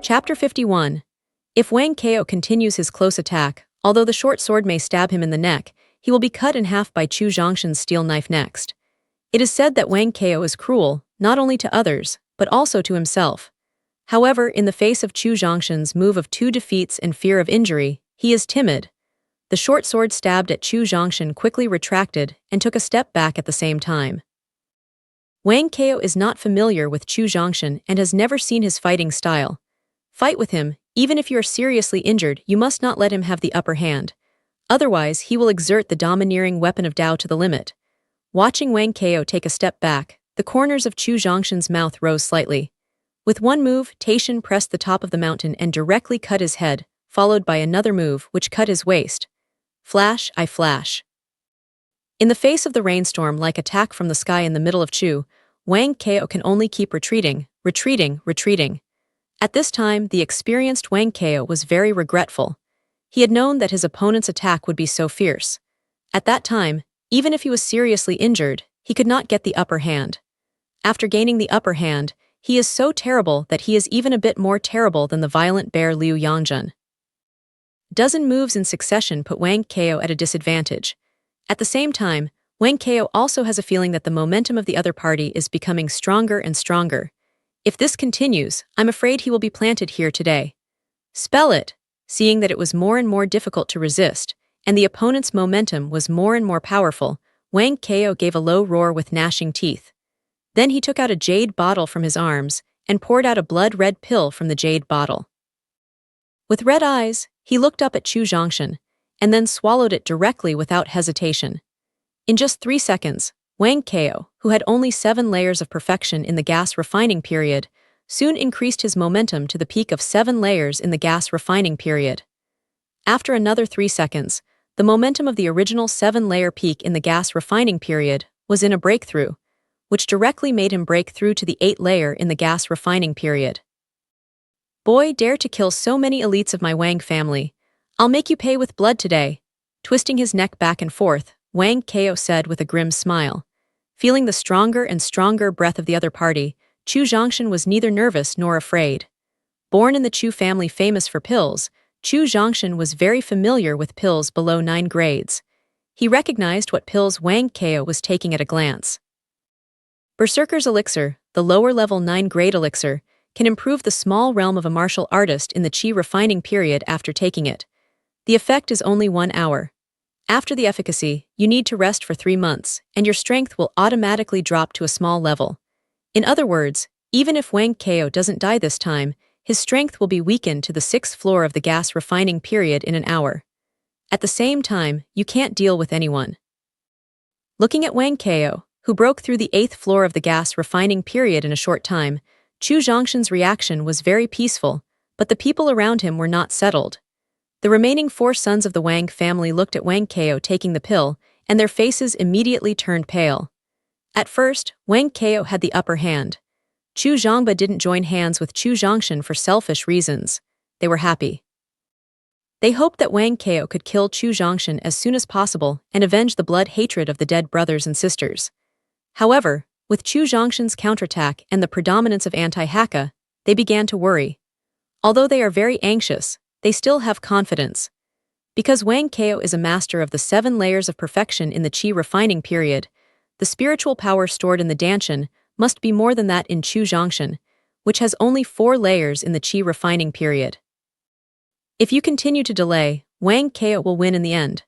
Chapter 51. If Wang Kao continues his close attack, although the short sword may stab him in the neck, he will be cut in half by Chu Zhongshan's steel knife next. It is said that Wang Kao is cruel, not only to others, but also to himself. However, in the face of Chu Zhongshan's move of 2 defeats and fear of injury, he is timid. The short sword stabbed at Chu Zhongshan quickly retracted and took a step back at the same time. Wang Kao is not familiar with Chu Zhongshan and has never seen his fighting style. Fight with him, even if you are seriously injured, you must not let him have the upper hand. Otherwise, he will exert the domineering weapon of Dao to the limit. Watching Wang Kao take a step back, the corners of Chu Zhongshan's mouth rose slightly. With one move, Taishan pressed the top of the mountain and directly cut his head, followed by another move which cut his waist. Flash, I flash. In the face of the rainstorm like attack from the sky in the middle of Chu, Wang Kao can only keep retreating. At this time, the experienced Wang Kao was very regretful. He had known that his opponent's attack would be so fierce. At that time, even if he was seriously injured, he could not get the upper hand. After gaining the upper hand, he is so terrible that he is even a bit more terrible than the violent bear Liu Yangjun. Dozen moves in succession put Wang Kao at a disadvantage. At the same time, Wang Kao also has a feeling that the momentum of the other party is becoming stronger and stronger. If this continues, I'm afraid he will be planted here today. Spell it! Seeing that it was more and more difficult to resist, and the opponent's momentum was more and more powerful, Wang Kao gave a low roar with gnashing teeth. Then he took out a jade bottle from his arms and poured out a blood-red pill from the jade bottle. With red eyes, he looked up at Chu Zhongshan, and then swallowed it directly without hesitation. In just 3 seconds, Wang Kao, who had only 7 layers of perfection in the gas refining period, soon increased his momentum to the peak of 7 layers in the gas refining period. After another 3 seconds, the momentum of the original 7-layer peak in the gas refining period was in a breakthrough, which directly made him break through to the 8th-layer in the gas refining period. Boy, dare to kill so many elites of my Wang family. I'll make you pay with blood today. Twisting his neck back and forth, Wang Kao said with a grim smile. Feeling the stronger and stronger breath of the other party, Chu Zhongshan was neither nervous nor afraid. Born in the Chu family famous for pills, Chu Zhongshan was very familiar with pills below 9 grades. He recognized what pills Wang Kao was taking at a glance. Berserker's Elixir, the lower-level 9-grade elixir, can improve the small realm of a martial artist in the Qi refining period after taking it. The effect is only 1 hour. After the efficacy, you need to rest for 3 months, and your strength will automatically drop to a small level. In other words, even if Wang Kao doesn't die this time, his strength will be weakened to the 6th floor of the gas refining period in an hour. At the same time, you can't deal with anyone. Looking at Wang Kao, who broke through the 8th floor of the gas refining period in a short time, Chu Zhongshan's reaction was very peaceful, but the people around him were not settled. The remaining 4 sons of the Wang family looked at Wang Kao taking the pill, and their faces immediately turned pale. At first, Wang Kao had the upper hand. Chu Zhongba didn't join hands with Chu Zhongshan for selfish reasons. They were happy. They hoped that Wang Kao could kill Chu Zhongshan as soon as possible and avenge the blood hatred of the dead brothers and sisters. However, with Chu Zhongshan's counterattack and the predominance of anti-Hakka, they began to worry. Although they are very anxious, they still have confidence. Because Wang Kao is a master of the 7 layers of perfection in the Qi refining period, the spiritual power stored in the Danshan must be more than that in Chu Zhongshan, which has only 4 layers in the Qi refining period. If you continue to delay, Wang Kao will win in the end.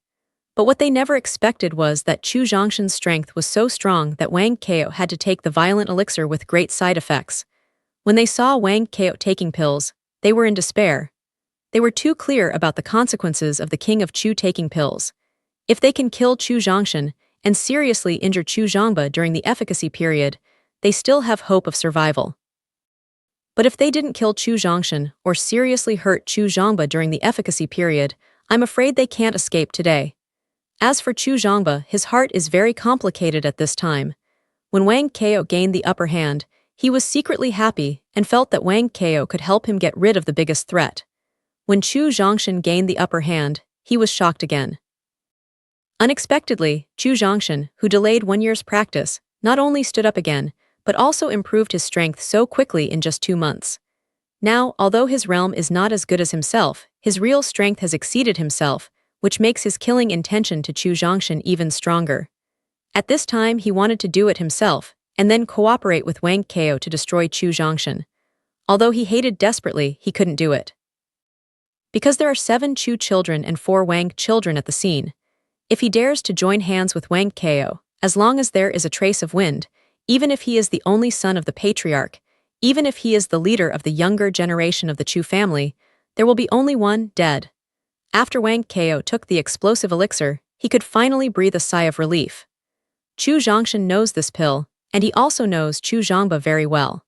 But what they never expected was that Chu Zhongshan's strength was so strong that Wang Kao had to take the violent elixir with great side effects. When they saw Wang Kao taking pills, they were in despair. They were too clear about the consequences of the king of Chu taking pills. If they can kill Chu Zhongshan and seriously injure Chu Zhongba during the efficacy period, they still have hope of survival. But if they didn't kill Chu Zhongshan or seriously hurt Chu Zhongba during the efficacy period, I'm afraid they can't escape today. As for Chu Zhongba, his heart is very complicated at this time. When Wang Kao gained the upper hand, he was secretly happy and felt that Wang Kao could help him get rid of the biggest threat. When Chu Zhongshan gained the upper hand, he was shocked again. Unexpectedly, Chu Zhongshan, who delayed 1 year's practice, not only stood up again, but also improved his strength so quickly in just 2 months. Now, although his realm is not as good as himself, his real strength has exceeded himself, which makes his killing intention to Chu Zhongshan even stronger. At this time, he wanted to do it himself, and then cooperate with Wang Kao to destroy Chu Zhongshan. Although he hated desperately, he couldn't do it. Because there are 7 Chu children and 4 Wang children at the scene, if he dares to join hands with Wang Kao, as long as there is a trace of wind, even if he is the only son of the patriarch, even if he is the leader of the younger generation of the Chu family, there will be only one dead. After Wang Kao took the explosive elixir, he could finally breathe a sigh of relief. Chu Zhongshan knows this pill, and he also knows Chu Zhongba very well.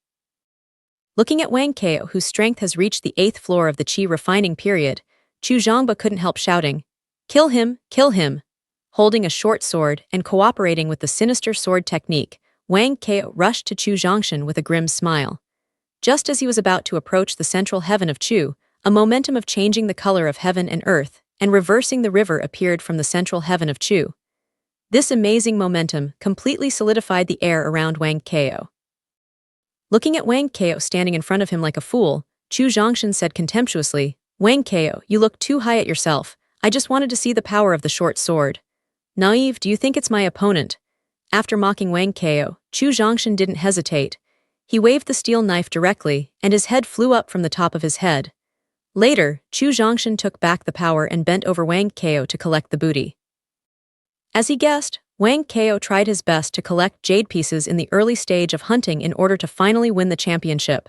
Looking at Wang Kao, whose strength has reached the 8th floor of the Qi refining period, Chu Zhongba couldn't help shouting, "Kill him, kill him!" Holding a short sword and cooperating with the sinister sword technique, Wang Kao rushed to Chu Zhongshan with a grim smile. Just as he was about to approach the central heaven of Chu, a momentum of changing the color of heaven and earth and reversing the river appeared from the central heaven of Chu. This amazing momentum completely solidified the air around Wang Kao. Looking at Wang Kao standing in front of him like a fool, Chu Zhongshan said contemptuously, "Wang Kao, you look too high at yourself. I just wanted to see the power of the short sword. Naive, do you think it's my opponent?" After mocking Wang Kao, Chu Zhongshan didn't hesitate. He waved the steel knife directly, and his head flew up from the top of his head. Later, Chu Zhongshan took back the power and bent over Wang Kao to collect the booty. As he guessed, Wang Kao tried his best to collect jade pieces in the early stage of hunting in order to finally win the championship.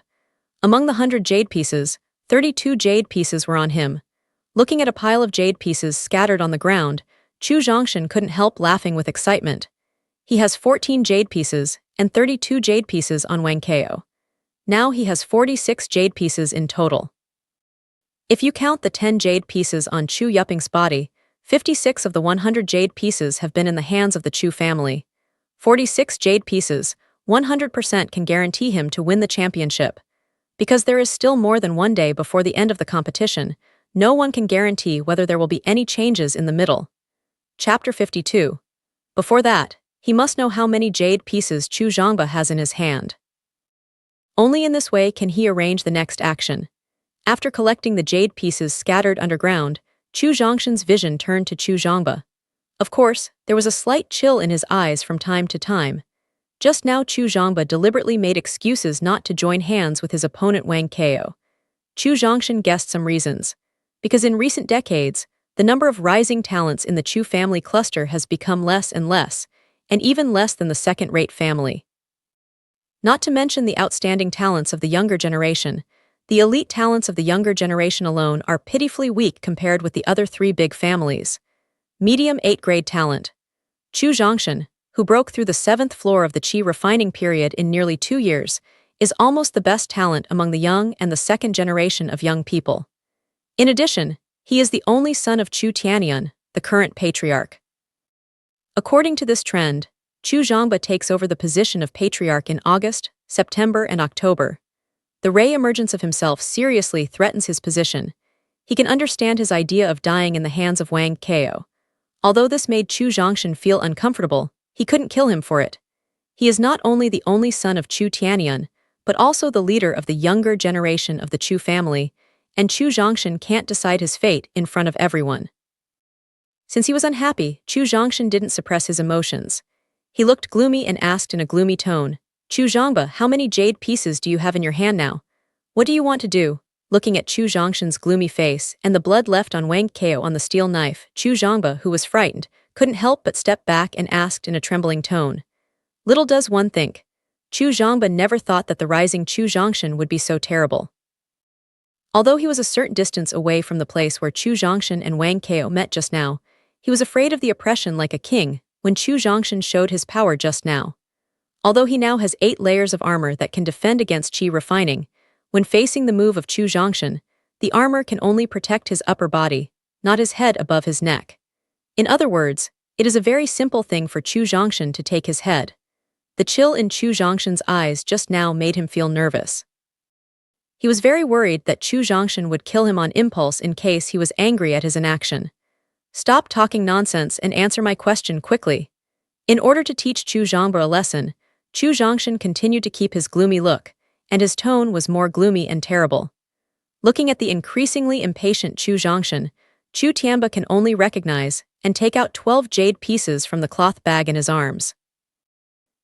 Among the 100 jade pieces, 32 jade pieces were on him. Looking at a pile of jade pieces scattered on the ground, Chu Zhongshan couldn't help laughing with excitement. He has 14 jade pieces and 32 jade pieces on Wang Kao. Now he has 46 jade pieces in total. If you count the 10 jade pieces on Chu Yuping's body, 56 of the 100 jade pieces have been in the hands of the Chu family. 46 jade pieces, 100% can guarantee him to win the championship. Because there is still more than one day before the end of the competition, no one can guarantee whether there will be any changes in the middle. Chapter 52. Before that, he must know how many jade pieces Chu Zhongba has in his hand. Only in this way can he arrange the next action. After collecting the jade pieces scattered underground, Chu Zhongshan's vision turned to Chu Zhongba. Of course, there was a slight chill in his eyes from time to time. Just now Chu Zhongba deliberately made excuses not to join hands with his opponent Wang Kao. Chu Zhongshan guessed some reasons. Because in recent decades, the number of rising talents in the Chu family cluster has become less and less, and even less than the second-rate family. Not to mention the outstanding talents of the younger generation, the elite talents of the younger generation alone are pitifully weak compared with the other 3 big families. Medium 8th-grade talent. Chu Zhongshan, who broke through the 7th floor of the Qi refining period in nearly 2 years, is almost the best talent among the young and the second generation of young people. In addition, he is the only son of Chu Tianyun, the current patriarch. According to this trend, Chu Zhongba takes over the position of patriarch in August, September, and October. The re-emergence of himself seriously threatens his position. He can understand his idea of dying in the hands of Wang Kao. Although this made Chu Zhongshan feel uncomfortable, he couldn't kill him for it. He is not only the only son of Chu Tianyun, but also the leader of the younger generation of the Chu family, and Chu Zhongshan can't decide his fate in front of everyone. Since he was unhappy, Chu Zhongshan didn't suppress his emotions. He looked gloomy and asked in a gloomy tone, "Chu Zhongba, how many jade pieces do you have in your hand now? What do you want to do?" Looking at Chu Zhongshan's gloomy face and the blood left on Wang Kao on the steel knife, Chu Zhongba, who was frightened, couldn't help but step back and asked in a trembling tone. Little does one think. Chu Zhongba never thought that the rising Chu Zhongshan would be so terrible. Although he was a certain distance away from the place where Chu Zhongshan and Wang Kao met just now, he was afraid of the oppression like a king when Chu Zhongshan showed his power just now. Although he now has 8 layers of armor that can defend against Qi refining, when facing the move of Chu Zhongshan, the armor can only protect his upper body, not his head above his neck. In other words, it is a very simple thing for Chu Zhongshan to take his head. The chill in Chu Zhongshan's eyes just now made him feel nervous. He was very worried that Chu Zhongshan would kill him on impulse in case he was angry at his inaction. "Stop talking nonsense and answer my question quickly." In order to teach Chu Zhongba a lesson, Chu Zhongshan continued to keep his gloomy look, and his tone was more gloomy and terrible. Looking at the increasingly impatient Chu Zhongshan, Chu Tianba can only recognize and take out 12 jade pieces from the cloth bag in his arms.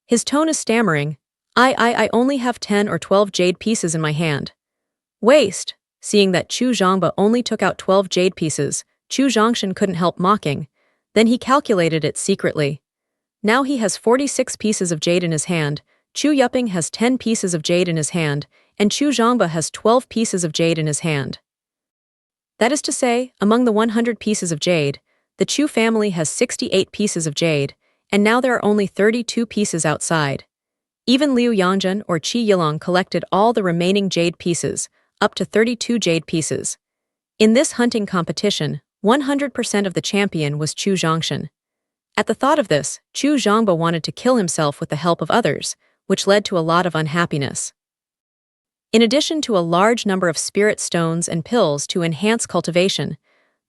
His tone is stammering, I only have 10 or 12 jade pieces in my hand. Waste! Seeing that Chu Zhongba only took out 12 jade pieces, Chu Zhongshan couldn't help mocking. Then he calculated it secretly. Now he has 46 pieces of jade in his hand, Chu Yuping has 10 pieces of jade in his hand, and Chu Zhongba has 12 pieces of jade in his hand. That is to say, among the 100 pieces of jade, the Chu family has 68 pieces of jade, and now there are only 32 pieces outside. Even Liu Yangzhen or Qi Yilong collected all the remaining jade pieces, up to 32 jade pieces. In this hunting competition, 100% of the champion was Chu Zhongshan. At the thought of this, Chu Zhongba wanted to kill himself with the help of others, which led to a lot of unhappiness. In addition to a large number of spirit stones and pills to enhance cultivation,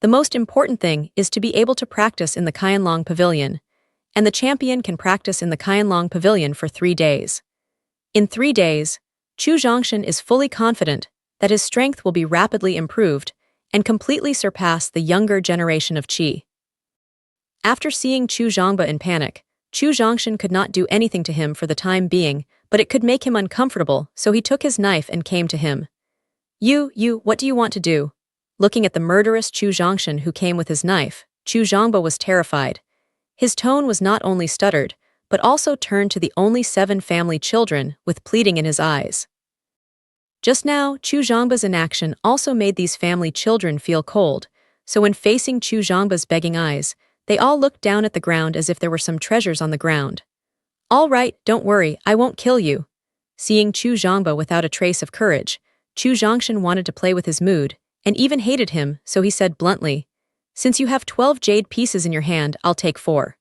the most important thing is to be able to practice in the Qianlong Pavilion, and the champion can practice in the Qianlong Pavilion for 3 days. In 3 days, Chu Zhongshan is fully confident that his strength will be rapidly improved and completely surpass the younger generation of Qi. After seeing Chu Zhongba in panic, Chu Zhongshan could not do anything to him for the time being, but it could make him uncomfortable, so he took his knife and came to him. You, what do you want to do? Looking at the murderous Chu Zhongshan who came with his knife, Chu Zhongba was terrified. His tone was not only stuttered, but also turned to the only 7 family children with pleading in his eyes. Just now, Chu Zhongba's inaction also made these family children feel cold, so when facing Chu Zhongba's begging eyes, they all looked down at the ground as if there were some treasures on the ground. All right, don't worry, I won't kill you. Seeing Chu Zhongba without a trace of courage, Chu Zhongshan wanted to play with his mood, and even hated him, so he said bluntly, since you have 12 jade pieces in your hand, I'll take 4.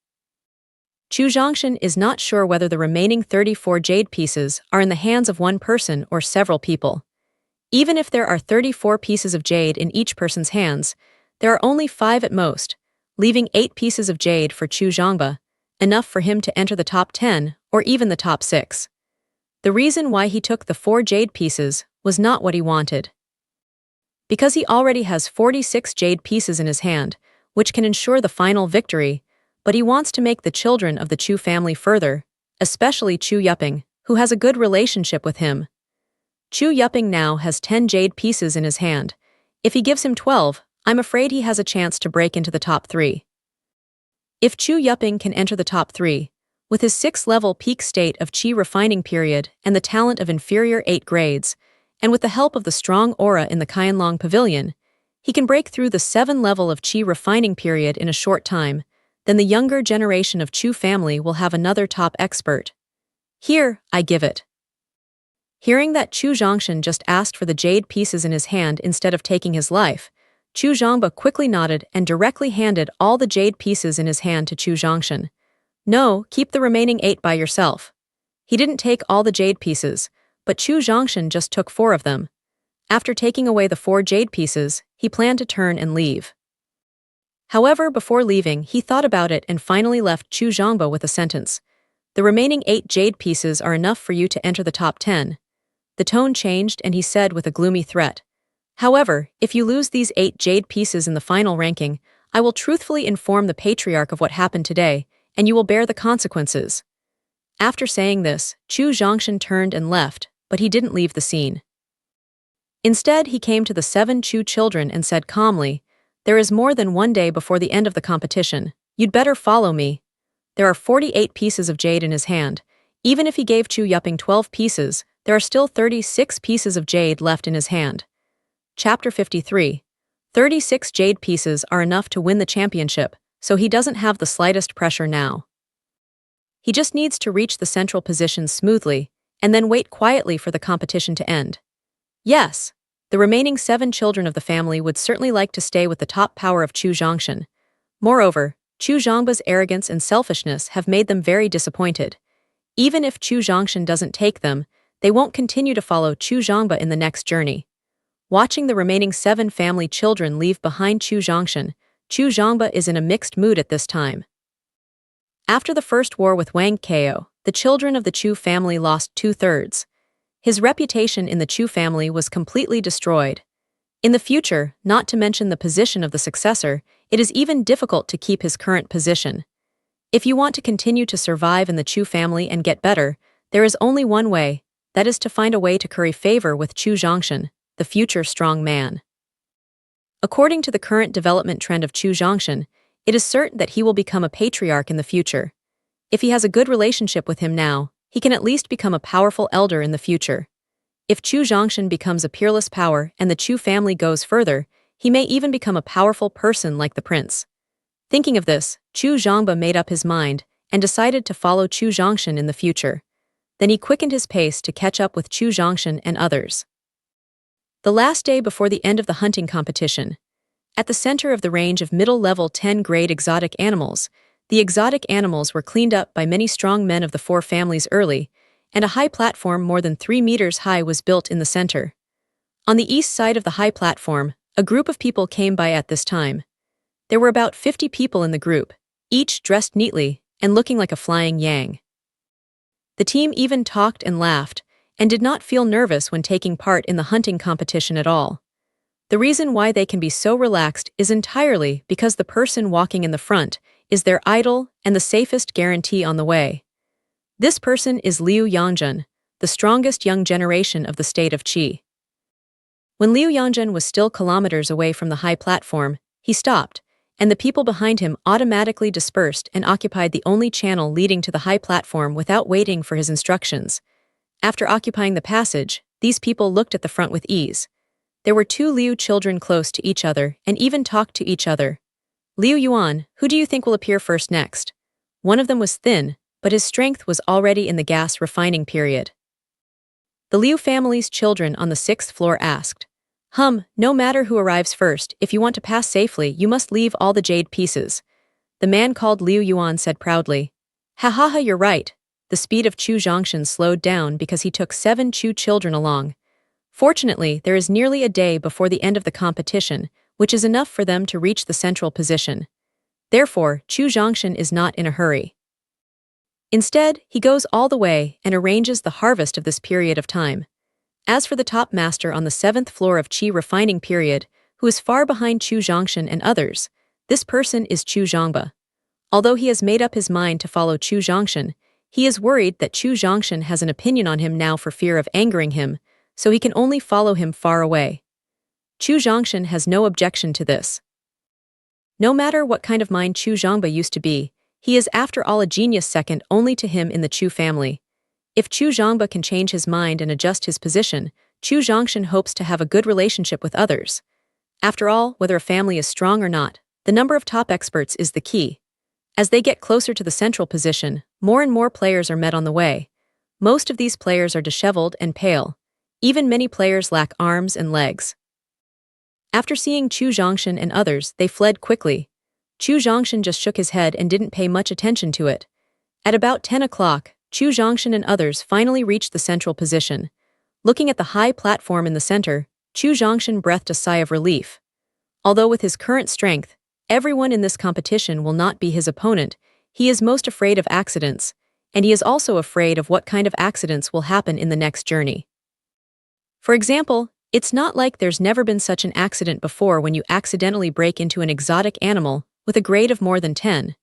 Chu Zhongshan is not sure whether the remaining 34 jade pieces are in the hands of one person or several people. Even if there are 34 pieces of jade in each person's hands, there are only 5 at most, leaving 8 pieces of jade for Chu Zhongba, enough for him to enter the top 10 or even the top 6. The reason why he took the 4 jade pieces was not what he wanted. Because he already has 46 jade pieces in his hand, which can ensure the final victory, but he wants to make the children of the Chu family further, especially Chu Yuping, who has a good relationship with him. Chu Yuping now has 10 jade pieces in his hand. If he gives him 12, I'm afraid he has a chance to break into the top 3. If Chu Yuping can enter the top 3, with his 6th-level peak state of Qi refining period and the talent of inferior 8 grades, and with the help of the strong aura in the Qianlong Pavilion, he can break through the 7th level of Qi refining period in a short time, then the younger generation of Chu family will have another top expert. Here, I give it. Hearing that Chu Zhongshan just asked for the jade pieces in his hand instead of taking his life, Chu Zhongba quickly nodded and directly handed all the jade pieces in his hand to Chu Zhongshan. No, keep the remaining 8 by yourself. He didn't take all the jade pieces, but Chu Zhongshan just took 4 of them. After taking away the 4 jade pieces, he planned to turn and leave. However, before leaving, he thought about it and finally left Chu Zhongba with a sentence. The remaining 8 jade pieces are enough for you to enter the top 10. The tone changed and he said with a gloomy threat, however, if you lose these 8 jade pieces in the final ranking, I will truthfully inform the patriarch of what happened today, and you will bear the consequences. After saying this, Chu Zhongshan turned and left, but he didn't leave the scene. Instead, he came to the 7 Chu children and said calmly, there is more than 1 day before the end of the competition. You'd better follow me. There are 48 pieces of jade in his hand. Even if he gave Chu Yuping 12 pieces, there are still 36 pieces of jade left in his hand. Chapter 53. 36 jade pieces are enough to win the championship, so he doesn't have the slightest pressure now. He just needs to reach the central position smoothly, and then wait quietly for the competition to end. Yes, the remaining 7 children of the family would certainly like to stay with the top power of Chu Zhongshan. Moreover, Chu Zhongba's arrogance and selfishness have made them very disappointed. Even if Chu Zhongshan doesn't take them, they won't continue to follow Chu Zhongba in the next journey. Watching the remaining 7 family children leave behind Chu Zhongshan, Chu Zhongba is in a mixed mood at this time. After the first war with Wang Kao, the children of the Chu family lost 2/3. His reputation in the Chu family was completely destroyed. In the future, not to mention the position of the successor, it is even difficult to keep his current position. If you want to continue to survive in the Chu family and get better, there is only one way, that is to find a way to curry favor with Chu Zhongshan, the future strong man. According to the current development trend of Chu Zhongshan, it is certain that he will become a patriarch in the future. If he has a good relationship with him now, he can at least become a powerful elder in the future. If Chu Zhongshan becomes a peerless power and the Chu family goes further, he may even become a powerful person like the prince. Thinking of this, Chu Zhongba made up his mind and decided to follow Chu Zhongshan in the future. Then he quickened his pace to catch up with Chu Zhongshan and others. The last day before the end of the hunting competition. At the center of the range of middle-level 10-grade exotic animals, the exotic animals were cleaned up by many strong men of the four families early, and a high platform more than 3 meters high was built in the center. On the east side of the high platform, a group of people came by at this time. There were about 50 people in the group, each dressed neatly and looking like a flying yang. The team even talked and laughed, and did not feel nervous when taking part in the hunting competition at all. The reason why they can be so relaxed is entirely because the person walking in the front is their idol and the safest guarantee on the way. This person is Liu Yangjun, the strongest young generation of the state of Qi. When Liu Yangjun was still kilometers away from the high platform, he stopped, and the people behind him automatically dispersed and occupied the only channel leading to the high platform without waiting for his instructions. After occupying the passage, these people looked at the front with ease. There were 2 Liu children close to each other and even talked to each other. Liu Yuan, who do you think will appear first next? One of them was thin, but his strength was already in the gas refining period. The Liu family's children on the 6th floor asked, No matter who arrives first, if you want to pass safely, you must leave all the jade pieces. The man called Liu Yuan said proudly, Ha, you're right. The speed of Chu Zhongshan slowed down because he took 7 Chu children along. Fortunately, there is nearly a day before the end of the competition, which is enough for them to reach the central position. Therefore, Chu Zhongshan is not in a hurry. Instead, he goes all the way and arranges the harvest of this period of time. As for the top master on the 7th floor of Qi refining period, who is far behind Chu Zhongshan and others, this person is Chu Zhongba. Although he has made up his mind to follow Chu Zhongshan, he is worried that Chu Zhongshan has an opinion on him now for fear of angering him, so he can only follow him far away. Chu Zhongshan has no objection to this. No matter what kind of mind Chu Zhongba used to be, he is after all a genius second only to him in the Chu family. If Chu Zhongba can change his mind and adjust his position, Chu Zhongshan hopes to have a good relationship with others. After all, whether a family is strong or not, the number of top experts is the key. As they get closer to the central position, more and more players are met on the way. Most of these players are disheveled and pale. Even many players lack arms and legs. After seeing Chu Zhongshan and others, they fled quickly. Chu Zhongshan just shook his head and didn't pay much attention to it. At about 10 o'clock, Chu Zhongshan and others finally reached the central position. Looking at the high platform in the center, Chu Zhongshan breathed a sigh of relief. Although with his current strength, everyone in this competition will not be his opponent, he is most afraid of accidents, and he is also afraid of what kind of accidents will happen in the next journey. For example, it's not like there's never been such an accident before when you accidentally break into an exotic animal with a grade of more than 10.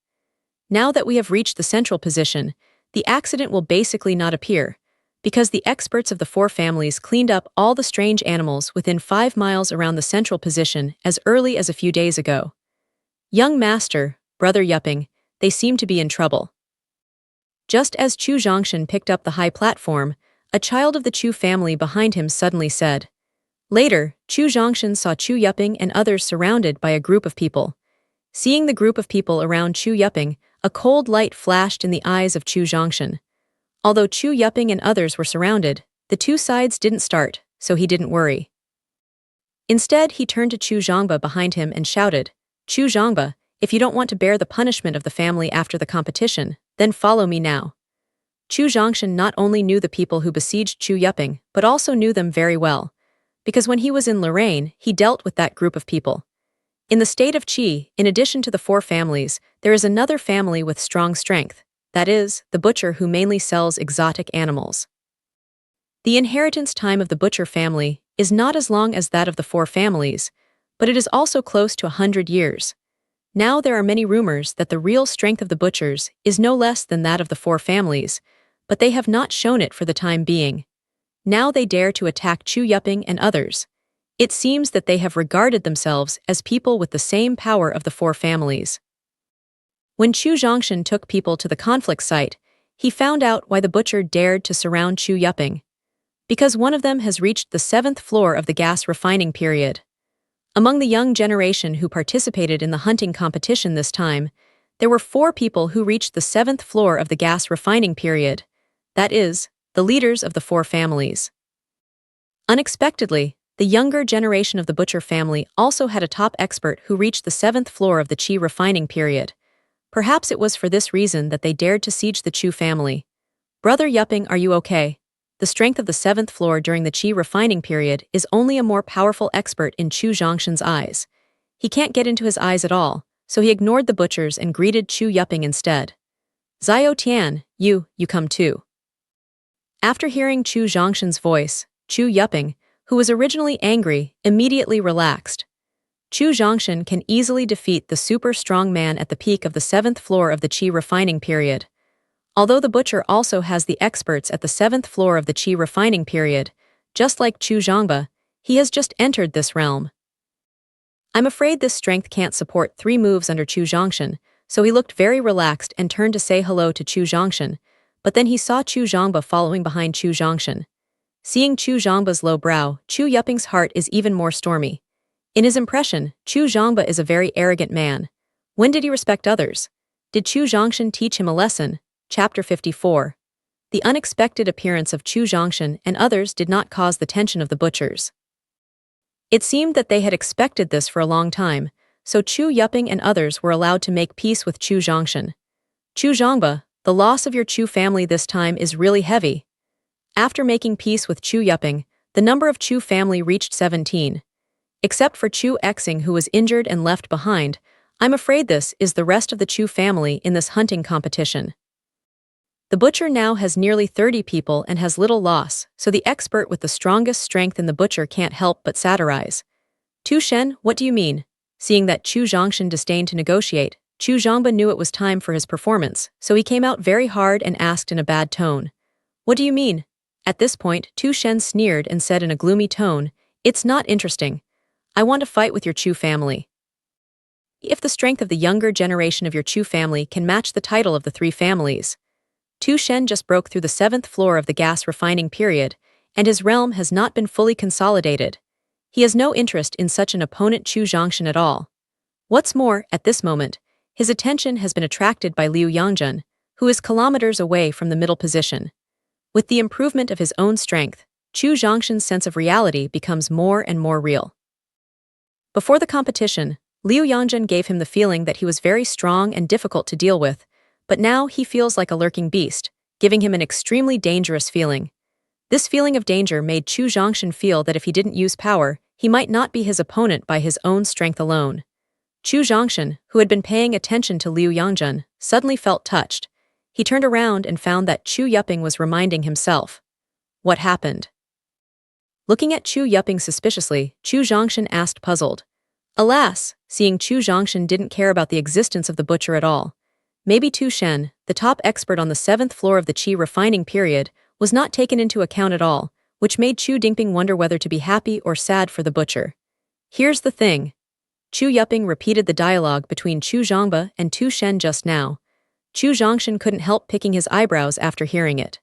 Now that we have reached the central position, the accident will basically not appear, because the experts of the 4 families cleaned up all the strange animals within 5 miles around the central position as early as a few days ago. Young master, brother Yupping, they seem to be in trouble. Just as Chu Zhongshan picked up the high platform, a child of the Chu family behind him suddenly said. Later, Chu Zhongshan saw Chu Yupping and others surrounded by a group of people. Seeing the group of people around Chu Yupping, a cold light flashed in the eyes of Chu Zhongshan. Although Chu Yupping and others were surrounded, the 2 sides didn't start, so he didn't worry. Instead, he turned to Chu Zhongba behind him and shouted, Chu Zhongba, if you don't want to bear the punishment of the family after the competition, then follow me now. Chu Zhongshan not only knew the people who besieged Chu Yupping, but also knew them very well, because when he was in Lorraine, he dealt with that group of people. In the state of Qi, in addition to the 4 families, there is another family with strong strength, that is, the butcher who mainly sells exotic animals. The inheritance time of the Butcher family is not as long as that of the four families, but it is also close to 100 years. Now there are many rumors that the real strength of the Butchers is no less than that of the four families, but they have not shown it for the time being. Now they dare to attack Chu Yuping and others. It seems that they have regarded themselves as people with the same power of the four families. When Chu Zhongshan took people to the conflict site, he found out why the Butcher dared to surround Chu Yuping. Because one of them has reached the 7th floor of the gas refining period. Among the young generation who participated in the hunting competition this time, there were 4 people who reached the 7th floor of the gas refining period. That is, the leaders of the 4 families. Unexpectedly, the younger generation of the Butcher family also had a top expert who reached the 7th floor of the Qi refining period. Perhaps it was for this reason that they dared to siege the Chu family. Brother Yuping, are you okay? The strength of the 7th floor during the Qi refining period is only a more powerful expert in Chu Zhongshan's eyes. He can't get into his eyes at all, so he ignored the Butchers and greeted Chu Yuping instead. Xiao Tian, you come too. After hearing Chu Zhongshan's voice, Chu Yuping, who was originally angry, immediately relaxed. Chu Zhongshan can easily defeat the super strong man at the peak of the 7th floor of the Qi refining period. Although the Butcher also has the experts at the 7th floor of the Qi refining period, just like Chu Zhongba, he has just entered this realm. I'm afraid this strength can't support 3 moves under Chu Zhongshan, so he looked very relaxed and turned to say hello to Chu Zhongshan, but then he saw Chu Zhongba following behind Chu Zhongshan. Seeing Chu Zhongba's low brow, Chu Yuping's heart is even more stormy. In his impression, Chu Zhongba is a very arrogant man. When did he respect others? Did Chu Zhongshan teach him a lesson? Chapter 54. The unexpected appearance of Chu Zhongshan and others did not cause the tension of the Butchers. It seemed that they had expected this for a long time, so Chu Yuping and others were allowed to make peace with Chu Zhongshan. Chu Zhongba, the loss of your Chu family this time is really heavy. After making peace with Chu Yuping, the number of Chu family reached 17. Except for Chu Xing, who was injured and left behind, I'm afraid this is the rest of the Chu family in this hunting competition. The Butcher now has nearly 30 people and has little loss, so the expert with the strongest strength in the Butcher can't help but satirize. Tu Shen, what do you mean? Seeing that Chu Zhongshan disdained to negotiate, Chu Zhongba knew it was time for his performance, so he came out very hard and asked in a bad tone. What do you mean? At this point, Tu Shen sneered and said in a gloomy tone, It's not interesting. I want to fight with your Chu family. If the strength of the younger generation of your Chu family can match the title of the 3 families. Tu Shen just broke through the 7th floor of the gas refining period, and his realm has not been fully consolidated. He has no interest in such an opponent Chu Zhongshan at all. What's more, at this moment, his attention has been attracted by Liu Yangjun, who is kilometers away from the middle position. With the improvement of his own strength, Chu Zhongshan's sense of reality becomes more and more real. Before the competition, Liu Yangjun gave him the feeling that he was very strong and difficult to deal with, but now he feels like a lurking beast, giving him an extremely dangerous feeling. This feeling of danger made Chu Zhongshan feel that if he didn't use power, he might not be his opponent by his own strength alone. Chu Zhongshan, who had been paying attention to Liu Yangjun, suddenly felt touched. He turned around and found that Chu Yuping was reminding himself. What happened? Looking at Chu Yuping suspiciously, Chu Zhongshan asked puzzled. Alas, seeing Chu Zhongshan didn't care about the existence of the Butcher at all. Maybe Tu Shen, the top expert on the 7th floor of the Qi refining period, was not taken into account at all, which made Chu Dingping wonder whether to be happy or sad for the Butcher. Here's the thing. Chu Yuping repeated the dialogue between Chu Zhongba and Tu Shen just now. Chu Zhongshan couldn't help picking his eyebrows after hearing it.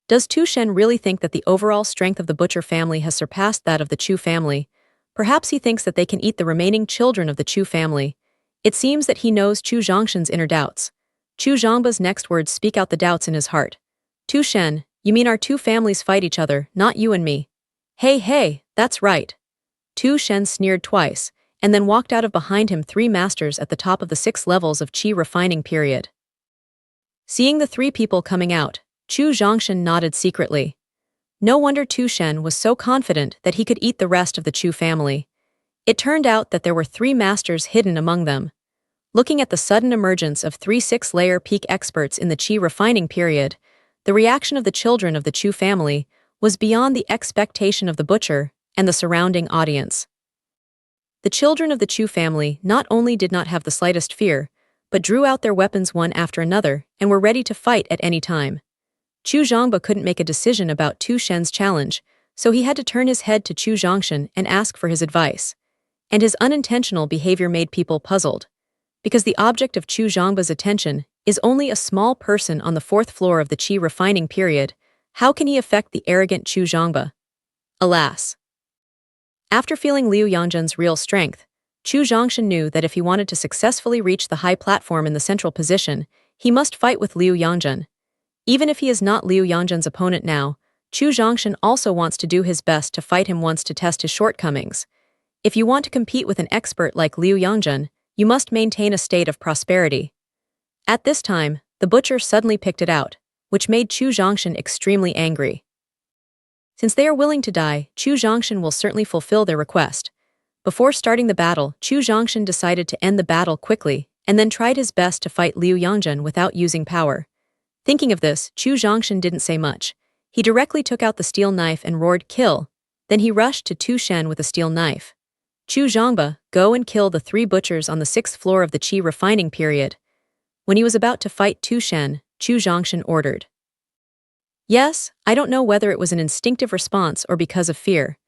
Does Tu Shen really think that the overall strength of the Butcher family has surpassed that of the Chu family? Perhaps he thinks that they can eat the remaining children of the Chu family. It seems that he knows Chu Zhongshan's inner doubts. Chu Zhongba's next words speak out the doubts in his heart. Tu Shen, you mean our 2 families fight each other, not you and me? Hey, that's right. Tu Shen sneered twice, and then walked out of behind him 3 masters at the top of the 6 levels of Qi refining period. Seeing the 3 people coming out, Chu Zhongshan nodded secretly. No wonder Tu Shen was so confident that he could eat the rest of the Chu family. It turned out that there were 3 masters hidden among them. Looking at the sudden emergence of 3 6-layer peak experts in the Qi refining period, the reaction of the children of the Chu family was beyond the expectation of the butcher and the surrounding audience. The children of the Chu family not only did not have the slightest fear, but drew out their weapons one after another and were ready to fight at any time. Chu Zhangba couldn't make a decision about Tu Shen's challenge, so he had to turn his head to Chu Zhongshan and ask for his advice. And his unintentional behavior made people puzzled. Because the object of Chu Zhangba's attention is only a small person on the 4th floor of the qi refining period, how can he affect the arrogant Chu Zhangba? Alas. After feeling Liu Yangzhen's real strength, Chu Zhongshan knew that if he wanted to successfully reach the high platform in the central position, he must fight with Liu Yangzhen. Even if he is not Liu Yangzhen's opponent now, Chu Zhongshan also wants to do his best to fight him once to test his shortcomings. If you want to compete with an expert like Liu Yangzhen, you must maintain a state of prosperity. At this time, the butcher suddenly picked it out, which made Chu Zhongshan extremely angry. Since they are willing to die, Chu Zhongshan will certainly fulfill their request. Before starting the battle, Chu Zhongshan decided to end the battle quickly and then tried his best to fight Liu Yangzhen without using power. Thinking of this, Chu Zhongshan didn't say much. He directly took out the steel knife and roared, "Kill!" Then he rushed to Tu Shen with a steel knife. Chu Zhangba, go and kill the 3 butchers on the 6th floor of the qi refining period. When he was about to fight Tu Shen, Chu Zhongshan ordered. Yes, I don't know whether it was an instinctive response or because of fear.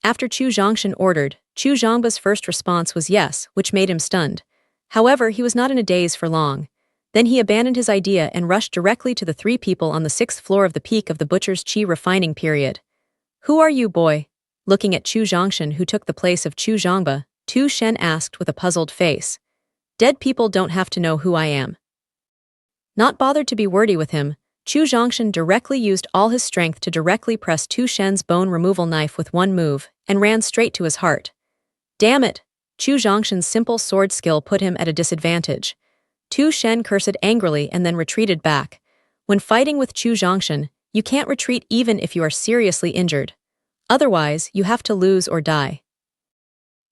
After Chu Zhongshan ordered, Chu Zhangba's first response was yes, which made him stunned. However, he was not in a daze for long. Then he abandoned his idea and rushed directly to the 3 people on the 6th floor of the peak of the butcher's qi refining period. Who are you, boy? Looking at Chu Zhongshan, who took the place of Chu Zhangba, Tu Shen asked with a puzzled face. Dead people don't have to know who I am. Not bothered to be wordy with him, Chu Zhongshan directly used all his strength to directly press Tu Shen's bone removal knife with one move and ran straight to his heart. Damn it! Chu Zhongshan's simple sword skill put him at a disadvantage. Tu Shen cursed angrily and then retreated back. When fighting with Chu Zhongshan, you can't retreat even if you are seriously injured. Otherwise, you have to lose or die.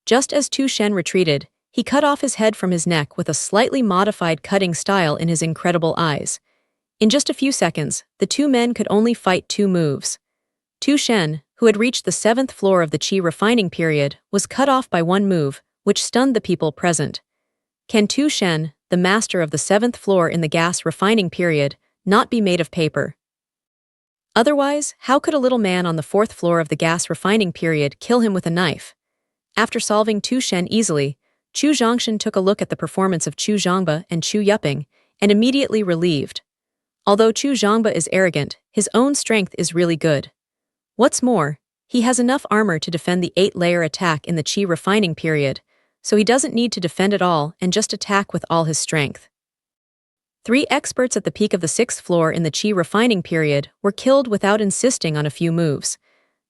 Just as Tu Shen retreated, he cut off his head from his neck with a slightly modified cutting style in his incredible eyes. In just a few seconds, the 2 men could only fight 2 moves. Tu Shen, who had reached the 7th floor of the qi refining period, was cut off by one move, which stunned the people present. Can Tu Shen, the master of the 7th floor in the gas refining period, not be made of paper? Otherwise, how could a little man on the 4th floor of the gas refining period kill him with a knife? After solving Tu Shen easily, Chu Zhongshan took a look at the performance of Chu Zhangba and Chu Yuping, and immediately relieved. Although Chu Zhangba is arrogant, his own strength is really good. What's more, he has enough armor to defend the 8-layer attack in the qi refining period, so he doesn't need to defend at all and just attack with all his strength. 3 experts at the peak of the 6th floor in the qi refining period were killed without insisting on a few moves.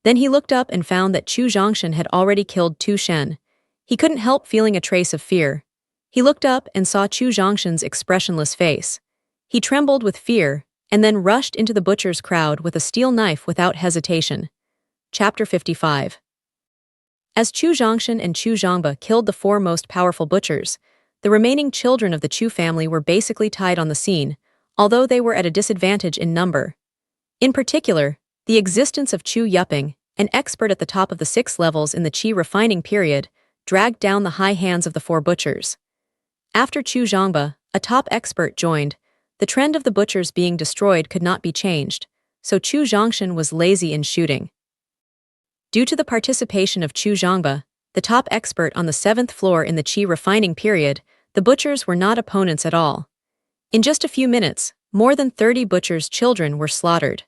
Then he looked up and found that Chu Zhongshan had already killed Tu Shen. He couldn't help feeling a trace of fear. He looked up and saw Chu Zhongshan's expressionless face. He trembled with fear, and then rushed into the butcher's crowd with a steel knife without hesitation. Chapter 55. As Chu Zhongshan and Chu Zhangba killed the 4 most powerful butchers, the remaining children of the Chu family were basically tied on the scene, although they were at a disadvantage in number. In particular, the existence of Chu Yuping, an expert at the top of the 6 levels in the qi refining period, dragged down the high hands of the 4 butchers. After Chu Zhangba, a top expert, joined, the trend of the butchers being destroyed could not be changed, so Chu Zhongshan was lazy in shooting. Due to the participation of Chu Zhangba, the top expert on the 7th floor in the qi refining period, the butchers were not opponents at all. In just a few minutes, more than 30 butchers' children were slaughtered.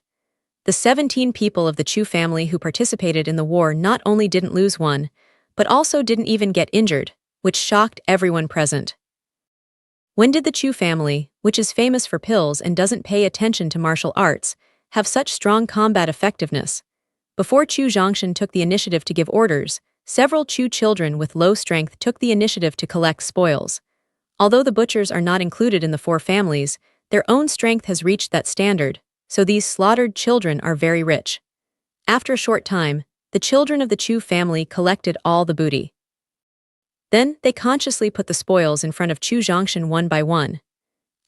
The 17 people of the Chu family who participated in the war not only didn't lose one, but also didn't even get injured, which shocked everyone present. When did the Chu family, which is famous for pills and doesn't pay attention to martial arts, have such strong combat effectiveness? Before Chu Zhongshan took the initiative to give orders, several Chu children with low strength took the initiative to collect spoils. Although the butchers are not included in the 4 families, their own strength has reached that standard, so these slaughtered children are very rich. After a short time, the children of the Chu family collected all the booty. Then, they consciously put the spoils in front of Chu Zhongshan one by one.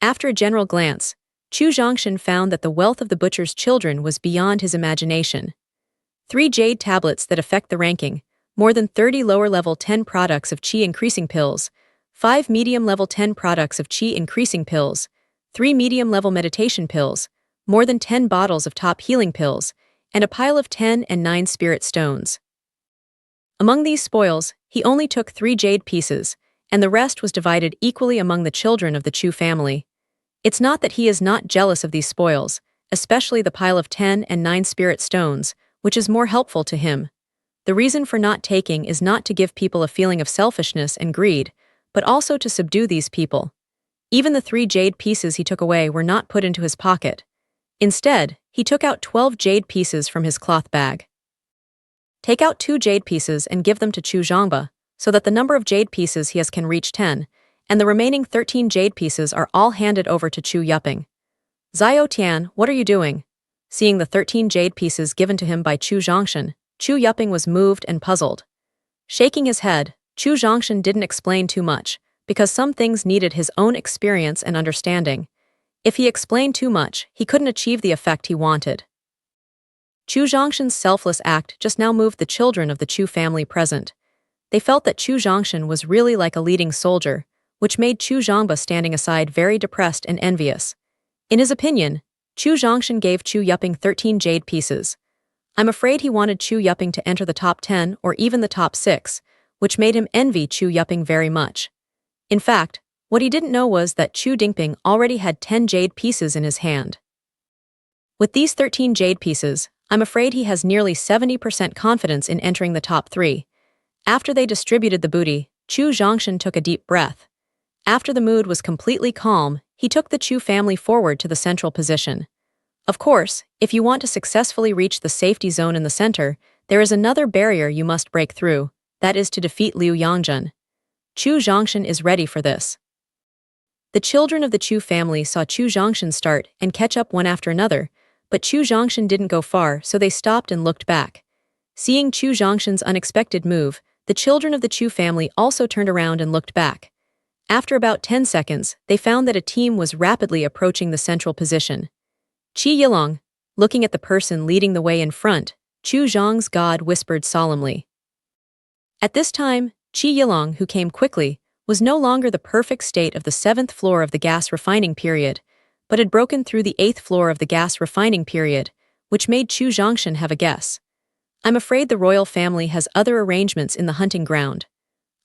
After a general glance, Chu Zhongshan found that the wealth of the butcher's children was beyond his imagination. 3 jade tablets that affect the ranking, more than 30 lower-level 10 products of chi increasing pills, 5 medium-level 10 products of chi increasing pills, 3 medium-level meditation pills, more than 10 bottles of top healing pills, and a pile of 10 and 9 spirit stones. Among these spoils, he only took 3 jade pieces, and the rest was divided equally among the children of the Chu family. It's not that he is not jealous of these spoils, especially the pile of 10 and 9 spirit stones, which is more helpful to him. The reason for not taking is not to give people a feeling of selfishness and greed, but also to subdue these people. Even the 3 jade pieces he took away were not put into his pocket. Instead, he took out 12 jade pieces from his cloth bag. Take out 2 jade pieces and give them to Chu Zhangba, so that the number of jade pieces he has can reach 10, and the remaining 13 jade pieces are all handed over to Chu Yuping. Zhao Tian, what are you doing? Seeing the 13 jade pieces given to him by Chu Zhongshan, Chu Yuping was moved and puzzled. Shaking his head, Chu Zhongshan didn't explain too much, because some things needed his own experience and understanding. If he explained too much, he couldn't achieve the effect he wanted. Chu Zhongshan's selfless act just now moved the children of the Chu family present. They felt that Chu Zhongshan was really like a leading soldier, which made Chu Zhangba standing aside very depressed and envious. In his opinion, Chu Zhongshan gave Chu Yuping 13 jade pieces. I'm afraid he wanted Chu Yuping to enter the top 10 or even the top 6, which made him envy Chu Yuping very much. In fact, what he didn't know was that Chu Dingping already had 10 jade pieces in his hand. With these 13 jade pieces, I'm afraid he has nearly 70% confidence in entering the top 3. After they distributed the booty, Chu Zhongshan took a deep breath. After the mood was completely calm, he took the Chu family forward to the central position. Of course, if you want to successfully reach the safety zone in the center, there is another barrier you must break through, that is to defeat Liu Yangjun. Chu Zhongshan is ready for this. The children of the Chu family saw Chu Zhongshan start and catch up one after another, but Chu Zhongshan didn't go far, so they stopped and looked back. Seeing Chu Zhongshan's unexpected move, the children of the Chu family also turned around and looked back. After about 10 seconds, they found that a team was rapidly approaching the central position. Qi Yilong, looking at the person leading the way in front, Chu Zhang's god whispered solemnly. At this time, Qi Yilong, who came quickly, was no longer the perfect state of the 7th floor of the gas refining period, but had broken through the 8th floor of the gas refining period, which made Chu Zhongshan have a guess. I'm afraid the royal family has other arrangements in the hunting ground.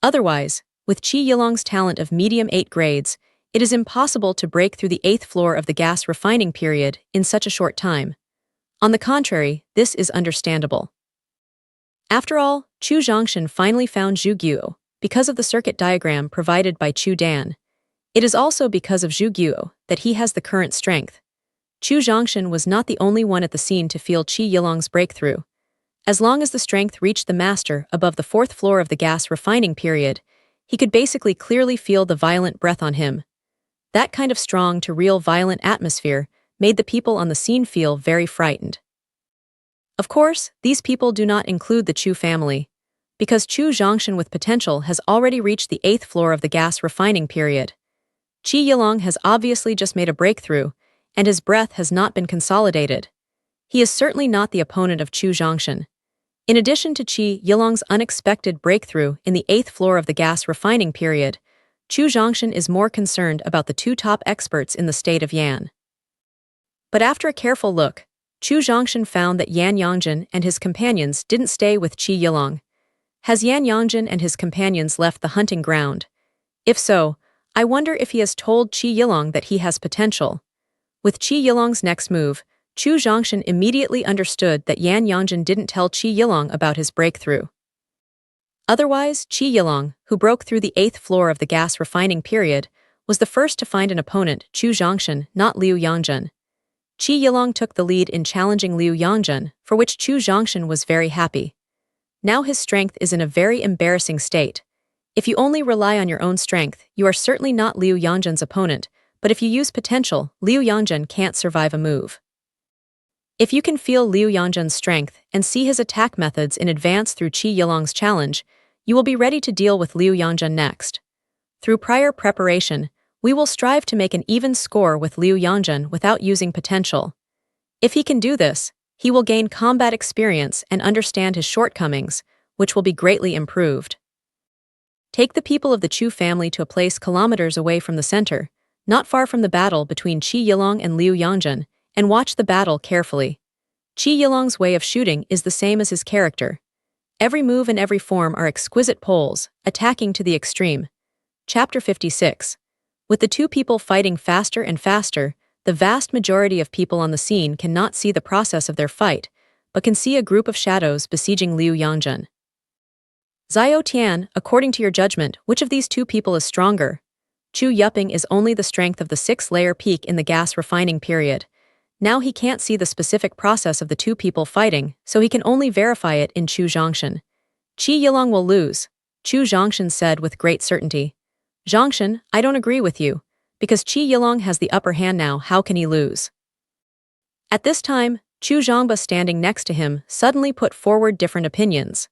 Otherwise, with Qi Yilong's talent of medium 8 grades, it is impossible to break through the 8th floor of the gas refining period in such a short time. On the contrary, this is understandable. After all, Chu Zhongshan finally found Zhu Guo, because of the circuit diagram provided by Chu Dan. It is also because of Zhu Guo that he has the current strength. Chu Zhongshan was not the only one at the scene to feel Qi Yilong's breakthrough. As long as the strength reached the master above the 4th floor of the gas refining period, he could basically clearly feel the violent breath on him. That kind of strong to real violent atmosphere made the people on the scene feel very frightened. Of course, these people do not include the Chu family, because Chu Zhongshan with potential has already reached the 8th floor of the gas refining period. Qi Yilong has obviously just made a breakthrough, and his breath has not been consolidated. He is certainly not the opponent of Chu Zhongshan. In addition to Qi Yilong's unexpected breakthrough in the 8th floor of the gas refining period, Chu Zhongshan is more concerned about the 2 top experts in the state of Yan. But after a careful look, Chu Zhongshan found that Yan Yangjun and his companions didn't stay with Qi Yilong. Has Yan Yangjun and his companions left the hunting ground? If so, I wonder if he has told Qi Yilong that he has potential. With Qi Yilong's next move, Chu Zhongshan immediately understood that Yan Yangjun didn't tell Qi Yilong about his breakthrough. Otherwise, Qi Yilong, who broke through the 8th floor of the gas refining period, was the first to find an opponent, Chu Zhongshan, not Liu Yangjun. Qi Yilong took the lead in challenging Liu Yangjun, for which Chu Zhongshan was very happy. Now his strength is in a very embarrassing state. If you only rely on your own strength, you are certainly not Liu Yangjun's opponent, but if you use potential, Liu Yangjun can't survive a move. If you can feel Liu Yangjun's strength and see his attack methods in advance through Qi Yilong's challenge, you will be ready to deal with Liu Yangjun next. Through prior preparation, we will strive to make an even score with Liu Yangjun without using potential. If he can do this, he will gain combat experience and understand his shortcomings, which will be greatly improved. Take the people of the Chu family to a place kilometers away from the center, not far from the battle between Qi Yilong and Liu Yangjun, and watch the battle carefully. Qi Yilong's way of shooting is the same as his character. Every move and every form are exquisite poles, attacking to the extreme. Chapter 56. With the two people fighting faster and faster, the vast majority of people on the scene cannot see the process of their fight, but can see a group of shadows besieging Liu Yangjun. Zhao Tian, according to your judgment, which of these two people is stronger? Chu Yuping is only the strength of the 6-layer peak in the gas refining period. Now he can't see the specific process of the two people fighting, so he can only verify it in Chu Zhongshan. Qi Yilong will lose, Chu Zhongshan said with great certainty. Zhongshan, I don't agree with you. Because Qi Yilong has the upper hand now, how can he lose? At this time, Chu Zhongba standing next to him suddenly put forward different opinions.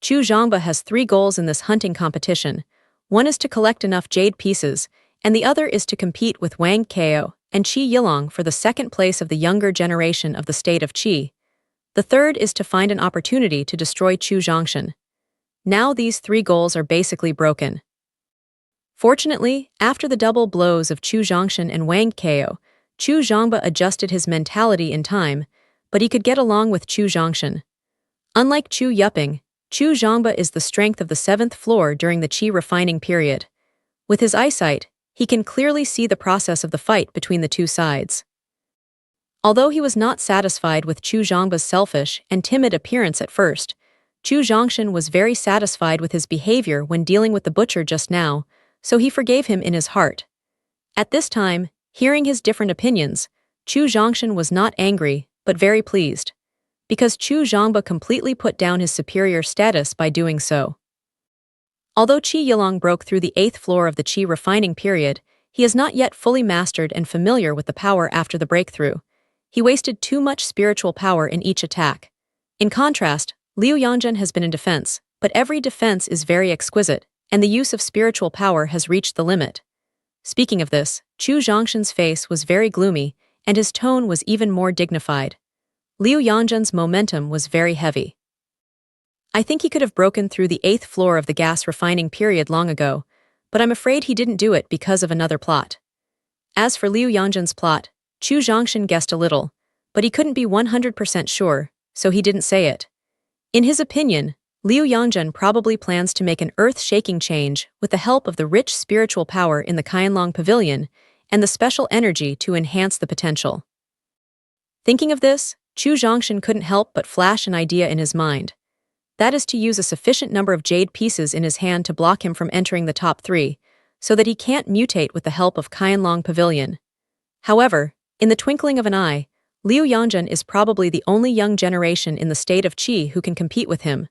Chu Zhongba has 3 goals in this hunting competition. One is to collect enough jade pieces, and the other is to compete with Wang Kao and Qi Yilong for the 2nd place of the younger generation of the state of Qi. The third is to find an opportunity to destroy Chu Zhongshan. Now these 3 goals are basically broken. Fortunately, after the double blows of Chu Zhongshan and Wang Kao, Chu Zhongba adjusted his mentality in time, but he could get along with Chu Zhongshan. Unlike Chu Yuping, Chu Zhongba is the strength of the 7th floor during the Qi refining period. With his eyesight, he can clearly see the process of the fight between the two sides. Although he was not satisfied with Chu Zhongba's selfish and timid appearance at first, Chu Zhongshan was very satisfied with his behavior when dealing with the butcher just now, so he forgave him in his heart. At this time, hearing his different opinions, Chu Zhongshan was not angry, but very pleased. Because Chu Zhongba completely put down his superior status by doing so. Although Qi Yilong broke through the 8th floor of the Qi refining period, he is not yet fully mastered and familiar with the power after the breakthrough. He wasted too much spiritual power in each attack. In contrast, Liu Yangjun has been in defense, but every defense is very exquisite, and the use of spiritual power has reached the limit. Speaking of this, Chu Zhongshan's face was very gloomy, and his tone was even more dignified. Liu Yangjun's momentum was very heavy. I think he could have broken through the 8th floor of the gas refining period long ago, but I'm afraid he didn't do it because of another plot. As for Liu Yangjun's plot, Chu Zhongshan guessed a little, but he couldn't be 100% sure, so he didn't say it. In his opinion, Liu Yangjun probably plans to make an earth-shaking change with the help of the rich spiritual power in the Qianlong Pavilion and the special energy to enhance the potential. Thinking of this, Chu Zhongshan couldn't help but flash an idea in his mind. That is to use a sufficient number of jade pieces in his hand to block him from entering the top 3, so that he can't mutate with the help of Qianlong Pavilion. However, in the twinkling of an eye, Liu Yangjun is probably the only young generation in the state of Qi who can compete with him.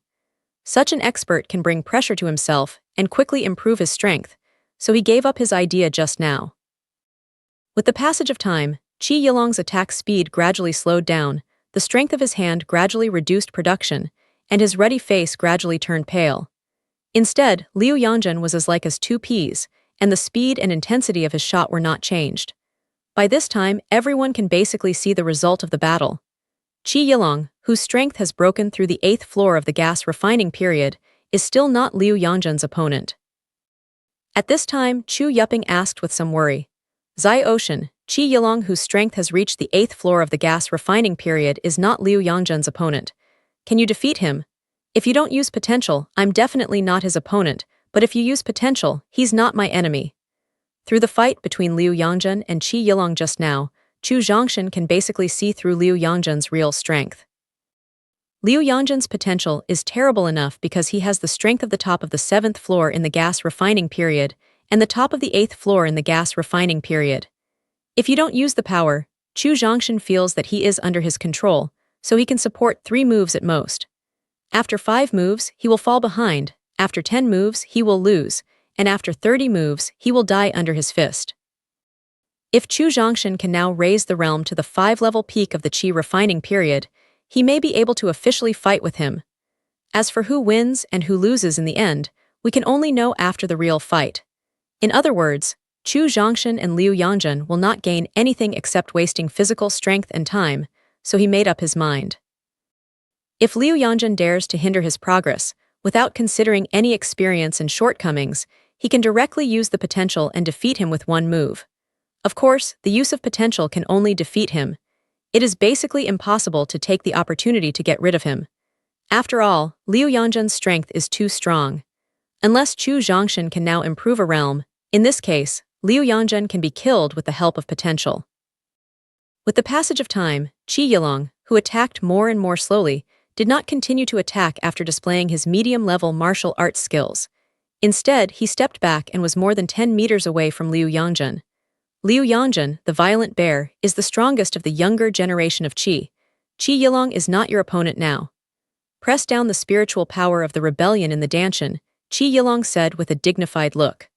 Such an expert can bring pressure to himself and quickly improve his strength, so he gave up his idea just now. With the passage of time, Qi Yilong's attack speed gradually slowed down, the strength of his hand gradually reduced production, and his ruddy face gradually turned pale. Instead, Liu Yangjun was as like as 2 peas, and the speed and intensity of his shot were not changed. By this time, everyone can basically see the result of the battle. Qi Yilong, whose strength has broken through the 8th floor of the gas refining period, is still not Liu Yangjun's opponent. At this time, Chu Yuping asked with some worry. Zai Ocean, Qi Yilong, whose strength has reached the 8th floor of the gas refining period, is not Liu Yangjun's opponent. Can you defeat him? If you don't use potential, I'm definitely not his opponent, but if you use potential, he's not my enemy. Through the fight between Liu Yangjun and Qi Yilong just now, Chu Zhongshan can basically see through Liu Yangjun's real strength. Liu Yangjun's potential is terrible enough because he has the strength of the top of the 7th floor in the gas refining period and the top of the 8th floor in the gas refining period. If you don't use the power, Chu Zhongshan feels that he is under his control, so he can support 3 moves at most. After 5 moves, he will fall behind, after 10 moves, he will lose, and after 30 moves, he will die under his fist. If Chu Zhongshan can now raise the realm to the 5-level peak of the Qi refining period, he may be able to officially fight with him. As for who wins and who loses in the end, we can only know after the real fight. In other words, Chu Zhongshan and Liu Yangjun will not gain anything except wasting physical strength and time, so he made up his mind. If Liu Yangzhen dares to hinder his progress, without considering any experience and shortcomings, he can directly use the potential and defeat him with one move. Of course, the use of potential can only defeat him. It is basically impossible to take the opportunity to get rid of him. After all, Liu Yangzhen's strength is too strong. Unless Chu Zhongshan can now improve a realm, in this case, Liu Yangzhen can be killed with the help of potential. With the passage of time, Qi Yilong, who attacked more and more slowly, did not continue to attack after displaying his medium-level martial arts skills. Instead, he stepped back and was more than 10 meters away from Liu Yangzhen. Liu Yangzhen, the violent bear, is the strongest of the younger generation of Qi. Qi Yilong is not your opponent now. Press down the spiritual power of the rebellion in the Danshan, Qi Yilong said with a dignified look.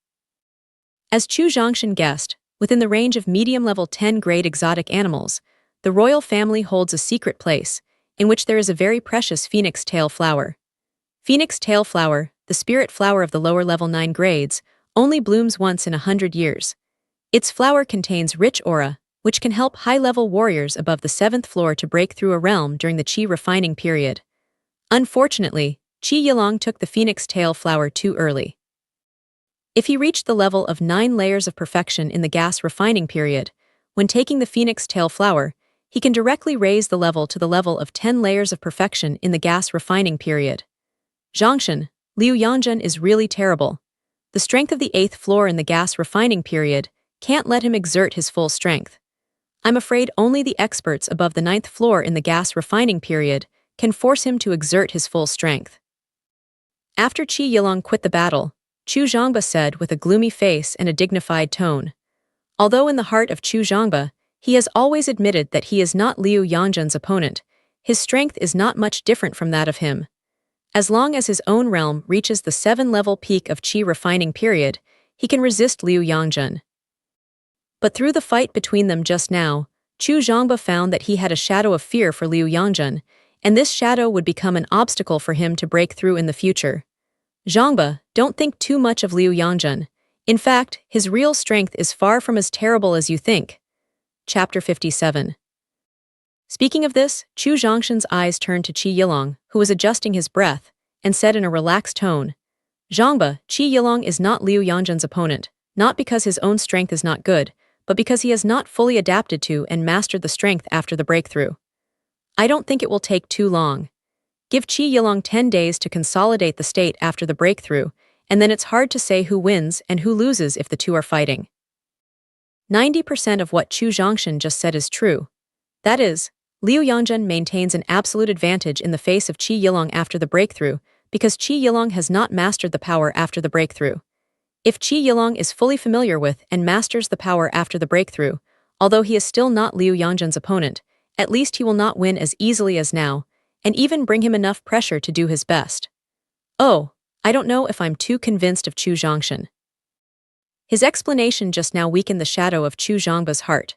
As Chu Zhongshan guessed, within the range of medium-level 10-grade exotic animals, the royal family holds a secret place, in which there is a very precious phoenix tail flower. Phoenix tail flower, the spirit flower of the lower level 9 grades, only blooms once in 100 years. Its flower contains rich aura, which can help high-level warriors above the 7th floor to break through a realm during the Qi refining period. Unfortunately, Qi Yilong took the phoenix tail flower too early. If he reached the level of 9 layers of perfection in the gas refining period, when taking the phoenix tail flower, he can directly raise the level to the level of 10 layers of perfection in the gas refining period. Zhongshan, Liu Yangzhen is really terrible. The strength of the 8th floor in the gas refining period can't let him exert his full strength. I'm afraid only the experts above the 9th floor in the gas refining period can force him to exert his full strength. After Qi Yilong quit the battle, Chu Zhongba said with a gloomy face and a dignified tone. Although in the heart of Chu Zhongba, he has always admitted that he is not Liu Yangzhen's opponent, his strength is not much different from that of him. As long as his own realm reaches the 7-level peak of Qi refining period, he can resist Liu Yangzhen. But through the fight between them just now, Chu Zhongba found that he had a shadow of fear for Liu Yangzhen, and this shadow would become an obstacle for him to break through in the future. Zhongba, don't think too much of Liu Yangzhen. In fact, his real strength is far from as terrible as you think. Chapter 57. Speaking of this, Chu Zhongshan's eyes turned to Qi Yilong, who was adjusting his breath, and said in a relaxed tone, Zhongba, Qi Yilong is not Liu Yangzhen's opponent, not because his own strength is not good, but because he has not fully adapted to and mastered the strength after the breakthrough. I don't think it will take too long. Give Qi Yilong 10 days to consolidate the state after the breakthrough, and then it's hard to say who wins and who loses if the two are fighting. 90% of what Chu Zhongshan just said is true. That is, Liu Yangzhen maintains an absolute advantage in the face of Qi Yilong after the breakthrough, because Qi Yilong has not mastered the power after the breakthrough. If Qi Yilong is fully familiar with and masters the power after the breakthrough, although he is still not Liu Yangzhen's opponent, at least he will not win as easily as now, and even bring him enough pressure to do his best. Oh, I don't know if I'm too convinced of Chu Zhongshan. His explanation just now weakened the shadow of Chu Zhongba's heart.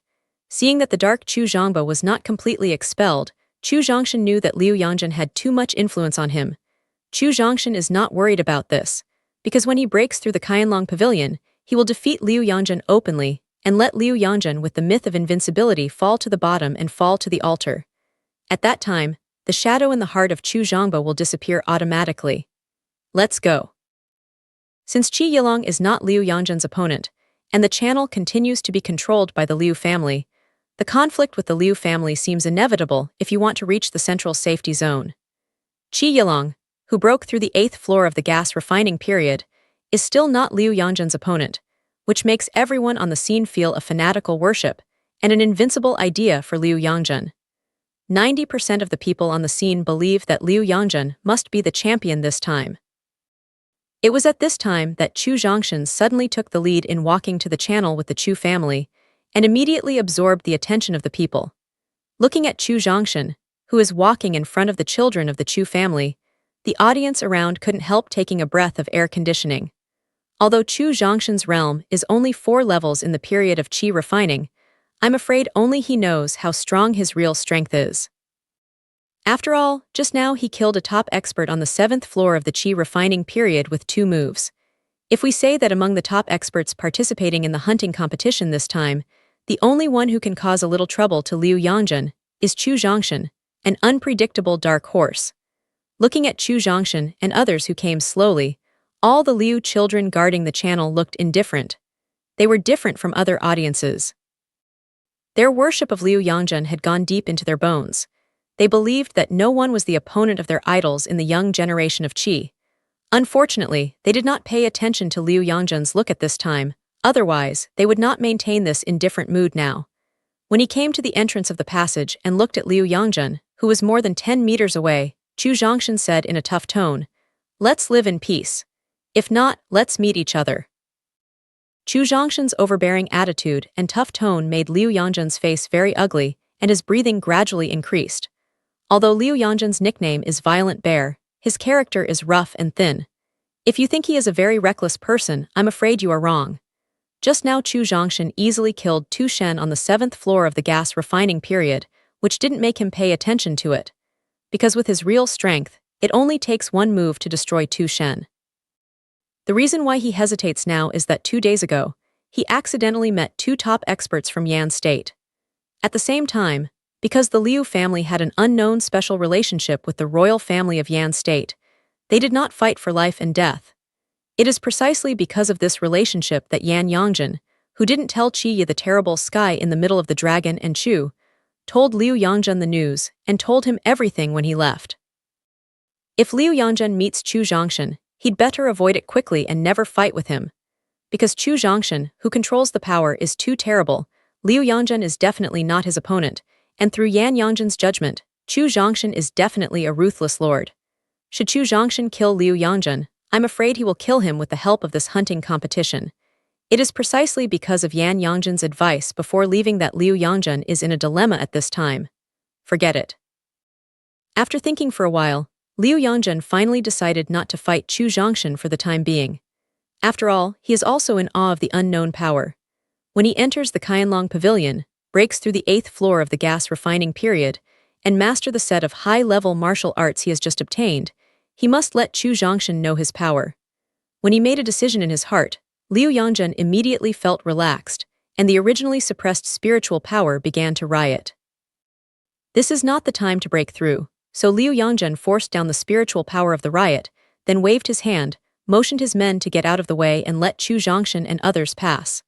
Seeing that the dark Chu Zhongba was not completely expelled, Chu Zhongshan knew that Liu Yangzhen had too much influence on him. Chu Zhongshan is not worried about this, because when he breaks through the Qianlong Pavilion, he will defeat Liu Yangzhen openly and let Liu Yangzhen with the myth of invincibility fall to the bottom and fall to the altar. At that time, the shadow in the heart of Chu Zhongba will disappear automatically. Let's go. Since Qi Yilong is not Liu Yangzhen's opponent, and the channel continues to be controlled by the Liu family, the conflict with the Liu family seems inevitable if you want to reach the central safety zone. Qi Yilong, who broke through the 8th floor of the gas refining period, is still not Liu Yangzhen's opponent, which makes everyone on the scene feel a fanatical worship and an invincible idea for Liu Yangzhen. 90% of the people on the scene believe that Liu Yangzhen must be the champion this time. It was at this time that Chu Zhongshan suddenly took the lead in walking to the channel with the Chu family and immediately absorbed the attention of the people. Looking at Chu Zhongshan, who is walking in front of the children of the Chu family, the audience around couldn't help taking a breath of air conditioning. Although Chu Zhongshan's realm is only 4 levels in the period of Qi refining, I'm afraid only he knows how strong his real strength is. After all, just now he killed a top expert on the 7th floor of the Qi refining period with 2 moves. If we say that among the top experts participating in the hunting competition this time, the only one who can cause a little trouble to Liu Yangzhen is Chu Zhongshan, an unpredictable dark horse. Looking at Chu Zhongshan and others who came slowly, all the Liu children guarding the channel looked indifferent. They were different from other audiences. Their worship of Liu Yangzhen had gone deep into their bones. They believed that no one was the opponent of their idols in the young generation of Qi. Unfortunately, they did not pay attention to Liu Yangzhen's look at this time, otherwise, they would not maintain this indifferent mood now. When he came to the entrance of the passage and looked at Liu Yangzhen, who was more than 10 meters away, Chu Zhongshan said in a tough tone, "Let's live in peace. If not, let's meet each other." Chu Zhongshan's overbearing attitude and tough tone made Liu Yangzhen's face very ugly, and his breathing gradually increased. Although Liu Yangzhen's nickname is Violent Bear, his character is rough and thin. If you think he is a very reckless person, I'm afraid you are wrong. Just now Chu Zhongshan easily killed Tu Shen on the 7th floor of the gas refining period, which didn't make him pay attention to it. Because with his real strength, it only takes one move to destroy Tu Shen. The reason why he hesitates now is that 2 days ago, he accidentally met 2 top experts from Yan State. At the same time, because the Liu family had an unknown special relationship with the royal family of Yan State, they did not fight for life and death. It is precisely because of this relationship that Yan Yangzhen, who didn't tell Qi Yi the terrible sky in the middle of the dragon and Chu, told Liu Yangzhen the news and told him everything when he left. If Liu Yangzhen meets Chu Zhongshan, he'd better avoid it quickly and never fight with him. Because Chu Zhongshan, who controls the power, is too terrible, Liu Yangzhen is definitely not his opponent, and through Yan Yangzhen's judgment, Chu Zhongshan is definitely a ruthless lord. Should Chu Zhongshan kill Liu Yangzhen, I'm afraid he will kill him with the help of this hunting competition. It is precisely because of Yan Yangzhen's advice before leaving that Liu Yangzhen is in a dilemma at this time. Forget it. After thinking for a while, Liu Yangzhen finally decided not to fight Chu Zhongshan for the time being. After all, he is also in awe of the unknown power. When he enters the Qianlong Pavilion, breaks through the 8th floor of the gas refining period, and master the set of high-level martial arts he has just obtained, he must let Chu Zhongshan know his power. When he made a decision in his heart, Liu Yangzhen immediately felt relaxed, and the originally suppressed spiritual power began to riot. This is not the time to break through, so Liu Yangzhen forced down the spiritual power of the riot, then waved his hand, motioned his men to get out of the way and let Chu Zhongshan and others pass.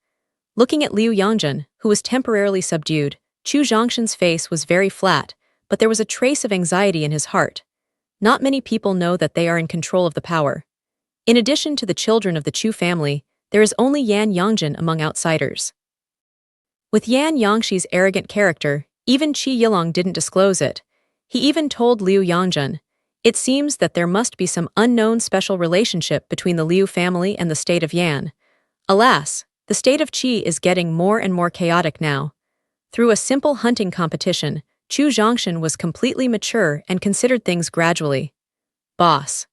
Looking at Liu Yangzhen, who was temporarily subdued, Chu Zhongshan's face was very flat, but there was a trace of anxiety in his heart. Not many people know that they are in control of the power. In addition to the children of the Chu family, there is only Yan Yangzhen among outsiders. With Yan Yangxi's arrogant character, even Qi Yilong didn't disclose it. He even told Liu Yangzhen, "It seems that there must be some unknown special relationship between the Liu family and the state of Yan. Alas, the state of Qi is getting more and more chaotic now." Through a simple hunting competition, Chu Zhongshan was completely mature and considered things gradually. Boss.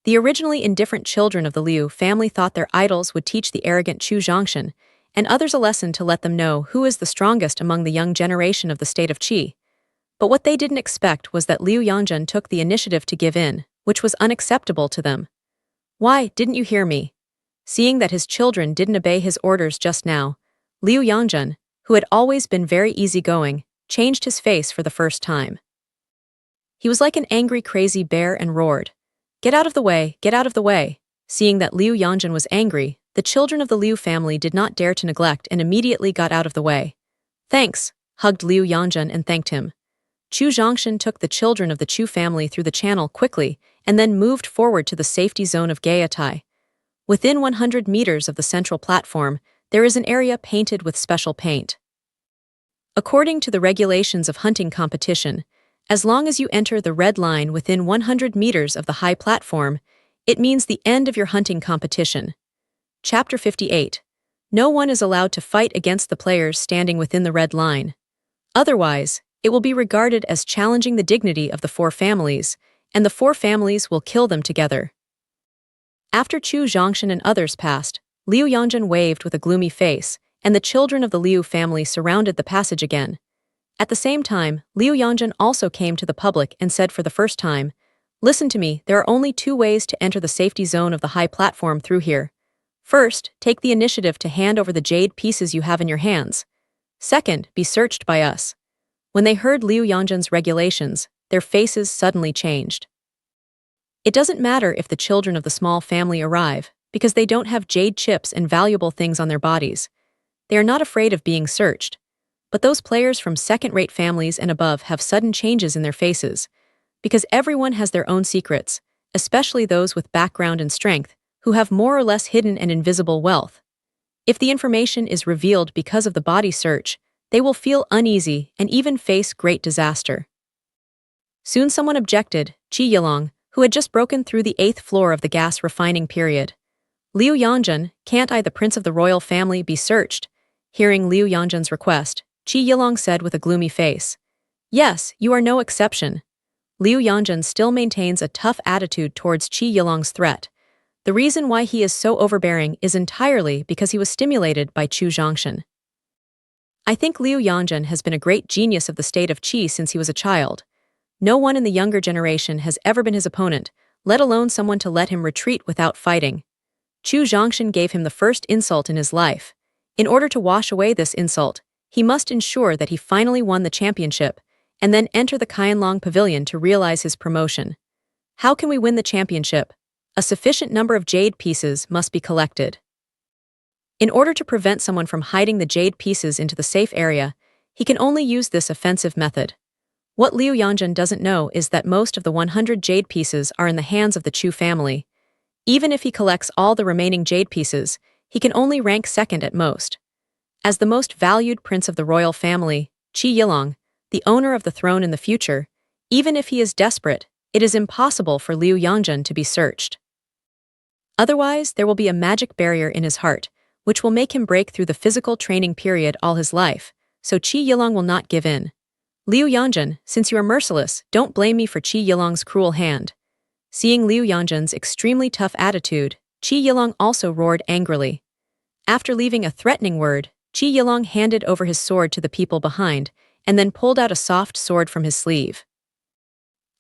The originally indifferent children of the Liu family thought their idols would teach the arrogant Chu Zhongshan and others a lesson to let them know who is the strongest among the young generation of the state of Qi. But what they didn't expect was that Liu Yangzhen took the initiative to give in, which was unacceptable to them. "Why, didn't you hear me?" Seeing that his children didn't obey his orders just now, Liu Yangzhen, who had always been very easygoing, changed his face for the first time. He was like an angry crazy bear and roared, "Get out of the way, get out of the way." Seeing that Liu Yangzhen was angry, the children of the Liu family did not dare to neglect and immediately got out of the way. "Thanks," hugged Liu Yangzhen and thanked him. Chu Zhongshan took the children of the Chu family through the channel quickly and then moved forward to the safety zone of Gaiatai. Within 100 meters of the central platform, there is an area painted with special paint. According to the regulations of hunting competition, as long as you enter the red line within 100 meters of the high platform, it means the end of your hunting competition. Chapter 58. No one is allowed to fight against the players standing within the red line. Otherwise, it will be regarded as challenging the dignity of the 4 families, and the 4 families will kill them together. After Chu Zhongshan and others passed, Liu Yangzhen waved with a gloomy face, and the children of the Liu family surrounded the passage again. At the same time, Liu Yangzhen also came to the public and said for the first time, "Listen to me, there are only 2 ways to enter the safety zone of the high platform through here. First, take the initiative to hand over the jade pieces you have in your hands. Second, be searched by us. When they heard Liu Yangzhen's regulations, their faces suddenly changed. It doesn't matter if the children of the small family arrive, because they don't have jade chips and valuable things on their bodies. They are not afraid of being searched. But those players from second-rate families and above have sudden changes in their faces, because everyone has their own secrets, especially those with background and strength, who have more or less hidden and invisible wealth. If the information is revealed because of the body search, they will feel uneasy and even face great disaster. Soon someone objected, Qi Yilong, who had just broken through the 8th floor of the gas refining period. Liu Yangzhen, can't I, the prince of the royal family, be searched? Hearing Liu Yangzhen's request, Qi Yilong said with a gloomy face. Yes, you are no exception. Liu Yangzhen still maintains a tough attitude towards Qi Yilong's threat. The reason why he is so overbearing is entirely because he was stimulated by Chu Zhongshan. I think Liu Yangzhen has been a great genius of the state of Qi since he was a child. No one in the younger generation has ever been his opponent, let alone someone to let him retreat without fighting. Chu Zhongshan gave him the first insult in his life. In order to wash away this insult, he must ensure that he finally won the championship, and then enter the Qianlong Pavilion to realize his promotion. How can we win the championship? A sufficient number of jade pieces must be collected. In order to prevent someone from hiding the jade pieces into the safe area, he can only use this offensive method. What Liu Yangzhen doesn't know is that most of the 100 jade pieces are in the hands of the Chu family. Even if he collects all the remaining jade pieces, he can only rank second at most. As the most valued prince of the royal family, Qi Yilong, the owner of the throne in the future, even if he is desperate, it is impossible for Liu Yangzhen to be searched. Otherwise, there will be a magic barrier in his heart, which will make him break through the physical training period all his life, so Qi Yilong will not give in. Liu Yangzhen, since you are merciless, don't blame me for Qi Yilong's cruel hand. Seeing Liu Yangzhen's extremely tough attitude, Qi Yilong also roared angrily. After leaving a threatening word, Qi Yilong handed over his sword to the people behind, and then pulled out a soft sword from his sleeve.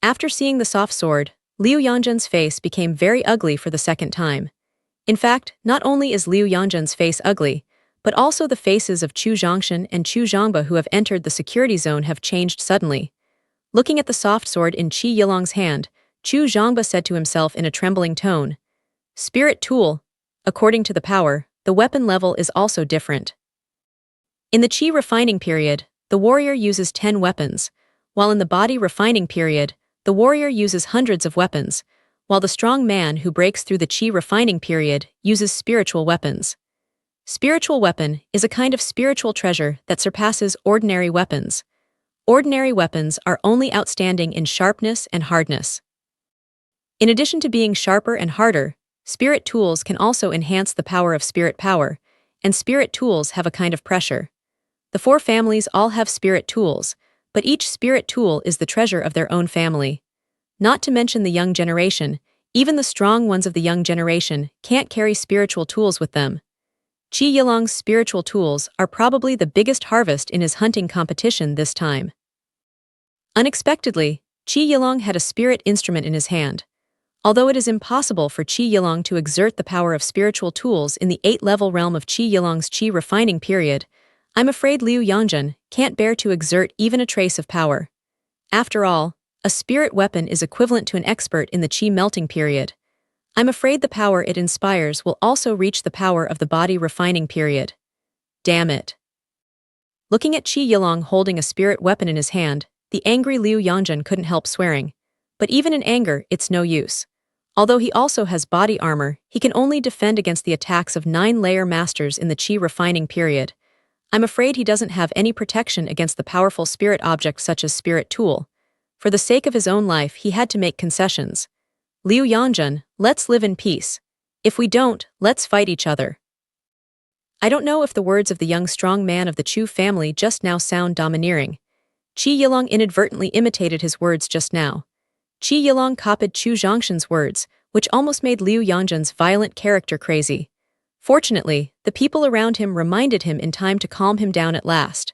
After seeing the soft sword, Liu Yangzhen's face became very ugly for the second time. In fact, not only is Liu Yangzhen's face ugly, but also the faces of Chu Zhongshan and Chu Zhongba who have entered the security zone have changed suddenly. Looking at the soft sword in Qi Yilong's hand, Chu Zhongba said to himself in a trembling tone, Spirit tool. According to the power, the weapon level is also different. In the Qi refining period, the warrior uses 10 weapons, while in the body refining period, the warrior uses hundreds of weapons, while the strong man who breaks through the Qi refining period uses spiritual weapons. Spiritual weapon is a kind of spiritual treasure that surpasses ordinary weapons. Ordinary weapons are only outstanding in sharpness and hardness. In addition to being sharper and harder, spirit tools can also enhance the power of spirit power, and spirit tools have a kind of pressure. The 4 families all have spirit tools, but each spirit tool is the treasure of their own family. Not to mention the young generation, even the strong ones of the young generation can't carry spiritual tools with them. Qi Yilong's spiritual tools are probably the biggest harvest in his hunting competition this time. Unexpectedly, Qi Yilong had a spirit instrument in his hand. Although it is impossible for Qi Yilong to exert the power of spiritual tools in the 8th-level realm of Qi Yilong's Qi refining period, I'm afraid Liu Yangzhen can't bear to exert even a trace of power. After all, a spirit weapon is equivalent to an expert in the Qi melting period. I'm afraid the power it inspires will also reach the power of the body refining period. Damn it. Looking at Qi Yilong holding a spirit weapon in his hand, the angry Liu Yangzhen couldn't help swearing. But even in anger, it's no use. Although he also has body armor, he can only defend against the attacks of 9-layer masters in the Qi refining period. I'm afraid he doesn't have any protection against the powerful spirit object such as spirit tool. For the sake of his own life, he had to make concessions. Liu Yangzhen, let's live in peace. If we don't, let's fight each other. I don't know if the words of the young strong man of the Chu family just now sound domineering. Qi Yilong inadvertently imitated his words just now. Qi Yilong copied Chu Zhongshan's words, which almost made Liu Yangzhen's violent character crazy. Fortunately, the people around him reminded him in time to calm him down at last.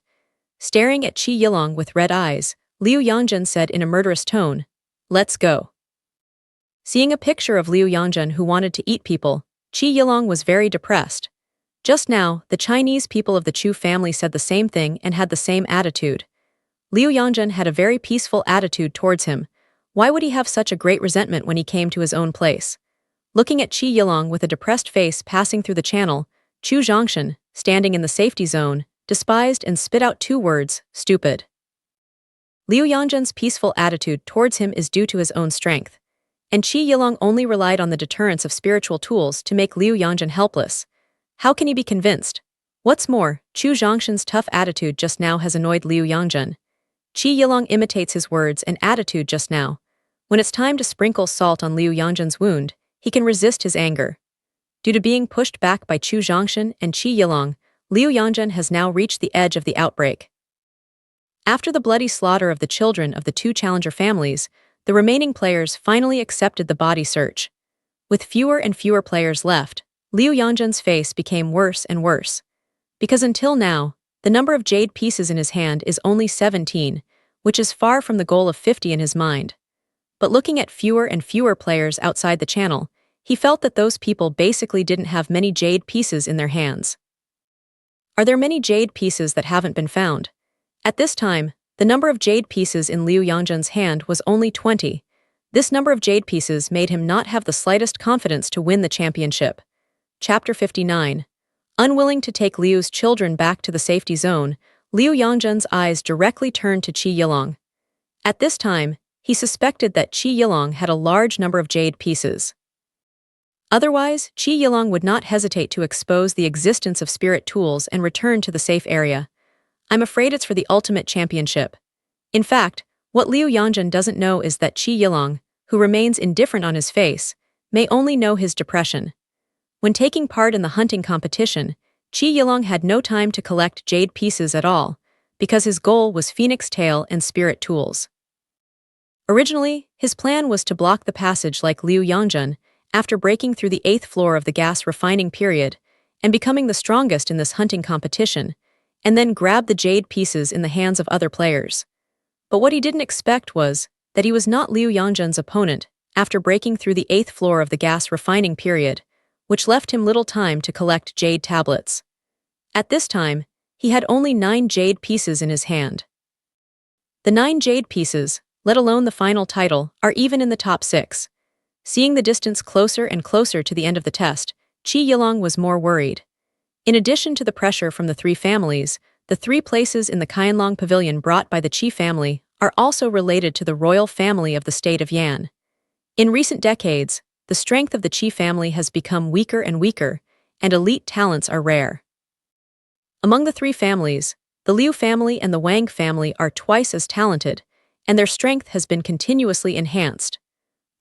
Staring at Qi Yilong with red eyes, Liu Yangzhen said in a murderous tone, "Let's go." Seeing a picture of Liu Yangzhen who wanted to eat people, Qi Yilong was very depressed. Just now, the Chinese people of the Chu family said the same thing and had the same attitude. Liu Yangzhen had a very peaceful attitude towards him. Why would he have such a great resentment when he came to his own place? Looking at Qi Yilong with a depressed face passing through the channel, Chu Zhongshan, standing in the safety zone, despised and spit out 2 words, stupid. Liu Yangzhen's peaceful attitude towards him is due to his own strength, and Qi Yilong only relied on the deterrence of spiritual tools to make Liu Yangzhen helpless. How can he be convinced? What's more, Chu Zhongshan's tough attitude just now has annoyed Liu Yangzhen. Qi Yilong imitates his words and attitude just now. When it's time to sprinkle salt on Liu Yangzhen's wound, he can resist his anger. Due to being pushed back by Chu Zhongshan and Qi Yilong, Liu Yangzhen has now reached the edge of the outbreak. After the bloody slaughter of the children of the 2 challenger families, the remaining players finally accepted the body search. With fewer and fewer players left, Liu Yangzhen's face became worse and worse. Because until now, the number of jade pieces in his hand is only 17, which is far from the goal of 50 in his mind. But looking at fewer and fewer players outside the channel, he felt that those people basically didn't have many jade pieces in their hands. Are there many jade pieces that haven't been found? At this time, the number of jade pieces in Liu Yangzhen's hand was only 20. This number of jade pieces made him not have the slightest confidence to win the championship. Chapter 59. Unwilling to take Liu's children back to the safety zone, Liu Yangzhen's eyes directly turned to Qi Yilong. At this time, he suspected that Qi Yilong had a large number of jade pieces. Otherwise, Qi Yilong would not hesitate to expose the existence of spirit tools and return to the safe area. I'm afraid it's for the ultimate championship. In fact, what Liu Yangzhen doesn't know is that Qi Yilong, who remains indifferent on his face, may only know his depression. When taking part in the hunting competition, Qi Yilong had no time to collect jade pieces at all, because his goal was phoenix tail and spirit tools. Originally, his plan was to block the passage like Liu Yangzhen after breaking through the 8th floor of the gas refining period and becoming the strongest in this hunting competition, and then grab the jade pieces in the hands of other players. But what he didn't expect was that he was not Liu Yangzhen's opponent after breaking through the 8th floor of the gas refining period, which left him little time to collect jade tablets. At this time, he had only 9 jade pieces in his hand. The 9 jade pieces, let alone the final title, are even in the top 6. Seeing the distance closer and closer to the end of the test, Qi Yilong was more worried. In addition to the pressure from the 3 families, the 3 places in the Qianlong Pavilion brought by the Qi family are also related to the royal family of the state of Yan. In recent decades, the strength of the Qi family has become weaker and weaker, and elite talents are rare. Among the 3 families, the Liu family and the Wang family are twice as talented, and their strength has been continuously enhanced.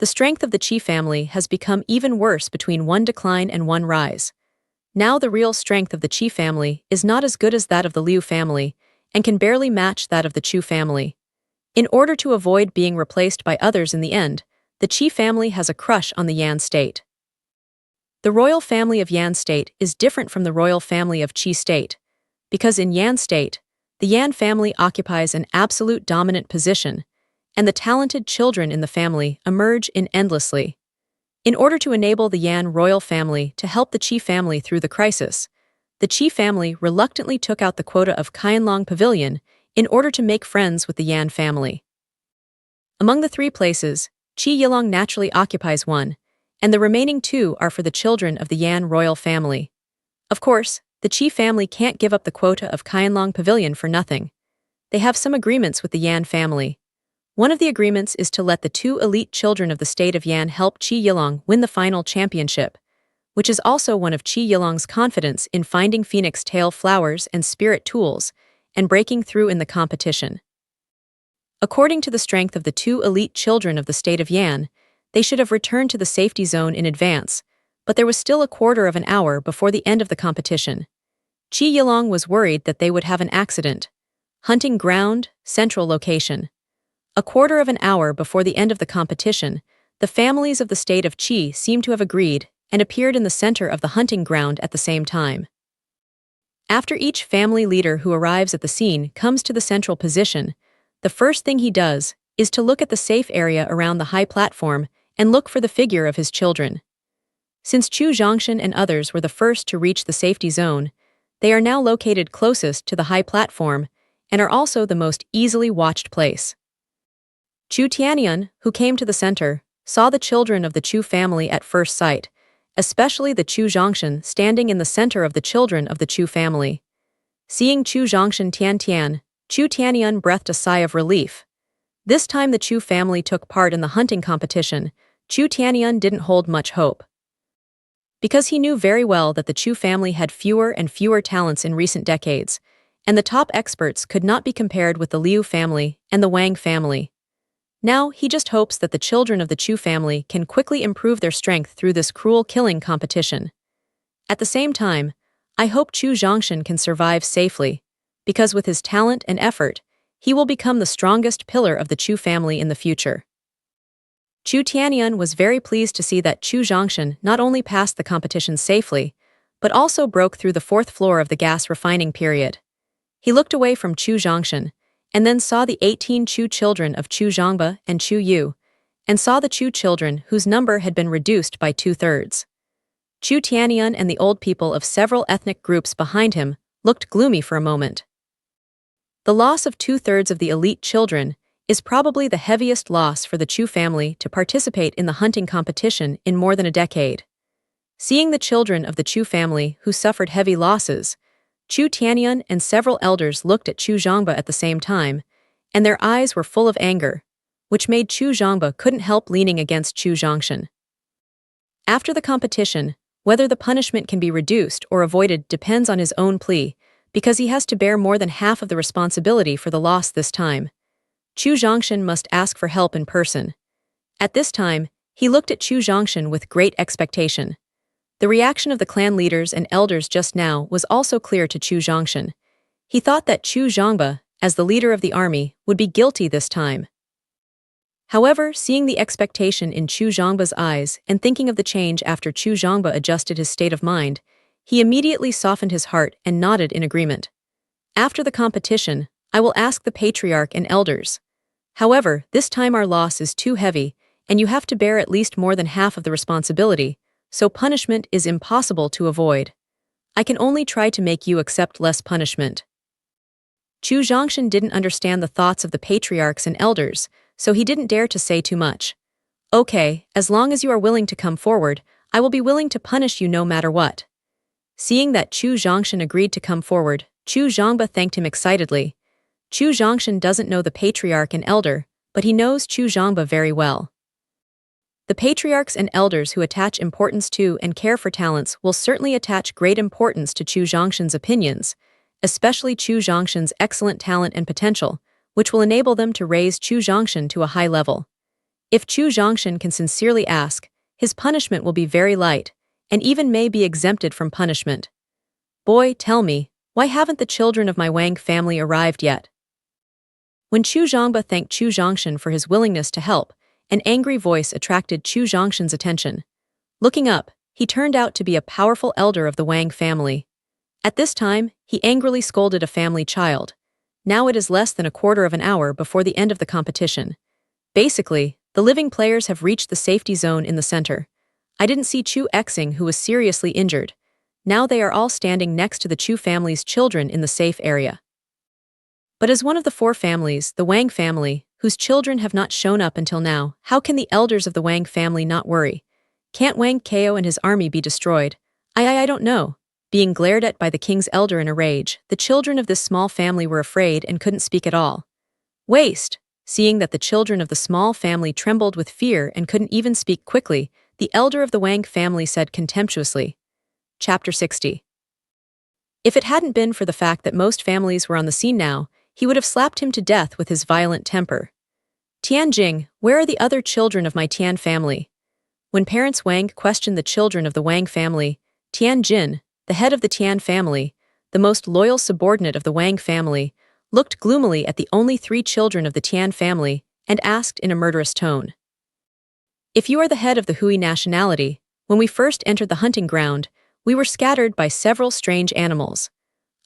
The strength of the Qi family has become even worse between one decline and one rise. Now the real strength of the Qi family is not as good as that of the Liu family, and can barely match that of the Chu family. In order to avoid being replaced by others in the end, the Qi family has a crush on the Yan state. The royal family of Yan state is different from the royal family of Qi state, because in Yan state, the Yan family occupies an absolute dominant position, and the talented children in the family emerge in endlessly. In order to enable the Yan royal family to help the Qi family through the crisis, the Qi family reluctantly took out the quota of Qianlong Pavilion in order to make friends with the Yan family. Among the 3 places, Qi Yilong naturally occupies one, and the remaining 2 are for the children of the Yan royal family. Of course, the Qi family can't give up the quota of Qianlong Pavilion for nothing. They have some agreements with the Yan family. One of the agreements is to let the 2 elite children of the state of Yan help Qi Yilong win the final championship, which is also one of Qi Yilong's confidence in finding phoenix tail flowers and spirit tools and breaking through in the competition. According to the strength of the 2 elite children of the state of Yan, they should have returned to the safety zone in advance, but there was still a quarter of an hour before the end of the competition. Qi Yilong was worried that they would have an accident. Hunting ground, central location. A quarter of an hour before the end of the competition, the families of the state of Qi seem to have agreed and appeared in the center of the hunting ground at the same time. After each family leader who arrives at the scene comes to the central position, the first thing he does is to look at the safe area around the high platform and look for the figure of his children. Since Chu Zhongshan and others were the first to reach the safety zone, they are now located closest to the high platform and are also the most easily watched place. Chu Tianyun, who came to the center, saw the children of the Chu family at first sight, especially the Chu Zhongshan standing in the center of the children of the Chu family. Seeing Chu Zhongshan Tian, Chu Tianyun breathed a sigh of relief. This time the Chu family took part in the hunting competition. Chu Tianyun didn't hold much hope. Because he knew very well that the Chu family had fewer and fewer talents in recent decades, and the top experts could not be compared with the Liu family and the Wang family. Now he just hopes that the children of the Chu family can quickly improve their strength through this cruel killing competition. At the same time, I hope Chu Zhongshan can survive safely, because with his talent and effort, he will become the strongest pillar of the Chu family in the future. Chu Tianyun was very pleased to see that Chu Zhongshan not only passed the competition safely, but also broke through the fourth floor of the gas refining period. He looked away from Chu Zhongshan, and then saw the 18 Chu children of Chu Zhongba and Chu Yu, and saw the Chu children whose number had been reduced by 2/3. Chu Tianyun and the old people of several ethnic groups behind him looked gloomy for a moment. The loss of 2/3 of the elite children is probably the heaviest loss for the Chu family to participate in the hunting competition in more than a decade. Seeing the children of the Chu family who suffered heavy losses, Chu Tianyun and several elders looked at Chu Zhongba at the same time, and their eyes were full of anger, which made Chu Zhongba couldn't help leaning against Chu Zhongshan. After the competition, whether the punishment can be reduced or avoided depends on his own plea, because he has to bear more than half of the responsibility for the loss this time. Chu Zhongshan must ask for help in person. At this time, he looked at Chu Zhongshan with great expectation. The reaction of the clan leaders and elders just now was also clear to Chu Zhongshan. He thought that Chu Zhongba, as the leader of the army, would be guilty this time. However, seeing the expectation in Chu Zhongba's eyes and thinking of the change after Chu Zhongba adjusted his state of mind, he immediately softened his heart and nodded in agreement. After the competition, I will ask the patriarch and elders. However, this time our loss is too heavy, and you have to bear at least more than half of the responsibility, so punishment is impossible to avoid. I can only try to make you accept less punishment. Chu Zhongshan didn't understand the thoughts of the patriarchs and elders, so he didn't dare to say too much. Okay, as long as you are willing to come forward, I will be willing to punish you no matter what. Seeing that Chu Zhongshan agreed to come forward, Chu Zhongba thanked him excitedly. Chu Zhongshan doesn't know the patriarch and elder, but he knows Chu Zhongba very well. The patriarchs and elders who attach importance to and care for talents will certainly attach great importance to Chu Zhongshan's opinions, especially Chu Zhongshan's excellent talent and potential, which will enable them to raise Chu Zhongshan to a high level. If Chu Zhongshan can sincerely ask, his punishment will be very light, and even may be exempted from punishment. Boy, tell me, why haven't the children of my Wang family arrived yet? When Chu Zhongba thanked Chu Zhongshan for his willingness to help, an angry voice attracted Chu Zhongshan's attention. Looking up, he turned out to be a powerful elder of the Wang family. At this time, he angrily scolded a family child. Now it is less than a quarter of an hour before the end of the competition. Basically, the living players have reached the safety zone in the center. I didn't see Chu Xing, who was seriously injured. Now they are all standing next to the Chu family's children in the safe area. But as one of the four families, the Wang family, whose children have not shown up until now, how can the elders of the Wang family not worry? Can't Wang Kao and his army be destroyed? I don't know. Being glared at by the king's elder in a rage, the children of this small family were afraid and couldn't speak at all. Waste! Seeing that the children of the small family trembled with fear and couldn't even speak quickly, the elder of the Wang family said contemptuously. Chapter 60. If it hadn't been for the fact that most families were on the scene now, he would have slapped him to death with his violent temper. Tianjing, where are the other children of my Tian family? When parents Wang questioned the children of the Wang family, Tianjin, the head of the Tian family, the most loyal subordinate of the Wang family, looked gloomily at the only 3 children of the Tian family and asked in a murderous tone. If you are the head of the Hui nationality, when we first entered the hunting ground, we were scattered by several strange animals.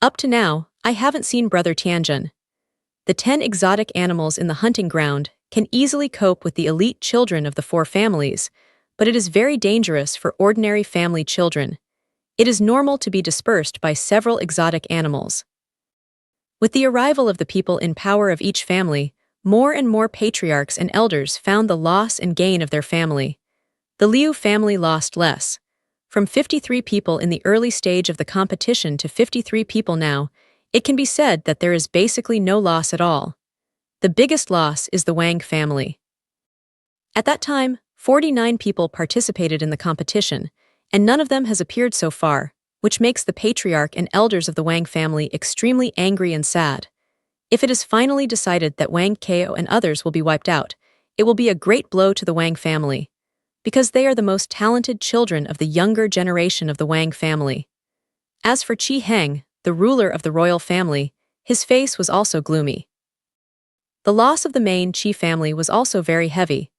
Up to now, I haven't seen Brother Tianjin. The 10 exotic animals in the hunting ground can easily cope with the elite children of the 4 families, but it is very dangerous for ordinary family children. It is normal to be dispersed by several exotic animals. With the arrival of the people in power of each family, more and more patriarchs and elders found the loss and gain of their family. The Liu family lost less. From 53 people in the early stage of the competition to 53 people now, it can be said that there is basically no loss at all. The biggest loss is the Wang family. At that time, 49 people participated in the competition, and none of them has appeared so far, which makes the patriarch and elders of the Wang family extremely angry and sad. If it is finally decided that Wang Kao and others will be wiped out, it will be a great blow to the Wang family, because they are the most talented children of the younger generation of the Wang family. As for Qi Heng, the ruler of the royal family, his face was also gloomy. The loss of the main Qi family was also very heavy.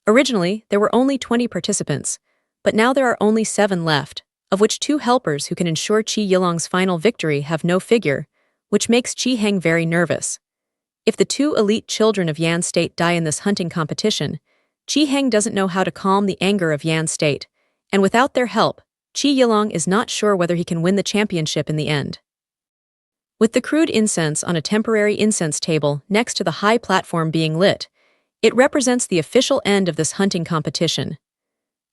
Originally, there were only 20 participants, but now there are only 7 left, of which 2 helpers who can ensure Qi Yilong's final victory have no figure, which makes Qi Heng very nervous. If the 2 elite children of Yan State die in this hunting competition, Qi Heng doesn't know how to calm the anger of Yan State, and without their help, Qi Yilong is not sure whether he can win the championship in the end. With the crude incense on a temporary incense table next to the high platform being lit, it represents the official end of this hunting competition.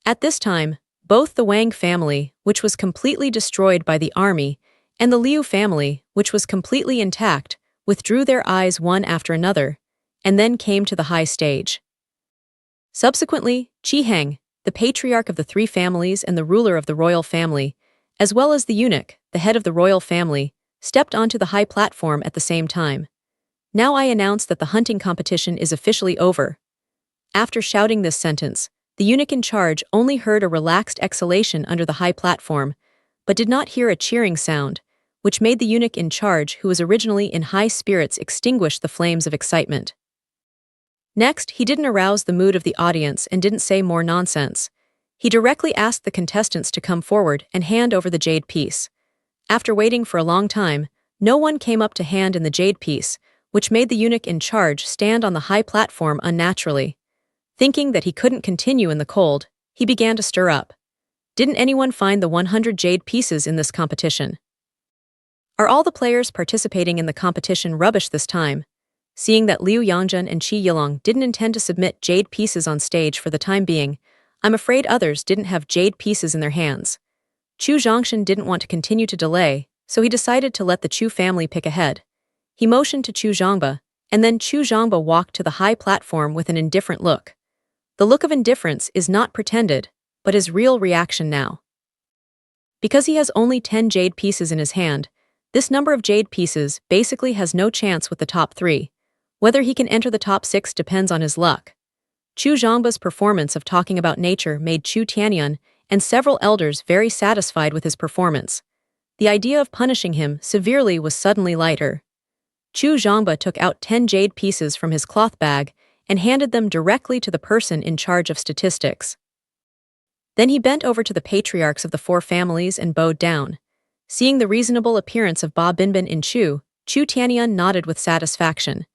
At this time, both the Wang family, which was completely destroyed by the army, and the Liu family, which was completely intact, withdrew their eyes one after another, and then came to the high stage. Subsequently, Qi Heng, the patriarch of the 3 families and the ruler of the royal family, as well as the eunuch, the head of the royal family, stepped onto the high platform at the same time. Now I announce that the hunting competition is officially over. After shouting this sentence, the eunuch in charge only heard a relaxed exhalation under the high platform, but did not hear a cheering sound, which made the eunuch in charge, who was originally in high spirits, extinguish the flames of excitement. Next, he didn't arouse the mood of the audience and didn't say more nonsense. He directly asked the contestants to come forward and hand over the jade piece. After waiting for a long time, no one came up to hand in the jade piece, which made the eunuch in charge stand on the high platform unnaturally. Thinking that he couldn't continue in the cold, he began to stir up. Didn't anyone find the 100 jade pieces in this competition? Are all the players participating in the competition rubbish this time? Seeing that Liu Yangjun and Qi Yilong didn't intend to submit jade pieces on stage for the time being, I'm afraid others didn't have jade pieces in their hands. Chu Zhongshan didn't want to continue to delay, so he decided to let the Chu family pick ahead. He motioned to Chu Zhongba, and then Chu Zhongba walked to the high platform with an indifferent look. The look of indifference is not pretended, but his real reaction now. Because he has only 10 jade pieces in his hand, this number of jade pieces basically has no chance with the top 3. Whether he can enter the top 6 depends on his luck. Chu Zhongba's performance of talking about nature made Chu Tianyun and several elders very satisfied with his performance. The idea of punishing him severely was suddenly lighter. Chu Zhongba took out 10 jade pieces from his cloth bag and handed them directly to the person in charge of statistics. Then he bent over to the patriarchs of the 4 families and bowed down. Seeing the reasonable appearance of Ba Binbin in Chu Tianyun nodded with satisfaction.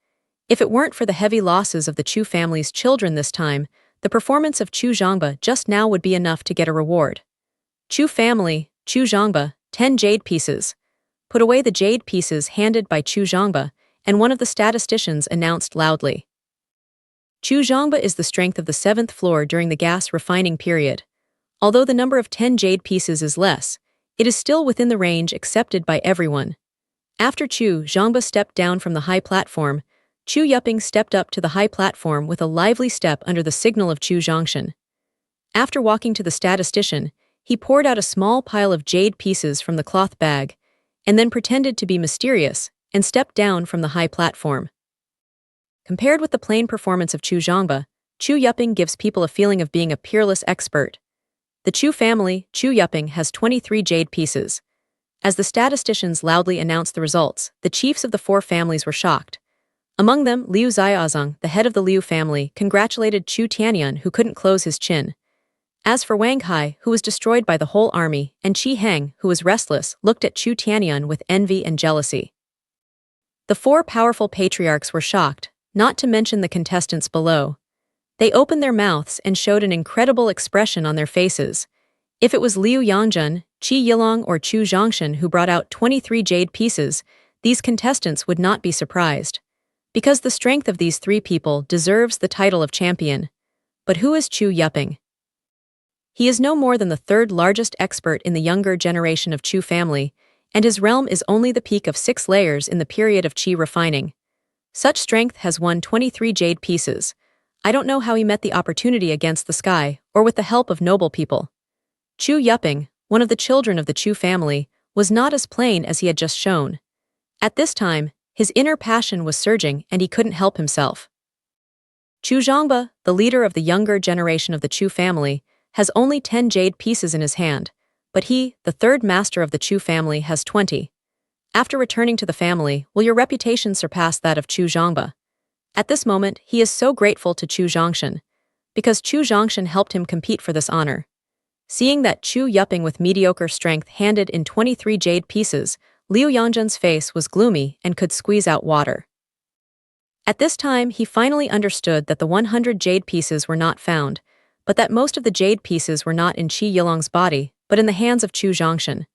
If it weren't for the heavy losses of the Chu family's children this time, the performance of Chu Zhongba just now would be enough to get a reward. Chu family, Chu Zhongba, 10 jade pieces. Put away the jade pieces handed by Chu Zhongba, and one of the statisticians announced loudly. Chu Zhongba is the strength of the 7th floor during the gas refining period. Although the number of 10 jade pieces is less, it is still within the range accepted by everyone. After Chu Zhongba stepped down from the high platform, Chu Yuping stepped up to the high platform with a lively step under the signal of Chu Zhongshan. After walking to the statistician, he poured out a small pile of jade pieces from the cloth bag, and then pretended to be mysterious and stepped down from the high platform. Compared with the plain performance of Chu Zhongba, Chu Yuping gives people a feeling of being a peerless expert. The Chu family, Chu Yuping, has 23 jade pieces. As the statisticians loudly announced the results, the chiefs of the 4 families were shocked. Among them, Liu Xiaozong, the head of the Liu family, congratulated Chu Tianyun, who couldn't close his chin. As for Wang Hai, who was destroyed by the whole army, and Qi Heng, who was restless, looked at Chu Tianyun with envy and jealousy. The 4 powerful patriarchs were shocked, not to mention the contestants below. They opened their mouths and showed an incredible expression on their faces. If it was Liu Yangjun, Qi Yilong, or Chu Zhongshan who brought out 23 jade pieces, these contestants would not be surprised, because the strength of these three people deserves the title of champion. But who is Chu Yuping? He is no more than the third largest expert in the younger generation of Chu family, and his realm is only the peak of 6 layers in the period of Qi refining. Such strength has won 23 jade pieces. I don't know how he met the opportunity against the sky, or with the help of noble people. Chu Yuping, one of the children of the Chu family, was not as plain as he had just shown. At this time, his inner passion was surging and he couldn't help himself. Chu Zhongba, the leader of the younger generation of the Chu family, has only 10 jade pieces in his hand, but he, the third master of the Chu family, has 20. After returning to the family, will your reputation surpass that of Chu Zhongba? At this moment, he is so grateful to Chu Zhongshan, because Chu Zhongshan helped him compete for this honor. Seeing that Chu Yuping with mediocre strength handed in 23 jade pieces, Liu Yangzhen's face was gloomy and could squeeze out water. At this time, he finally understood that the 100 jade pieces were not found, but that most of the jade pieces were not in Qi Yilong's body, but in the hands of Chu Zhongshan.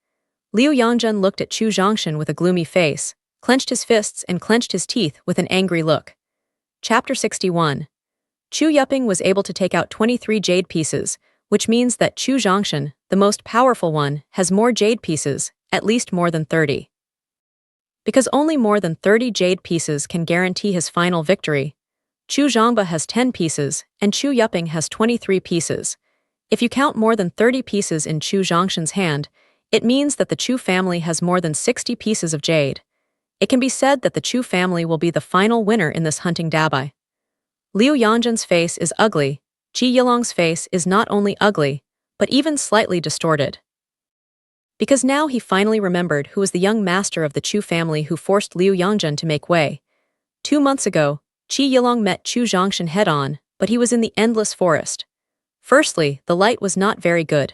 Liu Yangzhen looked at Chu Zhongshan with a gloomy face, clenched his fists and clenched his teeth with an angry look. Chapter 61. Chu Yuping was able to take out 23 jade pieces, which means that Chu Zhongshan, the most powerful one, has more jade pieces, at least more than 30. Because only more than 30 jade pieces can guarantee his final victory, Chu Zhongba has 10 pieces, and Chu Yuping has 23 pieces. If you count more than 30 pieces in Chu Zhongshan's hand, it means that the Chu family has more than 60 pieces of jade. It can be said that the Chu family will be the final winner in this hunting derby. Liu Yangzhen's face is ugly. Qi Yilong's face is not only ugly, but even slightly distorted. Because now he finally remembered who was the young master of the Chu family who forced Liu Yangzhen to make way. 2 months ago, Qi Yilong met Chu Zhongshan head-on, but he was in the endless forest. Firstly, the light was not very good.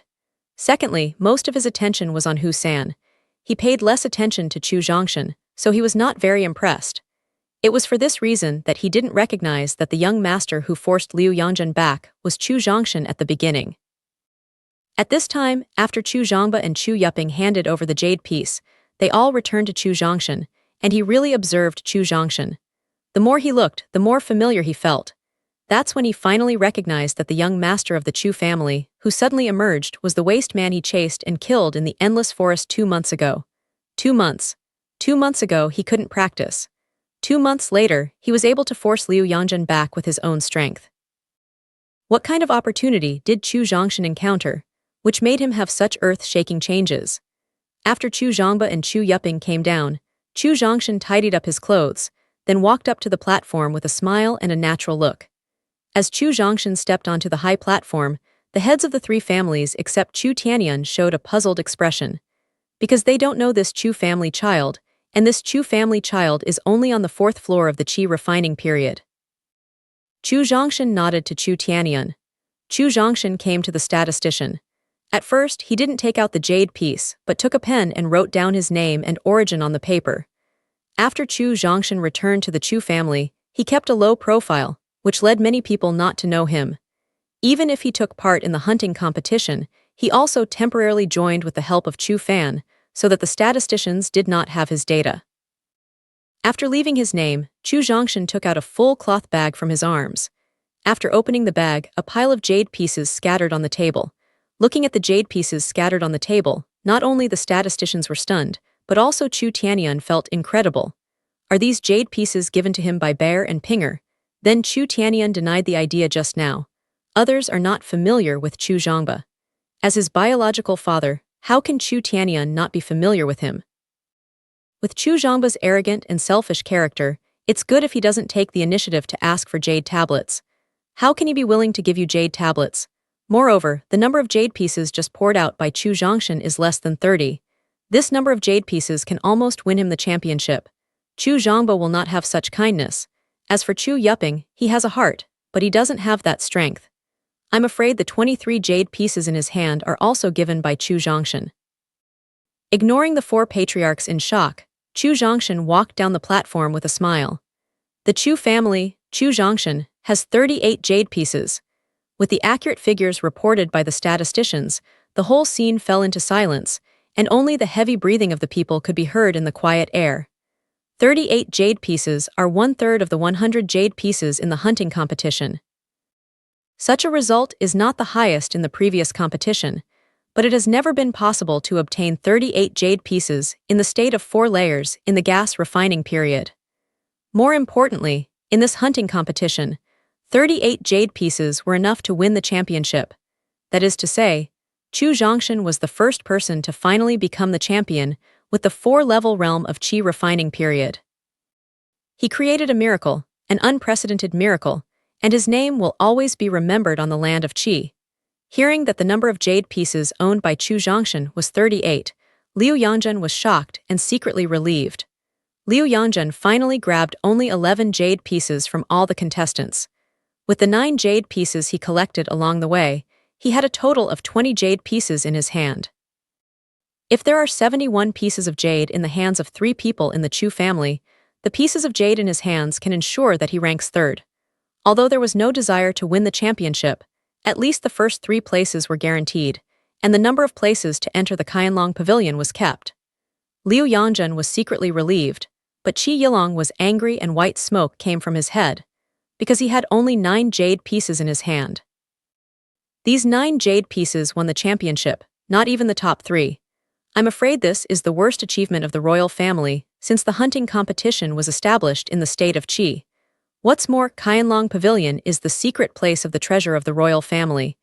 Secondly, most of his attention was on Hu San. He paid less attention to Chu Zhongshan, so he was not very impressed. It was for this reason that he didn't recognize that the young master who forced Liu Yangzhen back was Chu Zhongshan at the beginning. At this time, after Chu Zhongba and Chu Yuping handed over the jade piece, they all returned to Chu Zhongshan, and he really observed Chu Zhongshan. The more he looked, the more familiar he felt. That's when he finally recognized that the young master of the Chu family, who suddenly emerged, was the waste man he chased and killed in the endless forest 2 months ago. 2 months. 2 months ago, he couldn't practice. 2 months later, he was able to force Liu Yangzhen back with his own strength. What kind of opportunity did Chu Zhongshan encounter, which made him have such earth-shaking changes? After Chu Zhongba and Chu Yuping came down, Chu Zhongshan tidied up his clothes, then walked up to the platform with a smile and a natural look. As Chu Zhongshan stepped onto the high platform, the heads of the 3 families except Chu Tianyun showed a puzzled expression. Because they don't know this Chu family child, and this Chu family child is only on the 4th floor of the Qi refining period. Chu Zhongshan nodded to Chu Tianyun. Chu Zhongshan came to the statistician. At first, he didn't take out the jade piece, but took a pen and wrote down his name and origin on the paper. After Chu Zhongshan returned to the Chu family, he kept a low profile, which led many people not to know him. Even if he took part in the hunting competition, he also temporarily joined with the help of Chu Fan, so that the statisticians did not have his data. After leaving his name, Chu Zhongshan took out a full cloth bag from his arms. After opening the bag, a pile of jade pieces scattered on the table. Looking at the jade pieces scattered on the table, not only the statisticians were stunned, but also Chu Tianyun felt incredible. Are these jade pieces given to him by Bear and Pinger? Then Chu Tianyun denied the idea just now. Others are not familiar with Chu Zhongba. As his biological father, how can Chu Tianyun not be familiar with him? With Chu Zhongba's arrogant and selfish character, it's good if he doesn't take the initiative to ask for jade tablets. How can he be willing to give you jade tablets? Moreover, the number of jade pieces just poured out by Chu Zhongshan is less than 30. This number of jade pieces can almost win him the championship. Chu Zhongba will not have such kindness. As for Chu Yuping, he has a heart, but he doesn't have that strength. I'm afraid the 23 jade pieces in his hand are also given by Chu Zhongshan. Ignoring the 4 patriarchs in shock, Chu Zhongshan walked down the platform with a smile. The Chu family, Chu Zhongshan, has 38 jade pieces. With the accurate figures reported by the statisticians, the whole scene fell into silence, and only the heavy breathing of the people could be heard in the quiet air. 38 jade pieces are 1/3 of the 100 jade pieces in the hunting competition. Such a result is not the highest in the previous competition, but it has never been possible to obtain 38 jade pieces in the state of 4 layers in the gas refining period. More importantly, in this hunting competition, 38 jade pieces were enough to win the championship. That is to say, Chu Zhongshan was the first person to finally become the champion with the 4-level realm of Qi refining period. He created a miracle, an unprecedented miracle, and his name will always be remembered on the land of Qi. Hearing that the number of jade pieces owned by Chu Zhongshan was 38, Liu Yangzhen was shocked and secretly relieved. Liu Yangzhen finally grabbed only 11 jade pieces from all the contestants. With the 9 jade pieces he collected along the way, he had a total of 20 jade pieces in his hand. If there are 71 pieces of jade in the hands of 3 people in the Chu family, the pieces of jade in his hands can ensure that he ranks 3rd. Although there was no desire to win the championship, at least the first 3 places were guaranteed, and the number of places to enter the Qianlong Pavilion was kept. Liu Yangzhen was secretly relieved, but Qi Yilong was angry and white smoke came from his head, because he had only 9 jade pieces in his hand. These 9 jade pieces won the championship, not even the top 3. I'm afraid this is the worst achievement of the royal family since the hunting competition was established in the state of Qi. What's more, Qianlong Pavilion is the secret place of the treasure of the royal family.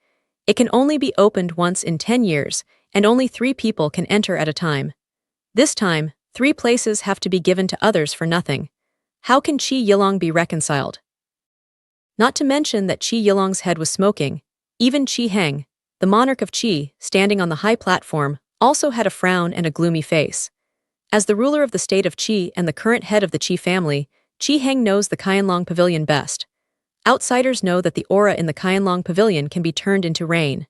It can only be opened once in 10 years, and only 3 people can enter at a time. This time, 3 places have to be given to others for nothing. How can Qi Yilong be reconciled? Not to mention that Qi Yilong's head was smoking. Even Qi Heng, the monarch of Qi, standing on the high platform, also had a frown and a gloomy face. As the ruler of the state of Qi and the current head of the Qi family, Qi Heng knows the Qianlong Pavilion best. Outsiders know that the aura in the Qianlong Pavilion can be turned into rain.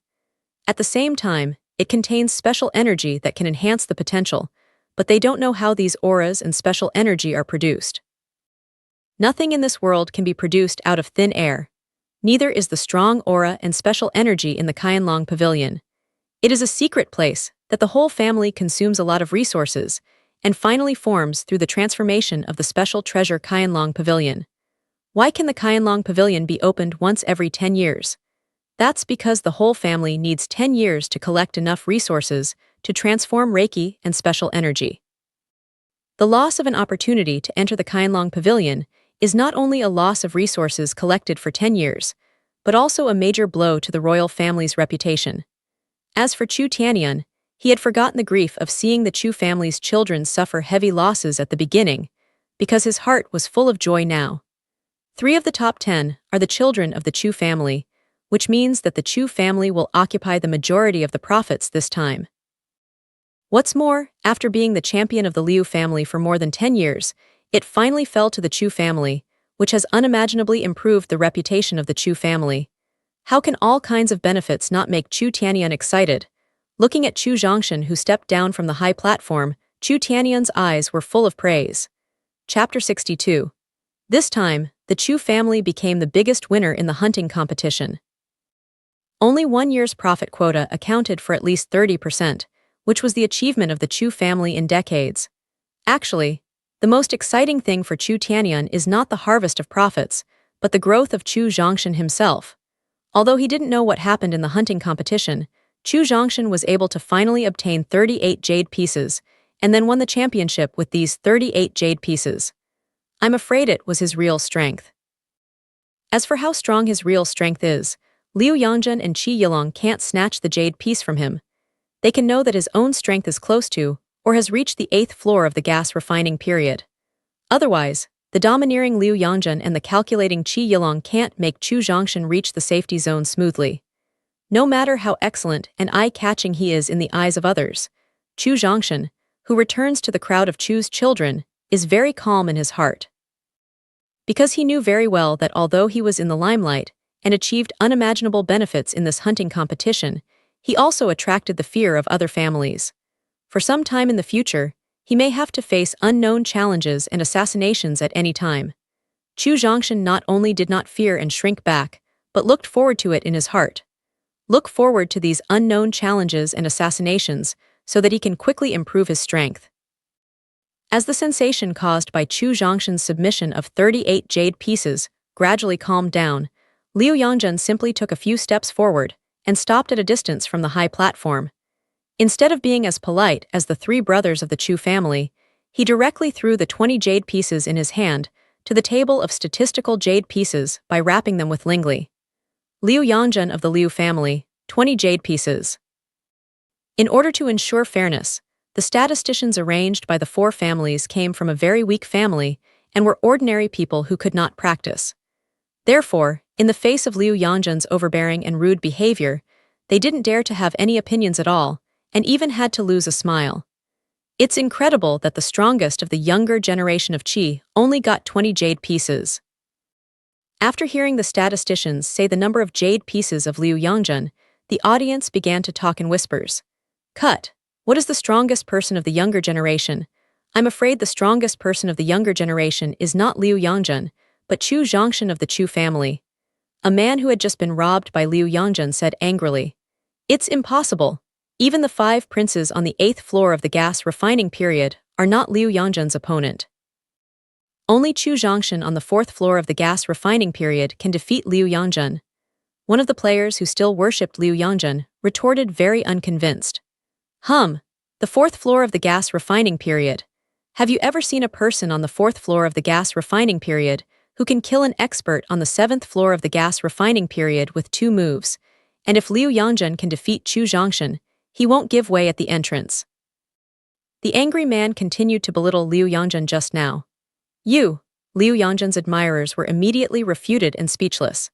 At the same time, it contains special energy that can enhance the potential, but they don't know how these auras and special energy are produced. Nothing in this world can be produced out of thin air. Neither is the strong aura and special energy in the Qianlong Pavilion. It is a secret place that the whole family consumes a lot of resources and finally forms through the transformation of the special treasure Qianlong Pavilion. Why can the Qianlong Pavilion be opened once every 10 years? That's because the whole family needs 10 years to collect enough resources to transform Reiki and special energy. The loss of an opportunity to enter the Qianlong Pavilion is not only a loss of resources collected for 10 years, but also a major blow to the royal family's reputation. As for Chu Tianyun, he had forgotten the grief of seeing the Chu family's children suffer heavy losses at the beginning, because his heart was full of joy now. 3 of the top 10 are the children of the Chu family, which means that the Chu family will occupy the majority of the profits this time. What's more, after being the champion of the Liu family for more than 10 years, it finally fell to the Chu family, which has unimaginably improved the reputation of the Chu family. How can all kinds of benefits not make Chu Tianyun excited? Looking at Chu Zhongshan, who stepped down from the high platform, Chu Tianyun's eyes were full of praise. Chapter 62. This time, the Chu family became the biggest winner in the hunting competition. Only 1 year's profit quota accounted for at least 30%, which was the achievement of the Chu family in decades. Actually, the most exciting thing for Chu Tianyun is not the harvest of profits, but the growth of Chu Zhongshan himself. Although he didn't know what happened in the hunting competition, Chu Zhongshan was able to finally obtain 38 jade pieces, and then won the championship with these 38 jade pieces. I'm afraid it was his real strength. As for how strong his real strength is, Liu Yangzhen and Qi Yilong can't snatch the jade piece from him. They can know that his own strength is close to, or has reached the 8th floor of the gas refining period. Otherwise, the domineering Liu Yangzhen and the calculating Qi Yilong can't make Chu Zhongshan reach the safety zone smoothly. No matter how excellent and eye-catching he is in the eyes of others, Chu Zhongshan, who returns to the crowd of Chu's children, is very calm in his heart. Because he knew very well that although he was in the limelight and achieved unimaginable benefits in this hunting competition, he also attracted the fear of other families. For some time in the future, he may have to face unknown challenges and assassinations at any time. Chu Zhongshan not only did not fear and shrink back, but looked forward to it in his heart. Look forward to these unknown challenges and assassinations so that he can quickly improve his strength. As the sensation caused by Chu Zhongshan's submission of 38 jade pieces gradually calmed down, Liu Yongjun simply took a few steps forward and stopped at a distance from the high platform. Instead of being as polite as the three brothers of the Chu family, he directly threw the 20 jade pieces in his hand to the table of statistical jade pieces by wrapping them with lingli. Liu Yongjun of the Liu family, 20 jade pieces. In order to ensure fairness, the statisticians arranged by the four families came from a very weak family and were ordinary people who could not practice. Therefore, in the face of Liu Yongjun's overbearing and rude behavior, they didn't dare to have any opinions at all, and even had to lose a smile. It's incredible that the strongest of the younger generation of Qi only got 20 jade pieces. After hearing the statisticians say the number of jade pieces of Liu Yongjun, the audience began to talk in whispers. Cut. What is the strongest person of the younger generation? I'm afraid the strongest person of the younger generation is not Liu Yongjun, but Chu Zhongshan of the Chu family. A man who had just been robbed by Liu Yongjun said angrily. It's impossible. Even the 5 princes on the 8th floor of the gas refining period are not Liu Yongjun's opponent. Only Chu Zhongshan on the 4th floor of the gas refining period can defeat Liu Yongjun. One of the players who still worshipped Liu Yongjun retorted very unconvinced. The 4th floor of the gas refining period. Have you ever seen a person on the 4th floor of the gas refining period who can kill an expert on the 7th floor of the gas refining period with 2 moves? And if Liu Yongjun can defeat Chu Zhongshan, he won't give way at the entrance. The angry man continued to belittle Liu Yongjun just now. Liu Yongjun's admirers were immediately refuted and speechless.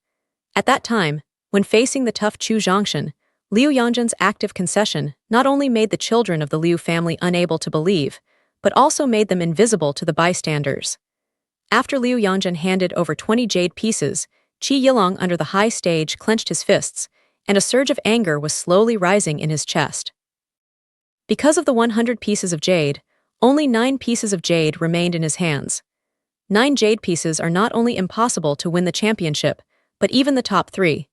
At that time, when facing the tough Chu Zhongshan, Liu Yongjun's active concession not only made the children of the Liu family unable to believe, but also made them invisible to the bystanders. After Liu Yongjun handed over 20 jade pieces, Qi Yilong under the high stage clenched his fists, and a surge of anger was slowly rising in his chest. Because of the 100 pieces of jade, only 9 pieces of jade remained in his hands. 9 jade pieces are not only impossible to win the championship, but even the top 3.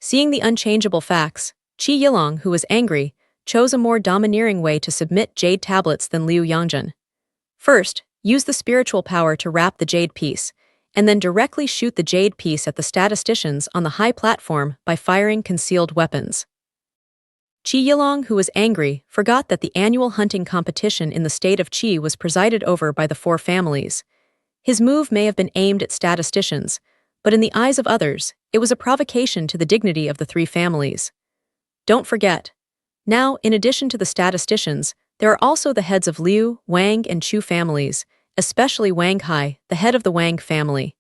Seeing the unchangeable facts, Qi Yilong, who was angry, chose a more domineering way to submit jade tablets than Liu Yongjun. First, use the spiritual power to wrap the jade piece, and then directly shoot the jade piece at the statisticians on the high platform by firing concealed weapons. Qi Yilong, who was angry, forgot that the annual hunting competition in the state of Qi was presided over by the 4 families. His move may have been aimed at statisticians, but in the eyes of others, it was a provocation to the dignity of the 3 families. Don't forget. Now, in addition to the statisticians, there are also the heads of Liu, Wang, and Chu families, especially Wang Hai, the head of the Wang family.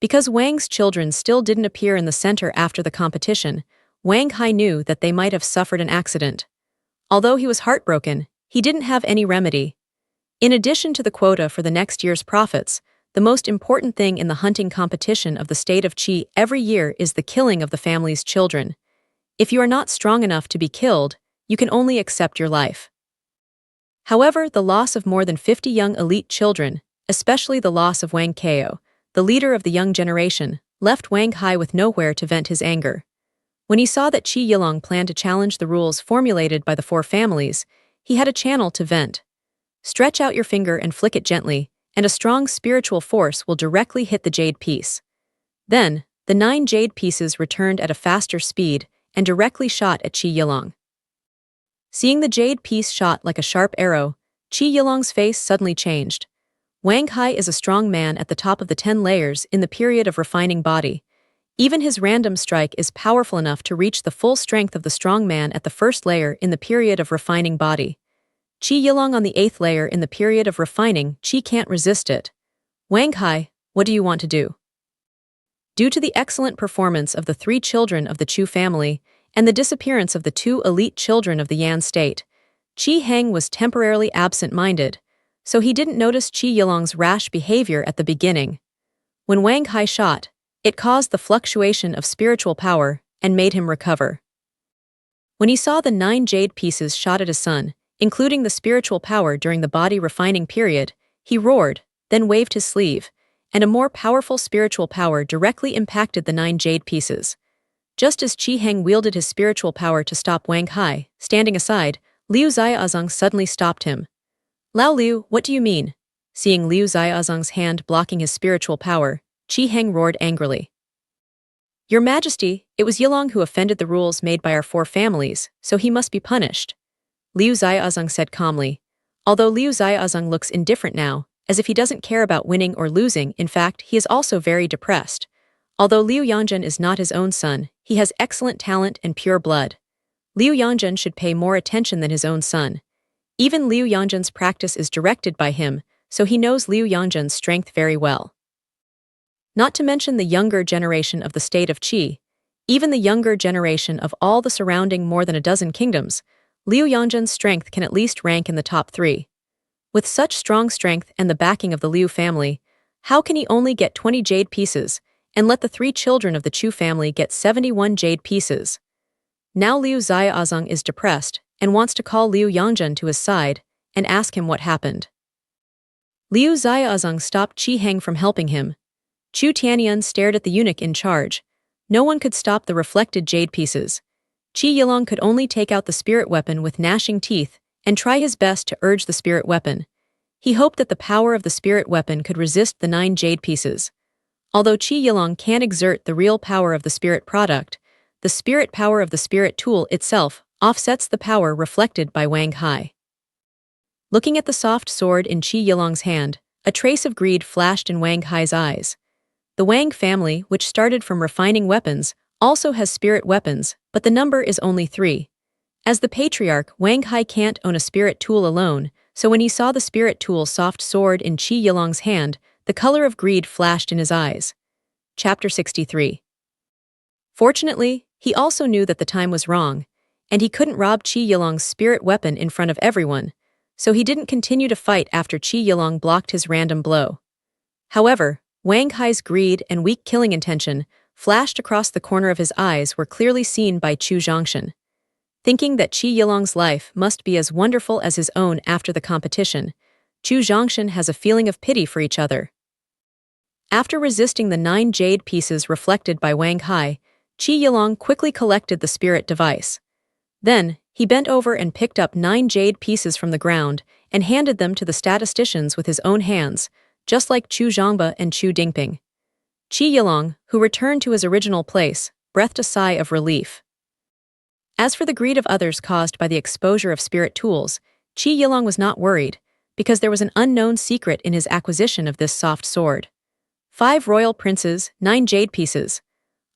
Because Wang's children still didn't appear in the center after the competition, Wang Hai knew that they might have suffered an accident. Although he was heartbroken, he didn't have any remedy. In addition to the quota for the next year's profits, the most important thing in the hunting competition of the state of Qi every year is the killing of the family's children. If you are not strong enough to be killed, you can only accept your life. However, the loss of more than 50 young elite children, especially the loss of Wang Kao, the leader of the young generation, left Wang Hai with nowhere to vent his anger. When he saw that Qi Yilong planned to challenge the rules formulated by the 4 families, he had a channel to vent. Stretch out your finger and flick it gently, and a strong spiritual force will directly hit the jade piece. Then, the 9 jade pieces returned at a faster speed and directly shot at Qi Yilong. Seeing the jade piece shot like a sharp arrow, Qi Yilong's face suddenly changed. Wang Hai is a strong man at the top of the 10 layers in the period of refining body. Even his random strike is powerful enough to reach the full strength of the strong man at the 1st layer in the period of refining body. Qi Yilong on the 8th layer in the period of refining, Qi can't resist it. Wang Hai, what do you want to do? Due to the excellent performance of the 3 children of the Chu family and the disappearance of the 2 elite children of the Yan state, Qi Heng was temporarily absent-minded, so he didn't notice Qi Yilong's rash behavior at the beginning. When Wang Hai shot, it caused the fluctuation of spiritual power and made him recover. When he saw the 9 jade pieces shot at his son, including the spiritual power during the body refining period, he roared, then waved his sleeve, and a more powerful spiritual power directly impacted the 9 jade pieces. Just as Qi Heng wielded his spiritual power to stop Wang Hai, standing aside, Liu Xiaozong suddenly stopped him. Lao Liu, what do you mean? Seeing Liu Xiaozong's hand blocking his spiritual power, Qi Heng roared angrily. Your Majesty, it was Yilong who offended the rules made by our four families, so he must be punished. Liu Xiaozong said calmly. Although Liu Xiaozong looks indifferent now, as if he doesn't care about winning or losing, in fact, he is also very depressed. Although Liu Yangzhen is not his own son, he has excellent talent and pure blood. Liu Yangzhen should pay more attention than his own son. Even Liu Yangzhen's practice is directed by him, so he knows Liu Yangzhen's strength very well. Not to mention the younger generation of the state of Qi, even the younger generation of all the surrounding more than a dozen kingdoms, Liu Yangzhen's strength can at least rank in the top 3. With such strong strength and the backing of the Liu family, how can he only get 20 jade pieces, and let the 3 children of the Chu family get 71 jade pieces? Now Liu Xiaozong is depressed and wants to call Liu Yangzhen to his side and ask him what happened. Liu Xiaozong stopped Qi Heng from helping him. Chu Tianyun stared at the eunuch in charge. No one could stop the reflected jade pieces. Qi Yilong could only take out the spirit weapon with gnashing teeth and try his best to urge the spirit weapon. He hoped that the power of the spirit weapon could resist the 9 jade pieces. Although Qi Yilong can't exert the real power of the spirit product, the spirit power of the spirit tool itself offsets the power reflected by Wang Hai. Looking at the soft sword in Qi Yilong's hand, a trace of greed flashed in Wang Hai's eyes. The Wang family, which started from refining weapons, also has spirit weapons, but the number is only 3. As the patriarch, Wang Hai can't own a spirit tool alone, so when he saw the spirit tool's soft sword in Qi Yilong's hand, the color of greed flashed in his eyes. Chapter 63. Fortunately, he also knew that the time was wrong, and he couldn't rob Qi Yilong's spirit weapon in front of everyone, so he didn't continue to fight after Qi Yilong blocked his random blow. However, Wang Hai's greed and weak killing intention flashed across the corner of his eyes were clearly seen by Chu Zhongshan. Thinking that Qi Yilong's life must be as wonderful as his own after the competition, Chu Zhongshan has a feeling of pity for each other. After resisting the 9 jade pieces reflected by Wang Hai, Qi Yilong quickly collected the spirit device. Then, he bent over and picked up 9 jade pieces from the ground and handed them to the statisticians with his own hands, just like Chu Zhongba and Chu Dingping. Qi Yilong, who returned to his original place, breathed a sigh of relief. As for the greed of others caused by the exposure of spirit tools, Qi Yilong was not worried, because there was an unknown secret in his acquisition of this soft sword. 5 royal princes, 9 jade pieces.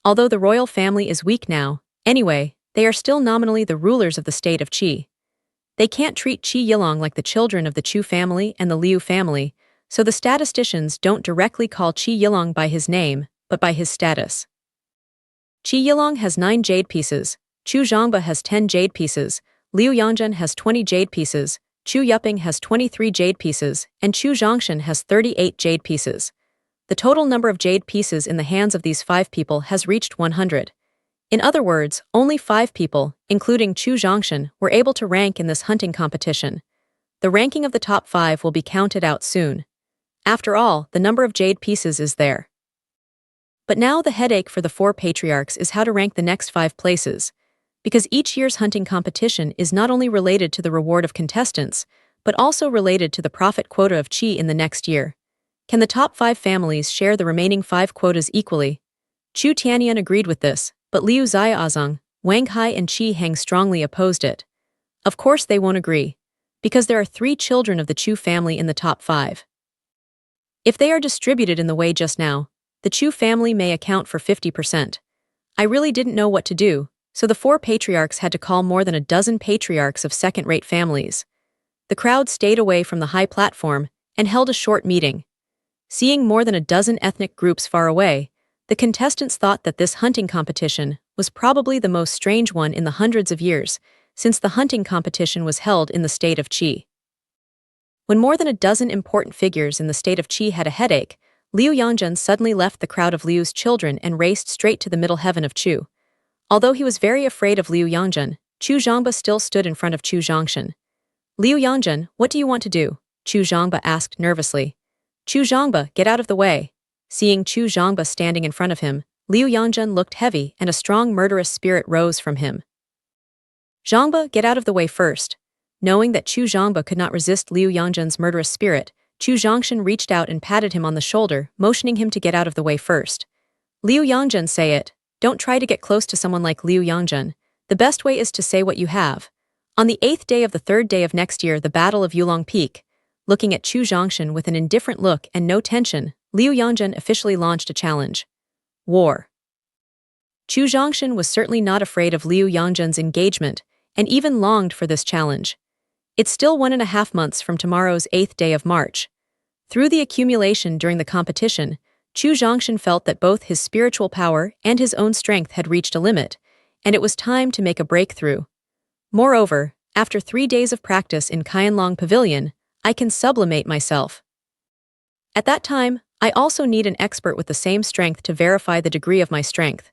Although the royal family is weak now, anyway, they are still nominally the rulers of the state of Qi. They can't treat Qi Yilong like the children of the Chu family and the Liu family, so the statisticians don't directly call Qi Yilong by his name, but by his status. Qi Yilong has 9 jade pieces, Chu Zhongba has 10 jade pieces, Liu Yangzhen has 20 jade pieces, Chu Yuping has 23 jade pieces, and Chu Zhongshan has 38 jade pieces. The total number of jade pieces in the hands of these 5 people has reached 100. In other words, only 5 people, including Chu Zhongshan, were able to rank in this hunting competition. The ranking of the top 5 will be counted out soon. After all, the number of jade pieces is there. But now the headache for the 4 patriarchs is how to rank the next 5 places, because each year's hunting competition is not only related to the reward of contestants, but also related to the profit quota of Qi in the next year. Can the top 5 families share the remaining 5 quotas equally? Chu Tianyun agreed with this, but Liu Xiaozong, Wang Hai and Qi Heng strongly opposed it. Of course they won't agree, because there are 3 children of the Chu family in the top 5. If they are distributed in the way just now, the Chu family may account for 50%. I really didn't know what to do, so the 4 patriarchs had to call more than a dozen patriarchs of second-rate families. The crowd stayed away from the high platform and held a short meeting. Seeing more than a dozen ethnic groups far away, the contestants thought that this hunting competition was probably the most strange one in the hundreds of years, since the hunting competition was held in the state of Qi. When more than a dozen important figures in the state of Qi had a headache, Liu Yangzhen suddenly left the crowd of Liu's children and raced straight to the middle heaven of Chu. Although he was very afraid of Liu Yangzhen, Chu Zhongba still stood in front of Chu Zhongshan. Liu Yangzhen, what do you want to do? Chu Zhongba asked nervously. Chu Zhongba, get out of the way. Seeing Chu Zhongba standing in front of him, Liu Yangzhen looked heavy and a strong murderous spirit rose from him. Zhongba, get out of the way first. knowing that Chu Zhangba could not resist Liu Yangzhen's murderous spirit, Chu Zhongshan reached out and patted him on the shoulder, motioning him to get out of the way first. Liu Yangzhen, say it. Don't try to get close to someone like Liu Yangzhen. The best way is to say what you have. On the 8th day of the 3rd day of next year, the Battle of Yulong Peak, looking at Chu Zhongshan with an indifferent look and no tension, Liu Yangzhen officially launched a challenge. War. Chu Zhongshan was certainly not afraid of Liu Yangzhen's engagement, and even longed for this challenge. It's still 1.5 months from tomorrow's 8th day of March. Through the accumulation during the competition, Chu Zhongshan felt that both his spiritual power and his own strength had reached a limit, and it was time to make a breakthrough. Moreover, after 3 days of practice in Qianlong Pavilion, I can sublimate myself. At that time, I also need an expert with the same strength to verify the degree of my strength.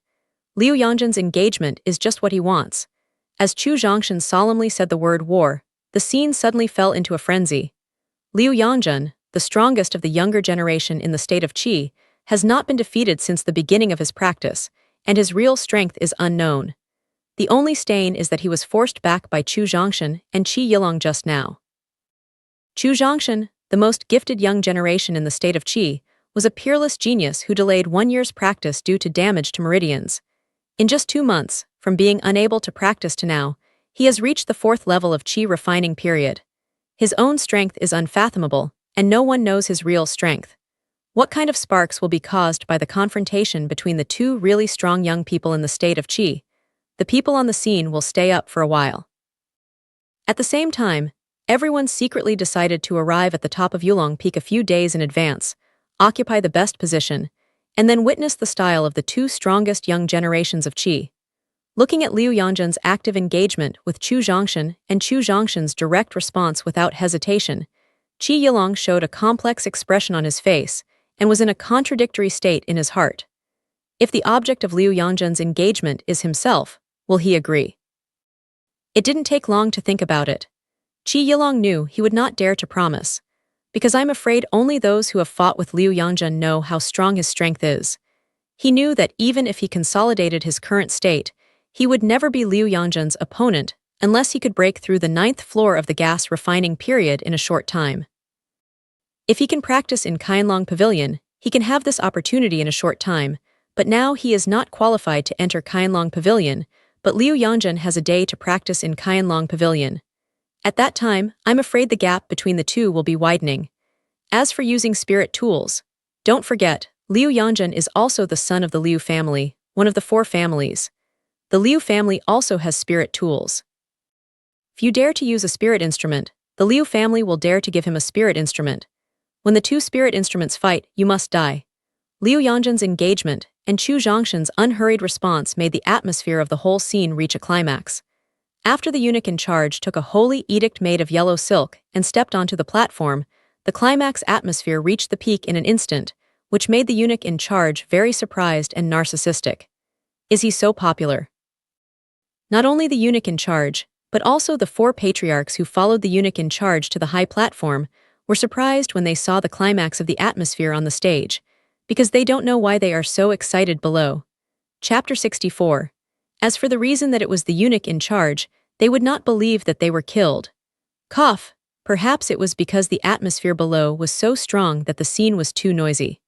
Liu Yangzhen's engagement is just what he wants. As Chu Zhongshan solemnly said the word war, the scene suddenly fell into a frenzy. Liu Yangzhen, the strongest of the younger generation in the state of Qi, has not been defeated since the beginning of his practice, and his real strength is unknown. The only stain is that he was forced back by Chu Zhongshan and Qi Yilong just now. Chu Zhongshan, the most gifted young generation in the state of Qi, was a peerless genius who delayed 1 year's practice due to damage to meridians. In just 2 months, from being unable to practice to now, he has reached the 4th level of Qi refining period. His own strength is unfathomable, and no one knows his real strength. What kind of sparks will be caused by the confrontation between the two really strong young people in the state of Qi? The people on the scene will stay up for a while. At the same time, everyone secretly decided to arrive at the top of Yulong Peak a few days in advance, occupy the best position, and then witness the style of the two strongest young generations of Qi. Looking at Liu Yangzhen's active engagement with Chu Zhongshan and Chu Zhongshan's direct response without hesitation, Qi Yilong showed a complex expression on his face and was in a contradictory state in his heart. If the object of Liu Yangzhen's engagement is himself, will he agree? It didn't take long to think about it. Qi Yilong knew he would not dare to promise, because I'm afraid only those who have fought with Liu Yangzhen know how strong his strength is. He knew that even if he consolidated his current state, he would never be Liu Yangzhen's opponent unless he could break through the 9th floor of the gas refining period in a short time. If he can practice in Qianlong Pavilion, he can have this opportunity in a short time, but now he is not qualified to enter Qianlong Pavilion, but Liu Yangzhen has a day to practice in Qianlong Pavilion. At that time, I'm afraid the gap between the two will be widening. As for using spirit tools, don't forget, Liu Yangzhen is also the son of the Liu family, one of the 4 families. The Liu family also has spirit tools. If you dare to use a spirit instrument, the Liu family will dare to give him a spirit instrument. When the 2 spirit instruments fight, you must die. Liu Yangzhen's engagement and Chu Zhongshan's unhurried response made the atmosphere of the whole scene reach a climax. After the eunuch in charge took a holy edict made of yellow silk and stepped onto the platform, the climax atmosphere reached the peak in an instant, which made the eunuch in charge very surprised and narcissistic. Is he so popular? Not only the eunuch in charge, but also the 4 patriarchs who followed the eunuch in charge to the high platform were surprised when they saw the climax of the atmosphere on the stage, because they don't know why they are so excited below. Chapter 64. As for the reason that it was the eunuch in charge, they would not believe that they were killed. Cough. Perhaps it was because the atmosphere below was so strong that the scene was too noisy.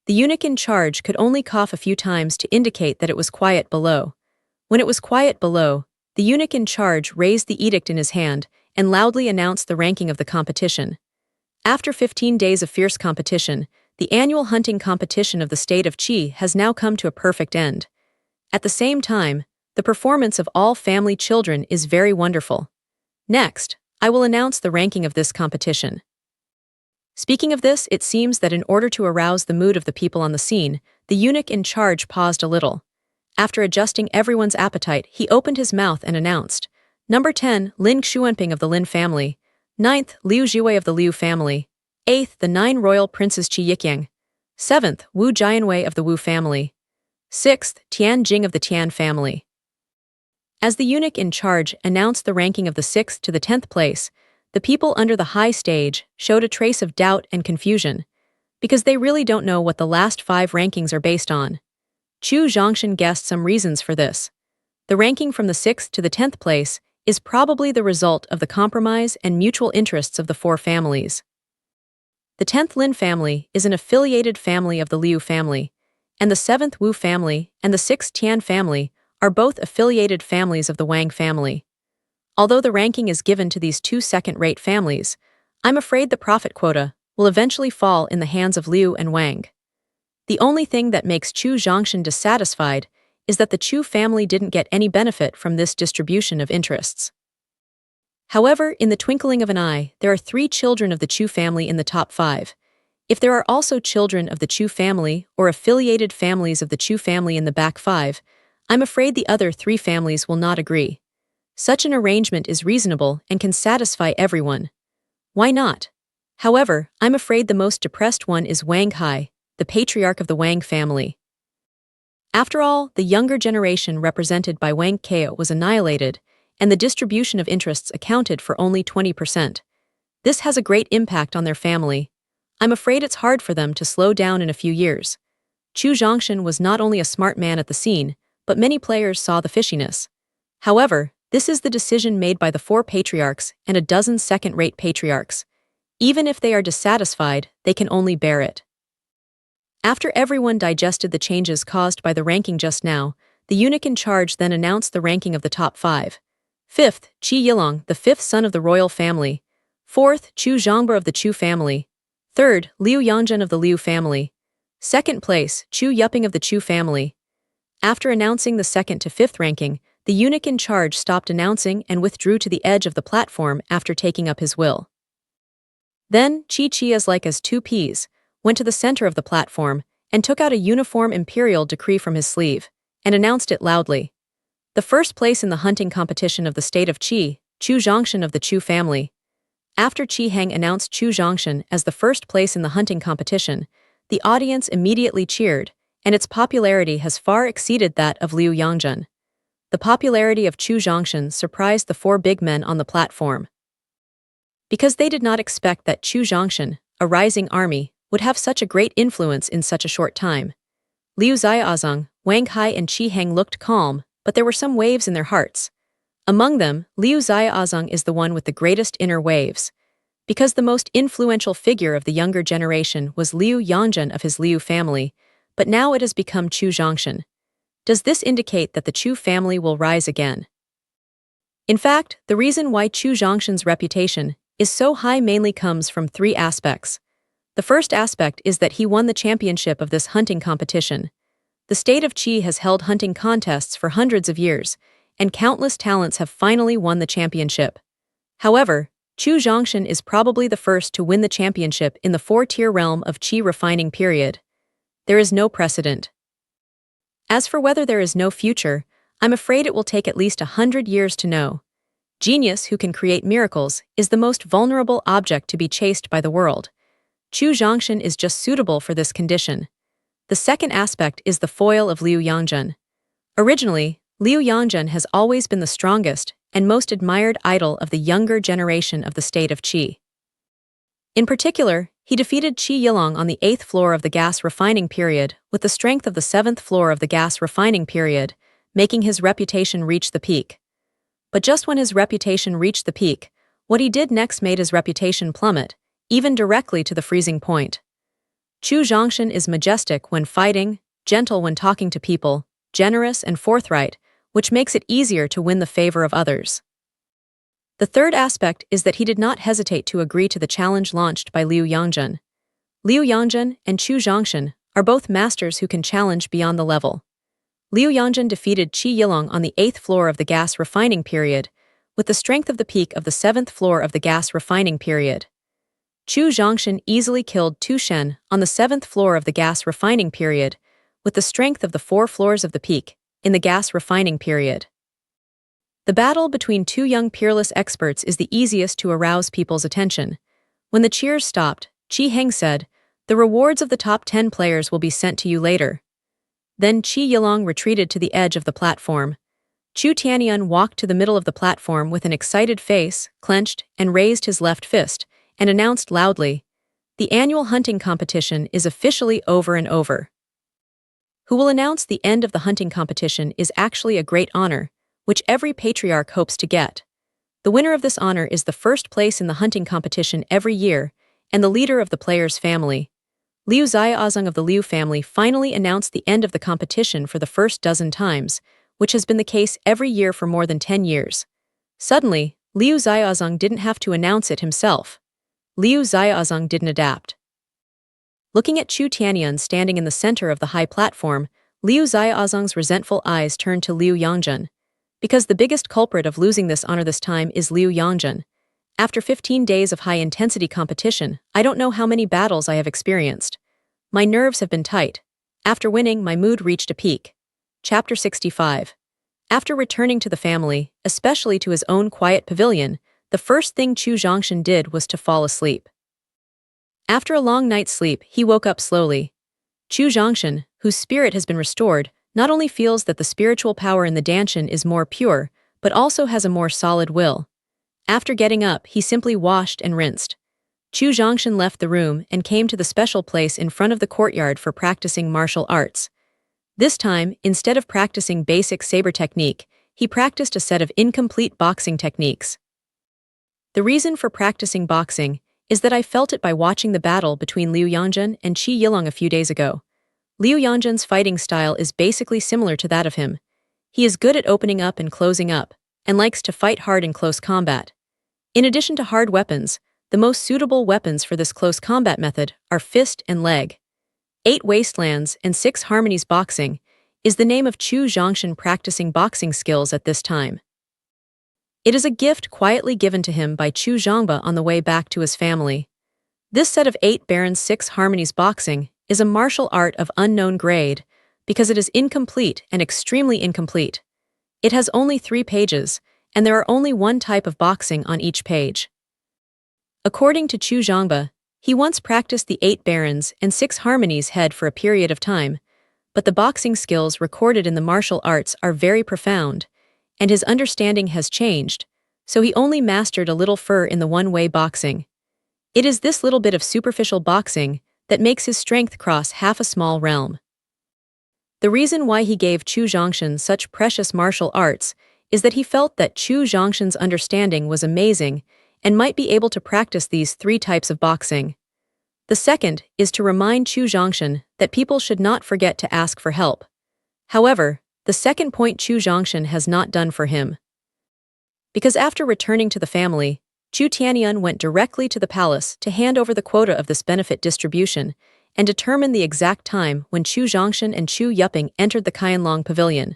The eunuch in charge could only cough a few times to indicate that it was quiet below. When it was quiet below, the eunuch in charge raised the edict in his hand and loudly announced the ranking of the competition. After 15 days of fierce competition, the annual hunting competition of the state of Qi has now come to a perfect end. At the same time, the performance of all family children is very wonderful. Next, I will announce the ranking of this competition. Speaking of this, it seems that in order to arouse the mood of the people on the scene, the eunuch in charge paused a little. After adjusting everyone's appetite, he opened his mouth and announced, Number 10, Lin Xuanping of the Lin family. 9th, Liu Jiwei of the Liu family. 8th, the 9 royal princes Qi Yikyang. 7th, Wu Jianwei of the Wu family. 6th, Tian Jing of the Tian family. As the eunuch in charge announced the ranking of the 6th to the 10th place, the people under the high stage showed a trace of doubt and confusion, because they really don't know what the last 5 rankings are based on. Chu Zhongshan guessed some reasons for this. The ranking from the 6th to the 10th place is probably the result of the compromise and mutual interests of the four families. The 10th Lin family is an affiliated family of the Liu family, and the 7th Wu family and the 6th Tian family are both affiliated families of the Wang family. Although the ranking is given to these two second-rate families, I'm afraid the profit quota will eventually fall in the hands of Liu and Wang. The only thing that makes Chu Zhongshan dissatisfied is that the Chu family didn't get any benefit from this distribution of interests. However, in the twinkling of an eye, there are 3 children of the Chu family in the top 5. If there are also children of the Chu family or affiliated families of the Chu family in the back 5, I'm afraid the other 3 families will not agree. Such an arrangement is reasonable and can satisfy everyone. Why not? However, I'm afraid the most depressed one is Wang Hai, the patriarch of the Wang family. After all, the younger generation represented by Wang Kao was annihilated, and the distribution of interests accounted for only 20%. This has a great impact on their family. I'm afraid it's hard for them to slow down in a few years. Chu Zhongshan was not only a smart man at the scene, but many players saw the fishiness. However, this is the decision made by the 4 patriarchs and a dozen second-rate patriarchs. Even if they are dissatisfied, they can only bear it. After everyone digested the changes caused by the ranking just now, the eunuch in charge then announced the ranking of the top 5. 5th, Qi Yilong, the 5th son of the royal family. 4th, Chu Zhongba of the Chu family. 3rd, Liu Yangzhen of the Liu family. 2nd place, Chu Yuping of the Chu family. After announcing the 2nd to 5th ranking, the eunuch in charge stopped announcing and withdrew to the edge of the platform after taking up his will. Then, Qi as like as 2 peas, went to the center of the platform and took out a uniform imperial decree from his sleeve, and announced it loudly. The first place in the hunting competition of the state of Qi, Chu Zhongshan of the Chu family. After Qi Heng announced Chu Zhongshan as the first place in the hunting competition, the audience immediately cheered, and its popularity has far exceeded that of Liu Yangzhen. The popularity of Chu Zhongshan surprised the 4 big men on the platform. Because they did not expect that Chu Zhongshan, a rising army, would have such a great influence in such a short time. Liu Xiaozong, Wang Hai and Qi Heng looked calm, but there were some waves in their hearts. Among them, Liu Xiaozong is the one with the greatest inner waves. Because the most influential figure of the younger generation was Liu Yangzhen of his Liu family, but now it has become Chu Zhongshan. Does this indicate that the Chu family will rise again? In fact, the reason why Chu Zhongshan's reputation is so high mainly comes from 3 aspects. The first aspect is that he won the championship of this hunting competition. The state of Qi has held hunting contests for hundreds of years, and countless talents have finally won the championship. However, Chu Zhongshan is probably the first to win the championship in the 4-tier realm of Qi refining period. There is no precedent. As for whether there is no future, I'm afraid it will take at least 100 years to know. Genius who can create miracles is the most vulnerable object to be chased by the world. Chu Zhongshan is just suitable for this condition. The second aspect is the foil of Liu Yangzhen. Originally, Liu Yangzhen has always been the strongest and most admired idol of the younger generation of the state of Qi. In particular, he defeated Qi Yilong on the 8th floor of the gas refining period with the strength of the 7th floor of the gas refining period, making his reputation reach the peak. But just when his reputation reached the peak, what he did next made his reputation plummet, even directly to the freezing point. Chu Zhongshan is majestic when fighting, gentle when talking to people, generous and forthright, which makes it easier to win the favor of others. The third aspect is that he did not hesitate to agree to the challenge launched by Liu Yangzhen. Liu Yangzhen and Chu Zhongshan are both masters who can challenge beyond the level. Liu Yangzhen defeated Qi Yilong on the 8th floor of the gas refining period, with the strength of the peak of the 7th floor of the gas refining period. Chu Zhongshan easily killed Tu Shen on the 7th floor of the gas refining period, with the strength of the 4 floors of the peak in the gas refining period. The battle between 2 young peerless experts is the easiest to arouse people's attention. When the cheers stopped, Qi Heng said, "The rewards of the top 10 players will be sent to you later." Then Qi Yilong retreated to the edge of the platform. Chu Tianyun walked to the middle of the platform with an excited face, clenched, and raised his left fist, and announced loudly, "The annual hunting competition is officially over and over." Who will announce the end of the hunting competition is actually a great honor, which every patriarch hopes to get. The winner of this honor is the first place in the hunting competition every year, and the leader of the player's family. Liu Xiaozong of the Liu family finally announced the end of the competition for the first dozen times, which has been the case every year for more than 10 years. Suddenly, Liu Xiaozong didn't have to announce it himself. Liu Xiaozong didn't adapt. Looking at Chu Tianyun standing in the center of the high platform, Liu Xiaozong's resentful eyes turned to Liu Yongjun. Because the biggest culprit of losing this honor this time is Liu Yongjun. After 15 days of high-intensity competition, I don't know how many battles I have experienced. My nerves have been tight. After winning, my mood reached a peak. Chapter 65. After returning to the family, especially to his own quiet pavilion, the first thing Chu Zhongshan did was to fall asleep. After a long night's sleep, he woke up slowly. Chu Zhongshan, whose spirit has been restored, not only feels that the spiritual power in the Danshan is more pure, but also has a more solid will. After getting up, he simply washed and rinsed. Chu Zhongshan left the room and came to the special place in front of the courtyard for practicing martial arts. This time, instead of practicing basic saber technique, he practiced a set of incomplete boxing techniques. The reason for practicing boxing is that I felt it by watching the battle between Liu Yongjun and Qi Yilong a few days ago. Liu Yongjun's fighting style is basically similar to that of him. He is good at opening up and closing up, and likes to fight hard in close combat. In addition to hard weapons, the most suitable weapons for this close combat method are fist and leg. 8 Wastelands and 6 Harmonies Boxing is the name of Chu Zhongshan practicing boxing skills at this time. It is a gift quietly given to him by Chu Zhongba on the way back to his family. This set of 8 Barons 6 Harmonies Boxing is a martial art of unknown grade because it is incomplete and extremely incomplete. It has only 3 pages, and there are only 1 type of boxing on each page. According to Chu Zhongba, he once practiced the 8 Barons and 6 Harmonies head for a period of time, but the boxing skills recorded in the martial arts are very profound, and his understanding has changed, so he only mastered a little fur in the one-way boxing. It is this little bit of superficial boxing that makes his strength cross half a small realm. The reason why he gave Chu Zhongshan such precious martial arts is that he felt that Chu Zhongshan's understanding was amazing and might be able to practice these 3 types of boxing. The second is to remind Chu Zhongshan that people should not forget to ask for help. However, the second point Chu Zhongshan has not done for him. Because after returning to the family, Chu Tianyun went directly to the palace to hand over the quota of this benefit distribution and determine the exact time when Chu Zhongshan and Chu Yuping entered the Qianlong pavilion.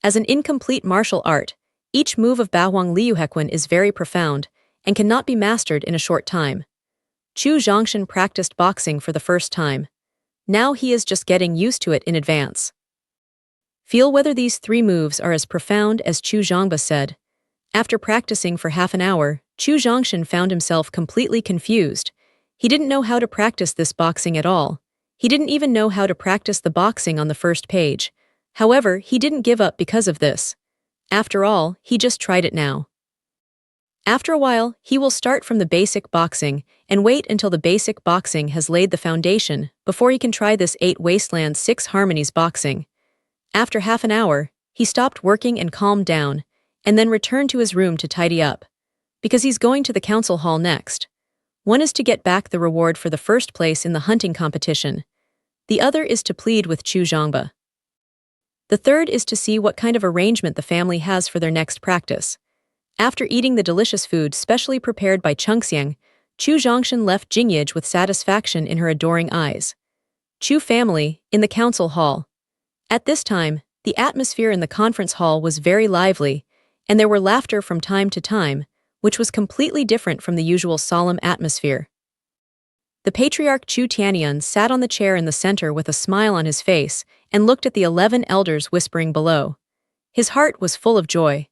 As an incomplete martial art, each move of Baohuang Liuhequan is very profound and cannot be mastered in a short time. Chu Zhongshan practiced boxing for the first time. Now he is just getting used to it in advance. Feel whether these 3 moves are as profound as Chu Zhongba said. After practicing for half an hour, Chu Zhongshan found himself completely confused. He didn't know how to practice this boxing at all. He didn't even know how to practice the boxing on the first page. However, he didn't give up because of this. After all, he just tried it now. After a while, he will start from the basic boxing and wait until the basic boxing has laid the foundation before he can try this 8 Wastelands 6 Harmonies boxing. After half an hour, he stopped working and calmed down, and then returned to his room to tidy up. Because he's going to the council hall next. One is to get back the reward for the first place in the hunting competition. The other is to plead with Chu Zhongba. The third is to see what kind of arrangement the family has for their next practice. After eating the delicious food specially prepared by Chengxiang, Chu Zhongshan left Jingyij with satisfaction in her adoring eyes. Chu family, in the council hall. At this time, the atmosphere in the conference hall was very lively, and there were laughter from time to time, which was completely different from the usual solemn atmosphere. The patriarch Chu Tianyun sat on the chair in the center with a smile on his face and looked at the 11 elders whispering below. His heart was full of joy.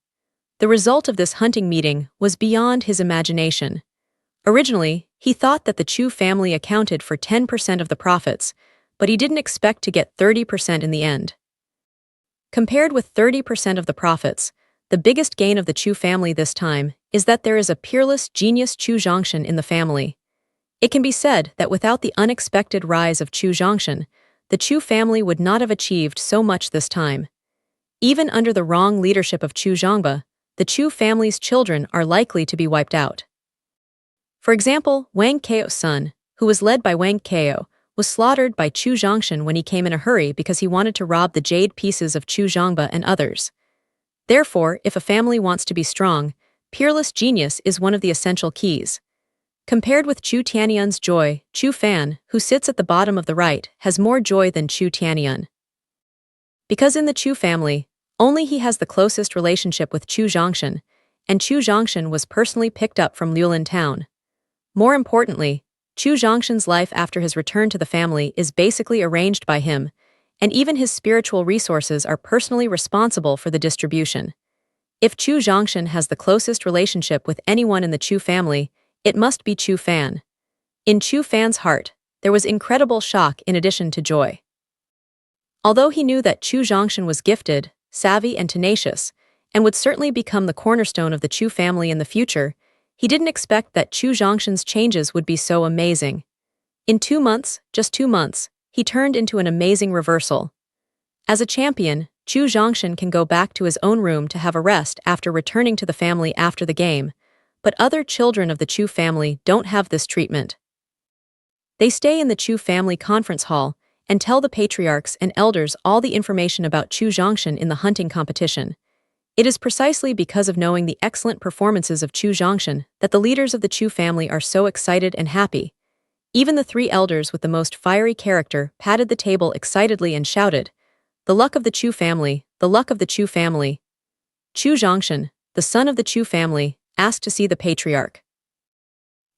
The result of this hunting meeting was beyond his imagination. Originally, he thought that the Chu family accounted for 10% of the profits, but he didn't expect to get 30% in the end. Compared with 30% of the profits, the biggest gain of the Chu family this time is that there is a peerless genius Chu Zhongshan in the family. It can be said that without the unexpected rise of Chu Zhongshan, the Chu family would not have achieved so much this time. Even under the wrong leadership of Chu Zhongba, the Chu family's children are likely to be wiped out. For example, Wang Keo's son, who was led by Wang Keo, was slaughtered by Chu Zhongshan when he came in a hurry because he wanted to rob the jade pieces of Chu Zhongba and others. Therefore, if a family wants to be strong, peerless genius is one of the essential keys. Compared with Chu Tianyun's joy, Chu Fan, who sits at the bottom of the right, has more joy than Chu Tianyun. Because in the Chu family, only he has the closest relationship with Chu Zhongshan, and Chu Zhongshan was personally picked up from Liulin town. More importantly, Chu Zhongshan's life after his return to the family is basically arranged by him, and even his spiritual resources are personally responsible for the distribution. If Chu Zhongshan has the closest relationship with anyone in the Chu family, it must be Chu Fan. In Chu Fan's heart, there was incredible shock in addition to joy. Although he knew that Chu Zhongshan was gifted, savvy and tenacious, and would certainly become the cornerstone of the Chu family in the future, he didn't expect that Chu Zhongshan's changes would be so amazing. In 2 months, just 2 months, he turned into an amazing reversal. As a champion, Chu Zhongshan can go back to his own room to have a rest after returning to the family after the game, but other children of the Chu family don't have this treatment. They stay in the Chu family conference hall and tell the patriarchs and elders all the information about Chu Zhongshan in the hunting competition. It is precisely because of knowing the excellent performances of Chu Zhongshan that the leaders of the Chu family are so excited and happy. Even the 3 elders with the most fiery character patted the table excitedly and shouted, "The luck of the Chu family, the luck of the Chu family." Chu Zhongshan, the son of the Chu family, asked to see the patriarch.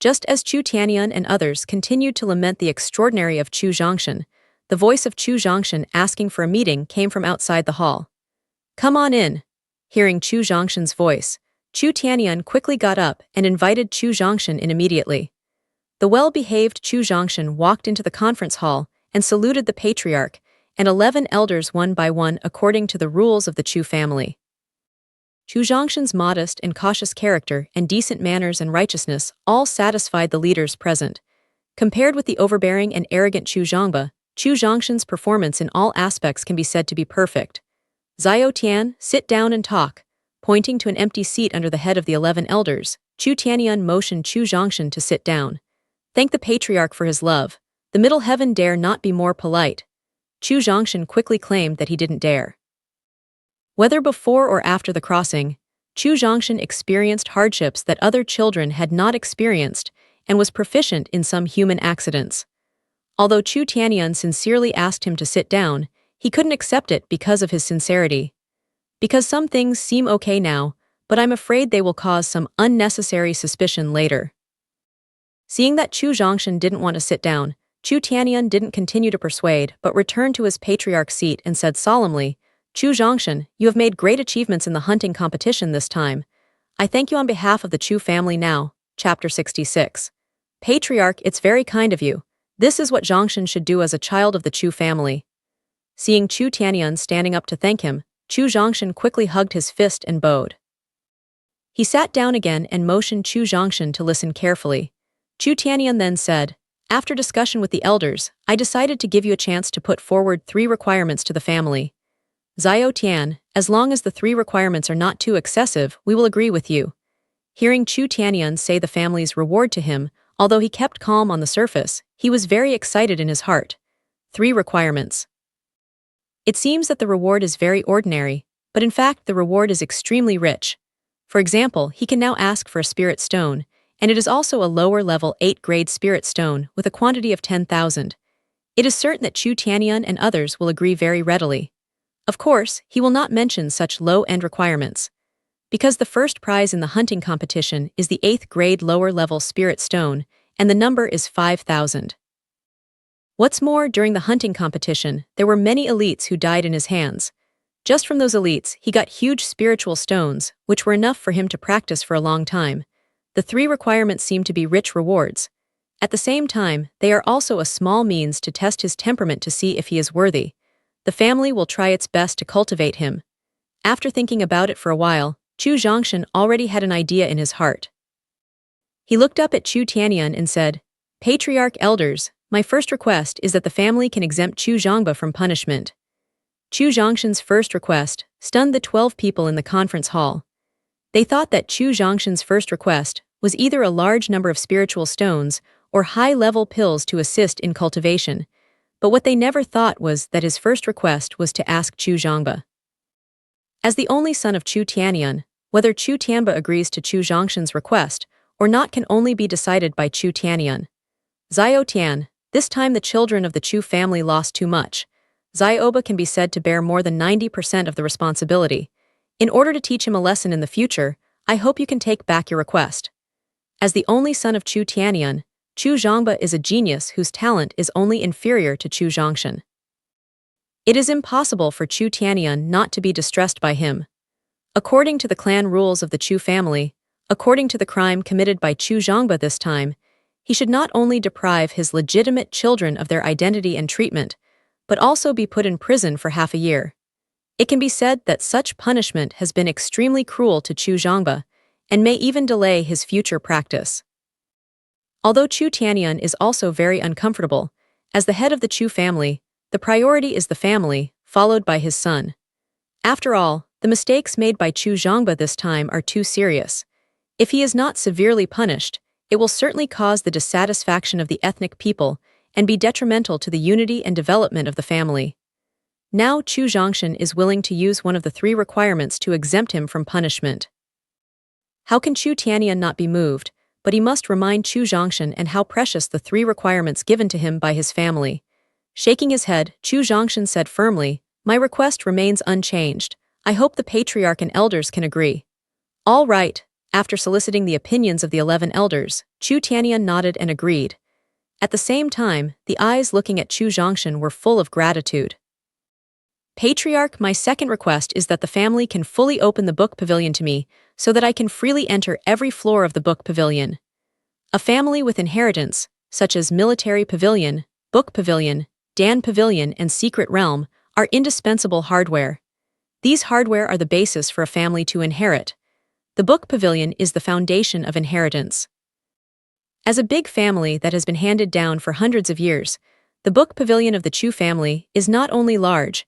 Just as Chu Tianyun and others continued to lament the extraordinary of Chu Zhongshan, the voice of Chu Zhongshan asking for a meeting came from outside the hall. "Come on in." Hearing Chu Zhongshan's voice, Chu Tianyun quickly got up and invited Chu Zhongshan in immediately. The well-behaved Chu Zhongshan walked into the conference hall and saluted the patriarch and 11 elders one by one according to the rules of the Chu family. Chu Zhongshan's modest and cautious character and decent manners and righteousness all satisfied the leaders present. Compared with the overbearing and arrogant Chu Zhongba, Chu Zhongshan's performance in all aspects can be said to be perfect. "Xiao Tian, sit down and talk." Pointing to an empty seat under the head of the 11 elders, Chu Tianyun motioned Chu Zhongshan to sit down. "Thank the patriarch for his love. The middle heaven dare not be more polite." Chu Zhongshan quickly claimed that he didn't dare. Whether before or after the crossing, Chu Zhongshan experienced hardships that other children had not experienced and was proficient in some human accidents. Although Chu Tianyun sincerely asked him to sit down, he couldn't accept it because of his sincerity. "Because some things seem okay now, but I'm afraid they will cause some unnecessary suspicion later." Seeing that Chu Zhongshan didn't want to sit down, Chu Tianyun didn't continue to persuade but returned to his patriarch's seat and said solemnly, "Chu Zhongshan, you have made great achievements in the hunting competition this time. I thank you on behalf of the Chu family now." Chapter 66. "Patriarch, it's very kind of you. This is what Zhongshan should do as a child of the Chu family." Seeing Chu Tianyun standing up to thank him, Chu Zhongshan quickly hugged his fist and bowed. He sat down again and motioned Chu Zhongshan to listen carefully. Chu Tianyun then said, "After discussion with the elders, I decided to give you a chance to put forward 3 requirements to the family. Xiao Tian, as long as the 3 requirements are not too excessive, we will agree with you." Hearing Chu Tianyun say the family's reward to him, although he kept calm on the surface, he was very excited in his heart. 3 requirements. It seems that the reward is very ordinary, but in fact the reward is extremely rich. For example, he can now ask for a spirit stone, and it is also a lower-level 8-grade spirit stone with a quantity of 10,000. It is certain that Chu Tianyun and others will agree very readily. Of course, he will not mention such low-end requirements, because the first prize in the hunting competition is the 8th-grade lower-level spirit stone, and the number is 5,000. What's more, during the hunting competition, there were many elites who died in his hands. Just from those elites, he got huge spiritual stones, which were enough for him to practice for a long time. The 3 requirements seem to be rich rewards. At the same time, they are also a small means to test his temperament to see if he is worthy. The family will try its best to cultivate him. After thinking about it for a while, Chu Zhongshan already had an idea in his heart. He looked up at Chu Tianyun and said, "Patriarch elders, my first request is that the family can exempt Chu Zhongba from punishment." Chu Zhongshan's first request stunned the 12 people in the conference hall. They thought that Chu Zhongshan's first request was either a large number of spiritual stones or high-level pills to assist in cultivation, but what they never thought was that his first request was to ask Chu Zhangba. As the only son of Chu Tianyun, whether Chu Tianba agrees to Chu Zhongshan's request or not can only be decided by Chu Tianyun. Xiao Tian, this time the children of the Chu family lost too much. Xiaoba can be said to bear more than 90% of the responsibility. In order to teach him a lesson in the future, I hope you can take back your request. As the only son of Chu Tianyun, Chu Zhangba is a genius whose talent is only inferior to Chu Zhongshan. It is impossible for Chu Tianyun not to be distressed by him. According to the clan rules of the Chu family, according to the crime committed by Chu Zhangba this time, he should not only deprive his legitimate children of their identity and treatment, but also be put in prison for half a year. It can be said that such punishment has been extremely cruel to Chu Zhangba, and may even delay his future practice. Although Chu Tianyun is also very uncomfortable, as the head of the Chu family, the priority is the family, followed by his son. After all, the mistakes made by Chu Zhangba this time are too serious. If he is not severely punished, it will certainly cause the dissatisfaction of the ethnic people and be detrimental to the unity and development of the family. Now Chu Zhongshan is willing to use one of the 3 requirements to exempt him from punishment. How can Chu Tianyun not be moved, but he must remind Chu Zhongshan and how precious the 3 requirements given to him by his family. Shaking his head, Chu Zhongshan said firmly, "My request remains unchanged. I hope the patriarch and elders can agree." "All right." After soliciting the opinions of the 11 elders, Chu Tianyun nodded and agreed. At the same time, the eyes looking at Chu Zhongshan were full of gratitude. "Patriarch, my second request is that the family can fully open the book pavilion to me, so that I can freely enter every floor of the book pavilion. A family with inheritance, such as military pavilion, book pavilion, Dan pavilion, and secret realm, are indispensable hardware. These hardware are the basis for a family to inherit. The book pavilion is the foundation of inheritance. As a big family that has been handed down for hundreds of years, the book pavilion of the Chu family is not only large,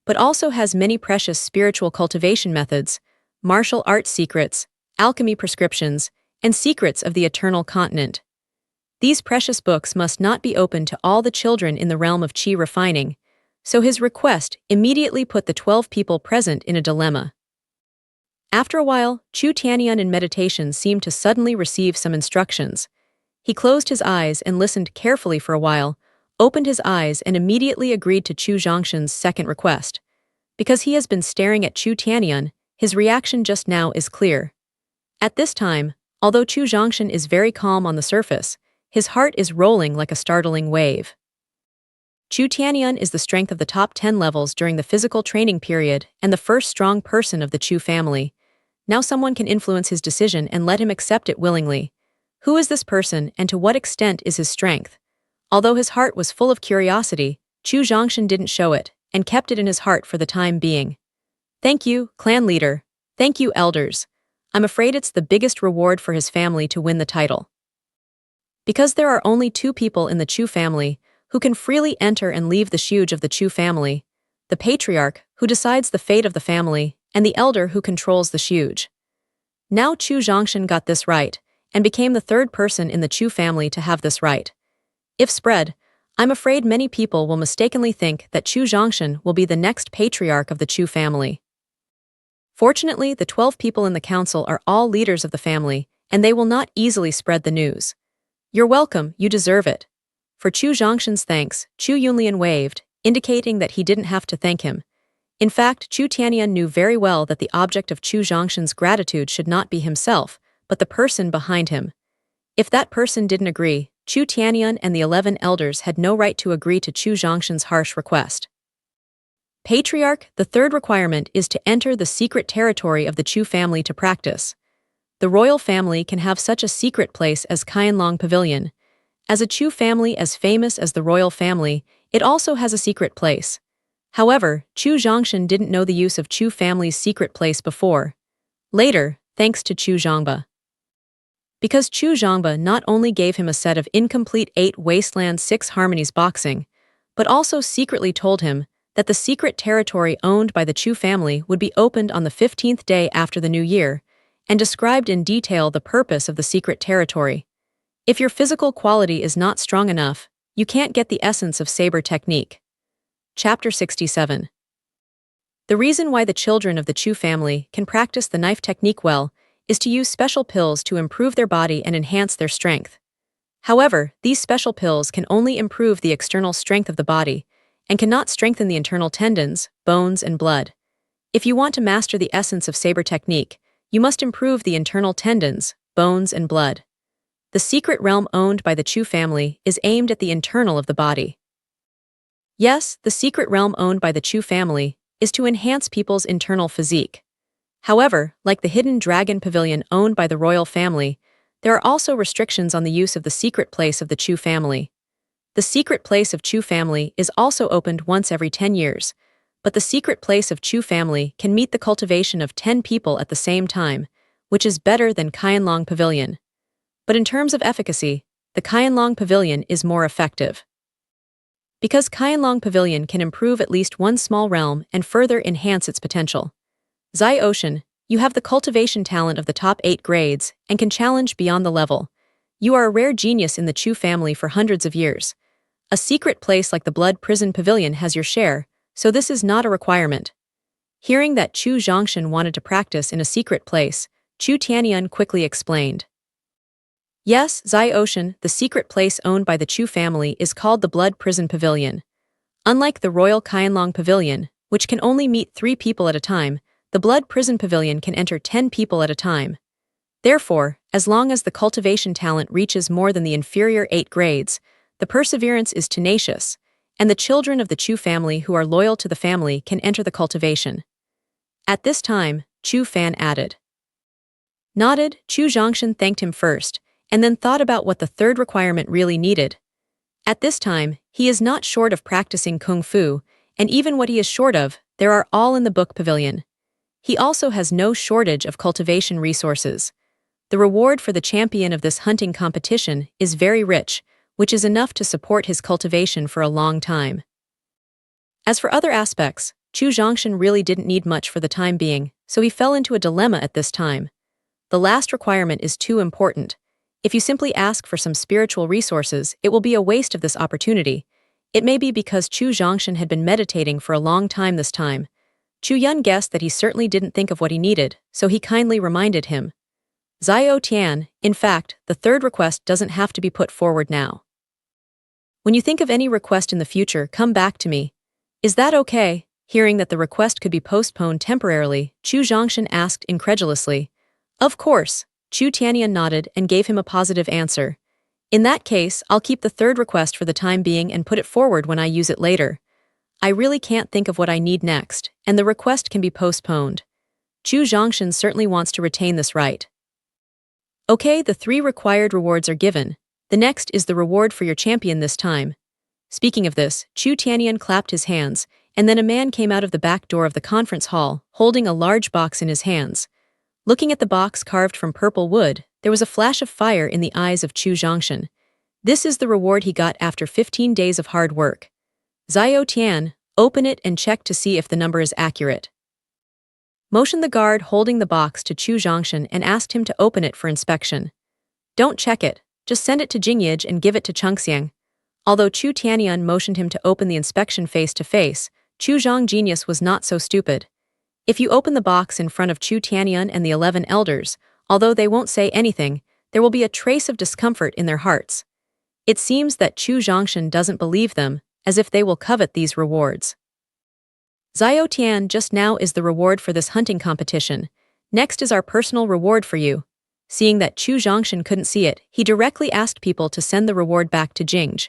but also has many precious spiritual cultivation methods, martial arts secrets, alchemy prescriptions, and secrets of the eternal continent. These precious books must not be open to all the children in the realm of Qi refining, so his request immediately put the 12 people present in a dilemma. After a while, Chu Tianyun in meditation seemed to suddenly receive some instructions. He closed his eyes and listened carefully for a while, opened his eyes and immediately agreed to Chu Zhongshan's second request. Because he has been staring at Chu Tianyun, his reaction just now is clear. At this time, although Chu Zhongshan is very calm on the surface, his heart is rolling like a startling wave. Chu Tianyun is the strength of the top 10 levels during the physical training period and the first strong person of the Chu family. Now someone can influence his decision and let him accept it willingly. Who is this person and to what extent is his strength? Although his heart was full of curiosity, Chu Zhongshan didn't show it and kept it in his heart for the time being. "Thank you, clan leader. Thank you, elders. I'm afraid it's the biggest reward for his family to win the title." Because there are only 2 people in the Chu family who can freely enter and leave the shuge of the Chu family, the patriarch, who decides the fate of the family, and the elder who controls the shuge. Now Chu Zhongshan got this right, and became the 3rd person in the Chu family to have this right. If spread, I'm afraid many people will mistakenly think that Chu Zhongshan will be the next patriarch of the Chu family. Fortunately, the 12 people in the council are all leaders of the family, and they will not easily spread the news. "You're welcome, you deserve it." For Chu Zhongshan's thanks, Chu Yunlian waved, indicating that he didn't have to thank him. In fact, Chu Tianyun knew very well that the object of Chu Zhongshan's gratitude should not be himself, but the person behind him. If that person didn't agree, Chu Tianyun and the 11 elders had no right to agree to Chu Zhongshan's harsh request. Patriarch, the 3rd requirement is to enter the secret territory of the Chu family to practice. The royal family can have such a secret place as Qianlong Pavilion. As a Chu family as famous as the royal family, it also has a secret place. However, Chu Zhongshan didn't know the use of Chu family's secret place before. Later, thanks to Chu Zhangba. Because Chu Zhangba not only gave him a set of incomplete 8 Wasteland 6 Harmonies boxing, but also secretly told him that the secret territory owned by the Chu family would be opened on the 15th day after the new year, and described in detail the purpose of the secret territory. If your physical quality is not strong enough, you can't get the essence of saber technique. Chapter 67. The reason why the children of the Chu family can practice the knife technique well is to use special pills to improve their body and enhance their strength. However, these special pills can only improve the external strength of the body and cannot strengthen the internal tendons, bones, and blood. If you want to master the essence of saber technique, you must improve the internal tendons, bones, and blood. The secret realm owned by the Chu family is aimed at the internal of the body. Yes, the secret realm owned by the Chu family is to enhance people's internal physique. However, like the hidden dragon pavilion owned by the royal family, there are also restrictions on the use of the secret place of the Chu family. The secret place of Chu family is also opened once every 10 years, but the secret place of Chu family can meet the cultivation of 10 people at the same time, which is better than Qianlong Pavilion. But in terms of efficacy, the Qianlong Pavilion is more effective. Because Qianlong Pavilion can improve at least one small realm and further enhance its potential. Zai Ocean, you have the cultivation talent of the top 8 grades and can challenge beyond the level. You are a rare genius in the Chu family for hundreds of years. A secret place like the Blood Prison Pavilion has your share, so this is not a requirement. Hearing that Chu Zhongshan wanted to practice in a secret place, Chu Tianyun quickly explained. Yes, Zai Ocean, the secret place owned by the Chu family is called the Blood Prison Pavilion. Unlike the Royal Qianlong Pavilion, which can only meet 3 people at a time, the Blood Prison Pavilion can enter 10 people at a time. Therefore, as long as the cultivation talent reaches more than the inferior 8 grades, the perseverance is tenacious, and the children of the Chu family who are loyal to the family can enter the cultivation. At this time, Chu Fan added. Nodded, Chu Zhongshan thanked him first, and then thought about what the third requirement really needed. At this time, he is not short of practicing kung fu, and even what he is short of, there are all in the book pavilion. He also has no shortage of cultivation resources. The reward for the champion of this hunting competition is very rich, which is enough to support his cultivation for a long time. As for other aspects, Chu Zhongshan really didn't need much for the time being, so he fell into a dilemma at this time. The last requirement is too important. If you simply ask for some spiritual resources, it will be a waste of this opportunity. It may be because Chu Zhongshan had been meditating for a long time this time. Chu Yun guessed that he certainly didn't think of what he needed, so he kindly reminded him. Zio Tian, in fact, the third request doesn't have to be put forward now. When you think of any request in the future, come back to me. Is that okay? Hearing that the request could be postponed temporarily, Chu Zhongshan asked incredulously. Of course. Chu Tianyun nodded and gave him a positive answer. In that case, I'll keep the third request for the time being and put it forward when I use it later. I really can't think of what I need next, and the request can be postponed. Chu Zhongshan certainly wants to retain this right. Okay, the 3 required rewards are given. The next is the reward for your champion this time. Speaking of this, Chu Tianyun clapped his hands, and then a man came out of the back door of the conference hall, holding a large box in his hands. Looking at the box carved from purple wood, there was a flash of fire in the eyes of Chu Zhongshan. This is the reward he got after 15 days of hard work. Zio Tian, open it and check to see if the number is accurate. Motioned the guard holding the box to Chu Zhongshan and asked him to open it for inspection. Don't check it, just send it to Jingyij and give it to Chengxiang. Although Chu Tianyun motioned him to open the inspection face to face, Chu Zhong genius was not so stupid. If you open the box in front of Chu Tianyun and the 11 elders, although they won't say anything, there will be a trace of discomfort in their hearts. It seems that Chu Zhongshan doesn't believe them, as if they will covet these rewards. Zio Tian, just now is the reward for this hunting competition. Next is our personal reward for you. Seeing that Chu Zhongshan couldn't see it, he directly asked people to send the reward back to Jingyij.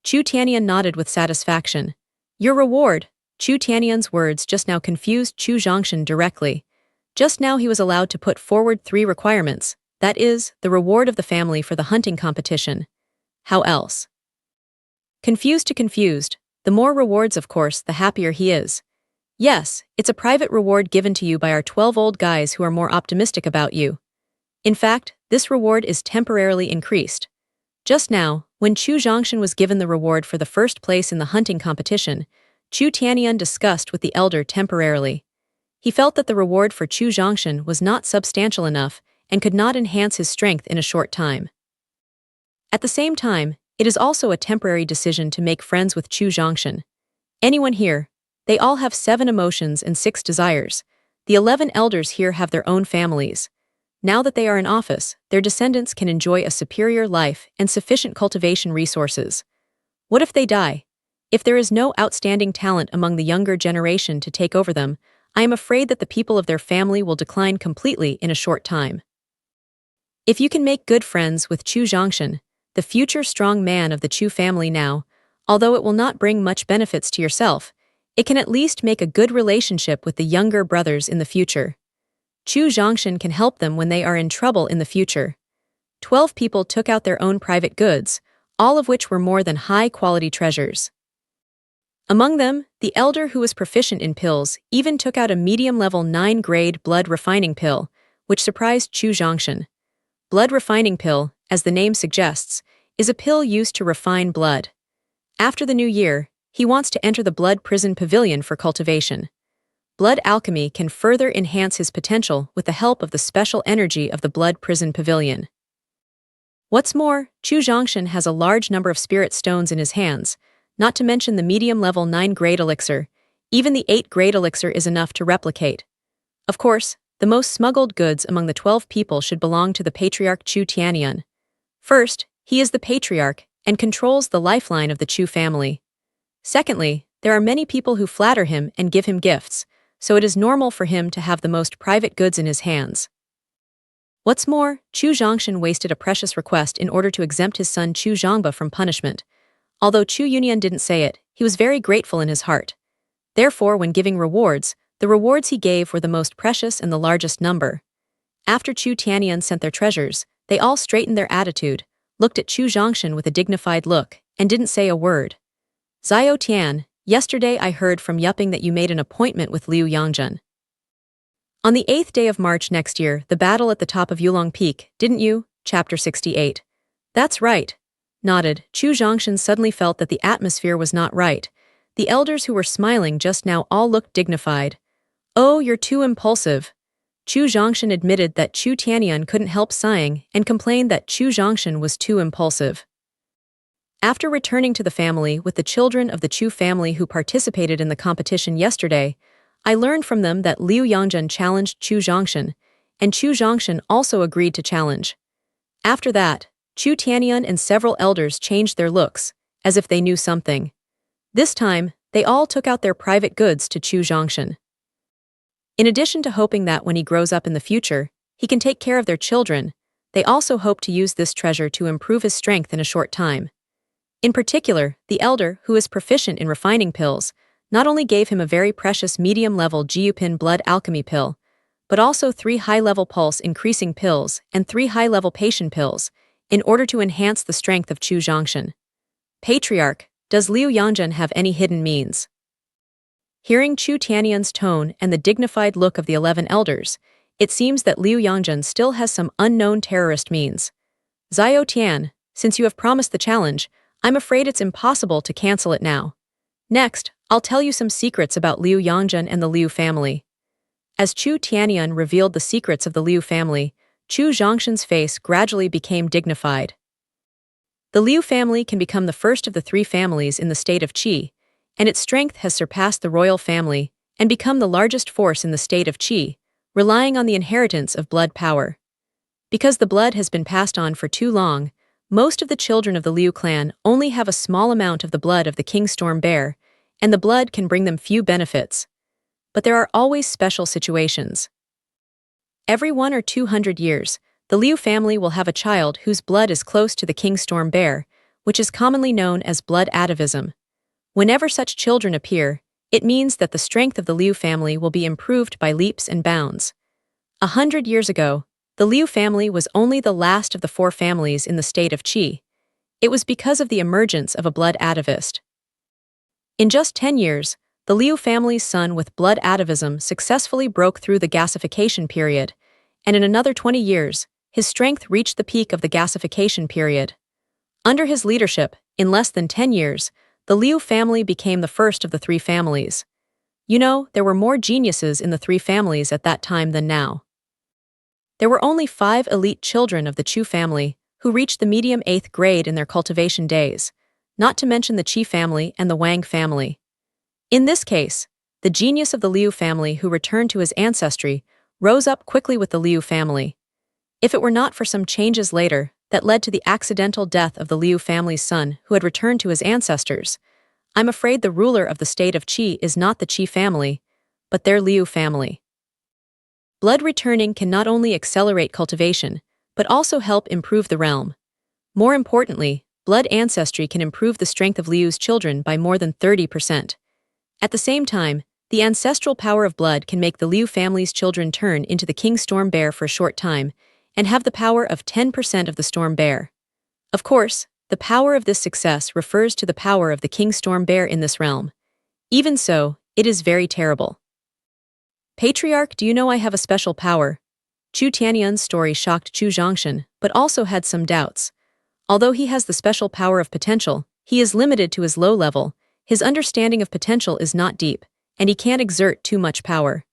Chu Tianyun nodded with satisfaction. Your reward. Chu Tianyun's words just now confused Chu Zhongshan directly. Just now he was allowed to put forward 3 requirements, that is, the reward of the family for the hunting competition. How else? Confused to confused, the more rewards of course, the happier he is. Yes, it's a private reward given to you by our 12 old guys who are more optimistic about you. In fact, this reward is temporarily increased. Just now, when Chu Zhongshan was given the reward for the first place in the hunting competition, Chu Tianyun discussed with the elder temporarily. He felt that the reward for Chu Zhongshan was not substantial enough and could not enhance his strength in a short time. At the same time, it is also a temporary decision to make friends with Chu Zhongshan. Anyone here? They all have 7 emotions and 6 desires. The 11 elders here have their own families. Now that they are in office, their descendants can enjoy a superior life and sufficient cultivation resources. What if they die? If there is no outstanding talent among the younger generation to take over them, I am afraid that the people of their family will decline completely in a short time. If you can make good friends with Chu Zhongshan, the future strong man of the Chu family now, although it will not bring much benefits to yourself, it can at least make a good relationship with the younger brothers in the future. Chu Zhongshan can help them when they are in trouble in the future. 12 people took out their own private goods, all of which were more than high-quality treasures. Among them, the elder who was proficient in pills even took out a medium-level 9-grade blood refining pill, which surprised Chu Zhongshan. Blood refining pill, as the name suggests, is a pill used to refine blood. After the new year, he wants to enter the blood prison pavilion for cultivation. Blood alchemy can further enhance his potential with the help of the special energy of the blood prison pavilion. What's more, Chu Zhongshan has a large number of spirit stones in his hands, not to mention the medium-level 9-grade elixir. Even the 8-grade elixir is enough to replicate. Of course, the most smuggled goods among the 12 people should belong to the patriarch Chu Tianyun. First, he is the patriarch and controls the lifeline of the Chu family. Secondly, there are many people who flatter him and give him gifts, so it is normal for him to have the most private goods in his hands. What's more, Chu Zhongshan wasted a precious request in order to exempt his son Chu Zhongba from punishment. Although Chu Yunyan didn't say it, he was very grateful in his heart. Therefore, when giving rewards, the rewards he gave were the most precious and the largest number. After Chu Tianyun sent their treasures, they all straightened their attitude, looked at Chu Zhongshan with a dignified look, and didn't say a word. Xiao Tian, yesterday I heard from Yuping that you made an appointment with Liu Yangjun. On the 8th day of March next year, the battle at the top of Yulong Peak, didn't you? Chapter 68. That's right. Nodded, Chu Zhongshan suddenly felt that the atmosphere was not right. The elders who were smiling just now all looked dignified. Oh, you're too impulsive. Chu Zhongshan admitted that Chu Tianyun couldn't help sighing and complained that Chu Zhongshan was too impulsive. After returning to the family with the children of the Chu family who participated in the competition yesterday, I learned from them that Liu Yangjun challenged Chu Zhongshan, and Chu Zhongshan also agreed to challenge. After that, Chu Tianyun and several elders changed their looks, as if they knew something. This time, they all took out their private goods to Chu Zhongshan. In addition to hoping that when he grows up in the future, he can take care of their children, they also hope to use this treasure to improve his strength in a short time. In particular, the elder, who is proficient in refining pills, not only gave him a very precious medium-level Jiupin blood alchemy pill, but also 3 high-level pulse-increasing pills and 3 high-level patient pills, in order to enhance the strength of Chu Zhongshan. Patriarch, does Liu Yangjun have any hidden means? Hearing Chu Tianyun's tone and the dignified look of the 11 elders, it seems that Liu Yangjun still has some unknown terrorist means. Xiao Tian, since you have promised the challenge, I'm afraid it's impossible to cancel it now. Next, I'll tell you some secrets about Liu Yangjun and the Liu family. As Chu Tianyun revealed the secrets of the Liu family, Chu Zhongshan's face gradually became dignified. The Liu family can become the first of the 3 families in the state of Qi, and its strength has surpassed the royal family and become the largest force in the state of Qi, relying on the inheritance of blood power. Because the blood has been passed on for too long, most of the children of the Liu clan only have a small amount of the blood of the King Storm Bear, and the blood can bring them few benefits. But there are always special situations. Every 1 or 200 years, the Liu family will have a child whose blood is close to the King Storm Bear, which is commonly known as blood atavism. Whenever such children appear, it means that the strength of the Liu family will be improved by leaps and bounds. 100 years ago, the Liu family was only the last of the 4 families in the state of Qi. It was because of the emergence of a blood atavist. In just 10 years, the Liu family's son with blood atavism successfully broke through the gasification period, and in another 20 years, his strength reached the peak of the gasification period. Under his leadership, in less than 10 years, the Liu family became the first of the 3 families. You know, there were more geniuses in the three families at that time than now. There were only 5 elite children of the Chu family who reached the medium 8th grade in their cultivation days, not to mention the Qi family and the Wang family. In this case, the genius of the Liu family who returned to his ancestry rose up quickly with the Liu family. If it were not for some changes later that led to the accidental death of the Liu family's son who had returned to his ancestors, I'm afraid the ruler of the state of Qi is not the Qi family, but their Liu family. Blood returning can not only accelerate cultivation, but also help improve the realm. More importantly, blood ancestry can improve the strength of Liu's children by more than 30%. At the same time, the ancestral power of blood can make the Liu family's children turn into the King Storm Bear for a short time and have the power of 10% of the Storm Bear. Of course, the power of this success refers to the power of the King Storm Bear in this realm. Even so, it is very terrible. Patriarch, do you know I have a special power? Chu Tianyun's story shocked Chu Zhongshan, but also had some doubts. Although he has the special power of potential, he is limited to his low level, his understanding of potential is not deep, and he can't exert too much power.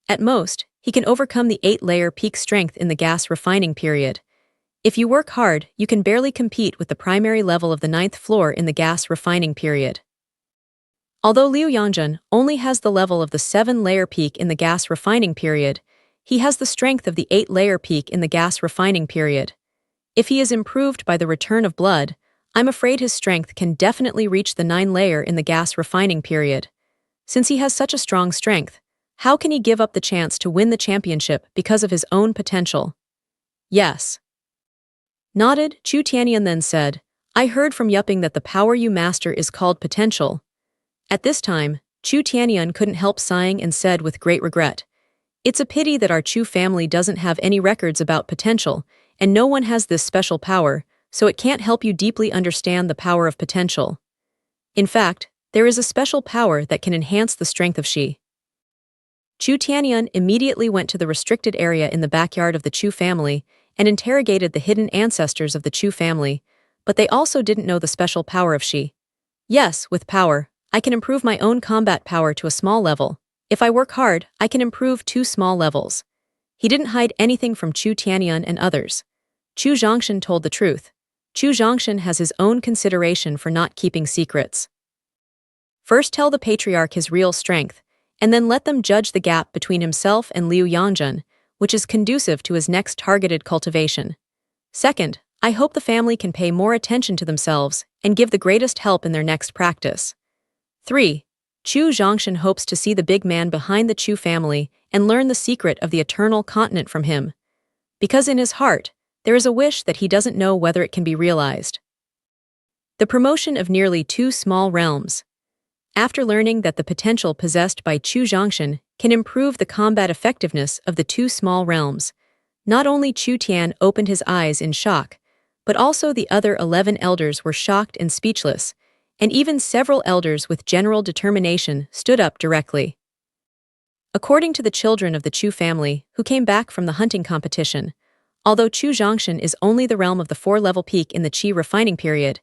At most, he can overcome the 8-layer peak strength in the gas refining period. If you work hard, you can barely compete with the primary level of the 9th floor in the gas refining period. Although Liu Yangjun only has the level of the 7-layer peak in the gas refining period, he has the strength of the 8-layer peak in the gas refining period. If he is improved by the return of blood, I'm afraid his strength can definitely reach the 9-layer in the gas refining period. Since he has such a strong strength, how can he give up the chance to win the championship because of his own potential? Yes. Nodded, Chu Tianyun then said, I heard from Yuping that the power you master is called potential. At this time, Chu Tianyun couldn't help sighing and said with great regret, it's a pity that our Chu family doesn't have any records about potential, and no one has this special power, so it can't help you deeply understand the power of potential. In fact, there is a special power that can enhance the strength of Shi. Chu Tianyun immediately went to the restricted area in the backyard of the Chu family and interrogated the hidden ancestors of the Chu family, but they also didn't know the special power of Shi. Yes, with power, I can improve my own combat power to a small level. If I work hard, I can improve 2 small levels. He didn't hide anything from Chu Tianyun and others. Chu Zhongshan told the truth. Chu Zhongshan has his own consideration for not keeping secrets. First tell the patriarch his real strength, and then let them judge the gap between himself and Liu Yangjun, which is conducive to his next targeted cultivation. Second, I hope the family can pay more attention to themselves and give the greatest help in their next practice. 3. Chu Zhongshan hopes to see the big man behind the Chu family and learn the secret of the eternal continent from him. Because in his heart, there is a wish that he doesn't know whether it can be realized. The promotion of nearly 2 small realms. After learning that the potential possessed by Chu Zhongshan can improve the combat effectiveness of the 2 small realms, not only Chu Tian opened his eyes in shock, but also the other 11 elders were shocked and speechless, and even several elders with general determination stood up directly. According to the children of the Chu family who came back from the hunting competition, although Chu Zhongshan is only the realm of the 4-level peak in the Qi refining period,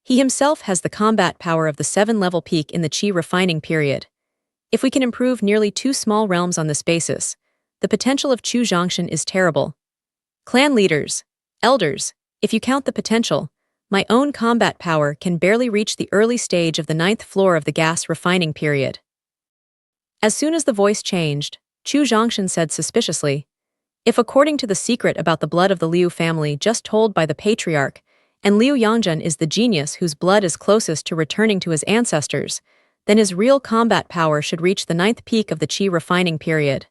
he himself has the combat power of the 7-level peak in the Qi refining period. If we can improve nearly 2 small realms on this basis, the potential of Chu Zhongshan is terrible. Clan leaders, elders, if you count the potential, my own combat power can barely reach the early stage of the 9th floor of the gas refining period. As soon as the voice changed, Chu Zhongshan said suspiciously, if according to the secret about the blood of the Liu family just told by the patriarch, and Liu Yangjun is the genius whose blood is closest to returning to his ancestors, then his real combat power should reach the 9th peak of the Qi refining period.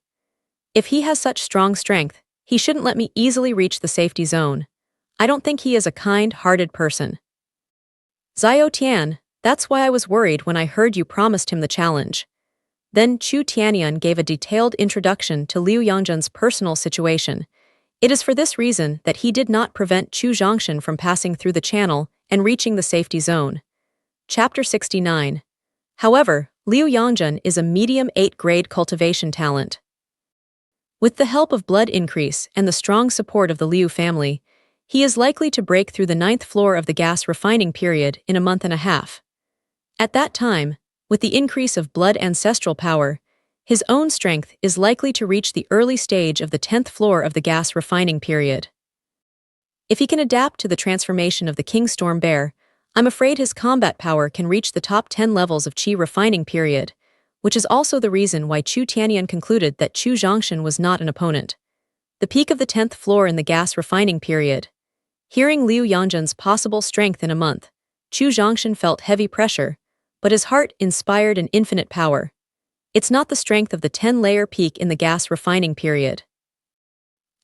If he has such strong strength, he shouldn't let me easily reach the safety zone. I don't think he is a kind-hearted person. Zhao Tian, that's why I was worried when I heard you promised him the challenge. Then Chu Tianyun gave a detailed introduction to Liu Yangjun's personal situation. It is for this reason that he did not prevent Chu Zhongshan from passing through the channel and reaching the safety zone. Chapter 69. However, Liu Yangjun is a medium 8-grade cultivation talent. With the help of blood increase and the strong support of the Liu family, he is likely to break through the 9th floor of the gas refining period in a month and a half. At that time, With the increase of blood ancestral power, his own strength is likely to reach the early stage of the 10th floor of the gas refining period. If he can adapt to the transformation of the King Storm Bear, I'm afraid his combat power can reach the top 10 levels of Qi refining period, which is also the reason why Chu Tianyan concluded that Chu Zhongshan was not an opponent. The peak of the 10th floor in the gas refining period. Hearing Liu Yangzhen's possible strength in a month, Chu Zhongshan felt heavy pressure, but his heart inspired an infinite power. It's not the strength of the 10-layer peak in the gas refining period.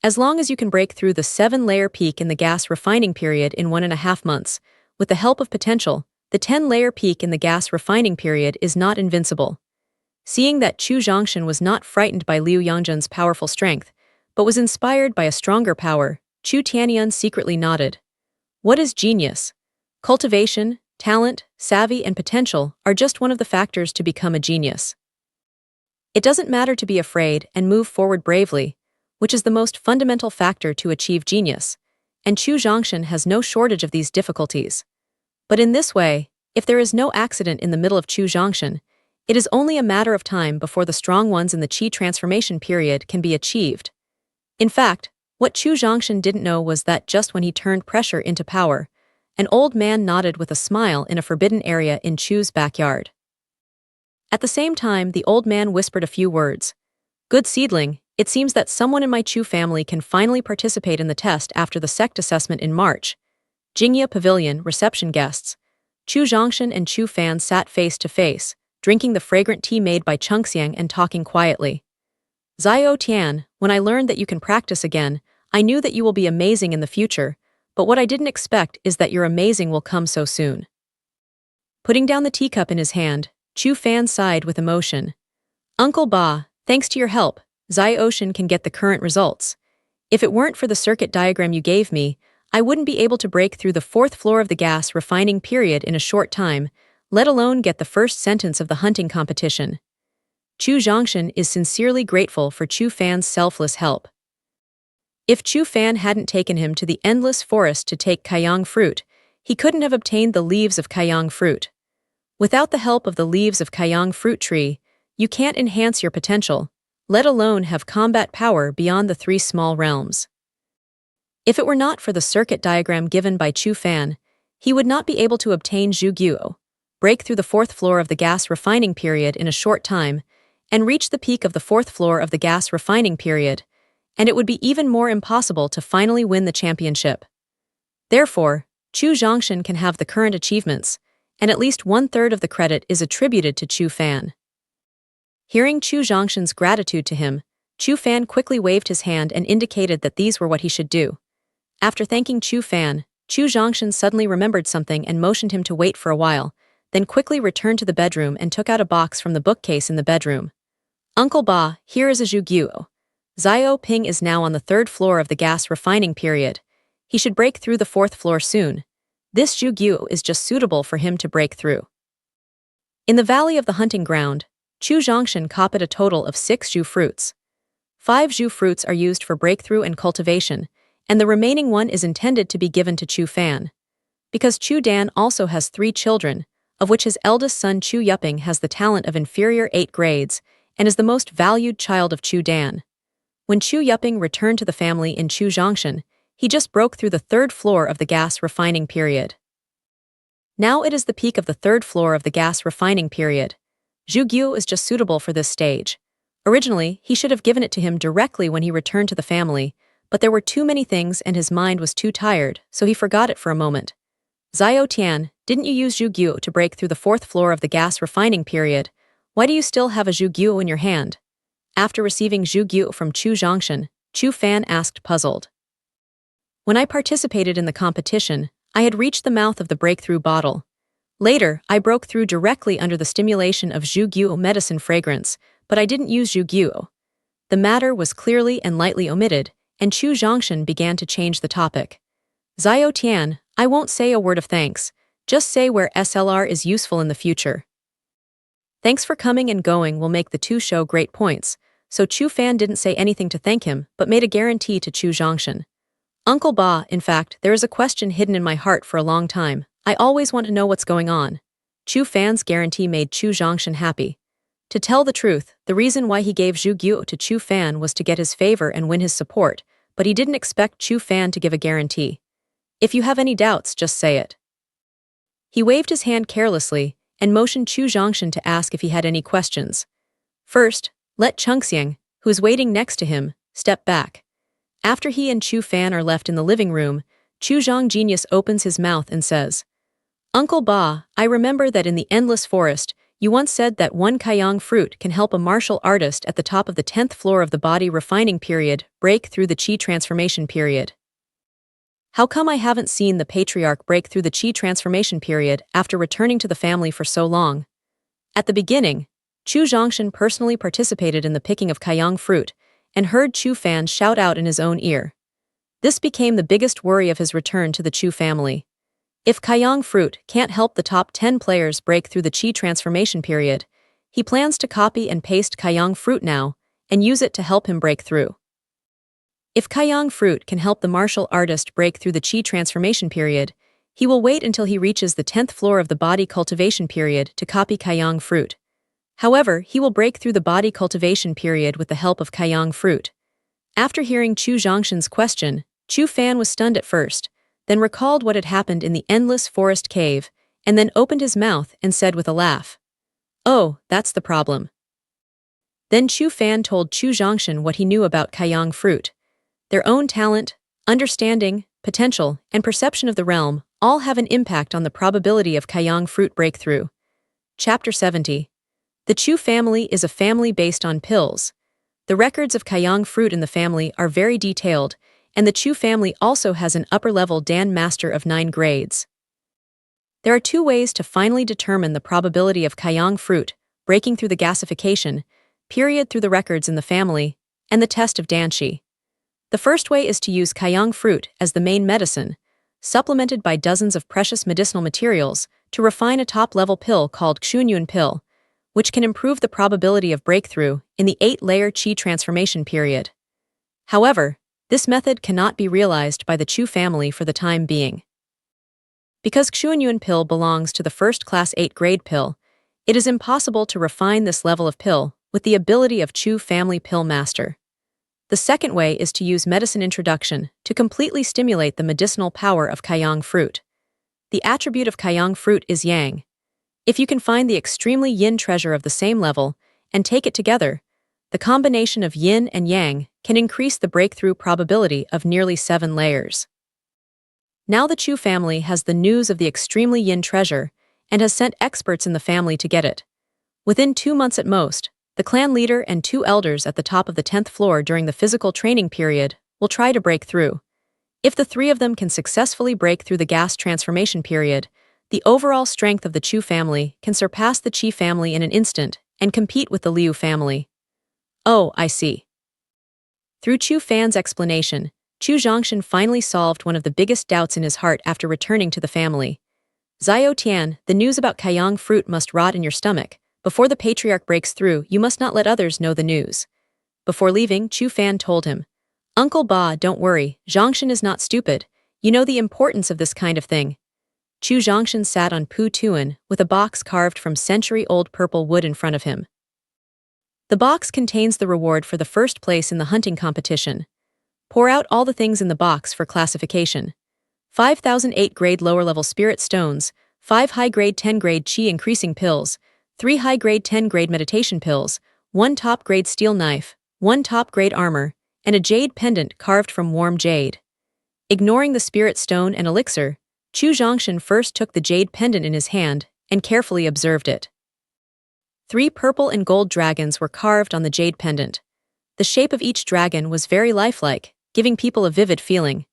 As long as you can break through the 7-layer peak in the gas refining period in 1.5 months, with the help of potential, the 10-layer peak in the gas refining period is not invincible. Seeing that Chu Zhongshan was not frightened by Liu Yangzhen's powerful strength, but was inspired by a stronger power, Chu Tianyan secretly nodded. What is genius? Cultivation, talent, savvy, and potential are just one of the factors to become a genius. It doesn't matter to be afraid and move forward bravely, which is the most fundamental factor to achieve genius, and Chu Zhongshan has no shortage of these difficulties. But in this way, if there is no accident in the middle of Chu Zhongshan, it is only a matter of time before the strong ones in the Qi transformation period can be achieved. In fact, what Chu Zhongshan didn't know was that just when he turned pressure into power, an old man nodded with a smile in a forbidden area in Chu's backyard. At the same time, the old man whispered a few words. Good seedling, it seems that someone in my Chu family can finally participate in the test after the sect assessment in March. Jingya Pavilion, reception guests. Chu Zhongshan and Chu Fan sat face to face, drinking the fragrant tea made by Chengxiang and talking quietly. Zhao Tian, when I learned that you can practice again, I knew that you will be amazing in the future, but what I didn't expect is that your amazing will come so soon. Putting down the teacup in his hand, Chu Fan sighed with emotion. Uncle Ba, thanks to your help, Zai Ocean can get the current results. If it weren't for the circuit diagram you gave me, I wouldn't be able to break through the 4th floor of the gas refining period in a short time, let alone get the first sentence of the hunting competition. Chu Zhongshan is sincerely grateful for Chu Fan's selfless help. If Chu Fan hadn't taken him to the endless forest to take Kaiyang fruit, he couldn't have obtained the leaves of Kaiyang fruit. Without the help of the leaves of Kaiyang fruit tree, you can't enhance your potential, let alone have combat power beyond the 3 small realms. If it were not for the circuit diagram given by Chu Fan, he would not be able to obtain Zhu Guo, break through the 4th floor of the gas refining period in a short time, and reach the peak of the 4th floor of the gas refining period, and it would be even more impossible to finally win the championship. Therefore, Chu Zhongshan can have the current achievements, and at least 1/3 of the credit is attributed to Chu Fan. Hearing Chu Zhongshan's gratitude to him, Chu Fan quickly waved his hand and indicated that these were what he should do. After thanking Chu Fan, Chu Zhongshan suddenly remembered something and motioned him to wait for a while, then quickly returned to the bedroom and took out a box from the bookcase in the bedroom. Uncle Ba, here is a Zhu Guo. Zhao Ping is now on the 3rd floor of the gas refining period. He should break through the 4th floor soon. This Zhu Guo is just suitable for him to break through. In the valley of the hunting ground, Chu Zhongshan copied a total of 6 Zhu fruits. 5 Zhu fruits are used for breakthrough and cultivation, and the remaining one is intended to be given to Chu Fan. Because Chu Dan also has 3 children, of which his eldest son Chu Yuping has the talent of inferior 8 grades, and is the most valued child of Chu Dan. When Chu Yuping returned to the family in Chu Zhongshan, he just broke through the 3rd floor of the gas refining period. Now it is the peak of the 3rd floor of the gas refining period. Zhu Guo is just suitable for this stage. Originally, he should have given it to him directly when he returned to the family, but there were too many things and his mind was too tired, so he forgot it for a moment. Zhao Tian, didn't you use Zhu Guo to break through the 4th floor of the gas refining period? Why do you still have a Zhu Guo in your hand? After receiving Zhu Guo from Chu Zhongshan, Chu Fan asked puzzled. When I participated in the competition, I had reached the mouth of the breakthrough bottle. Later, I broke through directly under the stimulation of Zhu Guo medicine fragrance, but I didn't use Zhu Guo. The matter was clearly and lightly omitted, and Chu Zhongshan began to change the topic. Zhao Tian, I won't say a word of thanks, just say where SLR is useful in the future. Thanks for coming and going will make the 2 show great points, so Chu Fan didn't say anything to thank him but made a guarantee to Chu Zhongshan. Uncle Ba, in fact, there is a question hidden in my heart for a long time. I always want to know what's going on. Chu Fan's guarantee made Chu Zhongshan happy. To tell the truth, the reason why he gave Zhu Guo to Chu Fan was to get his favor and win his support, but he didn't expect Chu Fan to give a guarantee. If you have any doubts, just say it. He waved his hand carelessly and motioned Chu Zhongshan to ask if he had any questions. First, let Chengxiang, who is waiting next to him, step back. After he and Chu Fan are left in the living room, Chu Zhang Genius opens his mouth and says, "Uncle Ba, I remember that in the Endless Forest, you once said that one Kaiyang fruit can help a martial artist at the top of the 10th floor of the body refining period break through the Qi transformation period. How come I haven't seen the patriarch break through the Qi transformation period after returning to the family for so long?" At the beginning, Chu Zhongshan personally participated in the picking of Kaiyang fruit and heard Chu Fan shout out in his own ear. This became the biggest worry of his return to the Chu family. If Kaiyang fruit can't help the top 10 players break through the Qi transformation period, he plans to copy and paste Kaiyang fruit now and use it to help him break through. If Kaiyang fruit can help the martial artist break through the Qi transformation period, he will wait until he reaches the 10th floor of the body cultivation period to copy Kaiyang fruit. However, he will break through the body cultivation period with the help of Kaiyang fruit. After hearing Chu Zhongshan's question, Chu Fan was stunned at first, then recalled what had happened in the Endless Forest cave, and then opened his mouth and said with a laugh, "Oh, that's the problem." Then Chu Fan told Chu Zhongshan what he knew about Kaiyang fruit. Their own talent, understanding, potential, and perception of the realm all have an impact on the probability of Kaiyang fruit breakthrough. Chapter 70. The Chu family is a family based on pills. The records of Kaiyang fruit in the family are very detailed, and the Chu family also has an upper-level Dan Master of 9 grades. There are 2 ways to finally determine the probability of Kaiyang fruit breaking through the gasification period through the records in the family, and the test of Danshi. The first way is to use Kaiyang fruit as the main medicine, supplemented by dozens of precious medicinal materials to refine a top-level pill called Xunyun pill, which can improve the probability of breakthrough in the 8-layer Qi transformation period. However, this method cannot be realized by the Chu family for the time being. Because Xunyun pill belongs to the first-class 8-grade pill, it is impossible to refine this level of pill with the ability of Chu family pill master. The second way is to use medicine introduction to completely stimulate the medicinal power of Kaiyang fruit. The attribute of Kaiyang fruit is yang. If you can find the extremely yin treasure of the same level and take it together, the combination of yin and yang can increase the breakthrough probability of nearly 7 layers. Now the Chu family has the news of the extremely yin treasure and has sent experts in the family to get it. Within 2 months at most, the clan leader and 2 elders at the top of the 10th floor during the physical training period will try to break through. If the 3 of them can successfully break through the gas transformation period, the overall strength of the Chu family can surpass the Qi family in an instant and compete with the Liu family. Oh, I see. Through Chu Fan's explanation, Chu Zhongshan finally solved one of the biggest doubts in his heart after returning to the family. "Zhao Tian, the news about Kaiyang fruit must rot in your stomach. Before the patriarch breaks through, you must not let others know the news." Before leaving, Chu Fan told him, "Uncle Ba, don't worry, Zhongshan is not stupid. You know the importance of this kind of thing." Chu Zhongshan sat on Pu Tuan with a box carved from century-old purple wood in front of him. The box contains the reward for the first place in the hunting competition. Pour out all the things in the box for classification. 5,008 grade lower-level spirit stones, 5 high-grade 10-grade Qi increasing pills, 3 high-grade 10-grade meditation pills, 1 top-grade steel knife, 1 top-grade armor, and a jade pendant carved from warm jade. Ignoring the spirit stone and elixir, Chu Zhongshan first took the jade pendant in his hand and carefully observed it. 3 purple and gold dragons were carved on the jade pendant. The shape of each dragon was very lifelike, giving people a vivid feeling.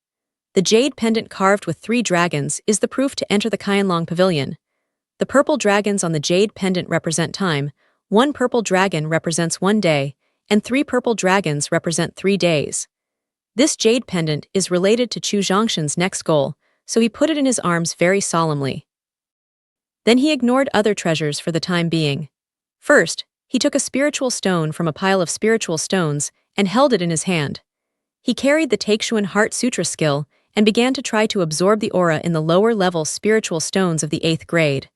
The jade pendant carved with 3 dragons is the proof to enter the Qianlong Pavilion. The purple dragons on the jade pendant represent time, 1 purple dragon represents 1 day, and 3 purple dragons represent 3 days. This jade pendant is related to Chu Zhongshan's next goal, so he put it in his arms very solemnly. Then he ignored other treasures for the time being. First, he took a spiritual stone from a pile of spiritual stones and held it in his hand. He carried the Taixuan Heart Sutra skill and began to try to absorb the aura in the lower-level spiritual stones of the 8th grade.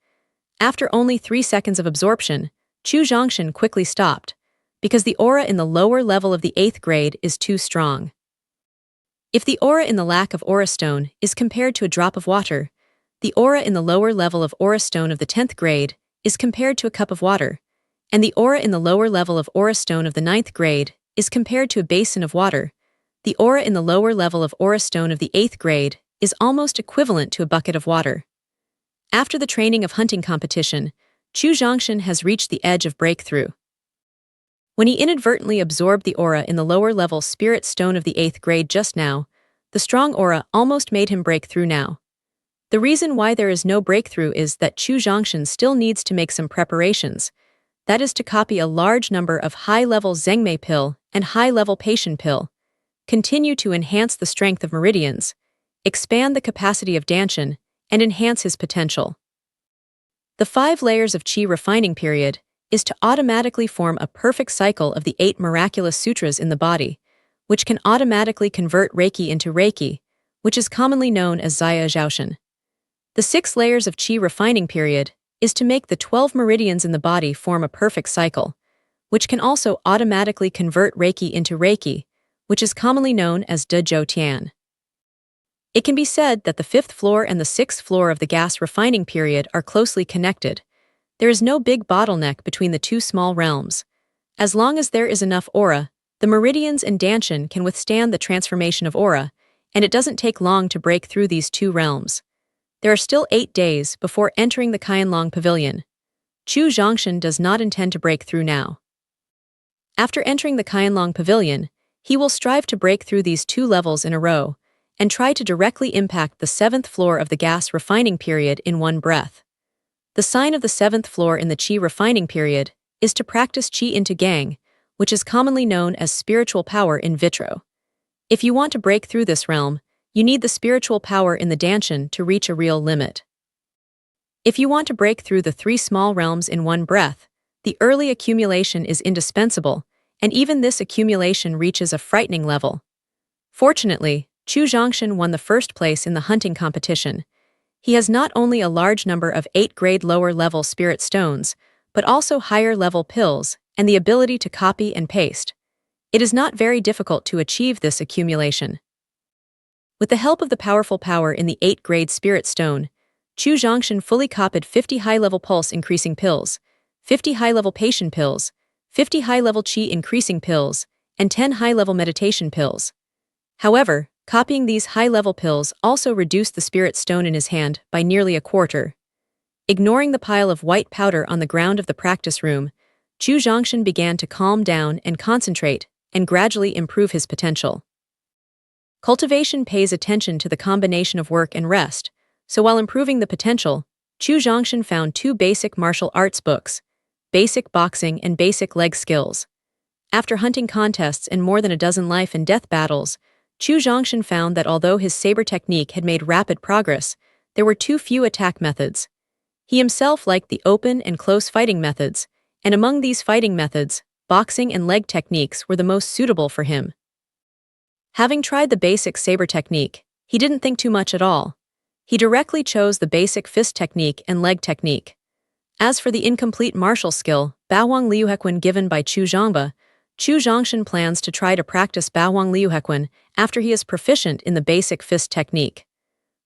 After only 3 seconds of absorption, Chu Zhongshan quickly stopped, because the aura in the lower level of the 8th grade is too strong. If the aura in the lack of aura stone is compared to a drop of water, the aura in the lower level of aura stone of the 10th grade is compared to a cup of water, and the aura in the lower level of aura stone of the 9th grade is compared to a basin of water. The aura in the lower level of aura stone of the 8th grade is almost equivalent to a bucket of water. After the training of hunting competition, Chu Zhongshan has reached the edge of breakthrough. When he inadvertently absorbed the aura in the lower level spirit stone of the 8th grade just now, the strong aura almost made him break through now. The reason why there is no breakthrough is that Chu Zhongshan still needs to make some preparations, that is to copy a large number of high-level Zhengmei pill and high-level Patient pill, continue to enhance the strength of meridians, expand the capacity of Danshan, and enhance his potential. The 5 layers of Qi refining period is to automatically form a perfect cycle of the 8 miraculous sutras in the body, which can automatically convert Reiki into Reiki, which is commonly known as Zaya Zhaoshan. The 6 layers of Qi refining period is to make the 12 meridians in the body form a perfect cycle, which can also automatically convert Reiki into Reiki, which is commonly known as De Zhou Tian. It can be said that the 5th floor and the 6th floor of the gas refining period are closely connected. There is no big bottleneck between the 2 small realms. As long as there is enough aura, the meridians and Danshan can withstand the transformation of aura, and it doesn't take long to break through these 2 realms. There are still 8 days before entering the Qianlong Pavilion. Chu Zhongshan does not intend to break through now. After entering the Qianlong Pavilion, he will strive to break through these 2 levels in a row, and try to directly impact the 7th floor of the gas refining period in one breath. The sign of the 7th floor in the Qi refining period is to practice Qi into Gang, which is commonly known as spiritual power in vitro. If you want to break through this realm, you need the spiritual power in the Danshan to reach a real limit. If you want to break through the 3 small realms in one breath, the early accumulation is indispensable, and even this accumulation reaches a frightening level. Fortunately, Chu Zhongshan won the 1st place in the hunting competition. He has not only a large number of 8-grade lower-level spirit stones, but also higher-level pills and the ability to copy and paste. It is not very difficult to achieve this accumulation. With the help of the powerful power in the 8-grade spirit stone, Chu Zhongshan fully copied 50 high-level pulse-increasing pills, 50 high-level patient pills, 50 high-level Qi-increasing pills, and 10 high-level meditation pills. However, copying these high-level pills also reduced the spirit stone in his hand by nearly a quarter. Ignoring the pile of white powder on the ground of the practice room, Chu Zhongshan began to calm down and concentrate and gradually improve his potential. Cultivation pays attention to the combination of work and rest, so while improving the potential, Chu Zhongshan found 2 basic martial arts books, Basic Boxing and Basic Leg Skills. After hunting contests and more than a dozen life and death battles, Chu Zhongshan found that although his saber technique had made rapid progress, there were too few attack methods. He himself liked the open and close fighting methods, and among these fighting methods, boxing and leg techniques were the most suitable for him. Having tried the basic saber technique, he didn't think too much at all. He directly chose the basic fist technique and leg technique. As for the incomplete martial skill, Baowang Liuhequan given by Chu Zhongba, Chu Zhongshan plans to try to practice Baowang Liuhequan after he is proficient in the basic fist technique.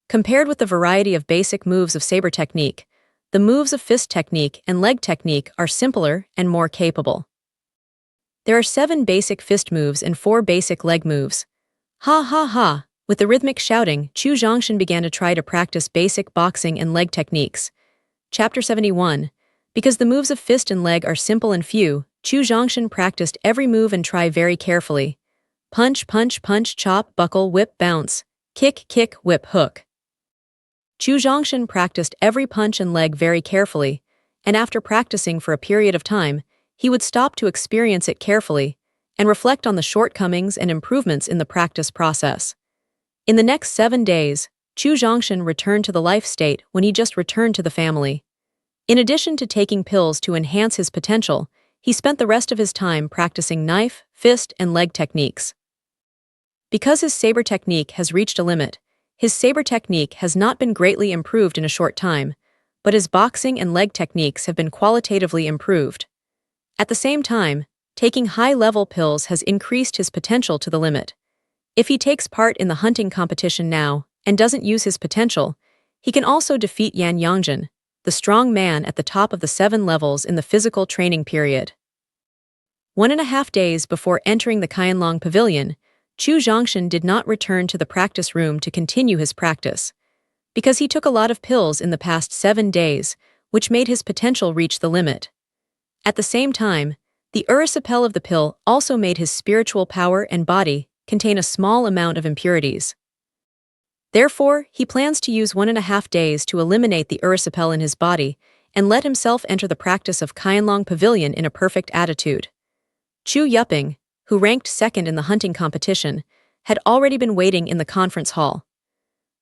Compared with the variety of basic moves of saber technique, the moves of fist technique and leg technique are simpler and more capable. There are 7 basic fist moves and 4 basic leg moves. Ha ha ha! With the rhythmic shouting, Chu Zhongshan began to try to practice basic boxing and leg techniques. Chapter 71. Because the moves of fist and leg are simple and few, Chu Zhongshan practiced every move and try very carefully. Punch, punch, punch, chop, buckle, whip, bounce. Kick, kick, whip, hook. Chu Zhongshan practiced every punch and leg very carefully, and after practicing for a period of time, he would stop to experience it carefully and reflect on the shortcomings and improvements in the practice process. In the next 7 days, Chu Zhongshan returned to the life state when he just returned to the family. In addition to taking pills to enhance his potential, he spent the rest of his time practicing knife, fist, and leg techniques. Because his saber technique has reached a limit, his saber technique has not been greatly improved in a short time, but his boxing and leg techniques have been qualitatively improved. At the same time, taking high-level pills has increased his potential to the limit. If he takes part in the hunting competition now and doesn't use his potential, he can also defeat Yan Yongjin, the strong man at the top of the 7 levels in the physical training period. 1.5 days before entering the Qianlong Pavilion, Chu Zhongshan did not return to the practice room to continue his practice, because he took a lot of pills in the past 7 days, which made his potential reach the limit. At the same time, the urusipel of the pill also made his spiritual power and body contain a small amount of impurities. Therefore, he plans to use 1.5 days to eliminate the urusipel in his body and let himself enter the practice of Qianlong Pavilion in a perfect attitude. Chu Yuping, who ranked second in the hunting competition, had already been waiting in the conference hall.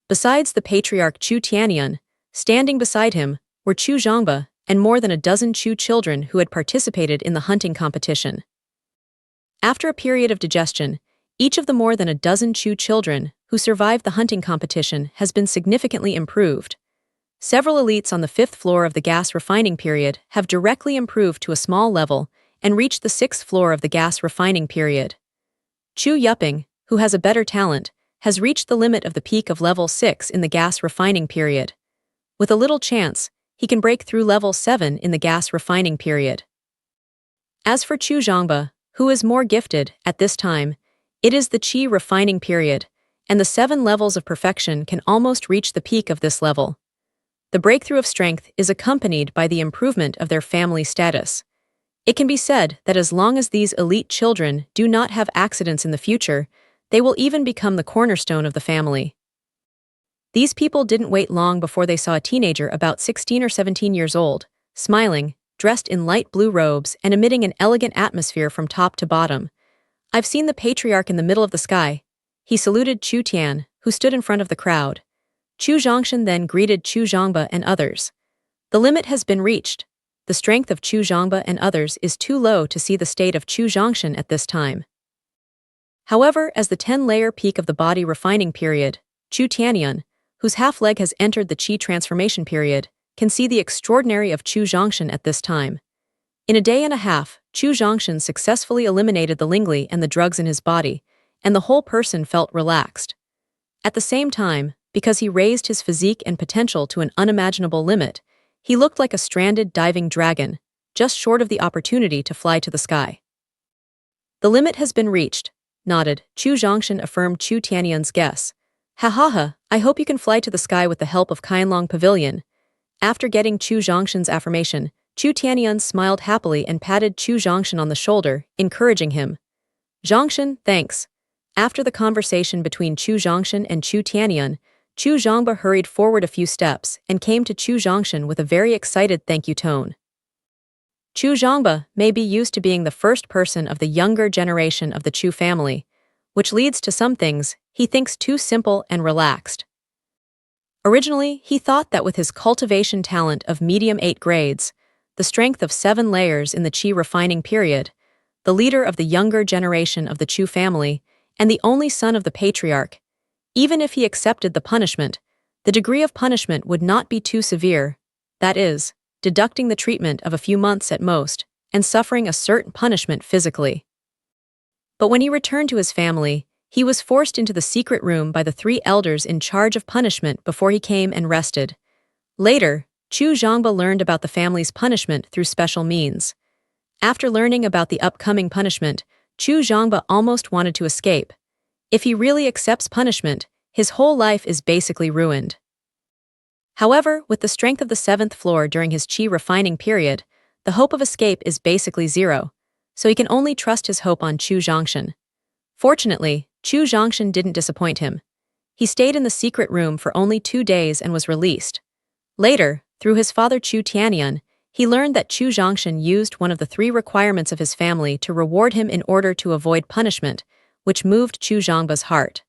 Besides the patriarch Chu Tianyun, standing beside him were Chu Zhongba and more than a dozen Chu children who had participated in the hunting competition. After a period of digestion, each of the more than a dozen Chu children who survived the hunting competition has been significantly improved. Several elites on the 5th floor of the gas refining period have directly improved to a small level and reached the 6th floor of the gas refining period. Chu Yuping, who has a better talent, has reached the limit of the peak of level 6 in the gas refining period. With a little chance, he can break through level 7 in the gas refining period. As for Chu Zhongba, who is more gifted at this time, it is the Qi refining period, and the 7 levels of perfection can almost reach the peak of this level. The breakthrough of strength is accompanied by the improvement of their family status. It can be said that as long as these elite children do not have accidents in the future, they will even become the cornerstone of the family. These people didn't wait long before they saw a teenager about 16 or 17 years old, smiling, dressed in light blue robes and emitting an elegant atmosphere from top to bottom. "I've seen the patriarch in the middle of the sky." He saluted Chu Tian, who stood in front of the crowd. Chu Zhongshan then greeted Chu Zhongba and others. "The limit has been reached. The strength of Chu Zhongba and others is too low to see the state of Chu Zhongshan at this time." However, as the 10-layer peak of the body refining period, Chu Tianyun, whose half leg has entered the Qi transformation period, can see the extraordinary of Chu Zhongshan at this time. In a day and a half, Chu Zhongshan successfully eliminated the Lingli and the drugs in his body, and the whole person felt relaxed. At the same time, because he raised his physique and potential to an unimaginable limit, he looked like a stranded diving dragon, just short of the opportunity to fly to the sky. "The limit has been reached," nodded. Chu Zhongshan affirmed Chu Tianyun's guess. "Ha ha ha, I hope you can fly to the sky with the help of Qianlong Pavilion." After getting Chu Zhongshan's affirmation, Chu Tianyun smiled happily and patted Chu Zhongshan on the shoulder, encouraging him. "Zhongshan, thanks." After the conversation between Chu Zhongshan and Chu Tianyun, Chu Zhongba hurried forward a few steps and came to Chu Zhongshan with a very excited thank you tone. Chu Zhongba may be used to being the first person of the younger generation of the Chu family, which leads to some things he thinks too simple and relaxed. Originally, he thought that with his cultivation talent of medium 8 grades, the strength of 7 layers in the Qi refining period, the leader of the younger generation of the Chu family, and the only son of the patriarch, even if he accepted the punishment, the degree of punishment would not be too severe, that is, deducting the treatment of a few months at most, and suffering a certain punishment physically. But when he returned to his family, he was forced into the secret room by the 3 elders in charge of punishment before he came and rested. Later, Chu Zhongba learned about the family's punishment through special means. After learning about the upcoming punishment, Chu Zhongba almost wanted to escape. If he really accepts punishment, his whole life is basically ruined. However, with the strength of the 7th floor during his Qi refining period, the hope of escape is basically zero, so he can only trust his hope on Chu Zhongshan. Fortunately, Chu Zhongshan didn't disappoint him. He stayed in the secret room for only 2 days and was released. Later, through his father Chu Tianyun, he learned that Chu Zhongshan used one of the 3 requirements of his family to reward him in order to avoid punishment, which moved Chu Zhongba's heart.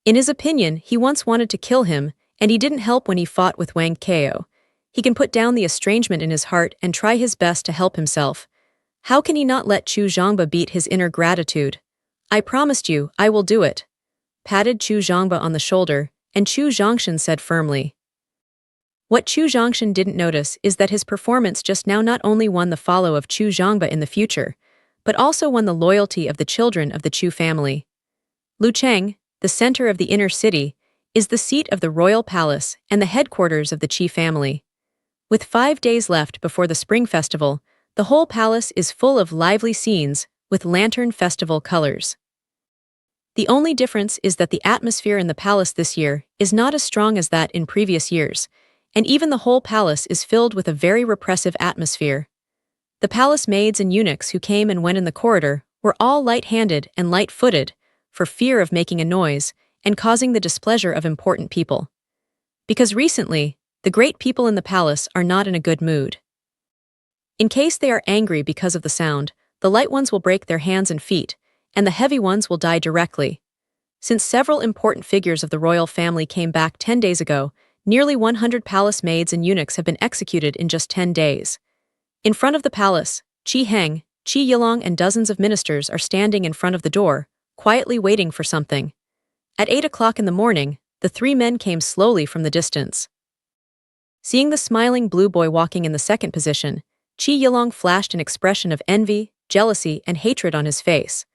In his opinion, he once wanted to kill him, and he didn't help when he fought with Wang Kao. He can put down the estrangement in his heart and try his best to help himself. How can he not let Chu Zhongba beat his inner gratitude? "I promised you, I will do it," patted Chu Zhongba on the shoulder, and Chu Zhongshan said firmly. What Chu Zhongshan didn't notice is that his performance just now not only won the follow of Chu Zhongba in the future, but also won the loyalty of the children of the Chu family. Lucheng, the center of the inner city, is the seat of the royal palace and the headquarters of the Qi family. With 5 days left before the Spring Festival, the whole palace is full of lively scenes with lantern festival colors. The only difference is that the atmosphere in the palace this year is not as strong as that in previous years, and even the whole palace is filled with a very repressive atmosphere. The palace maids and eunuchs who came and went in the corridor were all light-handed and light-footed, for fear of making a noise and causing the displeasure of important people. Because recently, the great people in the palace are not in a good mood. In case they are angry because of the sound, the light ones will break their hands and feet, and the heavy ones will die directly. Since several important figures of the royal family came back 10 days ago, nearly 100 palace maids and eunuchs have been executed in just 10 days. In front of the palace, Qi Heng, Qi Yilong and dozens of ministers are standing in front of the door, quietly waiting for something. At 8 o'clock in the morning, the 3 men came slowly from the distance. Seeing the smiling blue boy walking in the second position, Qi Yilong flashed an expression of envy, jealousy, and hatred on his face.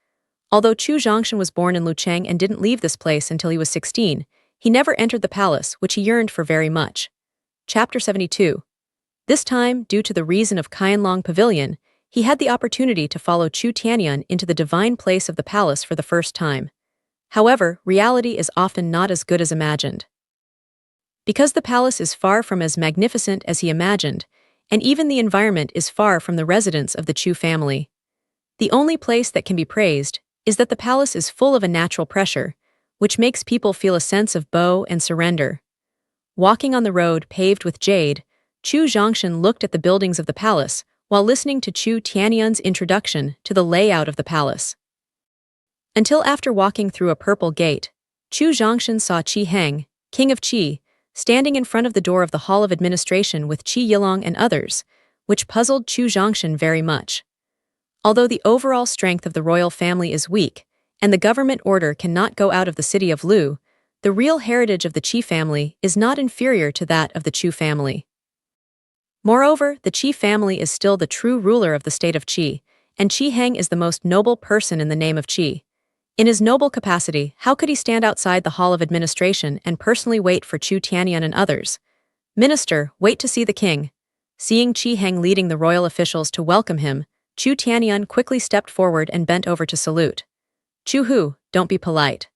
Although Chu Zhongshan was born in Lucheng and didn't leave this place until he was 16, he never entered the palace, which he yearned for very much. Chapter 72. This time, due to the reason of Qianlong Pavilion, he had the opportunity to follow Chu Tianyun into the divine place of the palace for the first time. However, reality is often not as good as imagined. Because the palace is far from as magnificent as he imagined, and even the environment is far from the residence of the Chu family. The only place that can be praised is that the palace is full of a natural pressure, which makes people feel a sense of bow and surrender. Walking on the road paved with jade, Chu Zhongshan looked at the buildings of the palace while listening to Chu Tianyun's introduction to the layout of the palace. Until after walking through a purple gate, Chu Zhongshan saw Qi Heng, king of Qi, standing in front of the door of the Hall of Administration with Qi Yilong and others, which puzzled Chu Zhongshan very much. Although the overall strength of the royal family is weak, and the government order cannot go out of the city of Lu, the real heritage of the Qi family is not inferior to that of the Chu family. Moreover, the Qi family is still the true ruler of the state of Qi, and Qi Heng is the most noble person in the name of Qi. In his noble capacity, how could he stand outside the Hall of Administration and personally wait for Chu Tianyun and others? Minister, wait to see the king. Seeing Qi Heng leading the royal officials to welcome him, Chu Tianyun quickly stepped forward and bent over to salute. Chu Hu, don't be polite.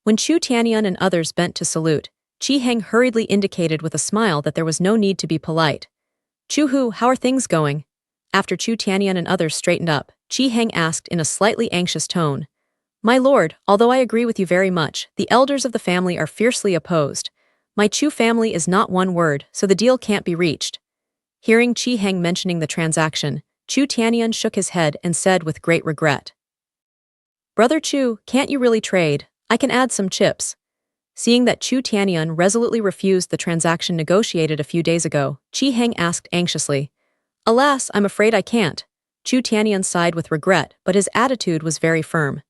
When Chu Tianyun and others bent to salute, Qi Heng hurriedly indicated with a smile that there was no need to be polite. Chu Hu, how are things going? After Chu Tianyun and others straightened up, Qi Heng asked in a slightly anxious tone. My lord, although I agree with you very much, the elders of the family are fiercely opposed. My Chu family is not one word, so the deal can't be reached. Hearing Qi Heng mentioning the transaction, Chu Tianyun shook his head and said with great regret. Brother Chu, can't you really trade? I can add some chips. Seeing that Chu Tianyun resolutely refused the transaction negotiated a few days ago, Qi Heng asked anxiously. Alas, I'm afraid I can't. Chu Tianyun sighed with regret, but his attitude was very firm.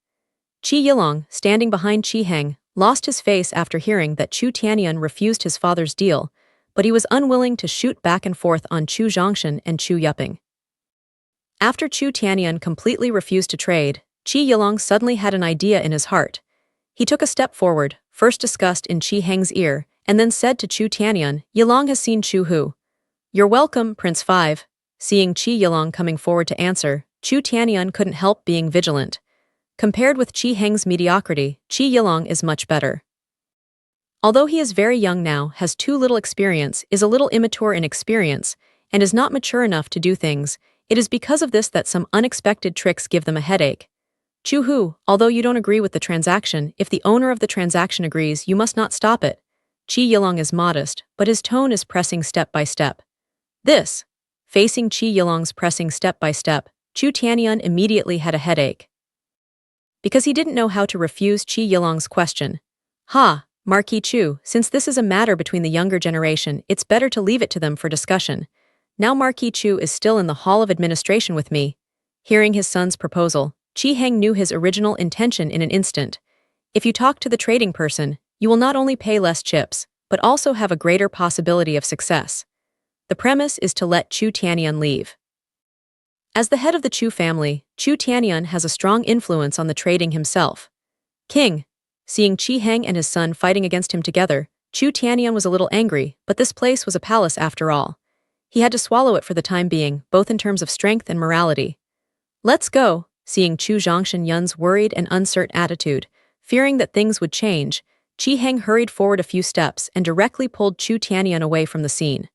Qi Yilong, standing behind Qi Heng, lost his face after hearing that Chu Tianyun refused his father's deal, but he was unwilling to shoot back and forth on Chu Zhongshan and Chu Yuping. After Chu Tianyun completely refused to trade, Qi Yilong suddenly had an idea in his heart. He took a step forward, first discussed in Qi Heng's ear, and then said to Chu Tianyun, Yilong has seen Chu Hu. You're welcome, Prince 5. Seeing Qi Yilong coming forward to answer, Chu Tianyun couldn't help being vigilant. Compared with Qi Heng's mediocrity, Qi Yilong is much better. Although he is very young now, has too little experience, is a little immature in experience, and is not mature enough to do things, it is because of this that some unexpected tricks give them a headache. Chu Hu, although you don't agree with the transaction, if the owner of the transaction agrees, you must not stop it. Qi Yilong is modest, but his tone is pressing step by step. This. Facing Qi Yilong's pressing step by step, Chu Tianyun immediately had a headache. Because he didn't know how to refuse Qi Yilong's question. Marquis Chu, since this is a matter between the younger generation, it's better to leave it to them for discussion. Now Marquis Chu is still in the Hall of Administration with me. Hearing his son's proposal, Qi Heng knew his original intention in an instant. If you talk to the trading person, you will not only pay less chips, but also have a greater possibility of success. The premise is to let Chu Tianyun leave. As the head of the Chu family, Chu Tianyun has a strong influence on the trading himself. King, seeing Qi Heng and his son fighting against him together, Chu Tianyun was a little angry, but this place was a palace after all. He had to swallow it for the time being, both in terms of strength and morality. Let's go, seeing Chu Zhongshan worried and uncertain attitude, fearing that things would change, Qi Heng hurried forward a few steps and directly pulled Chu Tianyun away from the scene.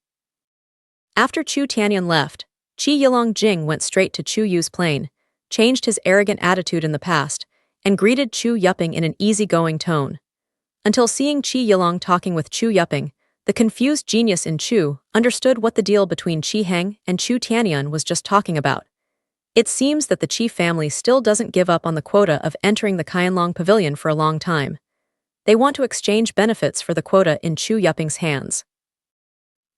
After Chu Tianyun left, Qi Yilong Jing went straight to Chu Yu's plane, changed his arrogant attitude in the past, and greeted Chu Yuping in an easygoing tone. Until seeing Qi Yilong talking with Chu Yuping, the confused genius in Chu understood what the deal between Qi Heng and Chu Tianyun was just talking about. It seems that the Qi family still doesn't give up on the quota of entering the Qianlong Pavilion for a long time. They want to exchange benefits for the quota in Chu Yuping's hands.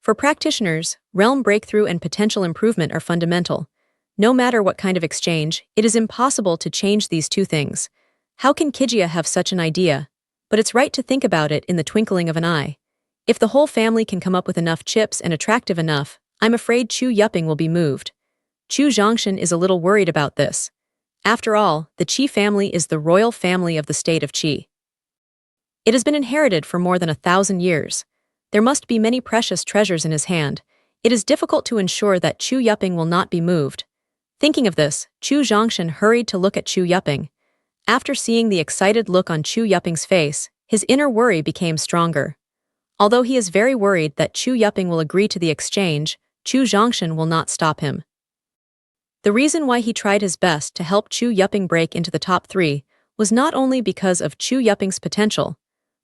For practitioners, realm breakthrough and potential improvement are fundamental. No matter what kind of exchange, it is impossible to change these two things. How can Kijia have such an idea? But it's right to think about it in the twinkling of an eye. If the whole family can come up with enough chips and attractive enough, I'm afraid Chu Yuping will be moved. Chu Zhongshan is a little worried about this. After all, the Qi family is the royal family of the state of Qi. It has been inherited for more than 1,000 years. There must be many precious treasures in his hand. It is difficult to ensure that Chu Yuping will not be moved. Thinking of this, Chu Zhongshan hurried to look at Chu Yuping. After seeing the excited look on Chu Yuping's face, his inner worry became stronger. Although he is very worried that Chu Yuping will agree to the exchange, Chu Zhongshan will not stop him. The reason why he tried his best to help Chu Yuping break into the top 3 was not only because of Chu Yuping's potential,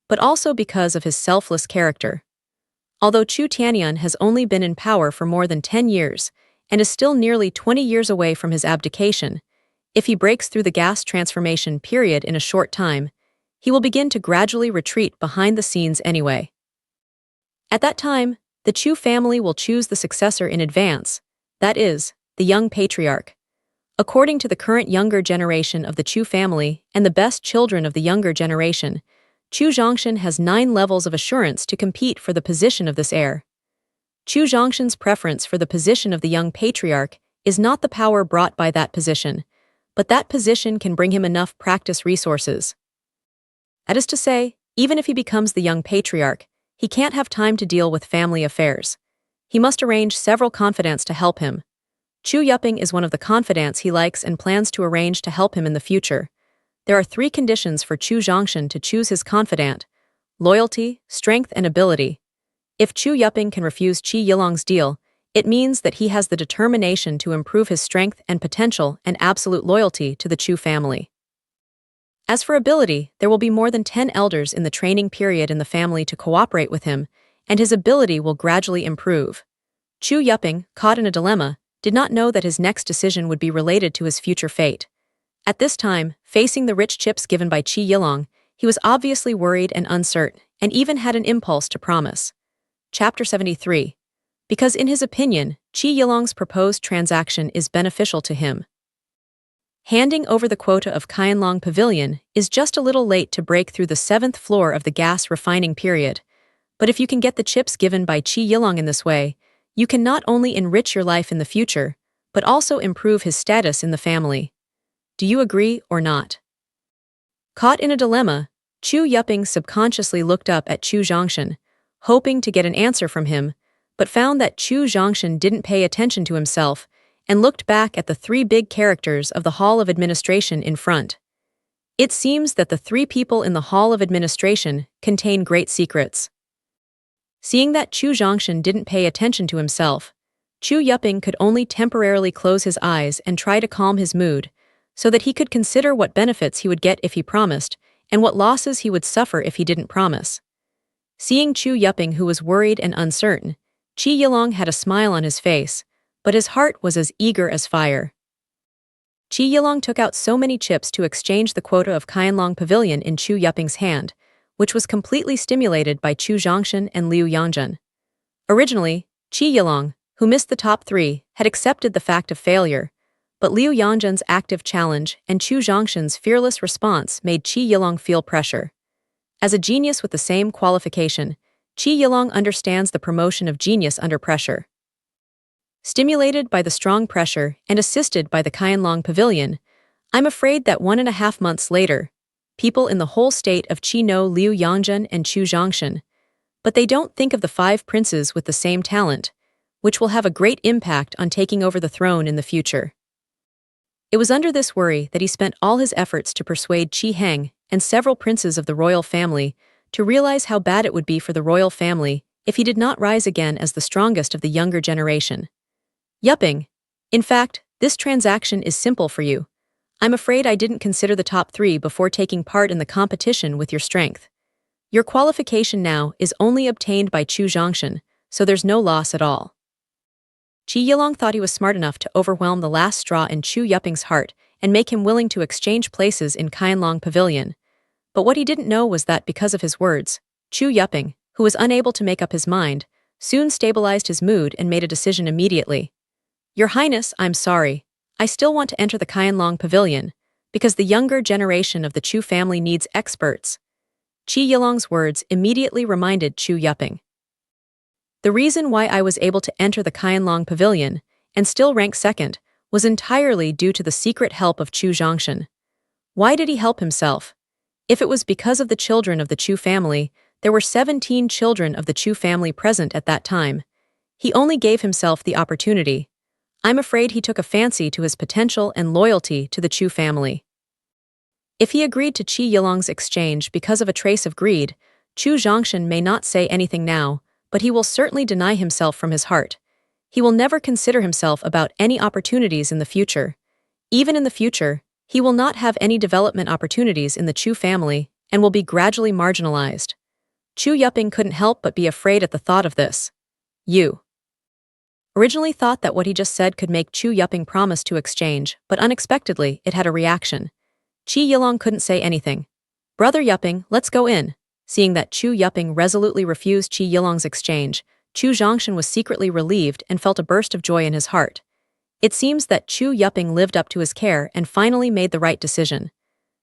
but also because of his selfless character. Although Chu Tianyun has only been in power for more than 10 years and is still nearly 20 years away from his abdication, if he breaks through the gas transformation period in a short time, he will begin to gradually retreat behind the scenes anyway. At that time, the Chu family will choose the successor in advance, that is, the young patriarch. According to the current younger generation of the Chu family and the best children of the younger generation, Chu Zhongshan has 9 levels of assurance to compete for the position of this heir. Chu Zhongshan's preference for the position of the young patriarch is not the power brought by that position, but that position can bring him enough practice resources. That is to say, even if he becomes the young patriarch, he can't have time to deal with family affairs. He must arrange several confidants to help him. Chu Yuping is one of the confidants he likes and plans to arrange to help him in the future. There are 3 conditions for Chu Zhongshan to choose his confidant: loyalty, strength, and ability. If Chu Yuping can refuse Qi Yilong's deal, it means that he has the determination to improve his strength and potential and absolute loyalty to the Chu family. As for ability, there will be more than 10 elders in the training period in the family to cooperate with him, and his ability will gradually improve. Chu Yuping, caught in a dilemma, did not know that his next decision would be related to his future fate. At this time, facing the rich chips given by Qi Yilong, he was obviously worried and uncertain, and even had an impulse to promise. Chapter 73. Because in his opinion, Qi Yilong's proposed transaction is beneficial to him. Handing over the quota of Qianlong Pavilion is just a little late to break through the 7th floor of the gas refining period. But if you can get the chips given by Qi Yilong in this way, you can not only enrich your life in the future, but also improve his status in the family. Do you agree or not? Caught in a dilemma, Chu Yuping subconsciously looked up at Chu Zhongshan, hoping to get an answer from him, but found that Chu Zhongshan didn't pay attention to himself and looked back at the 3 big characters of the Hall of Administration in front. It seems that the 3 people in the Hall of Administration contain great secrets. Seeing that Chu Zhongshan didn't pay attention to himself, Chu Yuping could only temporarily close his eyes and try to calm his mood, so that he could consider what benefits he would get if he promised, and what losses he would suffer if he didn't promise. Seeing Chu Yuping, who was worried and uncertain, Qi Yilong had a smile on his face, but his heart was as eager as fire. Qi Yilong took out so many chips to exchange the quota of Qianlong Pavilion in Chu Yuping's hand, which was completely stimulated by Chu Zhongshan and Liu Yangjun. Originally, Qi Yilong, who missed the top 3, had accepted the fact of failure, but Liu Yangjun's active challenge and Chu Zhongshan's fearless response made Qi Yilong feel pressure. As a genius with the same qualification, Qi Yilong understands the promotion of genius under pressure. Stimulated by the strong pressure and assisted by the Qianlong Pavilion, I'm afraid that 1.5 months later, people in the whole state of Qi know Liu Yangzhen and Chu Zhongshan, but they don't think of the 5 princes with the same talent, which will have a great impact on taking over the throne in the future. It was under this worry that he spent all his efforts to persuade Qi Heng and several princes of the royal family to realize how bad it would be for the royal family if he did not rise again as the strongest of the younger generation. Yupping. In fact, this transaction is simple for you. I'm afraid I didn't consider the top 3 before taking part in the competition with your strength. Your qualification now is only obtained by Chu Zhongshan, so there's no loss at all. Qi Yilong thought he was smart enough to overwhelm the last straw in Chu Yupping's heart and make him willing to exchange places in Qianlong Pavilion. But what he didn't know was that because of his words, Chu Yupping, who was unable to make up his mind, soon stabilized his mood and made a decision immediately. Your Highness, I'm sorry. I still want to enter the Qianlong Pavilion, because the younger generation of the Chu family needs experts. Qi Yilong's words immediately reminded Chu Yupping. The reason why I was able to enter the Qianlong Pavilion, and still rank second, was entirely due to the secret help of Chu Zhongshan. Why did he help himself? If it was because of the children of the Chu family, there were 17 children of the Chu family present at that time. He only gave himself the opportunity. I'm afraid he took a fancy to his potential and loyalty to the Chu family. If he agreed to Qi Yilong's exchange because of a trace of greed, Chu Zhongshan may not say anything now, but he will certainly deny himself from his heart. He will never consider himself about any opportunities in the future. Even in the future, he will not have any development opportunities in the Chu family and will be gradually marginalized. Chu Yupping couldn't help but be afraid at the thought of this. You originally thought that what he just said could make Chu Yupping promise to exchange, but unexpectedly, it had a reaction. Qi Yilong couldn't say anything. Brother Yupping, let's go in. Seeing that Chu Yupping resolutely refused Qi Yilong's exchange, Chu Zhongshan was secretly relieved and felt a burst of joy in his heart. It seems that Chu Yupping lived up to his care and finally made the right decision.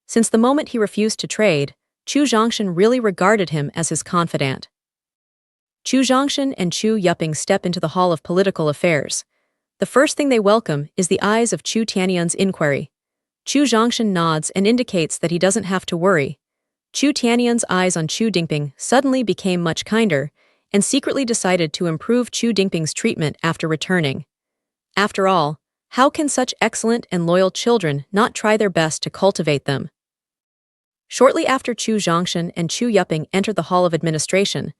Since the moment he refused to trade, Chu Zhongshan really regarded him as his confidant. Chu Zhongshan and Chu Yupping step into the Hall of Political Affairs. The first thing they welcome is the eyes of Chu Tianyun's inquiry. Chu Zhongshan nods and indicates that he doesn't have to worry. Chu Tianyun's eyes on Chu Dingping suddenly became much kinder, and secretly decided to improve Chu Dingping's treatment after returning. After all, how can such excellent and loyal children not try their best to cultivate them? Shortly after Chu Zhongshan and Chu Yupping entered the Hall of Administration,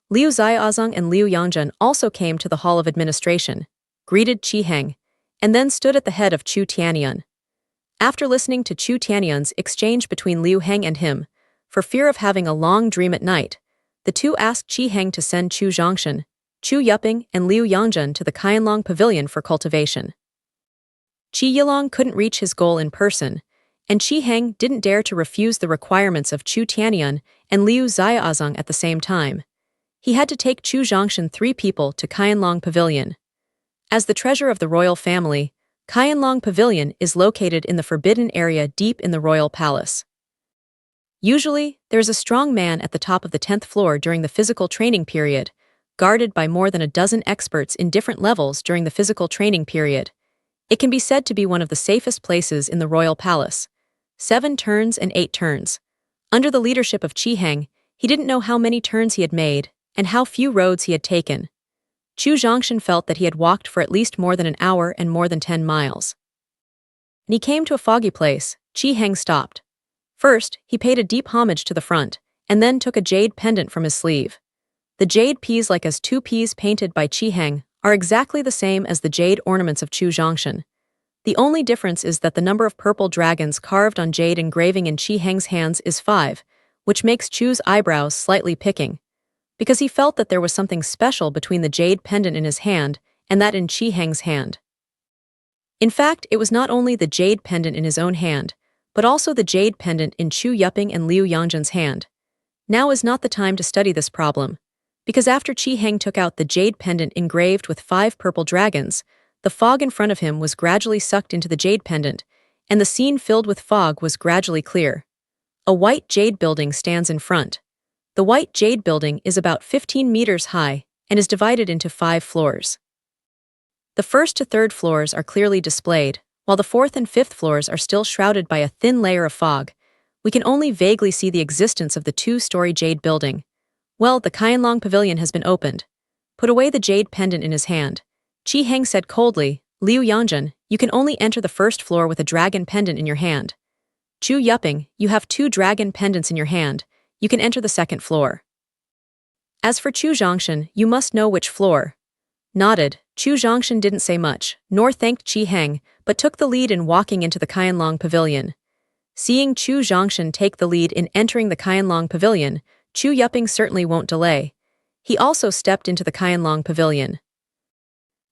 Liu Xiaozong and Liu Yangzhen also came to the Hall of Administration, greeted Qi Heng, and then stood at the head of Chu Tianyun. After listening to Chu Tianyun's exchange between Liu Heng and him, for fear of having a long dream at night, the two asked Qi Heng to send Chu Zhongshan, Chu Yupping, and Liu Yangzhen to the Qianlong Pavilion for cultivation. Qi Yilong couldn't reach his goal in person, and Qi Heng didn't dare to refuse the requirements of Chu Tianyun and Liu Xiaozong at the same time. He had to take Chu Zhongshan 3 people to Qianlong Pavilion. As the treasure of the royal family, Qianlong Pavilion is located in the forbidden area deep in the royal palace. Usually, there's a strong man at the top of the 10th floor during the physical training period, guarded by more than a dozen experts in different levels during the physical training period. It can be said to be one of the safest places in the royal palace. 7 turns and 8 turns. Under the leadership of Qi Heng, he didn't know how many turns he had made and how few roads he had taken. Chu Zhongshan felt that he had walked for at least more than an hour and more than 10 miles. When he came to a foggy place, Qi Heng stopped. First, he paid a deep homage to the front, and then took a jade pendant from his sleeve. The jade peas, like as 2 peas painted by Qi Heng, are exactly the same as the jade ornaments of Chu Zhongshan. The only difference is that the number of purple dragons carved on jade engraving in Qi Heng's hands is 5, which makes Chu's eyebrows slightly picking, because he felt that there was something special between the jade pendant in his hand and that in Qi Heng's hand. In fact, it was not only the jade pendant in his own hand, but also the jade pendant in Chu Yupping and Liu Yangzhen's hand. Now is not the time to study this problem, because after Qi Heng took out the jade pendant engraved with 5 purple dragons, the fog in front of him was gradually sucked into the jade pendant, and the scene filled with fog was gradually clear. A white jade building stands in front. The white jade building is about 15 meters high and is divided into 5 floors. The first to third floors are clearly displayed, while the fourth and fifth floors are still shrouded by a thin layer of fog. We can only vaguely see the existence of the 2-story jade building. Well, the Qianlong Pavilion has been opened. Put away the jade pendant in his hand. Qi Heng said coldly, Liu Yanjun, you can only enter the first floor with a dragon pendant in your hand. Chu Yuping, you have 2 dragon pendants in your hand. You can enter the second floor. As for Chu Zhongshan, you must know which floor. Nodded, Chu Zhongshan didn't say much, nor thanked Qi Heng, but took the lead in walking into the Qianlong Pavilion. Seeing Chu Zhongshan take the lead in entering the Qianlong Pavilion, Chu Yuping certainly won't delay. He also stepped into the Qianlong Pavilion.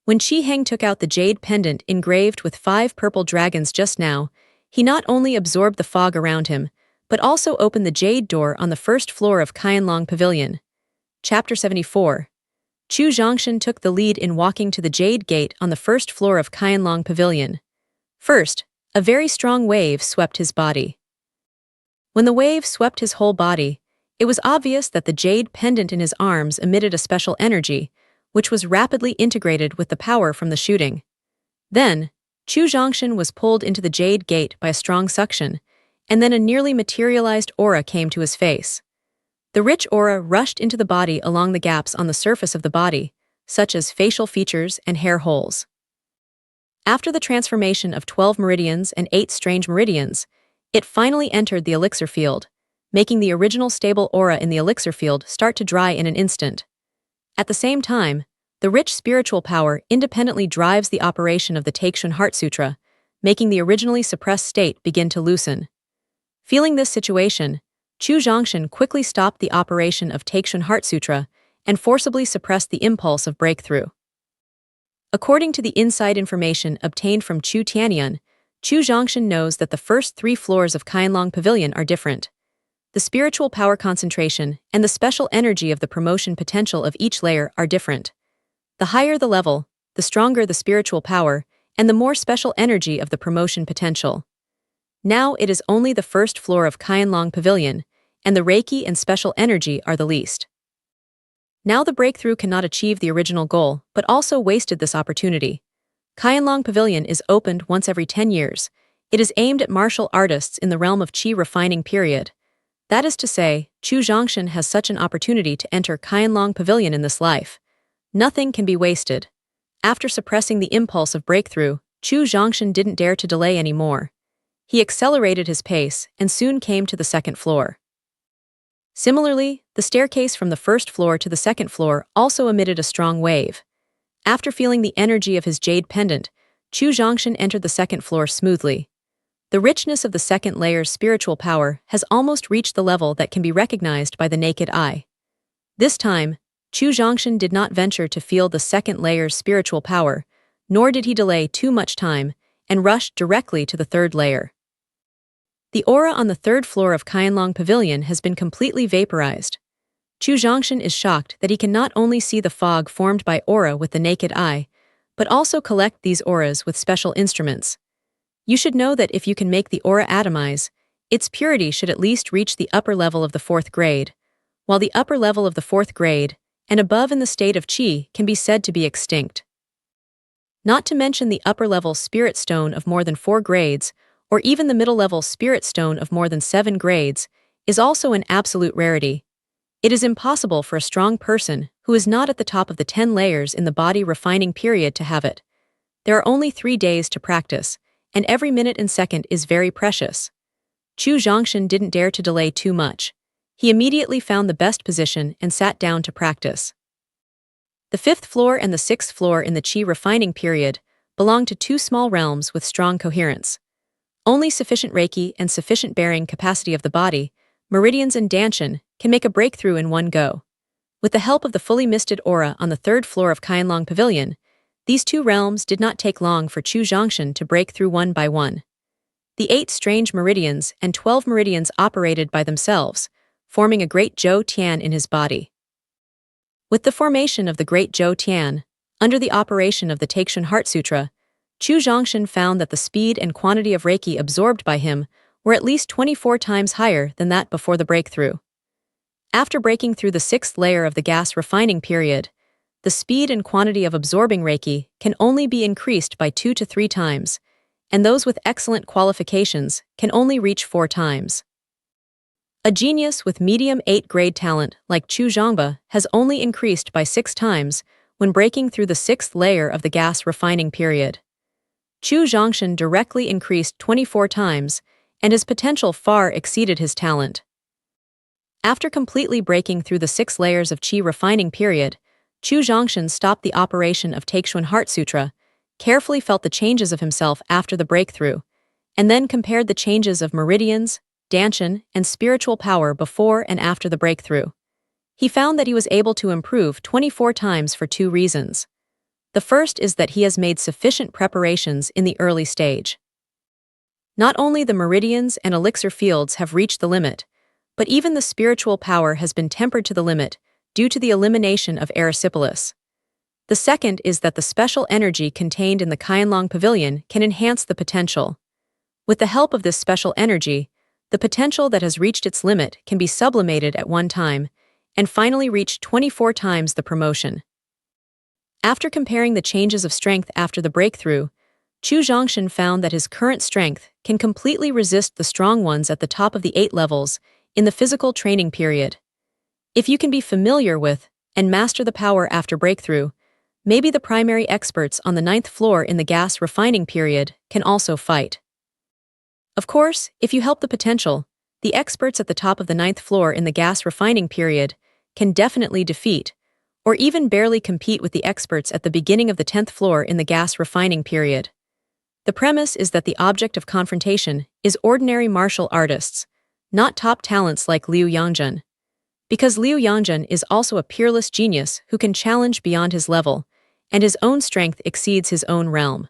When Qi Heng took out the jade pendant engraved with 5 purple dragons just now, he not only absorbed the fog around him, but also opened the jade door on the first floor of Qianlong Pavilion. Chapter 74. Chu Zhongshan took the lead in walking to the jade gate on the first floor of Qianlong Pavilion. First, a very strong wave swept his body. When the wave swept his whole body, it was obvious that the jade pendant in his arms emitted a special energy, which was rapidly integrated with the power from the shooting. Then, Chu Zhongshan was pulled into the jade gate by a strong suction, and then a nearly materialized aura came to his face. The rich aura rushed into the body along the gaps on the surface of the body, such as facial features and hair holes. After the transformation of 12 meridians and 8 strange meridians, it finally entered the elixir field, making the original stable aura in the elixir field start to dry in an instant. At the same time, the rich spiritual power independently drives the operation of the Taixun Heart Sutra, making the originally suppressed state begin to loosen. Feeling this situation, Chu Zhongshan quickly stopped the operation of Taixun Heart Sutra and forcibly suppressed the impulse of breakthrough. According to the inside information obtained from Chu Tianyun, Chu Zhongshan knows that the first 3 floors of Qianlong Pavilion are different. The spiritual power concentration and the special energy of the promotion potential of each layer are different. The higher the level, the stronger the spiritual power, and the more special energy of the promotion potential. Now it is only the first floor of Qianlong Pavilion, and the Reiki and special energy are the least. Now the breakthrough cannot achieve the original goal, but also wasted this opportunity. Qianlong Pavilion is opened once every 10 years. It is aimed at martial artists in the realm of Qi refining period. That is to say, Chu Zhongshan has such an opportunity to enter Qianlong Pavilion in this life. Nothing can be wasted. After suppressing the impulse of breakthrough, Chu Zhongshan didn't dare to delay any more. He accelerated his pace and soon came to the second floor. Similarly, the staircase from the first floor to the second floor also emitted a strong wave. After feeling the energy of his jade pendant, Chu Zhongshan entered the second floor smoothly. The richness of the second layer's spiritual power has almost reached the level that can be recognized by the naked eye. This time, Chu Zhongshan did not venture to feel the second layer's spiritual power, nor did he delay too much time, and rushed directly to the third layer. The aura on the third floor of Qianlong Pavilion has been completely vaporized. Chu Zhongshan is shocked that he can not only see the fog formed by aura with the naked eye, but also collect these auras with special instruments. You should know that if you can make the aura atomize, its purity should at least reach the upper level of the 4th grade, while the upper level of the 4th grade, and above in the state of Qi, can be said to be extinct. Not to mention the upper-level spirit stone of more than 4 grades, or even the middle-level spirit stone of more than 7 grades, is also an absolute rarity. It is impossible for a strong person who is not at the top of the 10 layers in the body refining period to have it. There are only 3 days to practice, and every minute and second is very precious. Chu Zhongshan didn't dare to delay too much. He immediately found the best position and sat down to practice. The 5th floor and the 6th floor in the Qi refining period belong to 2 small realms with strong coherence. Only sufficient Reiki and sufficient bearing capacity of the body, meridians and Danshan, can make a breakthrough in one go. With the help of the fully misted aura on the 3rd floor of Qianlong Pavilion, these 2 realms did not take long for Chu Zhongshan to break through one by one. The 8 strange meridians and 12 meridians operated by themselves, forming a great Zhou Tian in his body. With the formation of the great Zhou Tian, under the operation of the Taixun Heart Sutra, Chu Zhongshan found that the speed and quantity of Reiki absorbed by him were at least 24 times higher than that before the breakthrough. After breaking through the sixth layer of the gas refining period, the speed and quantity of absorbing Reiki can only be increased by 2 to 3 times, and those with excellent qualifications can only reach 4 times. A genius with medium 8th-grade talent like Chu Zhongba has only increased by 6 times when breaking through the sixth layer of the gas refining period. Chu Zhongshan directly increased 24 times, and his potential far exceeded his talent. After completely breaking through the 6 layers of Qi refining period, Chu Zhongshan stopped the operation of Taixuan Heart Sutra, carefully felt the changes of himself after the breakthrough, and then compared the changes of meridians, danshan, and spiritual power before and after the breakthrough. He found that he was able to improve 24 times for 2 reasons. The first is that he has made sufficient preparations in the early stage. Not only the meridians and elixir fields have reached the limit, but even the spiritual power has been tempered to the limit due to the elimination of erysipelas. The second is that the special energy contained in the Qianlong Pavilion can enhance the potential. With the help of this special energy, the potential that has reached its limit can be sublimated at one time, and finally reach 24 times the promotion. After comparing the changes of strength after the breakthrough, Chu Zhongshan found that his current strength can completely resist the strong ones at the top of the 8 levels in the physical training period. If you can be familiar with and master the power after breakthrough, maybe the primary experts on the 9th floor in the gas refining period can also fight. Of course, if you help the potential, the experts at the top of the 9th floor in the gas refining period can definitely defeat, or even barely compete with the experts at the beginning of the 10th floor in the gas refining period. The premise is that the object of confrontation is ordinary martial artists, not top talents like Liu Yangjun. Because Liu Yangjun is also a peerless genius who can challenge beyond his level, and his own strength exceeds his own realm.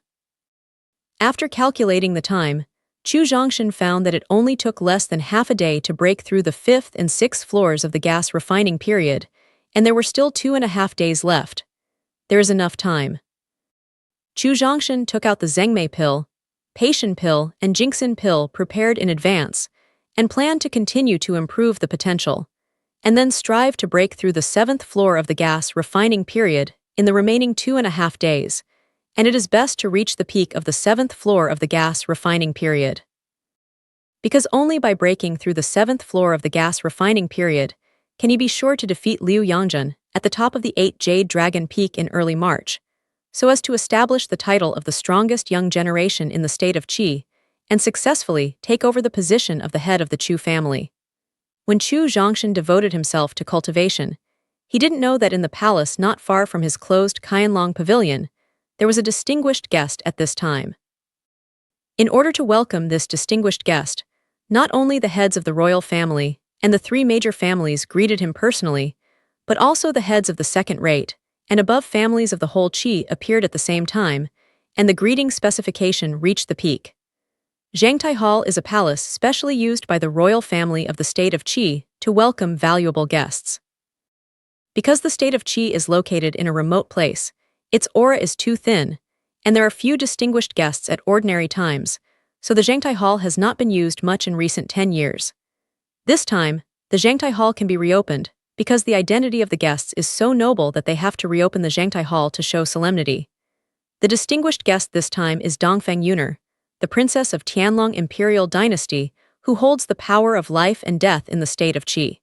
After calculating the time, Chu Zhongshan found that it only took less than half a day to break through the 5th and 6th floors of the gas refining period, and there were still 2.5 days left. There is enough time. Chu Zhongshan took out the Zhengmei pill, Patient pill, and Jingxin pill prepared in advance, and planned to continue to improve the potential, and then strive to break through the 7th floor of the gas refining period in the remaining 2.5 days, and it is best to reach the peak of the 7th floor of the gas refining period. Because only by breaking through the 7th floor of the gas refining period can he be sure to defeat Liu Yangjun at the top of the 8 Jade Dragon Peak in early March, so as to establish the title of the strongest young generation in the state of Qi, and successfully take over the position of the head of the Chu family. When Chu Zhongshan devoted himself to cultivation, he didn't know that in the palace not far from his closed Qianlong Pavilion, there was a distinguished guest at this time. In order to welcome this distinguished guest, not only the heads of the royal family and the 3 major families greeted him personally, but also the heads of the second-rate and above families of the whole Qi appeared at the same time, and the greeting specification reached the peak. Zhangtai Hall is a palace specially used by the royal family of the state of Qi to welcome valuable guests. Because the state of Qi is located in a remote place, its aura is too thin, and there are few distinguished guests at ordinary times, so the Zhangtai Hall has not been used much in recent 10 years. This time, the Zhangtai Hall can be reopened, because the identity of the guests is so noble that they have to reopen the Zhangtai Hall to show solemnity. The distinguished guest this time is Dongfeng Yuner, the princess of Tianlong Imperial Dynasty, who holds the power of life and death in the state of Qi.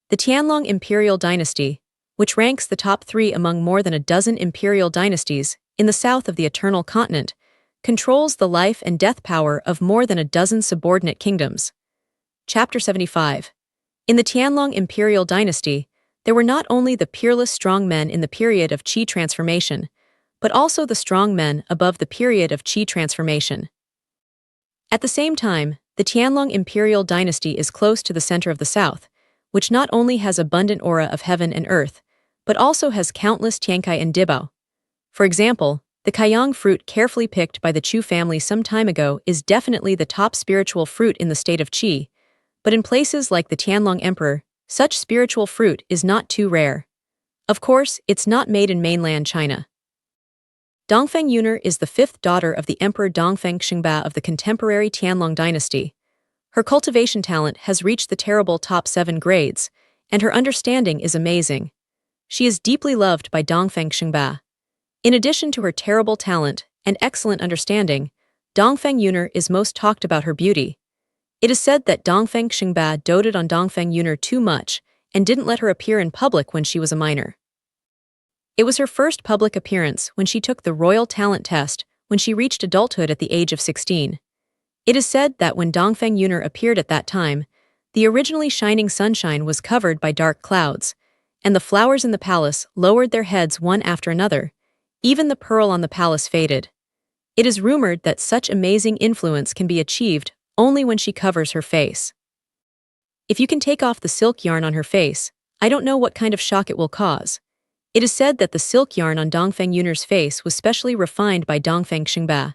The Tianlong Imperial Dynasty, which ranks the top 3 among more than a dozen imperial dynasties in the south of the Eternal Continent, controls the life and death power of more than a dozen subordinate kingdoms. Chapter 75. In the Tianlong Imperial Dynasty, there were not only the peerless strong men in the period of Qi transformation, but also the strong men above the period of Qi transformation. At the same time, the Tianlong Imperial Dynasty is close to the center of the south, which not only has abundant aura of heaven and earth, but also has countless Tiankai and Dibao. For example, the Kaiyang fruit carefully picked by the Chu family some time ago is definitely the top spiritual fruit in the state of Qi, but in places like the Tianlong Emperor, such spiritual fruit is not too rare. Of course, it's not made in mainland China. Dongfeng Yuner is the 5th daughter of the Emperor Dongfeng Xingba of the contemporary Tianlong dynasty. Her cultivation talent has reached the terrible top 7 grades, and her understanding is amazing. She is deeply loved by Dongfeng Xingba. In addition to her terrible talent and excellent understanding, Dongfeng Yuner is most talked about her beauty. It is said that Dongfeng Xingba doted on Dongfeng Yuner too much and didn't let her appear in public when she was a minor. It was her first public appearance when she took the Royal Talent Test when she reached adulthood at the age of 16. It is said that when Dongfeng Yuner appeared at that time, the originally shining sunshine was covered by dark clouds, and the flowers in the palace lowered their heads one after another. Even the pearl on the palace faded. It is rumored that such amazing influence can be achieved only when she covers her face. If you can take off the silk yarn on her face, I don't know what kind of shock it will cause. It is said that the silk yarn on Dongfeng Yuner's face was specially refined by Dongfeng Xingba.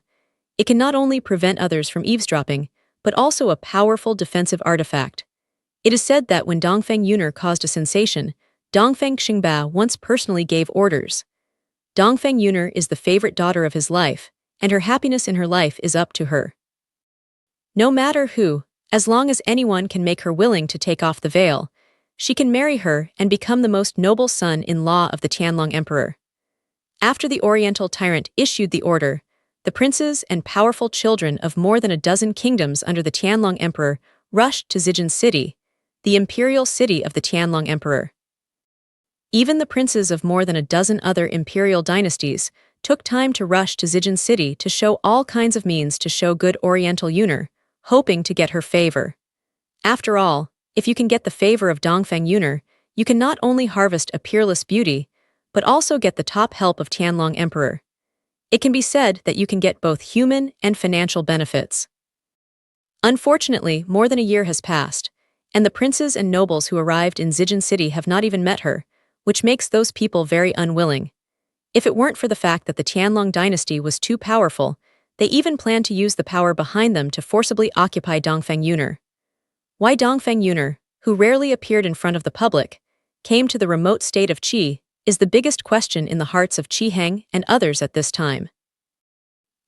It can not only prevent others from eavesdropping, but also a powerful defensive artifact. It is said that when Dongfeng Yuner caused a sensation, Dongfeng Xingba once personally gave orders. Dongfeng Yuner is the favorite daughter of his life, and her happiness in her life is up to her. No matter who, as long as anyone can make her willing to take off the veil, she can marry her and become the most noble son-in-law of the Tianlong Emperor. After the Oriental tyrant issued the order, the princes and powerful children of more than a dozen kingdoms under the Tianlong Emperor rushed to Zijin City, the imperial city of the Tianlong Emperor. Even the princes of more than a dozen other imperial dynasties took time to rush to Zijin City to show all kinds of means to show good Oriental Yuner, hoping to get her favor. After all, if you can get the favor of Dongfeng Yuner, you can not only harvest a peerless beauty, but also get the top help of Tianlong Emperor. It can be said that you can get both human and financial benefits. Unfortunately, more than a year has passed, and the princes and nobles who arrived in Zijin City have not even met her, which makes those people very unwilling. If it weren't for the fact that the Tianlong dynasty was too powerful, they even planned to use the power behind them to forcibly occupy Dongfeng Yuner. Why Dongfeng Yuner, who rarely appeared in front of the public, came to the remote state of Qi is the biggest question in the hearts of Qi Heng and others at this time.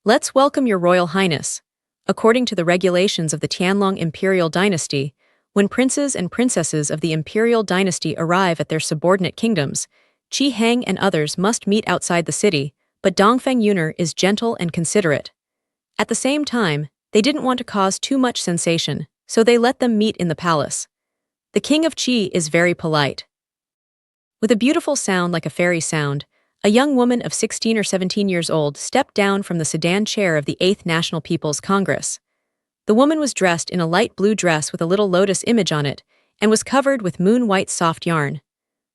Let's welcome your Royal Highness. According to the regulations of the Tianlong imperial dynasty, when princes and princesses of the imperial dynasty arrive at their subordinate kingdoms, Qi Heng and others must meet outside the city, but Dongfeng Yuner is gentle and considerate. At the same time, they didn't want to cause too much sensation, so they let them meet in the palace. The king of Qi is very polite. With a beautiful sound like a fairy sound, a young woman of 16 or 17 years old stepped down from the sedan chair of the 8th National People's Congress. The woman was dressed in a light blue dress with a little lotus image on it, and was covered with moon-white soft yarn.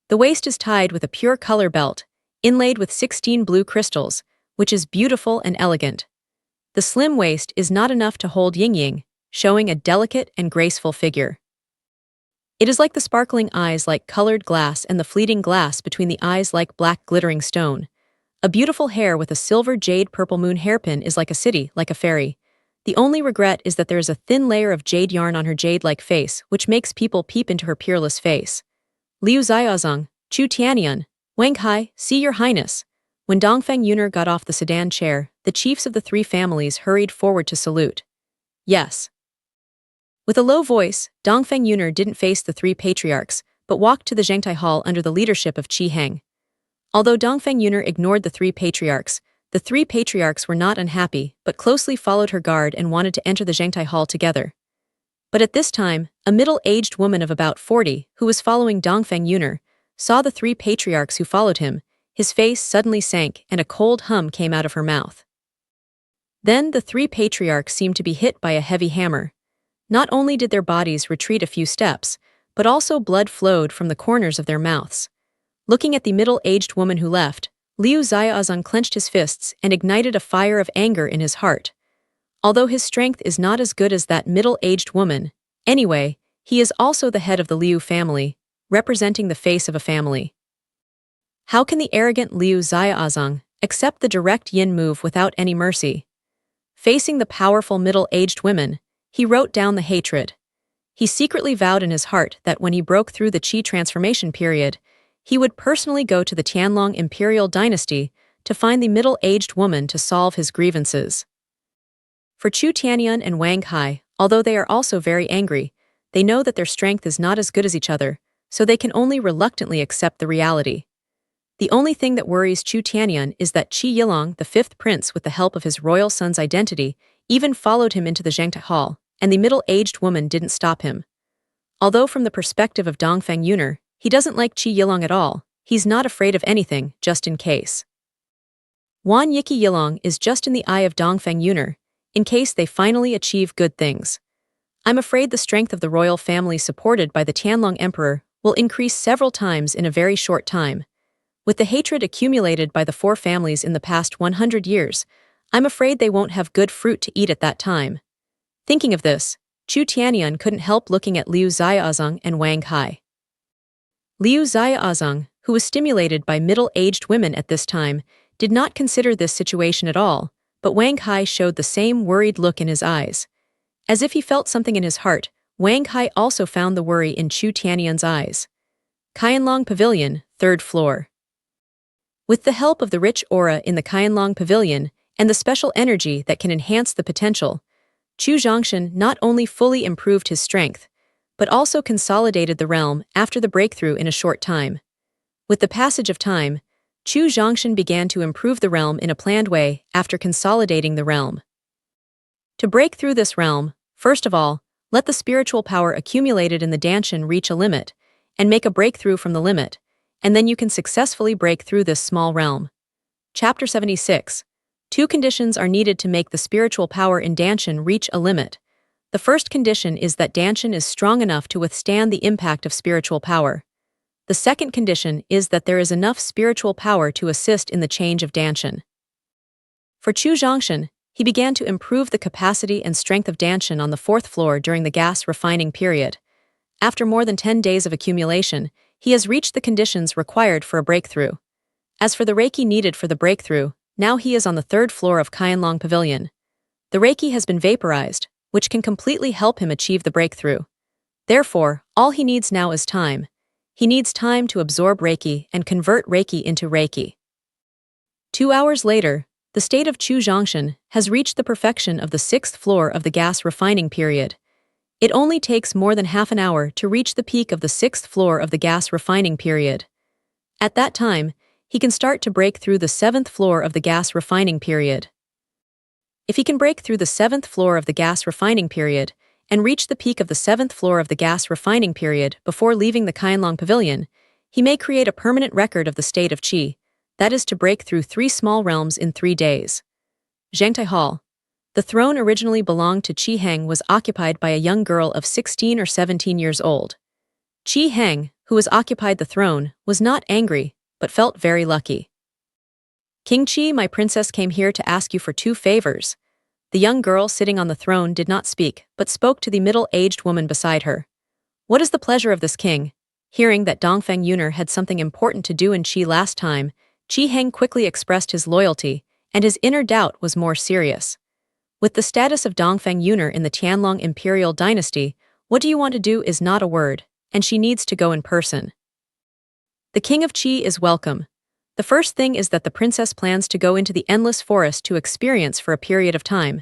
The waist is tied with a pure color belt, inlaid with 16 blue crystals, which is beautiful and elegant. The slim waist is not enough to hold yin-yang, showing a delicate and graceful figure. It is like the sparkling eyes like colored glass and the fleeting glass between the eyes like black glittering stone. A beautiful hair with a silver jade purple moon hairpin is like a city, like a fairy. The only regret is that there is a thin layer of jade yarn on her jade-like face, which makes people peep into her peerless face. Liu Xiaozong, Chu Tianian, Wang Hai, see your highness. When Dongfeng Yuner got off the sedan chair, the chiefs of the three families hurried forward to salute. Yes. With a low voice, Dongfeng Yuner didn't face the three patriarchs, but walked to the Zhengtai Hall under the leadership of Qi Heng. Although Dongfeng Yuner ignored the three patriarchs were not unhappy, but closely followed her guard and wanted to enter the Zhengtai Hall together. But at this time, a middle-aged woman of about 40, who was following Dongfeng Yuner, saw the three patriarchs who followed him. His face suddenly sank and a cold hum came out of her mouth. Then the three patriarchs seemed to be hit by a heavy hammer. Not only did their bodies retreat a few steps, but also blood flowed from the corners of their mouths. Looking at the middle-aged woman who left, Liu Xiaozong clenched his fists and ignited a fire of anger in his heart. Although his strength is not as good as that middle-aged woman, anyway, he is also the head of the Liu family, representing the face of a family. How can the arrogant Liu Xiaozong accept the direct yin move without any mercy? Facing the powerful middle-aged women, he wrote down the hatred. He secretly vowed in his heart that when he broke through the Qi transformation period, he would personally go to the Tianlong imperial dynasty to find the middle-aged woman to solve his grievances. For Chu Tianian and Wang Hai, although they are also very angry, they know that their strength is not as good as each other, so they can only reluctantly accept the reality. The only thing that worries Chu Tianyun is that Qi Yilong, the fifth prince with the help of his royal son's identity, even followed him into the Zhengtai Hall, and the middle-aged woman didn't stop him. Although from the perspective of Dongfeng Yuner, he doesn't like Qi Yilong at all, he's not afraid of anything, just in case. Wan Yiki Yilong is just in the eye of Dongfeng Yuner, in case they finally achieve good things. I'm afraid the strength of the royal family supported by the Tianlong Emperor will increase several times in a very short time. With the hatred accumulated by the four families in the past 100 years, I'm afraid they won't have good fruit to eat at that time. Thinking of this, Chu Tianyun couldn't help looking at Liu Xiaozong and Wang Kai. Liu Xiaozong, who was stimulated by middle-aged women at this time, did not consider this situation at all, but Wang Kai showed the same worried look in his eyes. As if he felt something in his heart, Wang Kai also found the worry in Chu Tianyun's eyes. Qianlong Pavilion, 3rd floor. With the help of the rich aura in the Qianlong Pavilion and the special energy that can enhance the potential, Chu Zhongshan not only fully improved his strength, but also consolidated the realm after the breakthrough in a short time. With the passage of time, Chu Zhongshan began to improve the realm in a planned way after consolidating the realm. To break through this realm, first of all, let the spiritual power accumulated in the Danshan reach a limit, and make a breakthrough from the limit, and then you can successfully break through this small realm. Chapter 76. 2 conditions are needed to make the spiritual power in Danshan reach a limit. The first condition is that Danshan is strong enough to withstand the impact of spiritual power. The second condition is that there is enough spiritual power to assist in the change of Danshan. For Chu Zhongshan, he began to improve the capacity and strength of Danshan on the 4th floor during the gas refining period. After more than 10 days of accumulation, he has reached the conditions required for a breakthrough. As for the Reiki needed for the breakthrough, now he is on the 3rd floor of Qianlong Pavilion. The Reiki has been vaporized, which can completely help him achieve the breakthrough. Therefore, all he needs now is time. He needs time to absorb Reiki and convert Reiki into Reiki. 2 hours later, the state of Chu Zhongshan has reached the perfection of the 6th floor of the gas refining period. It only takes more than half an hour to reach the peak of the 6th floor of the gas refining period. At that time, he can start to break through the 7th floor of the gas refining period. If he can break through the 7th floor of the gas refining period and reach the peak of the 7th floor of the gas refining period before leaving the Qianlong Pavilion, he may create a permanent record of the state of Qi, that is to break through 3 small realms in 3 days. Zhengtai Hall. The throne originally belonged to Qi Heng was occupied by a young girl of 16 or 17 years old. Qi Heng, who has occupied the throne, was not angry, but felt very lucky. King Qi, my princess came here to ask you for 2 favors. The young girl sitting on the throne did not speak, but spoke to the middle-aged woman beside her. What is the pleasure of this king? Hearing that Dongfeng Yuner had something important to do in Qi last time, Qi Heng quickly expressed his loyalty, and his inner doubt was more serious. With the status of Dongfeng Yuner in the Tianlong imperial dynasty, what do you want to do is not a word, and she needs to go in person. The king of Qi is welcome. The first thing is that the princess plans to go into the endless forest to experience for a period of time.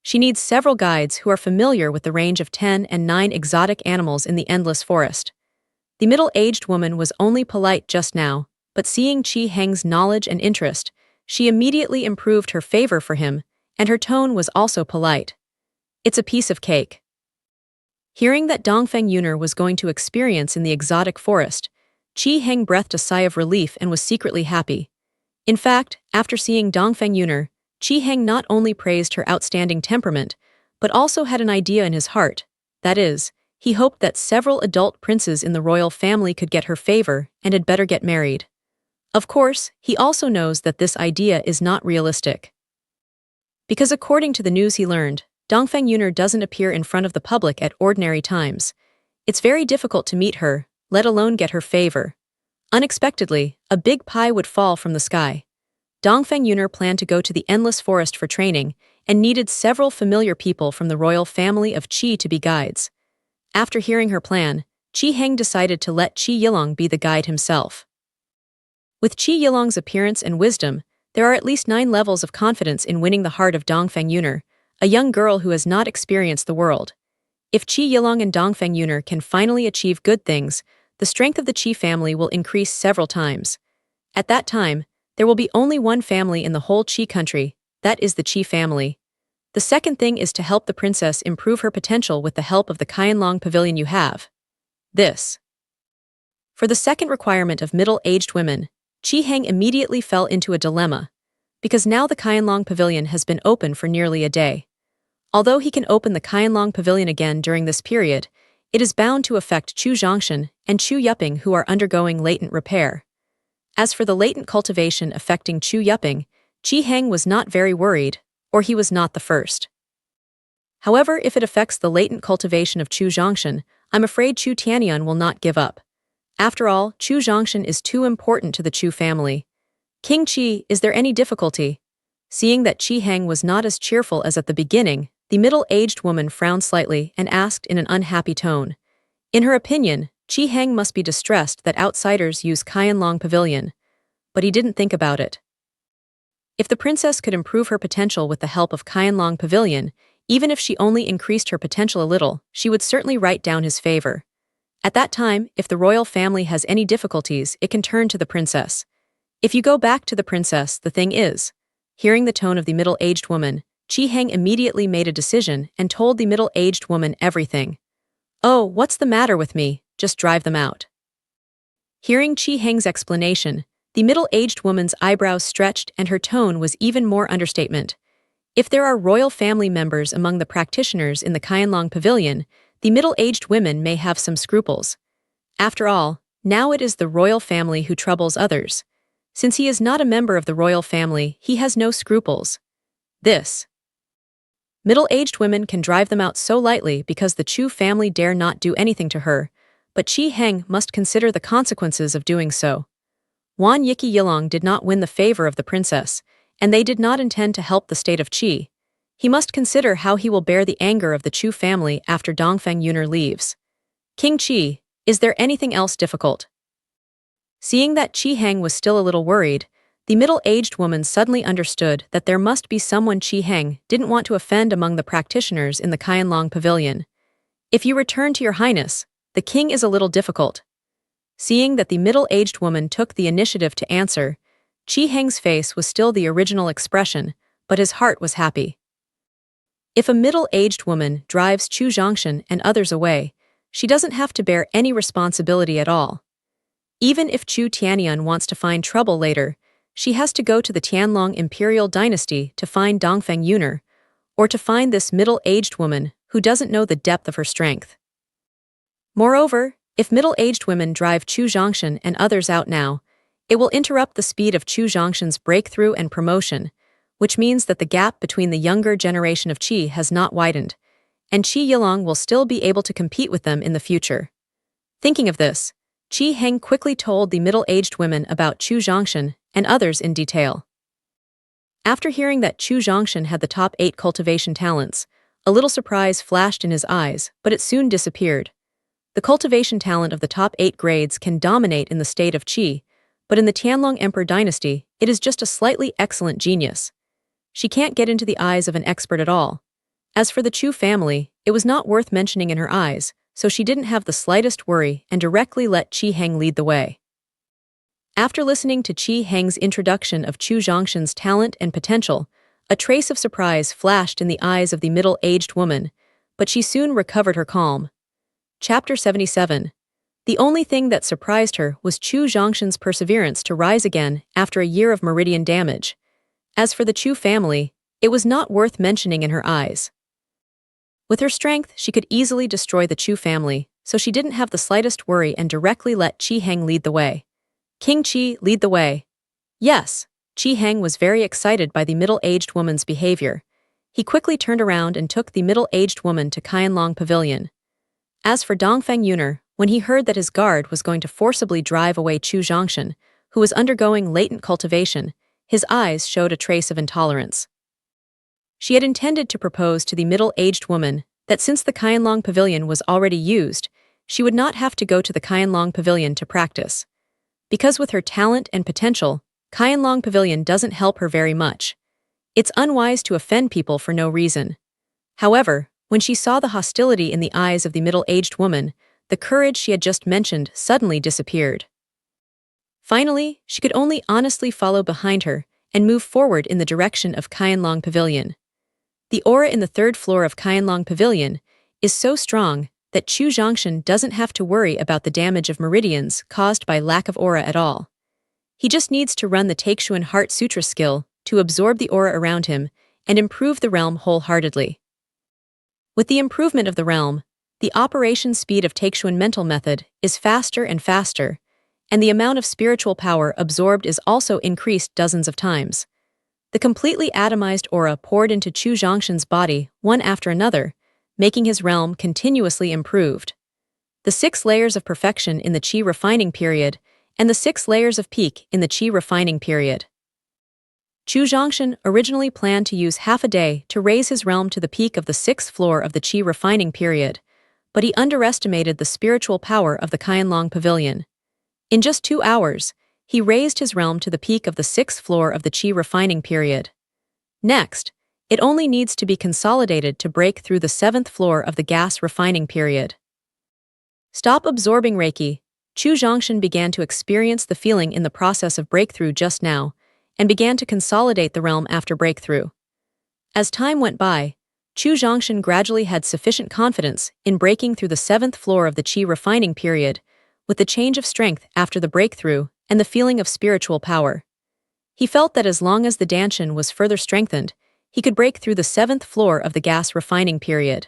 She needs several guides who are familiar with the range of 10 and 9 exotic animals in the endless forest. The middle-aged woman was only polite just now, but seeing Qi Heng's knowledge and interest, she immediately improved her favor for him, and her tone was also polite. It's a piece of cake. Hearing that Dongfeng Yuner was going to experience in the exotic forest, Qi Heng breathed a sigh of relief and was secretly happy. In fact, after seeing Dongfeng Yuner, Qi Heng not only praised her outstanding temperament, but also had an idea in his heart. That is, he hoped that several adult princes in the royal family could get her favor and had better get married. Of course, he also knows that this idea is not realistic. Because according to the news he learned, Dongfeng Yuner doesn't appear in front of the public at ordinary times. It's very difficult to meet her, let alone get her favor. Unexpectedly, a big pie would fall from the sky. Dongfeng Yuner planned to go to the endless forest for training and needed several familiar people from the royal family of Qi to be guides. After hearing her plan, Qi Heng decided to let Qi Yilong be the guide himself. With Qi Yilong's appearance and wisdom, there are at least 9 levels of confidence in winning the heart of Dongfeng Yuner, a young girl who has not experienced the world. If Qi Yilong and Dongfeng Yuner can finally achieve good things, the strength of the Qi family will increase several times. At that time, there will be only one family in the whole Qi country, that is the Qi family. The second thing is to help the princess improve her potential with the help of the Qianlong Pavilion you have. This. For the second requirement of middle-aged women, Qi Heng immediately fell into a dilemma, because now the Qianlong Pavilion has been open for nearly a day. Although he can open the Qianlong Pavilion again during this period, it is bound to affect Chu Zhongshan and Chu Yuping who are undergoing latent repair. As for the latent cultivation affecting Chu Yuping, Qi Heng was not very worried, or he was not the first. However, if it affects the latent cultivation of Chu Zhongshan, I'm afraid Chu Tianyun will not give up. After all, Chu Zhongshan is too important to the Chu family. King Qi, is there any difficulty? Seeing that Qi Heng was not as cheerful as at the beginning, the middle-aged woman frowned slightly and asked in an unhappy tone. In her opinion, Qi Heng must be distressed that outsiders use Qianlong Pavilion, but he didn't think about it. If the princess could improve her potential with the help of Qianlong Pavilion, even if she only increased her potential a little, she would certainly write down his favor. At that time, if the royal family has any difficulties, it can turn to the princess. If you go back to the princess, the thing is. Hearing the tone of the middle-aged woman, Qi Heng immediately made a decision and told the middle-aged woman everything. Oh, what's the matter with me? Just drive them out. Hearing Qi Heng's explanation, the middle-aged woman's eyebrows stretched and her tone was even more understatement. If there are royal family members among the practitioners in the Qianlong Pavilion, the middle-aged women may have some scruples. After all, now it is the royal family who troubles others. Since he is not a member of the royal family, he has no scruples. This. Middle-aged women can drive them out so lightly because the Chu family dare not do anything to her, but Qi Heng must consider the consequences of doing so. Wan Yiki Yilong did not win the favor of the princess, and they did not intend to help the state of Qi. He must consider how he will bear the anger of the Chu family after Dongfeng Yuner leaves. King Qi, is there anything else difficult? Seeing that Qi Heng was still a little worried, the middle-aged woman suddenly understood that there must be someone Qi Heng didn't want to offend among the practitioners in the Qianlong Pavilion. If you return to your highness, the king is a little difficult. Seeing that the middle-aged woman took the initiative to answer, Qi Heng's face was still the original expression, but his heart was happy. If a middle-aged woman drives Chu Zhongshan and others away, she doesn't have to bear any responsibility at all. Even if Chu Tianyun wants to find trouble later, she has to go to the Tianlong imperial dynasty to find Dongfeng Yuner, or to find this middle-aged woman who doesn't know the depth of her strength. Moreover, if middle-aged women drive Chu Zhongshan and others out now, it will interrupt the speed of Chu Zhongshan's breakthrough and promotion, which means that the gap between the younger generation of Qi has not widened, and Qi Yilong will still be able to compete with them in the future. Thinking of this, Qi Heng quickly told the middle-aged women about Chu Zhongshan and others in detail. After hearing that Chu Zhongshan had the top 8 cultivation talents, a little surprise flashed in his eyes, but it soon disappeared. The cultivation talent of the top 8 grades can dominate in the state of Qi, but in the Tianlong Emperor dynasty, it is just a slightly excellent genius. She can't get into the eyes of an expert at all. As for the Chu family, it was not worth mentioning in her eyes, so she didn't have the slightest worry and directly let Qi Heng lead the way. After listening to Qi Heng's introduction of Chu Zhongshan's talent and potential, a trace of surprise flashed in the eyes of the middle-aged woman, but she soon recovered her calm. Chapter 77. The only thing that surprised her was Chu Zhongshan's perseverance to rise again after a year of meridian damage. As for the Chu family, it was not worth mentioning in her eyes. With her strength, she could easily destroy the Chu family, so she didn't have the slightest worry and directly let Qi Heng lead the way. King Qi, lead the way. Yes, Qi Heng was very excited by the middle-aged woman's behavior. He quickly turned around and took the middle-aged woman to Qianlong Pavilion. As for Dongfeng Yuner, when he heard that his guard was going to forcibly drive away Chu Zhongshan, who was undergoing latent cultivation, his eyes showed a trace of intolerance. She had intended to propose to the middle-aged woman that since the Qianlong Pavilion was already used, she would not have to go to the Qianlong Pavilion to practice. Because with her talent and potential, Qianlong Pavilion doesn't help her very much. It's unwise to offend people for no reason. However, when she saw the hostility in the eyes of the middle-aged woman, the courage she had just mentioned suddenly disappeared. Finally, she could only honestly follow behind her and move forward in the direction of Qianlong Pavilion. The aura in the third floor of Qianlong Pavilion is so strong that Chu Zhongshan doesn't have to worry about the damage of meridians caused by lack of aura at all. He just needs to run the Taixuan Heart Sutra skill to absorb the aura around him and improve the realm wholeheartedly. With the improvement of the realm, the operation speed of Taixuan mental method is faster and faster, and the amount of spiritual power absorbed is also increased dozens of times. The completely atomized aura poured into Chu Zhongshan's body one after another, making his realm continuously improved. The 6 layers of perfection in the Qi refining period and the 6 layers of peak in the Qi refining period. Chu Zhongshan originally planned to use half a day to raise his realm to the peak of the 6th floor of the Qi refining period, but he underestimated the spiritual power of the Qianlong Pavilion. In just 2 hours, he raised his realm to the peak of the 6th floor of the Qi refining period. Next, it only needs to be consolidated to break through the 7th floor of the gas refining period. Stop absorbing Reiki. Chu Zhongshan began to experience the feeling in the process of breakthrough just now, and began to consolidate the realm after breakthrough. As time went by, Chu Zhongshan gradually had sufficient confidence in breaking through the 7th floor of the Qi refining period, with the change of strength after the breakthrough and the feeling of spiritual power. He felt that as long as the Danshan was further strengthened, he could break through the 7th floor of the gas refining period.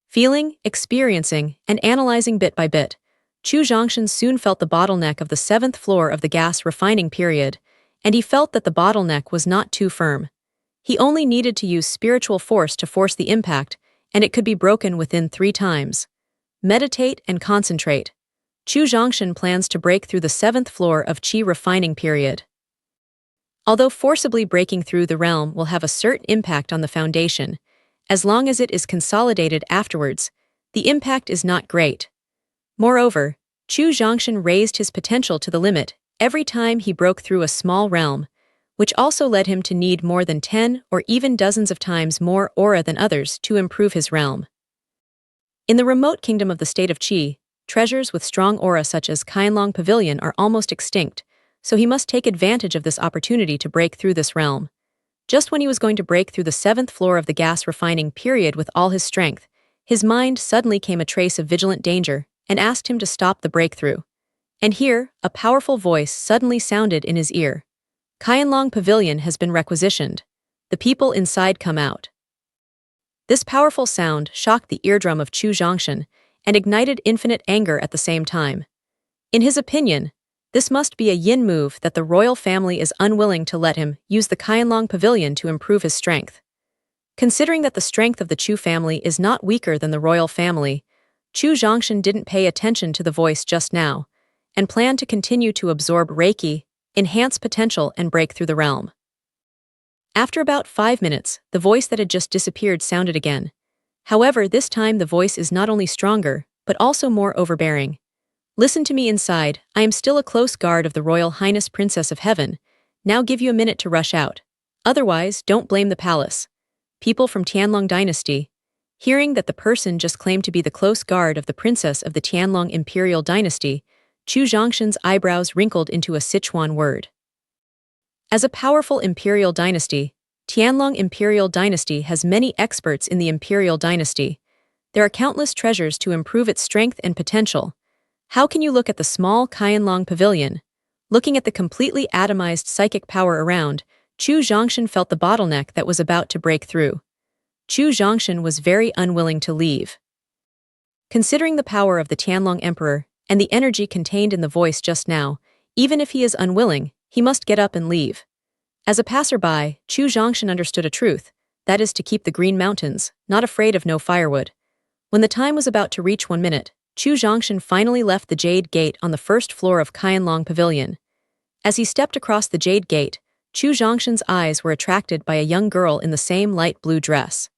Feeling, experiencing, and analyzing bit by bit, Chu Zhongshan soon felt the bottleneck of the 7th floor of the gas refining period, and he felt that the bottleneck was not too firm. He only needed to use spiritual force to force the impact, and it could be broken within 3 times. Meditate and concentrate. Chu Zhongshan plans to break through the 7th floor of Qi refining period. Although forcibly breaking through the realm will have a certain impact on the foundation, as long as it is consolidated afterwards, the impact is not great. Moreover, Chu Zhongshan raised his potential to the limit every time he broke through a small realm, which also led him to need more than 10 or even dozens of times more aura than others to improve his realm. In the remote kingdom of the state of Qi, treasures with strong aura such as Qianlong Pavilion are almost extinct, so he must take advantage of this opportunity to break through this realm. Just when he was going to break through the 7th floor of the gas refining period with all his strength, his mind suddenly came a trace of vigilant danger and asked him to stop the breakthrough. And here, a powerful voice suddenly sounded in his ear. Qianlong Pavilion has been requisitioned. The people inside come out. This powerful sound shocked the eardrum of Chu Zhongshan and ignited infinite anger at the same time. In his opinion, this must be a yin move that the royal family is unwilling to let him use the Qianlong Pavilion to improve his strength. Considering that the strength of the Chu family is not weaker than the royal family, Chu Zhongshan didn't pay attention to the voice just now, and planned to continue to absorb Reiki, enhance potential, and break through the realm. After about 5 minutes, the voice that had just disappeared sounded again. However, this time the voice is not only stronger, but also more overbearing. Listen to me inside, I am still a close guard of the Royal Highness Princess of Heaven. Now give you a minute to rush out. Otherwise, don't blame the palace. People from Tianlong Dynasty. Hearing that the person just claimed to be the close guard of the princess of the Tianlong Imperial Dynasty, Chu Zhongshan's eyebrows wrinkled into a Sichuan word. As a powerful imperial dynasty, Tianlong Imperial Dynasty has many experts in the Imperial Dynasty. There are countless treasures to improve its strength and potential. How can you look at the small Qianlong Pavilion? Looking at the completely atomized psychic power around, Chu Zhongshan felt the bottleneck that was about to break through. Chu Zhongshan was very unwilling to leave. Considering the power of the Tianlong Emperor and the energy contained in the voice just now, even if he is unwilling, he must get up and leave. As a passerby, Chu Zhongshan understood a truth, that is to keep the Green Mountains, not afraid of no firewood. When the time was about to reach 1 minute, Chu Zhongshan finally left the Jade Gate on the 1st floor of Qianlong Pavilion. As he stepped across the Jade Gate, Chu Zhongshan's eyes were attracted by a young girl in the same light blue dress.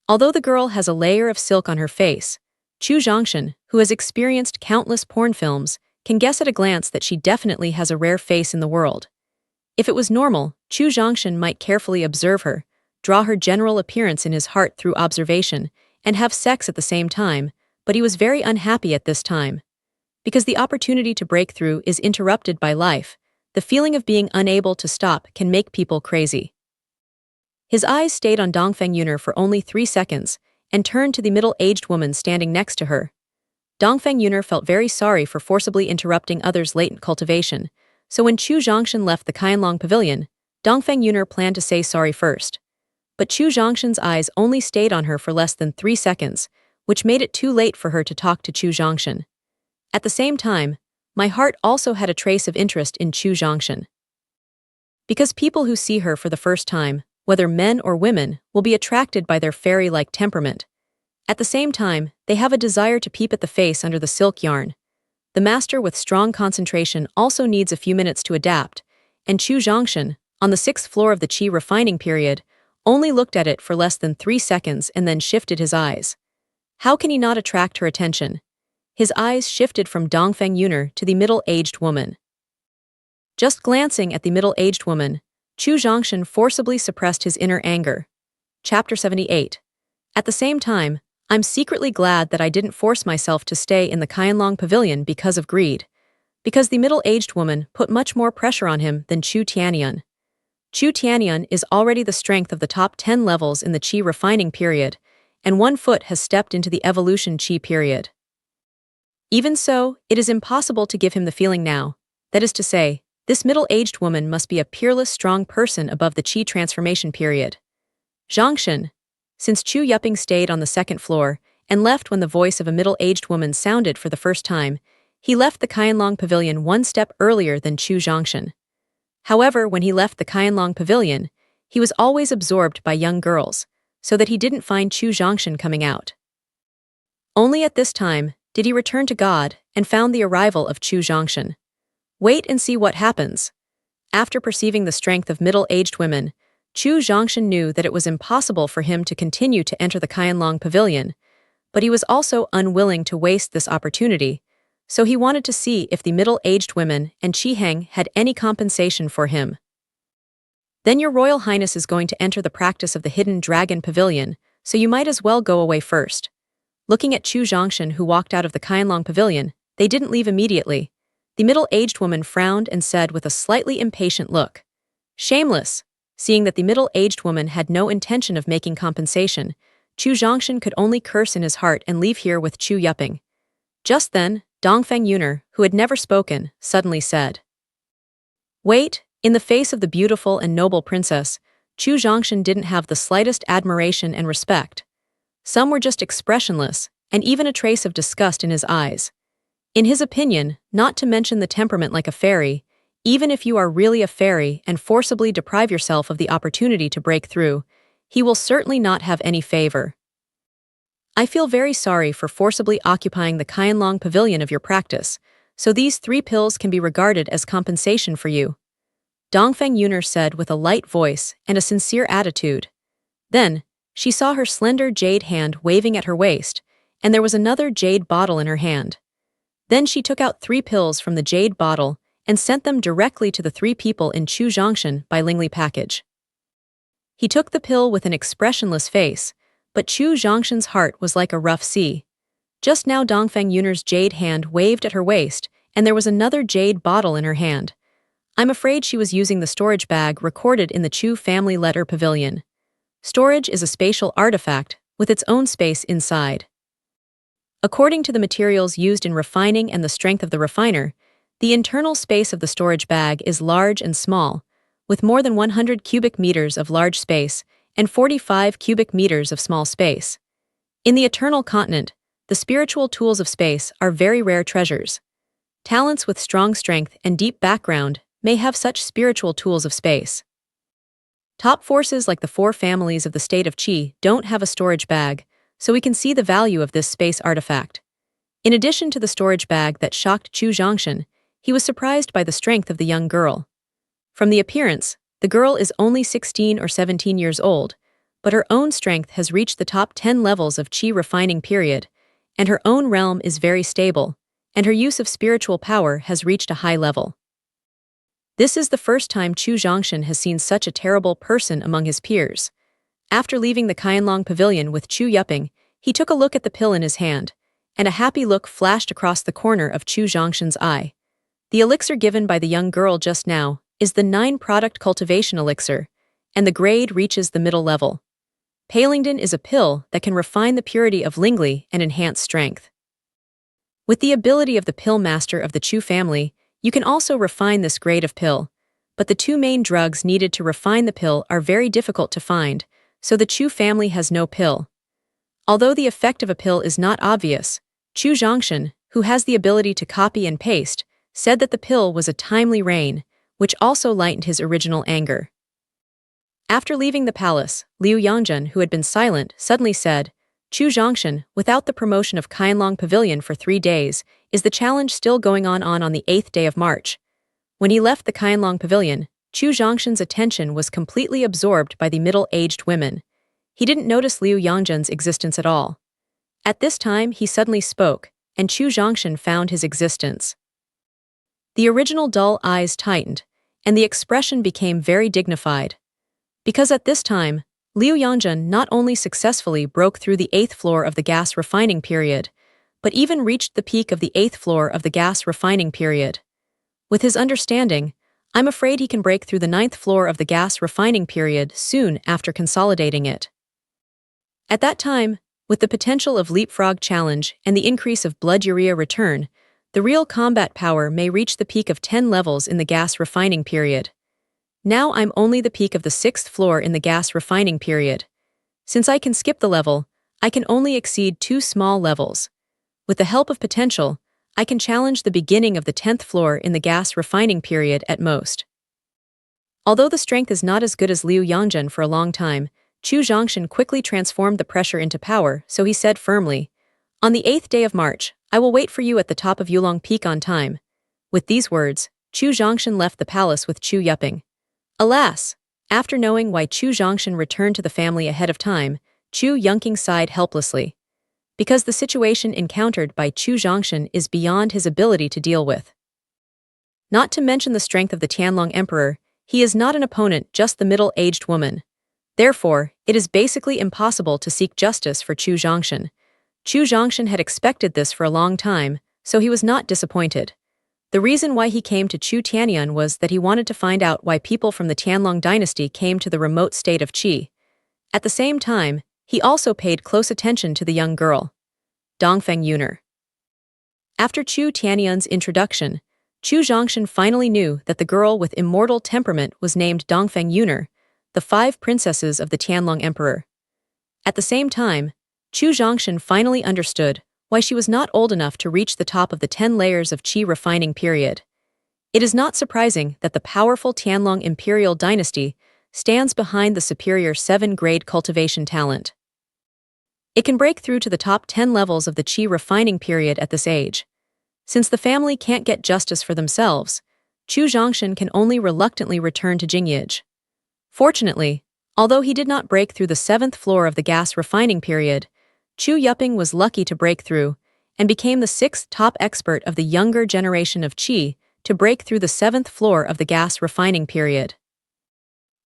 Although the girl has a layer of silk on her face, Chu Zhongshan, who has experienced countless porn films, can guess at a glance that she definitely has a rare face in the world. If it was normal, Chu Zhongshan might carefully observe her, draw her general appearance in his heart through observation, and have sex at the same time, but he was very unhappy at this time. Because the opportunity to break through is interrupted by life, the feeling of being unable to stop can make people crazy. His eyes stayed on Dongfeng Yuner for only 3 seconds and turned to the middle-aged woman standing next to her. Dongfeng Yuner felt very sorry for forcibly interrupting others' latent cultivation, so when Chu Zhongshan left the Qianlong Pavilion, Dongfeng Yuner planned to say sorry first. But Chu Zhongshan's eyes only stayed on her for less than 3 seconds, which made it too late for her to talk to Chu Zhongshan. At the same time, my heart also had a trace of interest in Chu Zhongshan. Because people who see her for the first time, whether men or women, will be attracted by their fairy-like temperament. At the same time, they have a desire to peep at the face under the silk yarn. The master with strong concentration also needs a few minutes to adapt, and Chu Zhongshan, on the 6th floor of the qi refining period, only looked at it for less than 3 seconds and then shifted his eyes. How can he not attract her attention? His eyes shifted from Dongfeng Yuner to the middle-aged woman. Just glancing at the middle-aged woman, Chu Zhongshan forcibly suppressed his inner anger. Chapter 78. At the same time, I'm secretly glad that I didn't force myself to stay in the Qianlong Pavilion because of greed. Because the middle-aged woman put much more pressure on him than Chu Tianyun. Chu Tianyun is already the strength of the top 10 levels in the qi refining period, and 1 foot has stepped into the evolution qi period. Even so, it is impossible to give him the feeling now. That is to say, this middle-aged woman must be a peerless, strong person above the qi transformation period. Zhongshan, since Chu Yuping stayed on the 2nd floor and left when the voice of a middle-aged woman sounded for the first time, he left the Qianlong Pavilion 1 step earlier than Chu Zhongshan. However, when he left the Qianlong Pavilion, he was always absorbed by young girls, so that he didn't find Chu Zhongshan coming out. Only at this time did he return to God and found the arrival of Chu Zhongshan. Wait and see what happens. After perceiving the strength of middle-aged women, Chu Zhongshan knew that it was impossible for him to continue to enter the Qianlong Pavilion, but he was also unwilling to waste this opportunity, so he wanted to see if the middle-aged women and Qiheng had any compensation for him. Then your Royal Highness is going to enter the practice of the Hidden Dragon Pavilion, so you might as well go away first. Looking at Chu Zhongshan who walked out of the Qianlong Pavilion, they didn't leave immediately. The middle-aged woman frowned and said with a slightly impatient look, "Shameless." Seeing that the middle-aged woman had no intention of making compensation, Chu Zhongshan could only curse in his heart and leave here with Chu Yuping. Just then, Dongfeng Yuner, who had never spoken, suddenly said, "Wait." In the face of the beautiful and noble princess, Chu Zhongshan didn't have the slightest admiration and respect. Some were just expressionless, and even a trace of disgust in his eyes. In his opinion, not to mention the temperament like a fairy, even if you are really a fairy and forcibly deprive yourself of the opportunity to break through, he will certainly not have any favor. I feel very sorry for forcibly occupying the Qianlong Pavilion of your practice, so these 3 pills can be regarded as compensation for you," Dongfeng Yuner said with a light voice and a sincere attitude. Then, she saw her slender jade hand waving at her waist, and there was another jade bottle in her hand. Then she took out 3 pills from the jade bottle and sent them directly to the 3 people in Chu Zhongshan by Lingli package. He took the pill with an expressionless face, but Chu Zhongshan's heart was like a rough sea. Just now Dongfeng Yuner's jade hand waved at her waist, and there was another jade bottle in her hand. I'm afraid she was using the storage bag recorded in the Chu family letter pavilion. Storage is a spatial artifact with its own space inside. According to the materials used in refining and the strength of the refiner, the internal space of the storage bag is large and small, with more than 100 cubic meters of large space and 45 cubic meters of small space. In the eternal continent, the spiritual tools of space are very rare treasures. Talents with strong strength and deep background may have such spiritual tools of space. Top forces like the 4 families of the state of Qi don't have a storage bag, so we can see the value of this space artifact. In addition to the storage bag that shocked Chu Zhongshan, he was surprised by the strength of the young girl. From the appearance, the girl is only 16 or 17 years old, but her own strength has reached the top 10 levels of Qi refining period, and her own realm is very stable, and her use of spiritual power has reached a high level. This is the first time Chu Zhongshan has seen such a terrible person among his peers. After leaving the Qianlong Pavilion with Chu Yuping, he took a look at the pill in his hand, and a happy look flashed across the corner of Chu Zhongshan's eye. The elixir given by the young girl just now is the 9-product cultivation elixir, and the grade reaches the middle level. Palingdon is a pill that can refine the purity of Lingli and enhance strength. With the ability of the pill master of the Chu family, you can also refine this grade of pill, but the 2 main drugs needed to refine the pill are very difficult to find, so the Chu family has no pill. Although the effect of a pill is not obvious, Chu Zhongshan, who has the ability to copy and paste, said that the pill was a timely rain, which also lightened his original anger. After leaving the palace, Liu Yangjun, who had been silent, suddenly said, "Chu Zhongshan, without the promotion of Qianlong Pavilion for 3 days, is the challenge still going on the 8th day of March?" When he left the Qianlong Pavilion, Chu Zhongshan's attention was completely absorbed by the middle-aged women. He didn't notice Liu Yangjun's existence at all. At this time, he suddenly spoke, and Chu Zhongshan found his existence. The original dull eyes tightened, and the expression became very dignified. Because at this time, Liu Yangjun not only successfully broke through the 8th floor of the gas refining period, but even reached the peak of the 8th floor of the gas refining period. With his understanding, I'm afraid he can break through the 9th floor of the gas refining period soon after consolidating it. At that time, with the potential of leapfrog challenge and the increase of blood urea return, the real combat power may reach the peak of 10 levels in the gas refining period. Now I'm only the peak of the 6th floor in the gas refining period. Since I can skip the level, I can only exceed 2 small levels. With the help of potential, I can challenge the beginning of the 10th floor in the gas refining period at most. Although the strength is not as good as Liu Yangjun for a long time, Chu Zhongshan quickly transformed the pressure into power, so he said firmly, "On the 8th day of March, I will wait for you at the top of Yulong Peak on time." With these words, Chu Zhongshan left the palace with Chu Yuping. Alas! After knowing why Chu Zhongshan returned to the family ahead of time, Chu Yunqing sighed helplessly. Because the situation encountered by Chu Zhongshan is beyond his ability to deal with. Not to mention the strength of the Tianlong Emperor, he is not an opponent, just the middle-aged woman. Therefore, it is basically impossible to seek justice for Chu Zhongshan. Chu Zhongshan had expected this for a long time, so he was not disappointed. The reason why he came to Chu Tianyun was that he wanted to find out why people from the Tianlong dynasty came to the remote state of Qi. At the same time, he also paid close attention to the young girl, Dongfeng Yuner. After Chu Tianyun's introduction, Chu Zhongshan finally knew that the girl with immortal temperament was named Dongfeng Yuner, the 5 princesses of the Tianlong Emperor. At the same time, Chu Zhongshan finally understood why she was not old enough to reach the top of the 10 layers of Qi refining period. It is not surprising that the powerful Tianlong imperial dynasty stands behind the superior 7-grade cultivation talent. It can break through to the top 10 levels of the Qi refining period at this age. Since the family can't get justice for themselves, Chu Zhongshan can only reluctantly return to Jingyij. Fortunately, although he did not break through the 7th floor of the gas refining period, Chu Yuping was lucky to break through, and became the 6th top expert of the younger generation of Qi to break through the 7th floor of the gas refining period.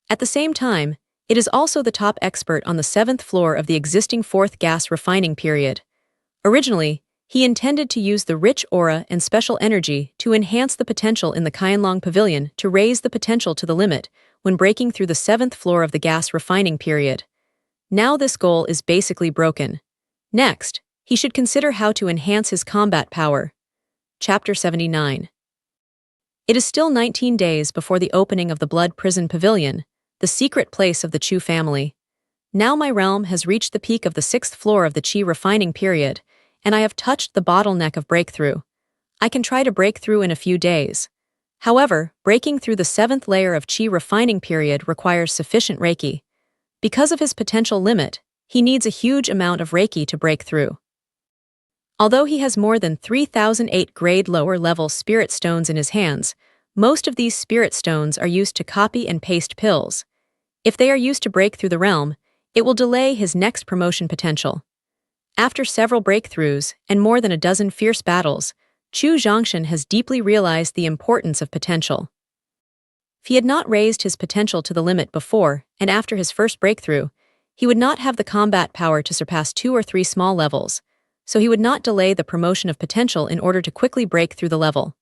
At the same time, it is also the top expert on the 7th floor of the existing 4th gas refining period. Originally, he intended to use the rich aura and special energy to enhance the potential in the Qianlong Pavilion to raise the potential to the limit when breaking through the 7th floor of the gas refining period. Now this goal is basically broken. Next, he should consider how to enhance his combat power. Chapter 79. It is still 19 days before the opening of the Blood Prison Pavilion, the secret place of the Chu family. Now my realm has reached the peak of the 6th floor of the Qi refining period, and I have touched the bottleneck of breakthrough. I can try to break through in a few days. However, breaking through the 7th layer of Qi refining period requires sufficient Reiki. Because of his potential limit, he needs a huge amount of Reiki to break through. Although he has more than 3,008 grade lower-level spirit stones in his hands, most of these spirit stones are used to copy and paste pills. If they are used to break through the realm, it will delay his next promotion potential. After several breakthroughs and more than a dozen fierce battles, Chu Zhongshan has deeply realized the importance of potential. If he had not raised his potential to the limit before and after his first breakthrough, he would not have the combat power to surpass 2 or 3 small levels, so he would not delay the promotion of potential in order to quickly break through the level.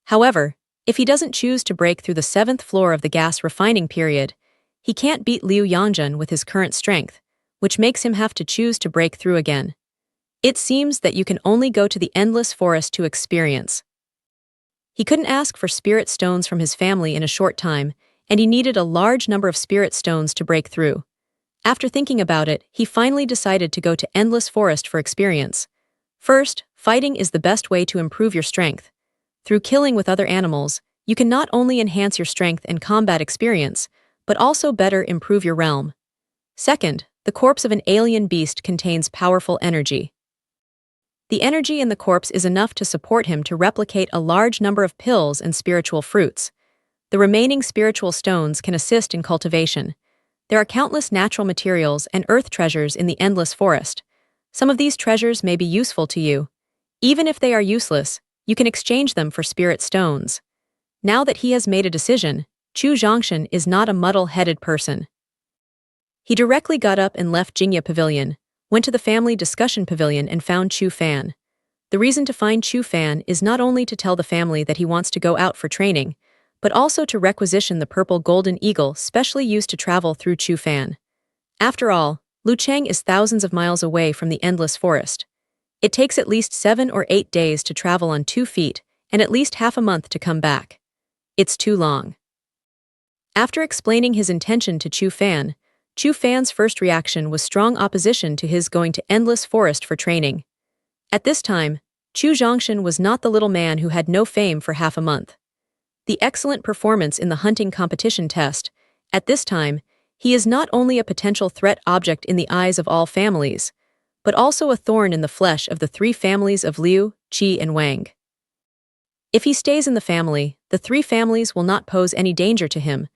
However, if he doesn't choose to break through the 7th floor of the gas refining period, he can't beat Liu Yangjun with his current strength, which makes him have to choose to break through again. It seems that you can only go to the endless forest to experience. He couldn't ask for spirit stones from his family in a short time, and he needed a large number of spirit stones to break through. After thinking about it, he finally decided to go to endless forest for experience. First, fighting is the best way to improve your strength. Through killing with other animals, you can not only enhance your strength and combat experience, but also better improve your realm. Second, the corpse of an alien beast contains powerful energy. The energy in the corpse is enough to support him to replicate a large number of pills and spiritual fruits. The remaining spiritual stones can assist in cultivation. There are countless natural materials and earth treasures in the endless forest. Some of these treasures may be useful to you. Even if they are useless, you can exchange them for spirit stones. Now that he has made a decision, Chu Zhongshan is not a muddle-headed person. He directly got up and left Jingya Pavilion, went to the family discussion pavilion and found Chu Fan. The reason to find Chu Fan is not only to tell the family that he wants to go out for training, but also to requisition the purple golden eagle specially used to travel through Chu Fan. After all, Lucheng is thousands of miles away from the endless forest. It takes at least 7 or 8 days to travel on 2 feet and at least half a month to come back. It's too long. After explaining his intention to Chu Fan's first reaction was strong opposition to his going to endless forest for training. At this time, Chu Zhongshan was not the little man who had no fame for half a month. The excellent performance in the hunting competition test, at this time, he is not only a potential threat object in the eyes of all families, but also a thorn in the flesh of the 3 families of Liu, Qi, and Wang. If he stays in the family, the 3 families will not pose any danger to him,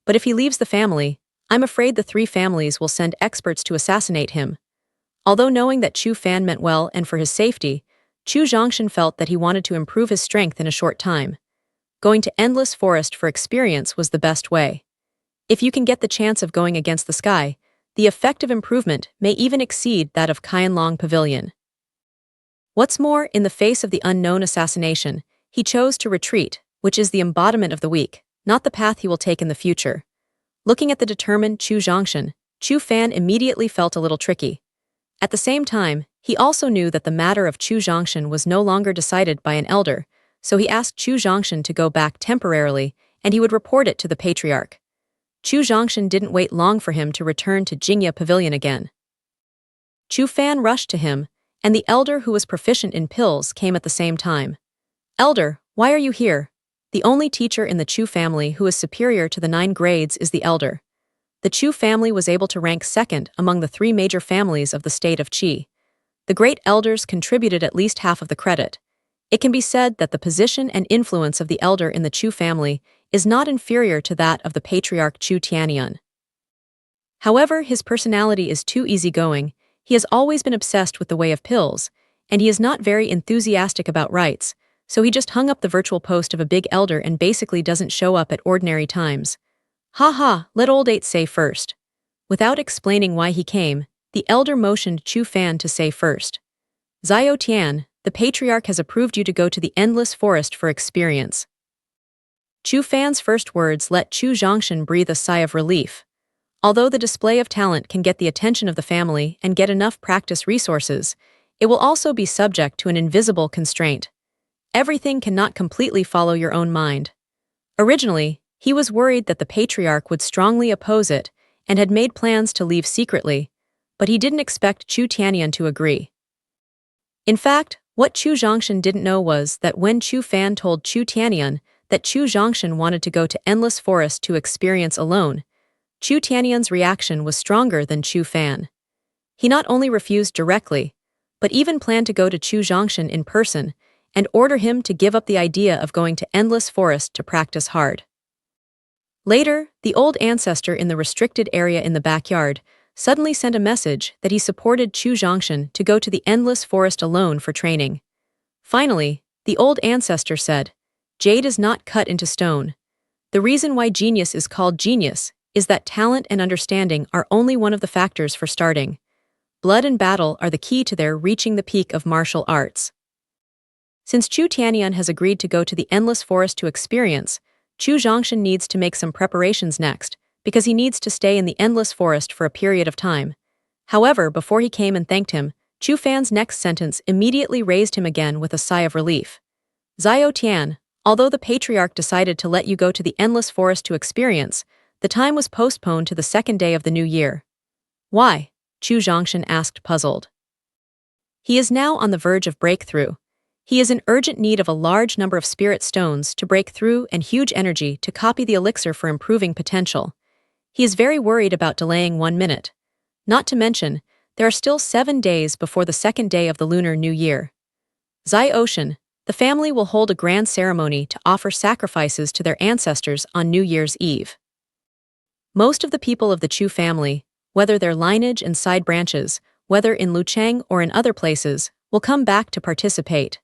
but if he leaves the family, I'm afraid the 3 families will send experts to assassinate him. Although knowing that Chu Fan meant well and for his safety, Chu Zhongshan felt that he wanted to improve his strength in a short time. Going to endless forest for experience was the best way. If you can get the chance of going against the sky, the effective improvement may even exceed that of Qianlong Pavilion. What's more, in the face of the unknown assassination, he chose to retreat, which is the embodiment of the weak, not the path he will take in the future. Looking at the determined Chu Zhongshan, Chu Fan immediately felt a little tricky. At the same time, he also knew that the matter of Chu Zhongshan was no longer decided by an elder, so he asked Chu Zhongshan to go back temporarily, and he would report it to the patriarch. Chu Zhongshan didn't wait long for him to return to Jingya Pavilion again. Chu Fan rushed to him, and the elder who was proficient in pills came at the same time. "Elder, why are you here?" The only teacher in the Chu family who is superior to the 9 grades is the elder. The Chu family was able to rank second among the 3 major families of the state of Qi. The great elders contributed at least half of the credit. It can be said that the position and influence of the elder in the Chu family is not inferior to that of the patriarch Chu Tianyun. However, his personality is too easygoing. He has always been obsessed with the way of pills, and he is not very enthusiastic about rites, so he just hung up the virtual post of a big elder and basically doesn't show up at ordinary times. Let old 8 say first. Without explaining why he came, the elder motioned Chu Fan to say first. "Zio Tian, the patriarch has approved you to go to the endless forest for experience." Chu Fan's first words let Chu Zhongshan breathe a sigh of relief. Although the display of talent can get the attention of the family and get enough practice resources, it will also be subject to an invisible constraint. Everything cannot completely follow your own mind. Originally, he was worried that the patriarch would strongly oppose it and had made plans to leave secretly, but he didn't expect Chu Tianyun to agree. In fact, what Chu Zhongshan didn't know was that when Chu Fan told Chu Tianyun that Chu Zhongshan wanted to go to endless forest to experience alone, Chu Tianyun's reaction was stronger than Chu Fan. He not only refused directly, but even planned to go to Chu Zhongshan in person and order him to give up the idea of going to endless forest to practice hard. Later, the old ancestor in the restricted area in the backyard suddenly sent a message that he supported Chu Zhongshan to go to the endless forest alone for training. Finally, the old ancestor said, "Jade is not cut into stone. The reason why genius is called genius is that talent and understanding are only one of the factors for starting. blood and battle are the key to their reaching the peak of martial arts. Since Chu Tianyuan has agreed to go to the endless forest to experience, Chu Zhongshan needs to make some preparations next, because he needs to stay in the endless forest for a period of time. However, before he came and thanked him, Chu Fan's next sentence immediately raised him again with a sigh of relief. Zio Tian, although the patriarch decided to let you go to the endless forest to experience, the time was postponed to the second day of the new year. Why? Chu Zhongshan asked, puzzled. He is now on the verge of breakthrough. He is in urgent need of a large number of spirit stones to break through and huge energy to copy the elixir for improving potential. He is very worried about delaying 1 minute. Not to mention, there are still 7 days before the second day of the Lunar New Year. Zai Ocean, the family will hold a grand ceremony to offer sacrifices to their ancestors on New Year's Eve. Most of the people of the Chu family, whether their lineage and side branches, whether in Lucheng or in other places, will come back to participate.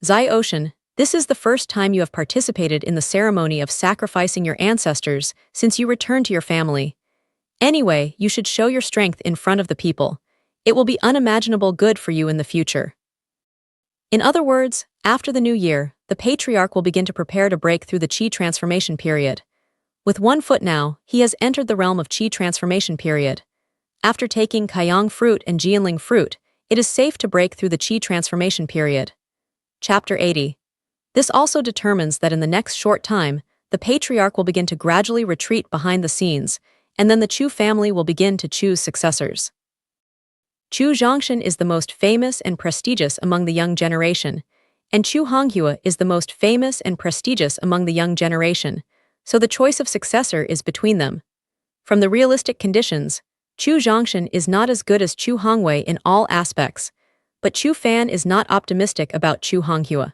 Zai Ocean, this is the first time you have participated in the ceremony of sacrificing your ancestors since you returned to your family. Anyway, you should show your strength in front of the people. It will be unimaginable good for you in the future. In other words, after the new year, the patriarch will begin to prepare to break through the Qi transformation period. With 1 foot now, he has entered the realm of Qi transformation period. After taking Kaiyang fruit and Jianling fruit, it is safe to break through the Qi transformation period. Chapter 80. This also determines that in the next short time, the patriarch will begin to gradually retreat behind the scenes, and then the Chu family will begin to choose successors. Chu Zhongshan is the most famous and prestigious among the young generation, and Chu Honghua is the most famous and prestigious among the young generation, so the choice of successor is between them. From the realistic conditions, Chu Zhongshan is not as good as Chu Hongwei in all aspects, but Chu Fan is not optimistic about Chu Honghua.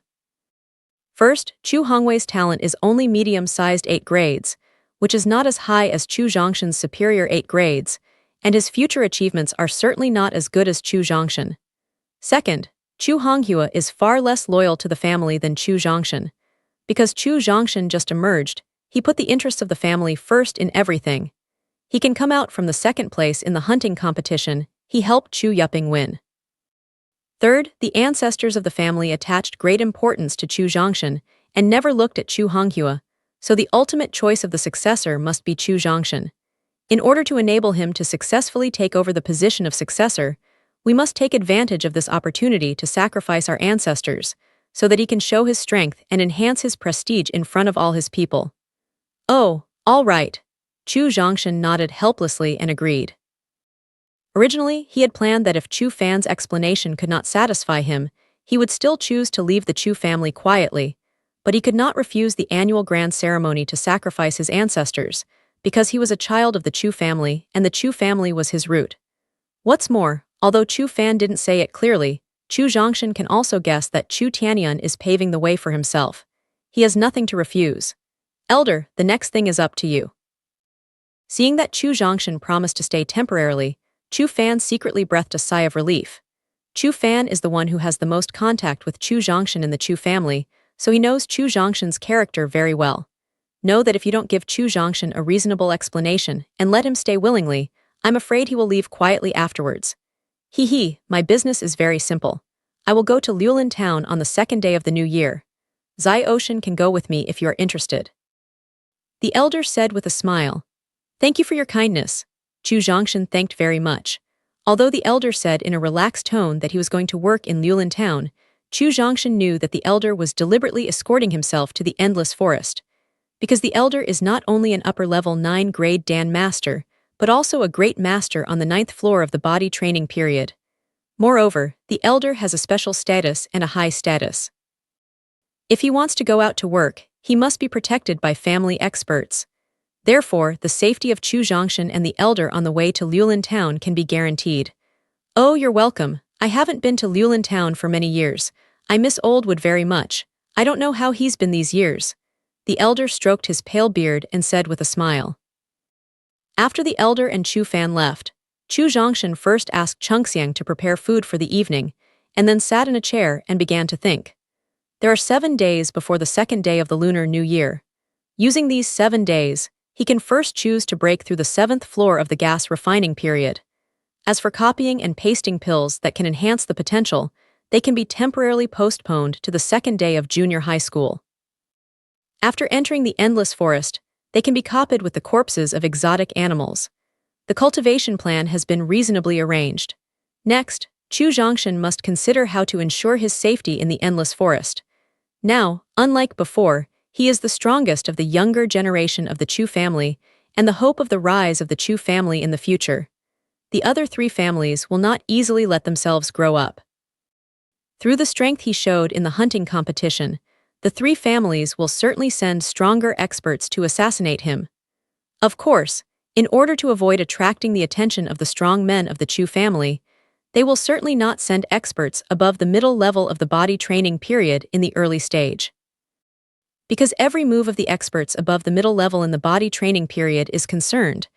First, Chu Hongwei's talent is only medium-sized 8 grades, which is not as high as Chu Zhongshan's superior 8 grades, and his future achievements are certainly not as good as Chu Zhongshan. Second, Chu Honghua is far less loyal to the family than Chu Zhongshan. Because Chu Zhongshan just emerged, he put the interests of the family first in everything. He can come out from the second place in the hunting competition. He helped Chu Yuping win. Third, the ancestors of the family attached great importance to Chu Zhongshan and never looked at Chu Honghua, so the ultimate choice of the successor must be Chu Zhongshan. In order to enable him to successfully take over the position of successor, we must take advantage of this opportunity to sacrifice our ancestors, so that he can show his strength and enhance his prestige in front of all his people. Oh, all right. Chu Zhongshan nodded helplessly and agreed. Originally, he had planned that if Chu Fan's explanation could not satisfy him, he would still choose to leave the Chu family quietly, but he could not refuse the annual grand ceremony to sacrifice his ancestors, because he was a child of the Chu family and the Chu family was his root. What's more, although Chu Fan didn't say it clearly, Chu Zhongshan can also guess that Chu Tianyuan is paving the way for himself. He has nothing to refuse. Elder, the next thing is up to you. Seeing that Chu Zhongshan promised to stay temporarily, Chu Fan secretly breathed a sigh of relief. Chu Fan is the one who has the most contact with Chu Zhongshan in the Chu family, so he knows Chu Zhongshan's character very well. Know that if you don't give Chu Zhongshan a reasonable explanation and let him stay willingly, I'm afraid he will leave quietly afterwards. My business is very simple. I will go to Liulin town on the second day of the new year. Zai Ocean can go with me if you are interested. The elder said with a smile. Thank you for your kindness. Chu Zhongshan thanked very much. Although the elder said in a relaxed tone that he was going to work in Liulin town, Chu Zhongshan knew that the elder was deliberately escorting himself to the endless forest. Because the elder is not only an upper-level 9-grade Dan master, but also a great master on the 9th floor of the body training period. Moreover, the elder has a special status and a high status. If he wants to go out to work, he must be protected by family experts. Therefore, the safety of Chu Zhongshan and the elder on the way to Liulin town can be guaranteed. Oh, you're welcome. I haven't been to Liulin town for many years. I miss Oldwood very much. I don't know how he's been these years. The elder stroked his pale beard and said with a smile. After the elder and Chu Fan left, Chu Zhongshan first asked Chengxiang to prepare food for the evening, and then sat in a chair and began to think. There are 7 days before the second day of the Lunar New Year. Using these 7 days, he can first choose to break through the 7th floor of the gas refining period. As for copying and pasting pills that can enhance the potential, they can be temporarily postponed to the second day of junior high school. After entering the endless forest, they can be copied with the corpses of exotic animals. The cultivation plan has been reasonably arranged. Next, Chu Zhongshan must consider how to ensure his safety in the endless forest. Now, unlike before, he is the strongest of the younger generation of the Chu family and the hope of the rise of the Chu family in the future. The other three families will not easily let themselves grow up. Through the strength he showed in the hunting competition, the three families will certainly send stronger experts to assassinate him. Of course, in order to avoid attracting the attention of the strong men of the Chu family, they will certainly not send experts above the middle level of the body training period in the early stage. Because every move of the experts above the middle level in the body training period is concerned,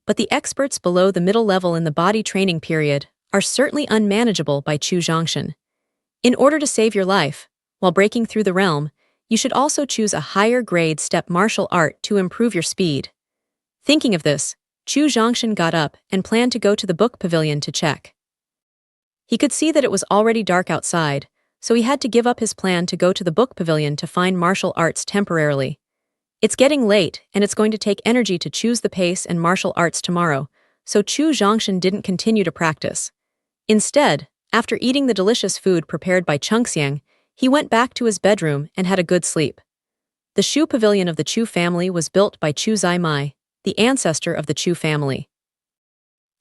but the experts below the middle level in the body training period are certainly unmanageable by Chu Zhongshan. In order to save your life, while breaking through the realm, you should also choose a higher grade step martial art to improve your speed. Thinking of this, Chu Zhongshan got up and planned to go to the book pavilion to check. He could see that it was already dark outside, so he had to give up his plan to go to the book pavilion to find martial arts temporarily. It's getting late, and it's going to take energy to choose the pace and martial arts tomorrow, so Chu Zhongshan didn't continue to practice. Instead, after eating the delicious food prepared by Chungxiang, he went back to his bedroom and had a good sleep. The Shu pavilion of the Chu family was built by Chu Zaimai, the ancestor of the Chu family.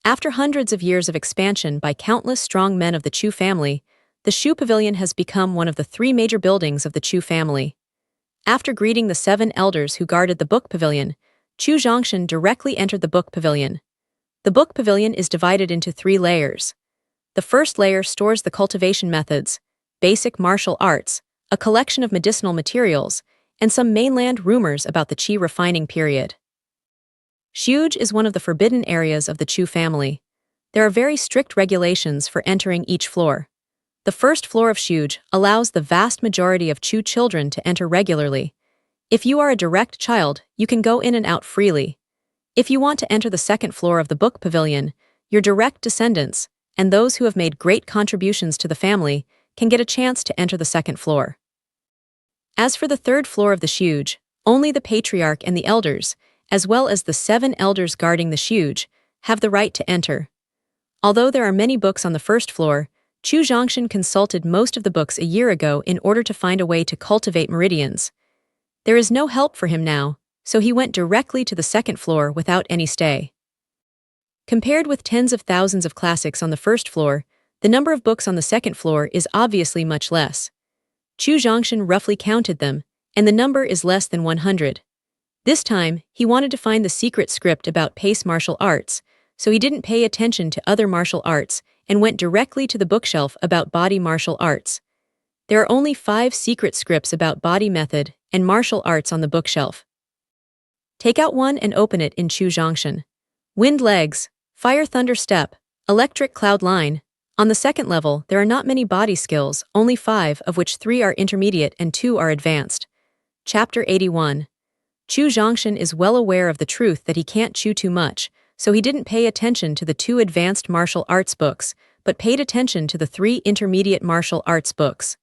After hundreds of years of expansion by countless strong men of the Chu family, the Shu pavilion has become one of the three major buildings of the Chu family. After greeting the 7 elders who guarded the book pavilion, Chu Zhongshan directly entered the book pavilion. The book pavilion is divided into 3 layers. The first layer stores the cultivation methods, basic martial arts, a collection of medicinal materials, and some mainland rumors about the Qi refining period. Shuge is one of the forbidden areas of the Chu family. There are very strict regulations for entering each floor. The first floor of Shuge allows the vast majority of Chu children to enter regularly. If you are a direct child, you can go in and out freely. If you want to enter the second floor of the book pavilion, your direct descendants, and those who have made great contributions to the family, can get a chance to enter the second floor. As for the third floor of the Shuge, only the patriarch and the elders, as well as the 7 elders guarding the Shuge, have the right to enter. Although there are many books on the first floor, Chu Zhongshan consulted most of the books a year ago in order to find a way to cultivate meridians. There is no help for him now, so he went directly to the second floor without any stay. Compared with tens of thousands of classics on the first floor, the number of books on the second floor is obviously much less. Chu Zhongshan roughly counted them, and the number is less than 100. This time, he wanted to find the secret script about pace martial arts, so he didn't pay attention to other martial arts and went directly to the bookshelf about body martial arts. There are only 5 secret scripts about body method and martial arts on the bookshelf. Take out one and open it in Chu Zhongshan. Wind legs, fire thunder step, electric cloud line. On the second level, there are not many body skills, only 5 of which 3 are intermediate and 2 are advanced. Chapter 81. Chu Zhongshan is well aware of the truth that he can't chew too much, so he didn't pay attention to the 2 advanced martial arts books, but paid attention to the 3 intermediate martial arts books.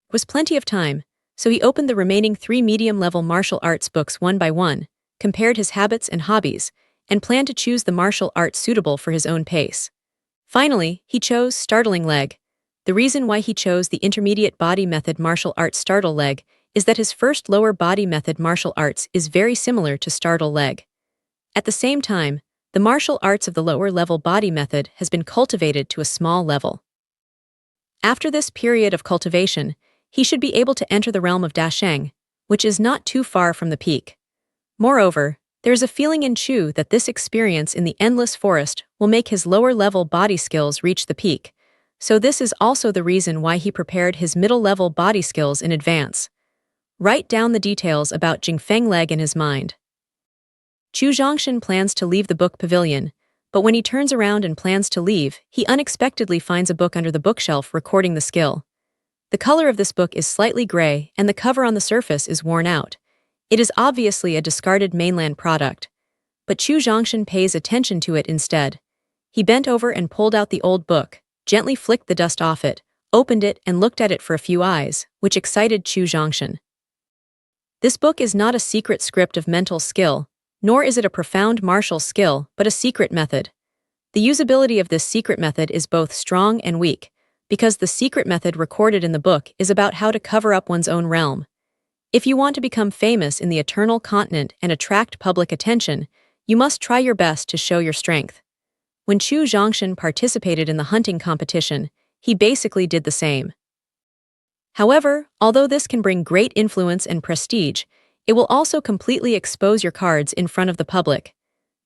There was plenty of time, so he opened the remaining 3 medium-level martial arts books one by one, compared his habits and hobbies, and planned to choose the martial art suitable for his own pace. Finally, he chose Startling Leg. The reason why he chose the intermediate body method martial arts Startle Leg is that his first lower body method martial arts is very similar to Startle Leg. At the same time, the martial arts of the lower level body method has been cultivated to a small level. After this period of cultivation, he should be able to enter the realm of Dasheng, which is not too far from the peak. Moreover, there is a feeling in Chu that this experience in the endless forest will make his lower level body skills reach the peak, so this is also the reason why he prepared his middle level body skills in advance. Write down the details about Jingfeng Leg in his mind. Chu Zhongshan plans to leave the book pavilion, but when he turns around and plans to leave, he unexpectedly finds a book under the bookshelf recording the skill. The color of this book is slightly gray and the cover on the surface is worn out. It is obviously a discarded mainland product, but Chu Zhongshan pays attention to it instead. He bent over and pulled out the old book, gently flicked the dust off it, opened it and looked at it for a few eyes, which excited Chu Zhongshan. This book is not a secret script of mental skill, nor is it a profound martial skill, but a secret method. The usability of this secret method is both strong and weak, because the secret method recorded in the book is about how to cover up one's own realm. If you want to become famous in the eternal continent and attract public attention, you must try your best to show your strength. When Chu Zhongshan participated in the hunting competition, he basically did the same. However, although this can bring great influence and prestige, it will also completely expose your cards in front of the public.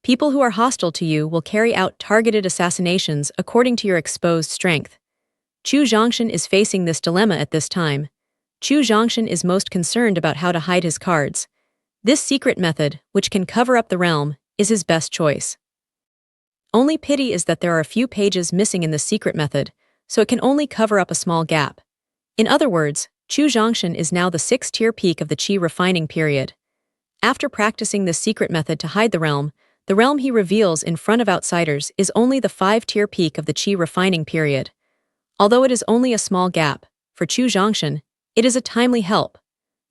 People who are hostile to you will carry out targeted assassinations according to your exposed strength. Chu Zhongshan is facing this dilemma at this time. Chu Zhongshan is most concerned about how to hide his cards. This secret method, which can cover up the realm, is his best choice. Only pity is that there are a few pages missing in the secret method, so it can only cover up a small gap. In other words, Chu Zhongshan is now the 6th-tier peak of the Qi refining period. After practicing this secret method to hide the realm he reveals in front of outsiders is only the 5th-tier peak of the Qi refining period. Although it is only a small gap, for Chu Zhongshan, it is a timely help,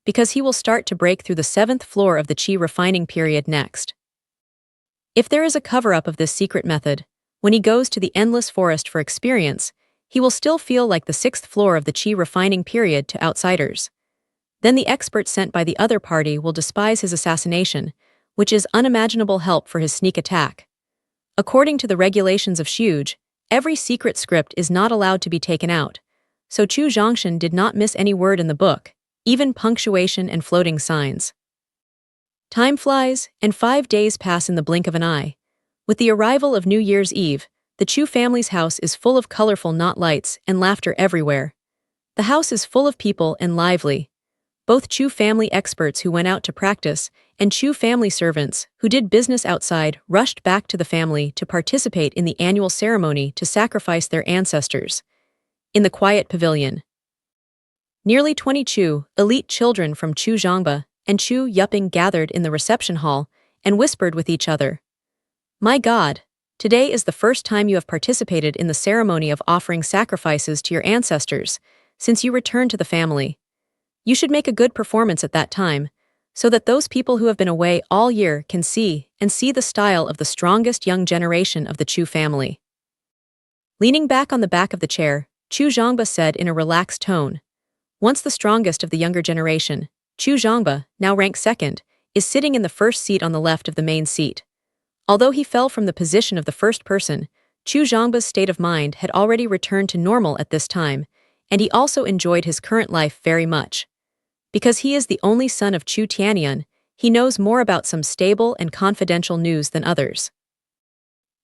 because he will start to break through the 7th floor of the Qi refining period next. If there is a cover-up of this secret method, when he goes to the endless forest for experience, he will still feel like the 6th floor of the Qi refining period to outsiders. Then the expert sent by the other party will despise his assassination, which is unimaginable help for his sneak attack. According to the regulations of Shuge, every secret script is not allowed to be taken out, so Chu Zhongshan did not miss any word in the book, even punctuation and floating signs. Time flies, and 5 days pass in the blink of an eye. With the arrival of New Year's Eve, the Chu family's house is full of colorful knot lights and laughter everywhere. The house is full of people and lively. Both Chu family experts who went out to practice and Chu family servants who did business outside rushed back to the family to participate in the annual ceremony to sacrifice their ancestors. In the quiet pavilion, nearly 20 Chu, elite children from Chu Zhongba and Chu Yuping gathered in the reception hall and whispered with each other. "My God, today is the first time you have participated in the ceremony of offering sacrifices to your ancestors since you returned to the family. You should make a good performance at that time, so that those people who have been away all year can see the style of the strongest young generation of the Chu family." Leaning back on the back of the chair, Chu Zhongba said in a relaxed tone. Once the strongest of the younger generation, Chu Zhongba, now ranked 2nd, is sitting in the first seat on the left of the main seat. Although he fell from the position of the first person, Chu Zhongba's state of mind had already returned to normal at this time, and he also enjoyed his current life very much. Because he is the only son of Chu Tianyun, he knows more about some stable and confidential news than others.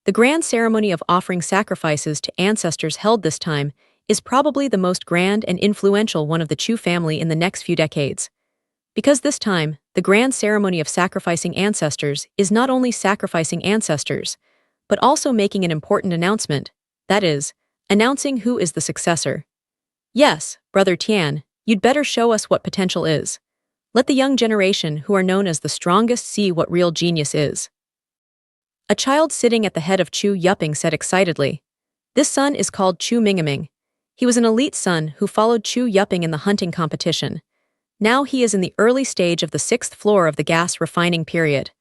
The grand ceremony of offering sacrifices to ancestors held this time is probably the most grand and influential one of the Chu family in the next few decades. Because this time, the grand ceremony of sacrificing ancestors is not only sacrificing ancestors, but also making an important announcement, that is, announcing who is the successor. Yes, Brother Tian, you'd better show us what potential is. Let the young generation who are known as the strongest see what real genius is. A child sitting at the head of Chu Yuping said excitedly. This son is called Chu Mingaming. He was an elite son who followed Chu Yuping in the hunting competition. Now he is in the early stage of the 6th floor of the gas refining period.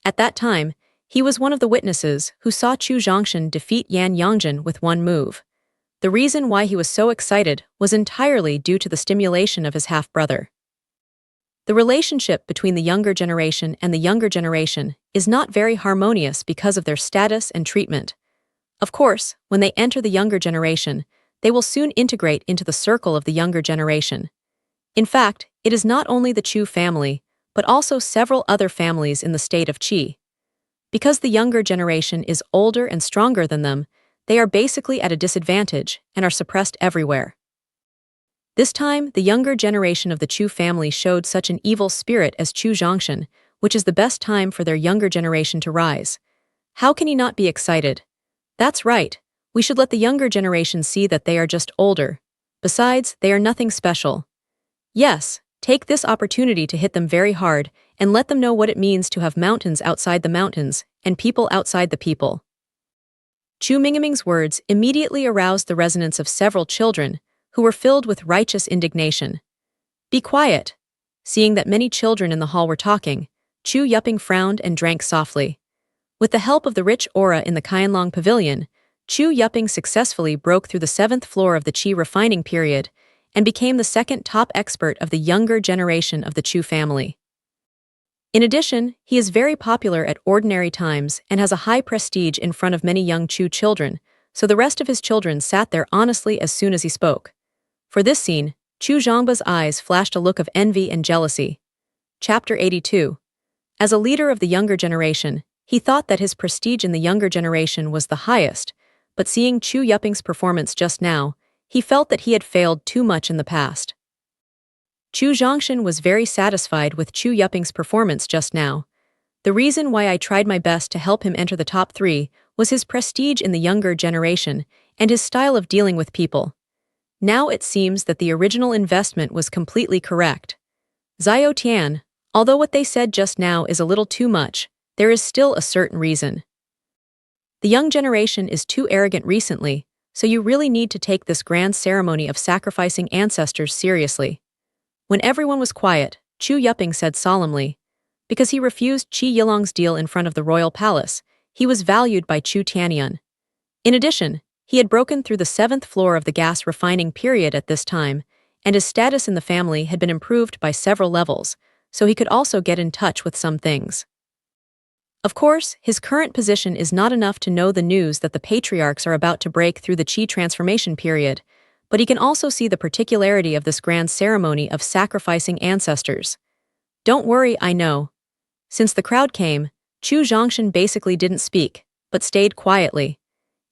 At that time, he was one of the witnesses who saw Chu Zhongshan defeat Yan Yongjin with one move. The reason why he was so excited was entirely due to the stimulation of his half-brother. The relationship between the younger generation and the younger generation is not very harmonious because of their status and treatment. Of course, when they enter the younger generation, they will soon integrate into the circle of the younger generation. In fact, it is not only the Chu family, but also several other families in the state of Qi. Because the younger generation is older and stronger than them, they are basically at a disadvantage and are suppressed everywhere. This time, the younger generation of the Chu family showed such an evil spirit as Chu Zhongshan, which is the best time for their younger generation to rise. How can he not be excited? That's right. We should let the younger generation see that they are just older. Besides, they are nothing special. Yes, take this opportunity to hit them very hard and let them know what it means to have mountains outside the mountains and people outside the people. Chu Mingaming's words immediately aroused the resonance of several children, who were filled with righteous indignation. "Be quiet." Seeing that many children in the hall were talking, Chu Yuping frowned and drank softly. With the help of the rich aura in the Qianlong Pavilion, Chu Yuping successfully broke through the 7th floor of the Qi refining period and became the second top expert of the younger generation of the Chu family. In addition, he is very popular at ordinary times and has a high prestige in front of many young Chu children, so the rest of his children sat there honestly as soon as he spoke. For this scene, Chu Zhangba's eyes flashed a look of envy and jealousy. Chapter 82. As a leader of the younger generation, he thought that his prestige in the younger generation was the highest, but seeing Chu Yuping's performance just now, he felt that he had failed too much in the past. Chu Zhongshan was very satisfied with Chu Yuping's performance just now. The reason why I tried my best to help him enter the top 3 was his prestige in the younger generation and his style of dealing with people. Now it seems that the original investment was completely correct. Xiao Tian, although what they said just now is a little too much, there is still a certain reason. The young generation is too arrogant recently, so you really need to take this grand ceremony of sacrificing ancestors seriously. When everyone was quiet, Chu Yuping said solemnly, because he refused Qi Yilong's deal in front of the royal palace, he was valued by Chu Tianyun. In addition, he had broken through the 7th floor of the gas refining period at this time, and his status in the family had been improved by several levels, so he could also get in touch with some things. Of course, his current position is not enough to know the news that the patriarchs are about to break through the Qi transformation period, but he can also see the particularity of this grand ceremony of sacrificing ancestors. Don't worry, I know. Since the crowd came, Chu Zhongshan basically didn't speak, but stayed quietly.